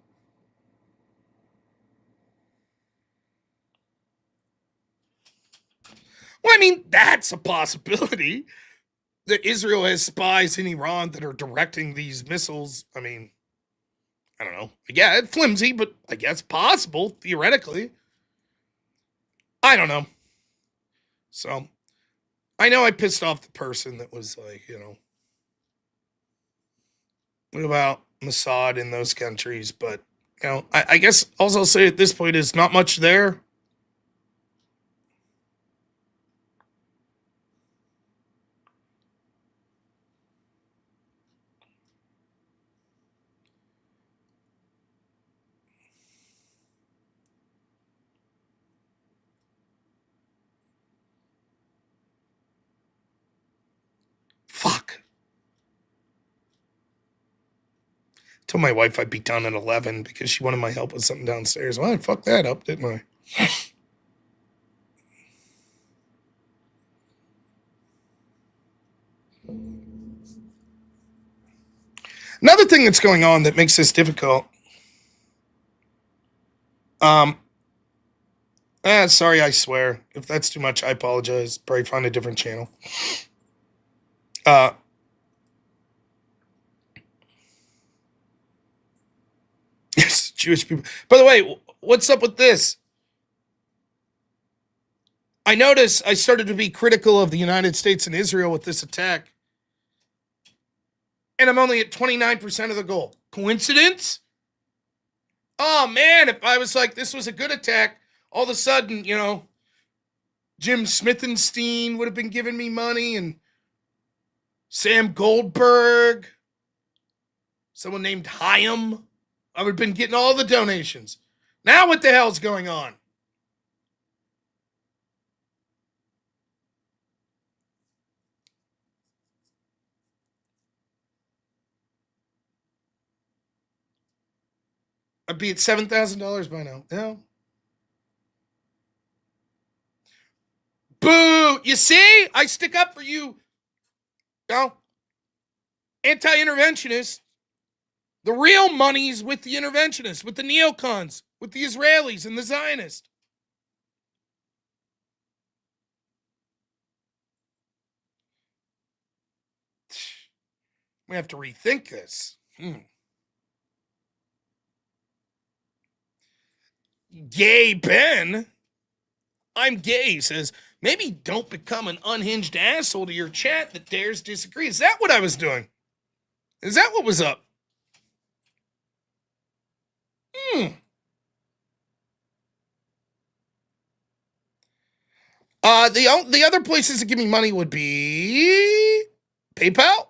A: Well, I mean, that's a possibility. That Israel has spies in Iran that are directing these missiles. I mean, I don't know. Yeah, it's flimsy, but I guess possible, theoretically. I don't know. So, I know I pissed off the person that was like, what about Mossad in those countries? But, I guess all I'll say at this point is not much there. Told my wife I'd be done at 11 because she wanted my help with something downstairs. Well, I fucked that up, didn't I? Another thing that's going on that makes this difficult. Sorry, I swear. If that's too much, I apologize. Probably find a different channel. Yes, Jewish people. By the way, what's up with this? I noticed I started to be critical of the United States and Israel with this attack. And I'm only at 29% of the goal. Coincidence? Oh, man, if I was like, this was a good attack, all of a sudden, Jim Smithenstein would have been giving me money, and Sam Goldberg, someone named Hyam. I would have been getting all the donations. Now what the hell's going on? I'd be at $7,000 by now. No. Boo! You see? I stick up for you. Anti-interventionists. The real money's with the interventionists, with the neocons, with the Israelis and the Zionists. We have to rethink this. Gay Ben, I'm gay, says, maybe don't become an unhinged asshole to your chat that dares disagree. Is that what I was doing? Is that what was up? The other places that give me money would be PayPal,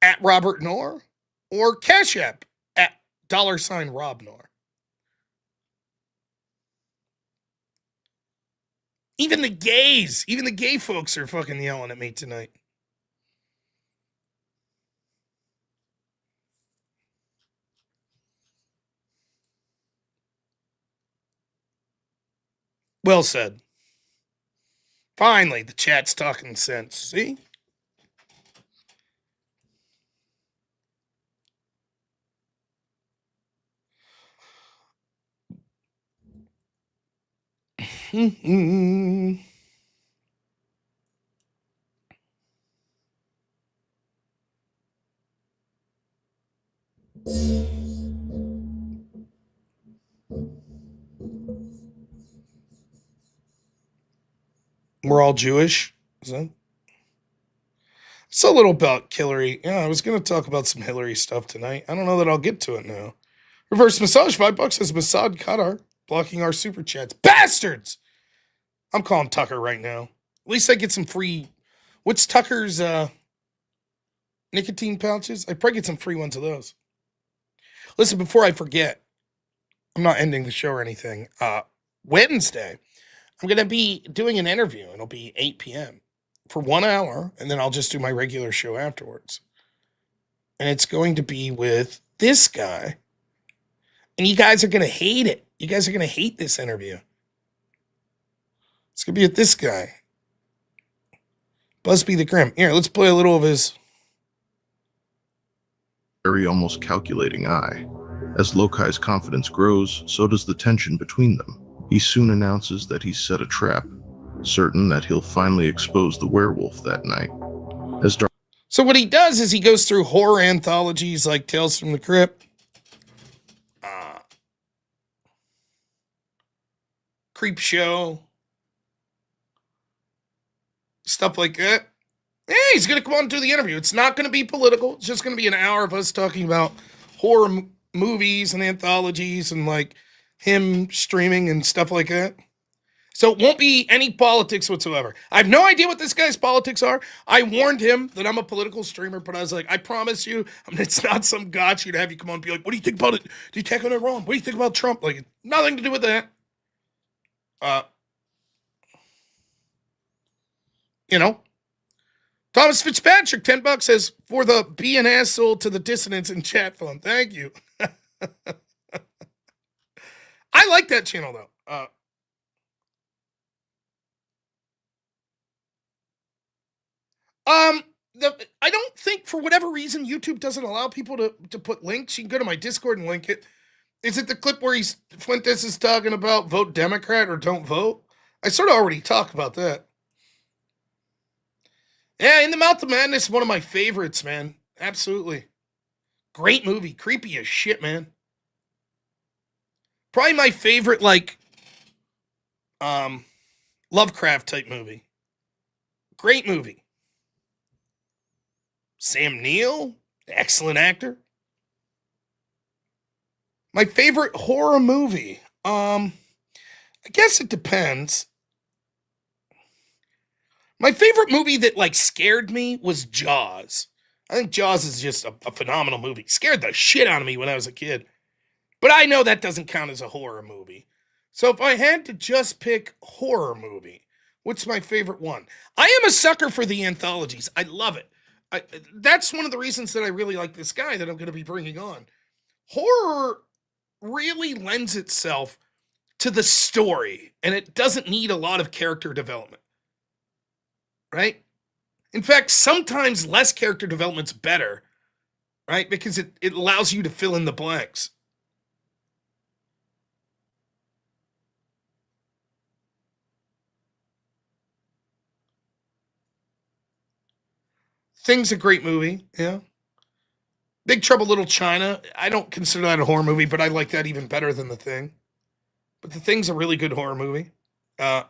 A: at Robert Noerr, or Cash App at $robnoerr. Even the gay folks are fucking yelling at me tonight. Well said. Finally, the chat's talking sense. See? We're all Jewish. Is that? It's a little about Hillary. Yeah, I was going to talk about some Hillary stuff tonight. I don't know that I'll get to it now. Reverse massage, $5 says Mossad Qatar blocking our super chats. Bastards! I'm calling Tucker right now. At least I get some free. What's Tucker's nicotine pouches? I probably get some free ones of those. Listen, before I forget, I'm not ending the show or anything. Wednesday, I'm going to be doing an interview. It'll be 8 p.m. for 1 hour, and then I'll just do my regular show afterwards. And it's going to be with this guy. And you guys are going to hate it. You guys are going to hate this interview. It's going to be with this guy. Busby the Grim. Here, let's play a little of his.
J: Very almost calculating eye. As Lokai's confidence grows, so does the tension between them. He soon announces that he's set a trap, certain that he'll finally expose the werewolf that night.
A: So what he does is he goes through horror anthologies like Tales from the Crypt, Creep Show, stuff like that. Hey, he's going to come on and do the interview. It's not going to be political. It's just going to be an hour of us talking about horror movies and anthologies and like him streaming and stuff like that. So it won't be any politics whatsoever. I have no idea what this guy's politics are. I warned him that I'm a political streamer, but I was like, I promise you, it's not some gotcha to have you come on and be like, what do you think about it? Do you take on Iran? What do you think about Trump? Like, nothing to do with that. Thomas Fitzpatrick, $10 says, for the be an asshole to the dissidents in chat phone. Thank you. I like that channel, though. I don't think, for whatever reason, YouTube doesn't allow people to put links. You can go to my Discord and link it. Is it the clip where Fuentes is talking about vote Democrat or don't vote? I sort of already talked about that. Yeah, In the Mouth of Madness is one of my favorites, man. Absolutely. Great movie. Creepy as shit, man. Probably my favorite, Lovecraft type movie. Great movie. Sam Neill, excellent actor. My favorite horror movie. I guess it depends. My favorite movie that scared me was Jaws. I think Jaws is just a phenomenal movie. Scared the shit out of me when I was a kid. But I know that doesn't count as a horror movie. So if I had to just pick horror movie, what's my favorite one? I am a sucker for the anthologies. I love it. That's one of the reasons that I really like this guy that I'm going to be bringing on. Horror really lends itself to the story, and it doesn't need a lot of character development. Right? In fact, sometimes less character development's better, right? Because it allows you to fill in the blanks. Thing's a great movie, yeah. Big Trouble Little China, I don't consider that a horror movie, but I like that even better than The Thing. But The Thing's a really good horror movie. I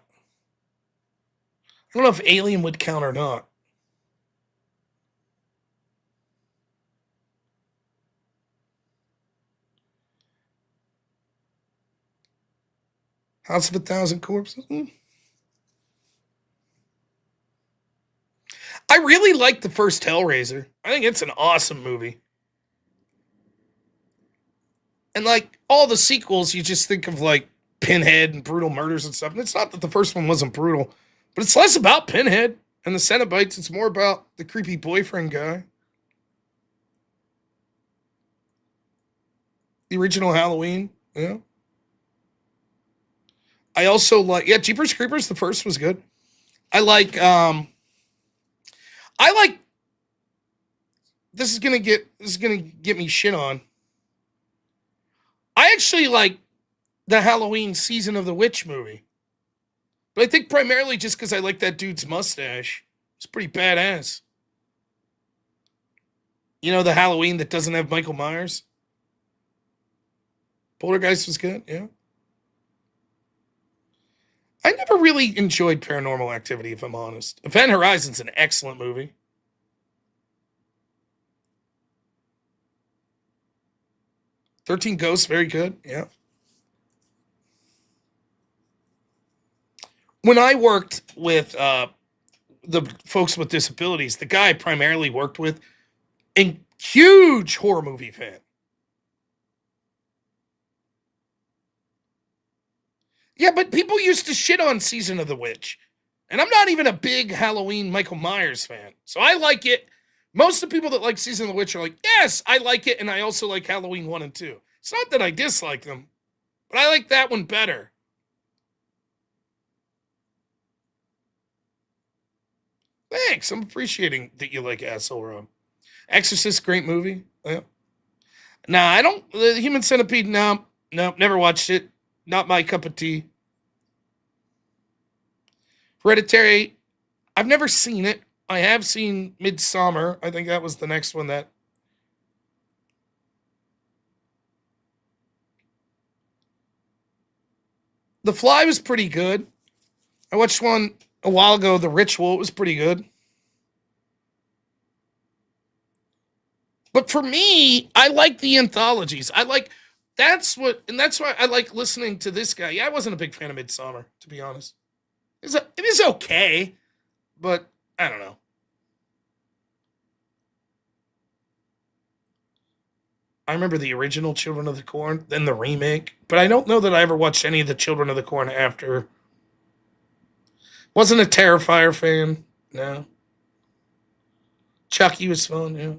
A: don't know if Alien would count or not. House of a Thousand Corpses? I really like the first Hellraiser. I think it's an awesome movie. And all the sequels, you just think of Pinhead and brutal murders and stuff. And it's not that the first one wasn't brutal, but it's less about Pinhead and the Cenobites. It's more about the creepy boyfriend guy. The original Halloween, yeah. I also Jeepers Creepers, the first was good. This is gonna get me shit on. I actually like the Halloween Season of the Witch movie. But I think primarily just because I like that dude's mustache. It's pretty badass. You know, the Halloween that doesn't have Michael Myers? Poltergeist was good, yeah. I never really enjoyed Paranormal Activity, if I'm honest. Event Horizon's an excellent movie. "13 Ghosts," very good, yeah. When I worked with the folks with disabilities, the guy I primarily worked with, a huge horror movie fan. Yeah, but people used to shit on Season of the Witch. And I'm not even a big Halloween Michael Myers fan. So I like it. Most of the people that like Season of the Witch are like, yes, I like it, and I also like Halloween 1 and 2. It's not that I dislike them, but I like that one better. Thanks. I'm appreciating that you like Asshole Rob. Exorcist, great movie. Yeah. Nah, I don't. The Human Centipede, no, never watched it. Not my cup of tea. Hereditary, I've never seen it. I have seen Midsommar. I think that was the next one that. The Fly was pretty good. I watched one a while ago, The Ritual. It was pretty good. But for me, I like the anthologies. That's why I like listening to this guy. Yeah, I wasn't a big fan of Midsommar, to be honest. It is okay, but I don't know. I remember the original Children of the Corn, then the remake, but I don't know that I ever watched any of the Children of the Corn after. Wasn't a Terrifier fan, no. Chucky was fun, yeah.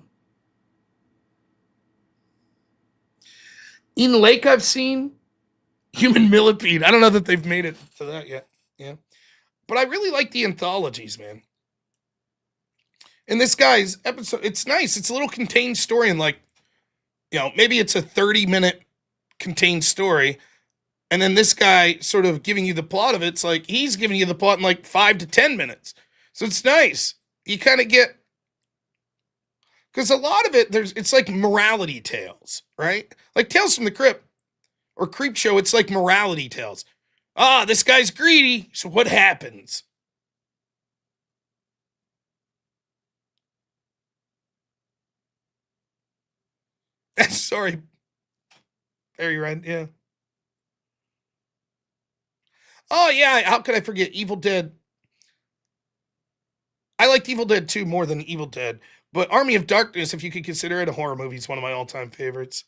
A: Eden Lake I've seen. Human Millipede. I don't know that they've made it to that yet. Yeah. But I really like the anthologies, man. And this guy's episode, it's nice. It's a little contained story, and like, maybe it's a 30-minute contained story. And then this guy sort of giving you the plot of it. It's like he's giving you the plot in like 5 to 10 minutes. So it's nice. You kind of get, because a lot of it, it's like morality tales, right? Like Tales from the Crypt or Creep Show, it's like morality tales. This guy's greedy, so what happens? Sorry. Very right, yeah. Oh, yeah, how could I forget Evil Dead? I liked Evil Dead 2 more than Evil Dead, but Army of Darkness, if you could consider it a horror movie, is one of my all-time favorites.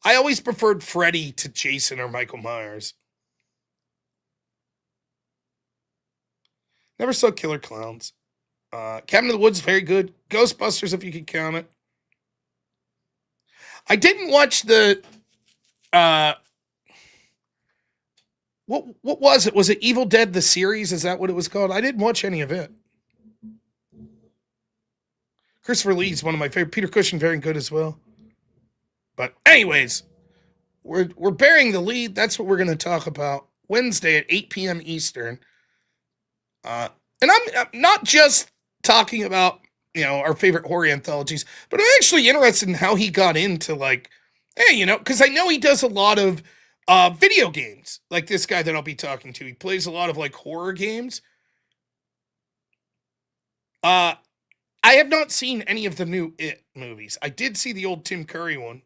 A: I always preferred Freddy to Jason or Michael Myers. Never saw Killer Clowns. Cabin in the Woods, very good. Ghostbusters, if you could count it. I didn't watch the... what was it? Was it Evil Dead, the series? Is that what it was called? I didn't watch any of it. Christopher Lee's one of my favorite. Peter Cushing, very good as well. But anyways, we're burying the lead. That's what we're going to talk about Wednesday at 8 p.m. Eastern. And I'm not just talking about, our favorite horror anthologies, but I'm actually interested in how he got into because I know he does a lot of video games. Like this guy that I'll be talking to, he plays a lot of like horror games. I have not seen any of the new It movies. I did see the old Tim Curry one.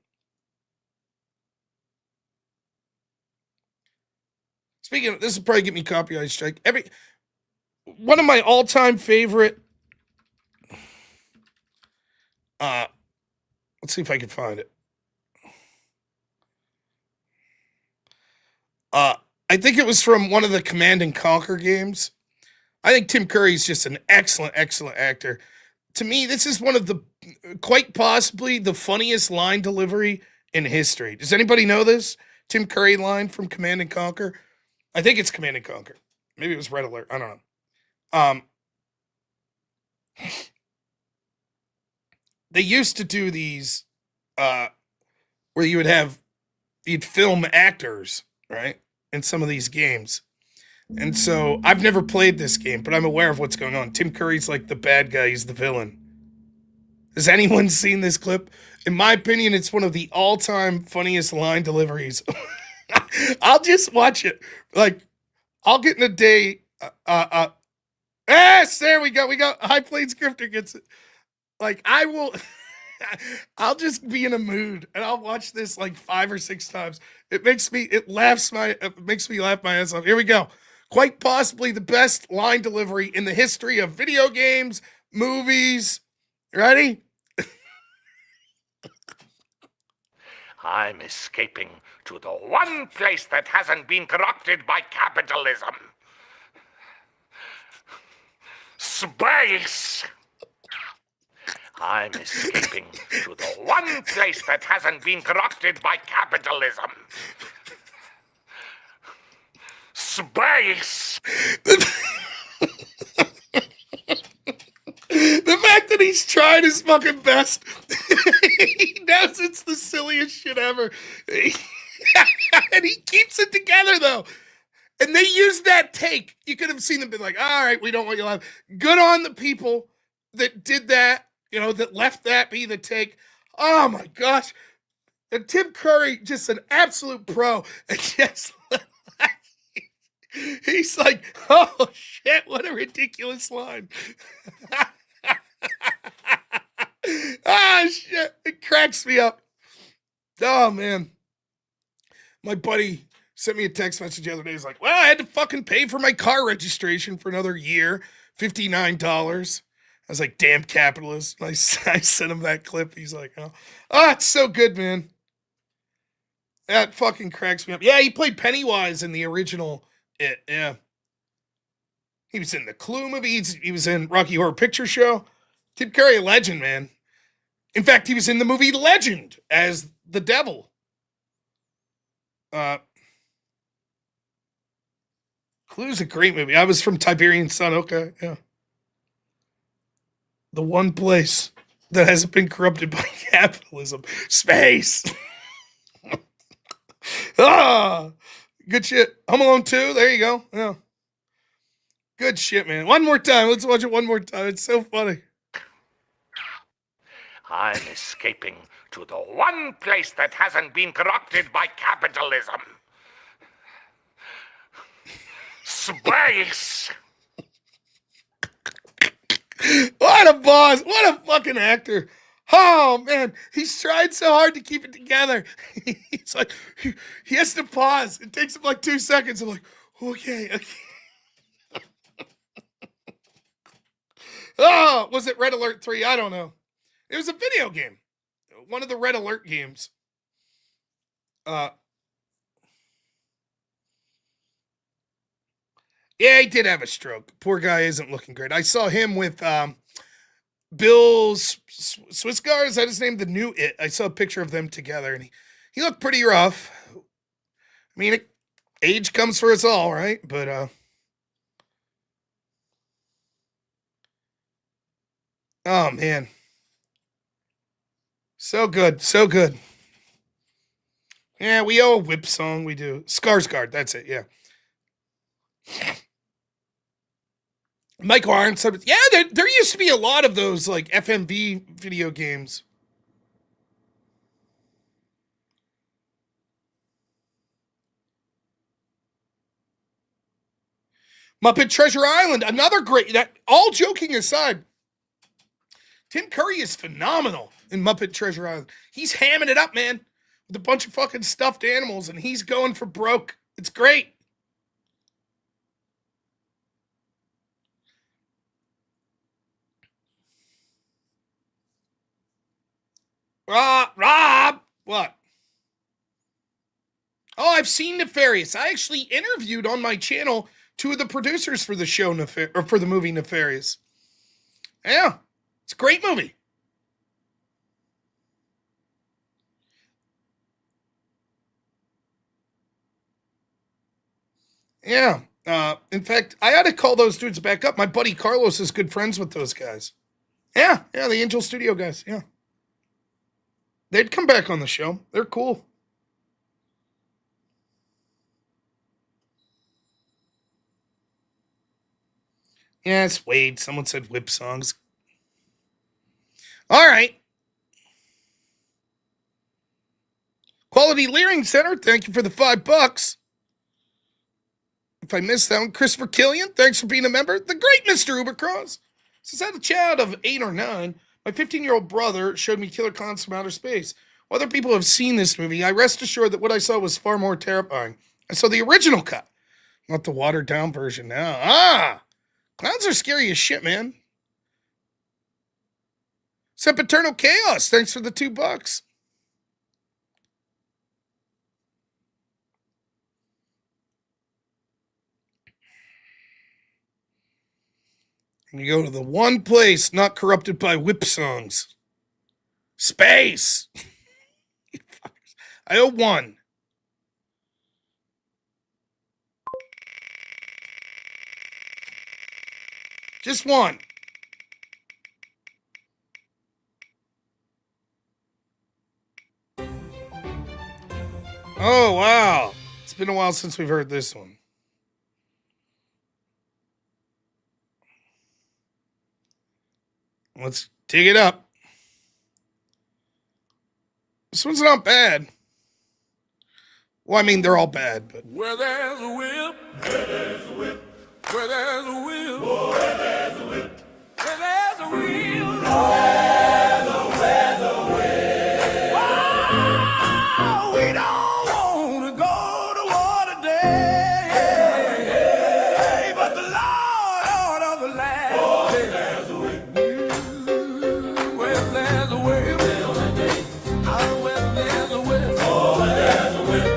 A: Speaking of, this will probably get me copyright strike. One of my all-time favorite. Let's see if I can find it. I think it was from one of the Command and Conquer games. I think Tim Curry's just an excellent, excellent actor. To me, this is one of the, quite possibly the funniest line delivery in history. Does anybody know this? Tim Curry line from Command and Conquer? I think it's Command and Conquer. Maybe it was Red Alert. I don't know. They used to do these where you'd film actors, right? In some of these games. And so I've never played this game, but I'm aware of what's going on. Tim Curry's like the bad guy. He's the villain. Has anyone seen this clip? In my opinion, it's one of the all-time funniest line deliveries. I'll just watch it. Like, I'll get in a day. Yes, there we go. We got High Plains Grifter gets it. Like, I will. I'll just be in a mood and I'll watch this like 5 or 6 times. It makes me laugh my ass off. Here we go. Quite possibly the best line delivery in the history of video games, movies. Ready?
K: I'm escaping to the one place that hasn't been corrupted by capitalism. Space! I'm escaping to the one place that hasn't been corrupted by capitalism. Space!
A: The fact that he's trying his fucking best. He knows it's the silliest shit ever. And he keeps it together, though. And they used that take. You could have seen them be like, all right, we don't want you live. Good on the people that did that, that left that be the take. Oh, my gosh. And Tim Curry, just an absolute pro. And just he's like, oh, shit, what a ridiculous line. Ah, shit. It cracks me up. Oh, man. My buddy sent me a text message the other day. He's like, well, I had to fucking pay for my car registration for another year. $59. I was like, damn capitalist. I sent him that clip. He's like, oh, it's so good, man. That fucking cracks me up. Yeah, he played Pennywise in the original It. Yeah. He was in the Clue movie. He was in Rocky Horror Picture Show. Tim Curry, a legend, man. In fact, he was in the movie Legend as the devil. Clue's a great movie. I was from Tiberian Sun. Okay, yeah. The one place that hasn't been corrupted by capitalism. Space. Good shit. Home Alone 2. There you go. Yeah. Good shit, man. One more time. Let's watch it one more time. It's so funny.
K: I'm escaping to the one place that hasn't been corrupted by capitalism. Space!
A: What a boss. What a fucking actor. Oh, man. He's tried so hard to keep it together. He's like, he has to pause. It takes him like 2 seconds. I'm like, okay. Oh, was it Red Alert 3? I don't know. It was a video game. One of the Red Alert games. Yeah, he did have a stroke. Poor guy isn't looking great. I saw him with Bill Swissgar. Is that his name? The new It. I saw a picture of them together, and he looked pretty rough. I mean, age comes for us all, right? But oh man, so good, so good. Yeah, we owe a whip song. We do. Skarsgård. That's it. Yeah. Michael Ironside. Yeah, there used to be a lot of those like FMV video games. Muppet Treasure Island, another great. That all joking aside, Tim Curry is phenomenal in Muppet Treasure Island. He's hamming it up, man, with a bunch of fucking stuffed animals, and he's going for broke. It's great. Rob, what? Oh, I've seen Nefarious. I actually interviewed on my channel 2 of the producers for the show, for the movie Nefarious. Yeah, it's a great movie. Yeah. In fact, I ought to call those dudes back up. My buddy Carlos is good friends with those guys. Yeah, the Angel Studio guys. Yeah. They'd come back on the show. They're cool. Yeah, it's Wade. Someone said whip songs. All right. Quality Leering Center, thank you for the $5. If I missed that one, Christopher Killian, thanks for being a member. The great Mr. Ubercross says, I had a child of 8 or 9. My 15-year-old brother showed me Killer Clowns from Outer Space. While other people have seen this movie, I rest assured that what I saw was far more terrifying. I saw the original cut, not the watered-down version now. Clowns are scary as shit, man. Sempiternal Chaos, thanks for the $2. You go to the one place not corrupted by whip songs. Space. I owe 1. Just 1. Oh, wow. It's been a while since we've heard this one. Let's dig it up. This one's not bad. Well, I mean, they're all bad, but.
L: Where there's a whip, where there's a whip, where there's a whip, where there's a whip, where there's a whip, where's a whip. Oh, we don't want to go to war today, but the Lord of the land. Oh, there's a whip, where there's a whip, oh, where there's a whip, oh, where there's a whip.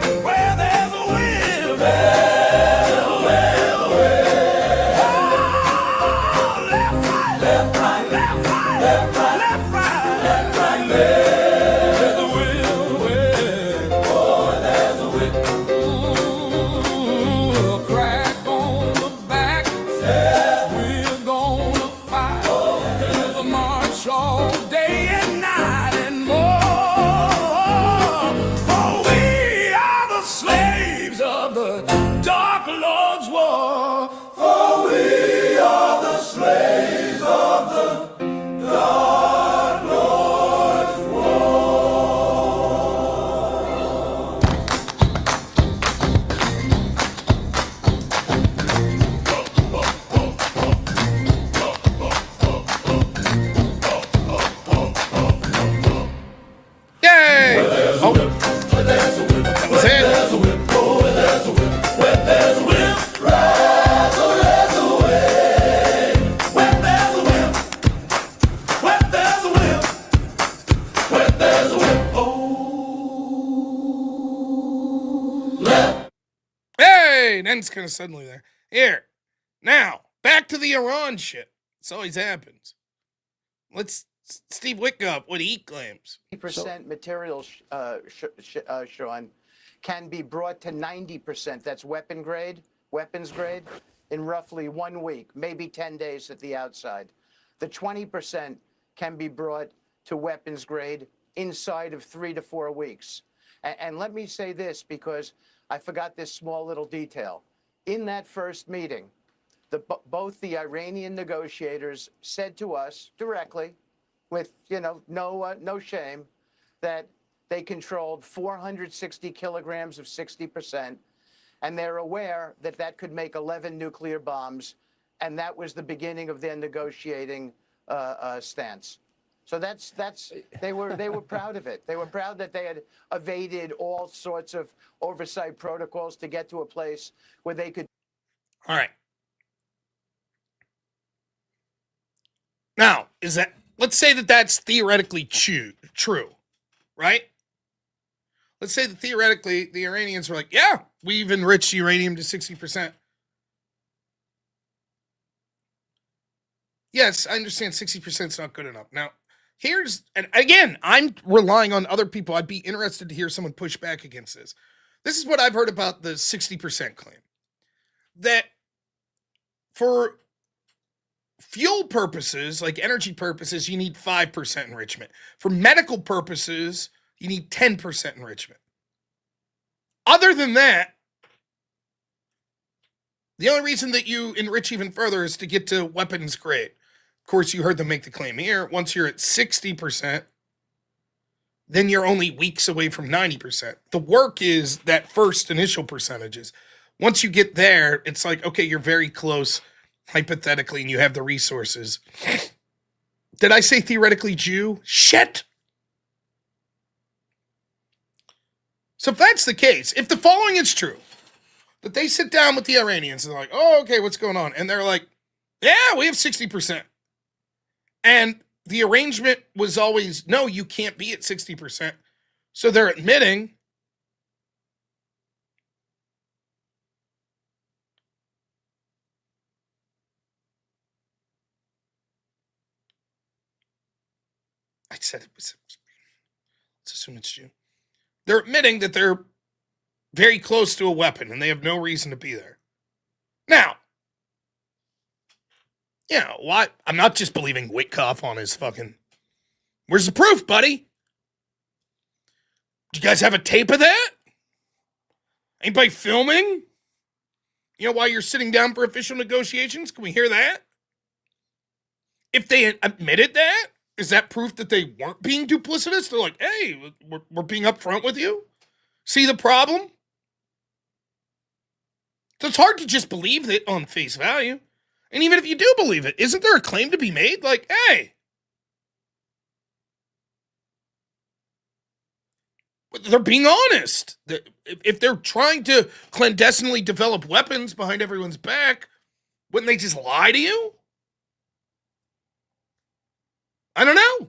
L: the dark Lord's war. For we are the slaves of the dark Lord's war.
A: Yay! Oh, that was it. Hey, then it's kind of suddenly there. Here, now back to the Iran shit. This always happens. Let's Steve Witkoff what he claims.
M: 90% material, Sean, can be brought to 90%. That's weapons grade, in roughly 1 week, maybe 10 days at the outside. The 20% can be brought to weapons grade inside of 3 to 4 weeks. And let me say this, because I forgot this small little detail. In that first meeting, both the Iranian negotiators said to us directly, with no shame, that they controlled 460 kilograms of 60%, and they're aware that that could make 11 nuclear bombs, and that was the beginning of their negotiating stance. So they were proud of it. They were proud that they had evaded all sorts of oversight protocols to get to a place where they could.
A: All right. Now, let's say that that's theoretically true, right? Let's say that theoretically the Iranians were like, yeah, we've enriched uranium to 60%. Yes, I understand 60% is not good enough. Now, and again, I'm relying on other people. I'd be interested to hear someone push back against this. This is what I've heard about the 60% claim. That for fuel purposes, like energy purposes, you need 5% enrichment. For medical purposes, you need 10% enrichment. Other than that, the only reason that you enrich even further is to get to weapons grade. Of course, you heard them make the claim here. Once you're at 60%, then you're only weeks away from 90%. The work is that first initial percentages. Once you get there, it's like, okay, you're very close, hypothetically, and you have the resources. Did I say theoretically Jew? Shit! So if that's the case, if the following is true, that they sit down with the Iranians and they're like, oh, okay, what's going on? And they're like, yeah, we have 60%. And the arrangement was always, no, you can't be at 60%. So they're admitting I said it was, let's assume it's June. They're admitting that they're very close to a weapon and they have no reason to be there. Now, why? I'm not just believing Witkoff on his fucking. Where's the proof, buddy? Do you guys have a tape of that? Anybody filming? While you're sitting down for official negotiations? Can we hear that? If they admitted that, is that proof that they weren't being duplicitous? They're like, hey, we're being upfront with you. See the problem? So it's hard to just believe it on face value. And even if you do believe it, isn't there a claim to be made? Like, hey, they're being honest. If they're trying to clandestinely develop weapons behind everyone's back, wouldn't they just lie to you? I don't know.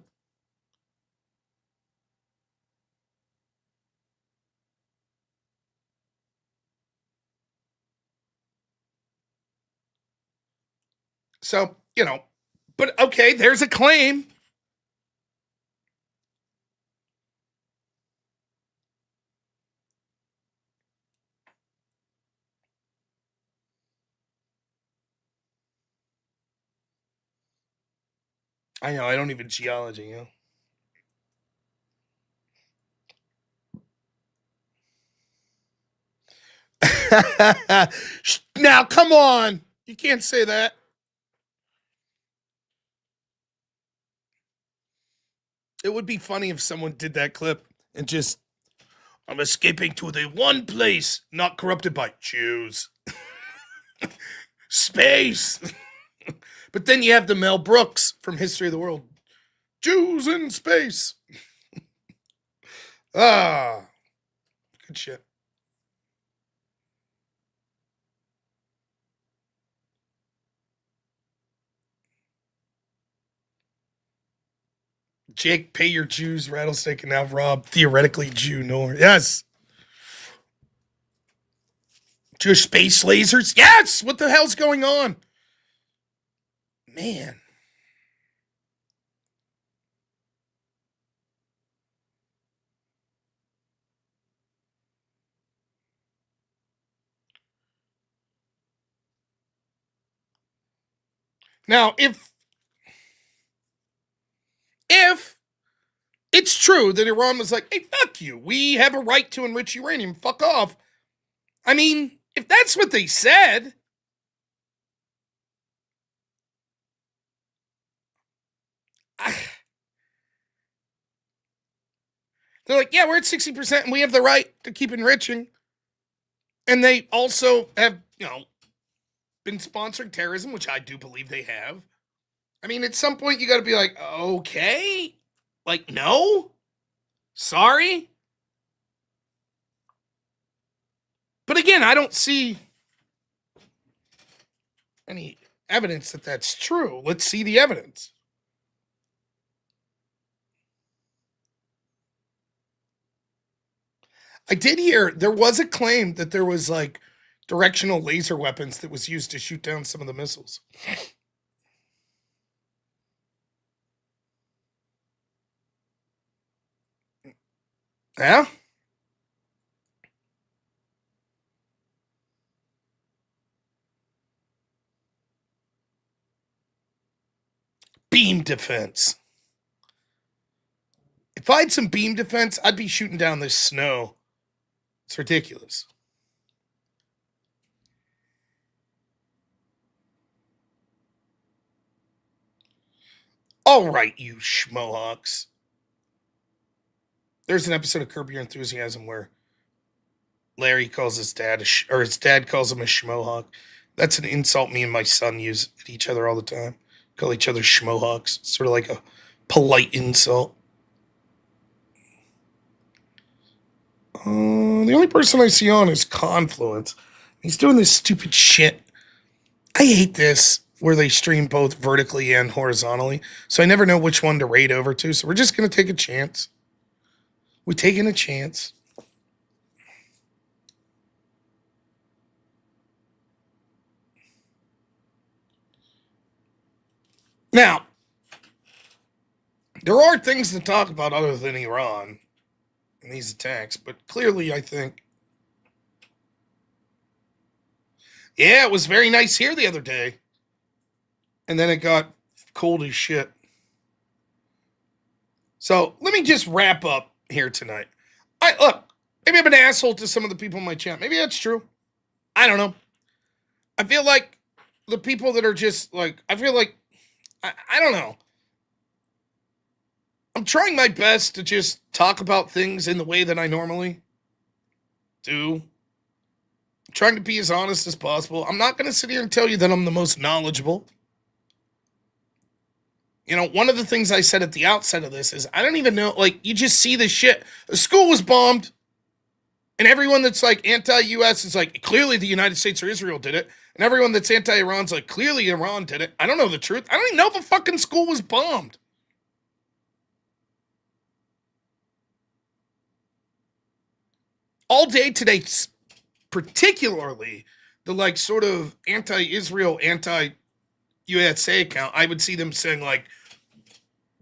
A: So, but okay, there's a claim. I know, I don't even geology, Now, come on. You can't say that. It would be funny if someone did that clip and just, I'm escaping to the one place not corrupted by Jews. Space. But then you have the Mel Brooks from History of the World. Jews in space. Good shit. Jake, pay your Jews, Rattlesnake, and now Rob, theoretically Jew, Noerrdor. Yes. Jewish space lasers? Yes! What the hell's going on? Man. Now, if it's true that Iran was like, hey, fuck you, we have a right to enrich uranium, fuck off. I mean, if that's what they said, they're like, yeah, we're at 60% and we have the right to keep enriching. And they also have, been sponsoring terrorism, which I do believe they have. I mean, at some point you got to be like, okay, like, no, sorry. But again, I don't see any evidence that that's true. Let's see the evidence. I did hear there was a claim that there was like directional laser weapons that was used to shoot down some of the missiles. Yeah? Beam defense. If I had some beam defense, I'd be shooting down this snow. It's ridiculous. All right, you schmohawks. There's an episode of Curb Your Enthusiasm where Larry calls his dad, or his dad calls him a schmohawk. That's an insult me and my son use at each other all the time. Call each other schmohawks. It's sort of like a polite insult. The only person I see on is Confluence. He's doing this stupid shit. I hate this, where they stream both vertically and horizontally. So I never know which one to raid over to. So we're just going to take a chance. We're taking a chance. Now, there are things to talk about other than Iran in these attacks, but clearly I think, yeah, it was very nice here the other day. And then it got cold as shit. So let me just wrap up here tonight. Look, maybe I'm an asshole to some of the people in my chat. Maybe that's true. I don't know. I feel like the people that are just like, I feel like, I don't know. I'm trying my best to just talk about things in the way that I normally do. I'm trying to be as honest as possible. I'm not going to sit here and tell you that I'm the most knowledgeable. One of the things I said at the outset of this is I don't even know, like, you just see this shit. The school was bombed, and everyone that's, like, anti-US is like, clearly the United States or Israel did it, and everyone that's anti-Iran's like, clearly Iran did it. I don't know the truth. I don't even know if a fucking school was bombed. All day today, particularly the, like, sort of anti-Israel, anti-USA account, I would see them saying, like,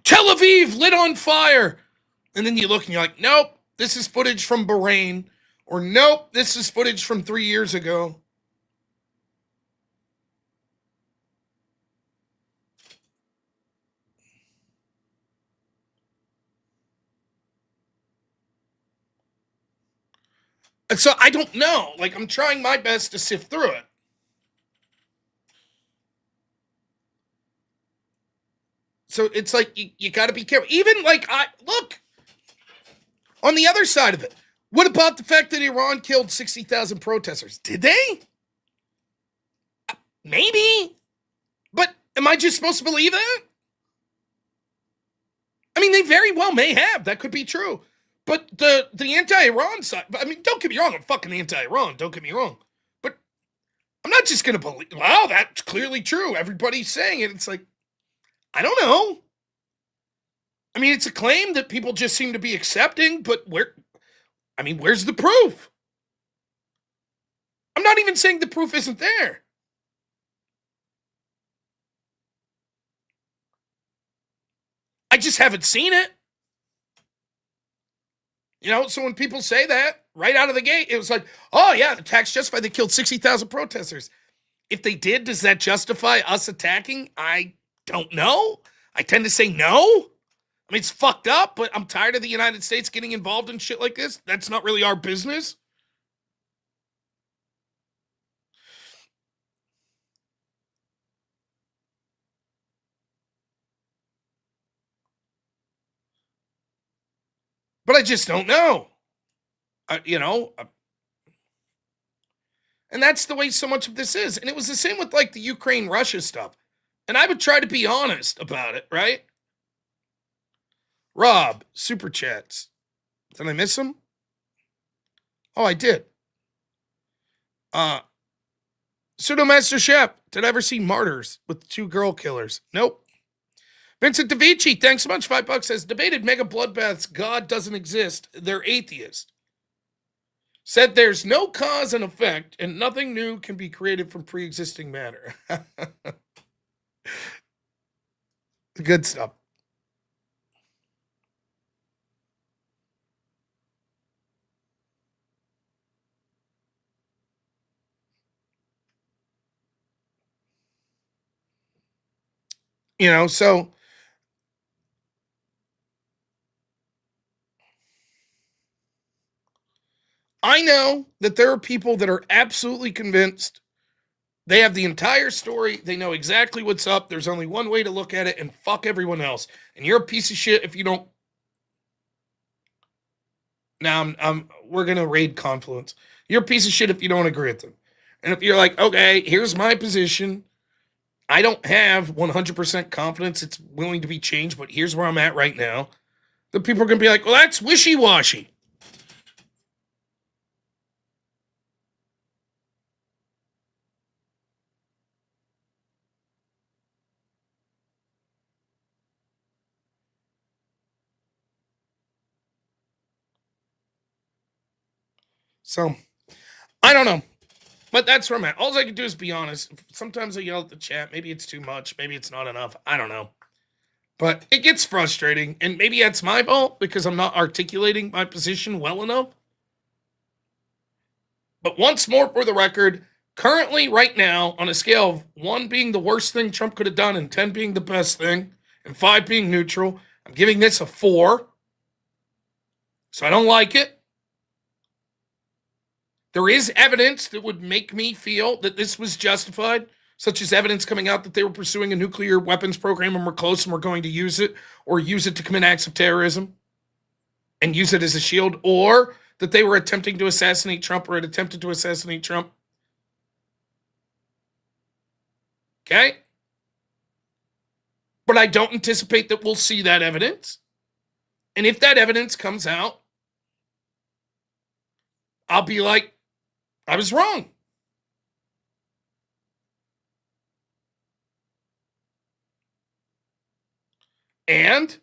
A: Tel Aviv lit on fire. And then you look and you're like, nope, this is footage from Bahrain. Or nope, this is footage from 3 years ago. So I don't know. Like, I'm trying my best to sift through it. So it's like, you got to be careful. Even like, look, on the other side of it, what about the fact that Iran killed 60,000 protesters? Did they? Maybe. But am I just supposed to believe that? I mean, they very well may have. That could be true. But the anti-Iran side, I mean, don't get me wrong, I'm fucking anti-Iran, don't get me wrong. But I'm not just going to believe, wow, that's clearly true. Everybody's saying it. It's like, I don't know. I mean, it's a claim that people just seem to be accepting, but where's the proof? I'm not even saying the proof isn't there. I just haven't seen it. So when people say that right out of the gate, it was like, oh yeah, the attacks justified. They killed 60,000 protesters. If they did, does that justify us attacking? I don't know. I tend to say no. I mean, it's fucked up, but I'm tired of the United States getting involved in shit like this. That's not really our business. But I just don't know. And that's the way so much of this is. And it was the same with like the Ukraine-Russia stuff. And I would try to be honest about it, right? Rob, super chats. Did I miss him? Oh, I did. Pseudo-Master Chef, did I ever see Martyrs with 2 girl killers? Nope. Vincent DeVici, thanks so much. $5 says, debated mega bloodbaths. God doesn't exist. They're atheist. Said there's no cause and effect, and nothing new can be created from pre-existing matter. Good stuff. So I know that there are people that are absolutely convinced they have the entire story. They know exactly what's up. There's only one way to look at it, and fuck everyone else. And you're a piece of shit if you don't. Now we're going to raid Confluence. You're a piece of shit if you don't agree with them. And if you're like, okay, here's my position. I don't have 100% confidence it's willing to be changed, but here's where I'm at right now. The people are going to be like, well, that's wishy-washy. So, I don't know. But that's where I'm at. All I can do is be honest. Sometimes I yell at the chat. Maybe it's too much. Maybe it's not enough. I don't know. But it gets frustrating. And maybe that's my fault because I'm not articulating my position well enough. But once more, for the record, currently, right now, on a scale of 1 being the worst thing Trump could have done and 10 being the best thing and 5 being neutral, I'm giving this a 4. So I don't like it. There is evidence that would make me feel that this was justified, such as evidence coming out that they were pursuing a nuclear weapons program and were close and were going to use it, or use it to commit acts of terrorism and use it as a shield, or that they were attempting to assassinate Trump or had attempted to assassinate Trump. Okay? But I don't anticipate that we'll see that evidence. And if that evidence comes out, I'll be like, I was wrong. And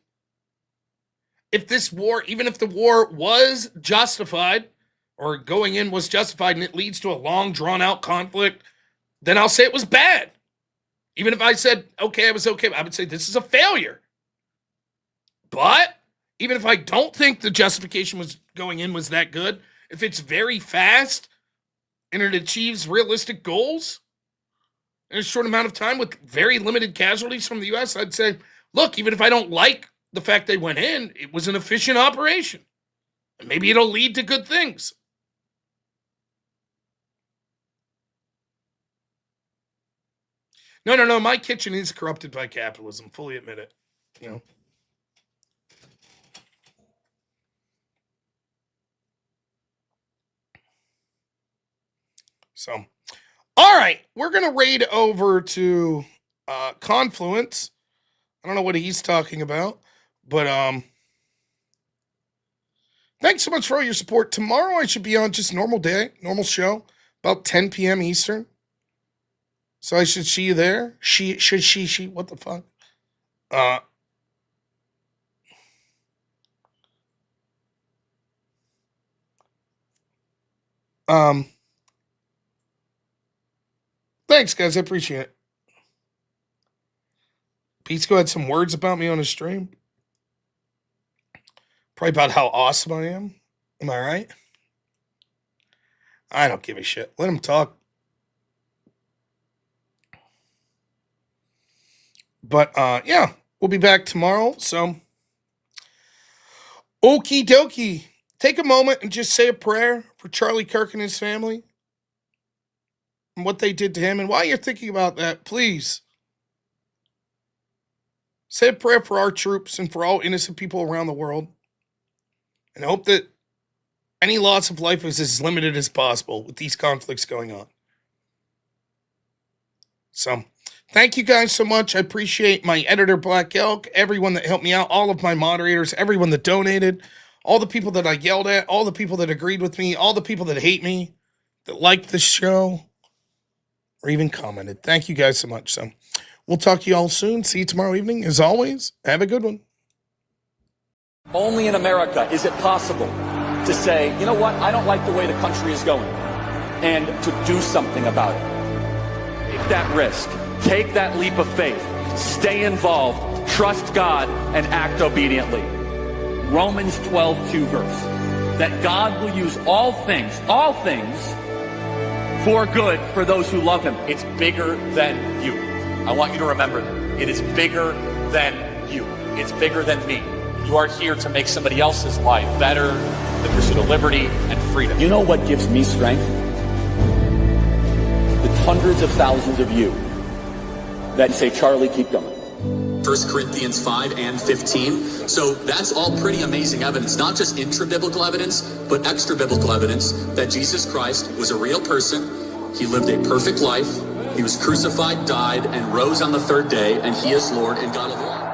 A: if this war, even if the war was justified, or going in was justified, and it leads to a long, drawn-out conflict, then I'll say it was bad. Even if I said, okay, I was okay, I would say this is a failure. But even if I don't think the justification was going in was that good, if it's very fast and it achieves realistic goals in a short amount of time with very limited casualties from the U.S., I'd say, look, even if I don't like the fact they went in, it was an efficient operation. And maybe it'll lead to good things. No. My kitchen is corrupted by capitalism. Fully admit it. You know. So, all right, we're gonna raid over to Confluence. I don't know what he's talking about, but thanks so much for all your support. Tomorrow I should be on just normal day, normal show, about 10 p.m. Eastern. So I should see you there. She, what the fuck? Thanks, guys. I appreciate it. Pisco had some words about me on his stream. Probably about how awesome I am. Am I right? I don't give a shit. Let him talk. But, yeah, we'll be back tomorrow. So, okie dokie. Take a moment and just say a prayer for Charlie Kirk and his family and what they did to him. And while you're thinking about that, please say a prayer for our troops and for all innocent people around the world. And I hope that any loss of life is as limited as possible with these conflicts going on. So, thank you guys so much. I appreciate my editor, Black Elk, everyone that helped me out, all of my moderators, everyone that donated, all the people that I yelled at, all the people that agreed with me, all the people that hate me, that liked the show, or even commented. Thank you guys so much. So, we'll talk to you all soon. See you tomorrow evening. As always, have a good one.
N: Only in America is it possible to say, you know what, I don't like the way the country is going, and to do something about it. Take that risk. Take that leap of faith. Stay involved. Trust God and act obediently. Romans 12:2 verse. That God will use all things for good for those who love him. It's bigger than you. I want you to remember that. It is bigger than you. It's bigger than me. You are here to make somebody else's life better, the pursuit of liberty and freedom. You know what gives me strength? The hundreds of thousands of you that say, Charlie, keep going.
O: 1 Corinthians 5 and 15. So that's all pretty amazing evidence, not just intra-biblical evidence, but extra-biblical evidence that Jesus Christ was a real person. He lived a perfect life. He was crucified, died, and rose on the third day, and he is Lord and God of all.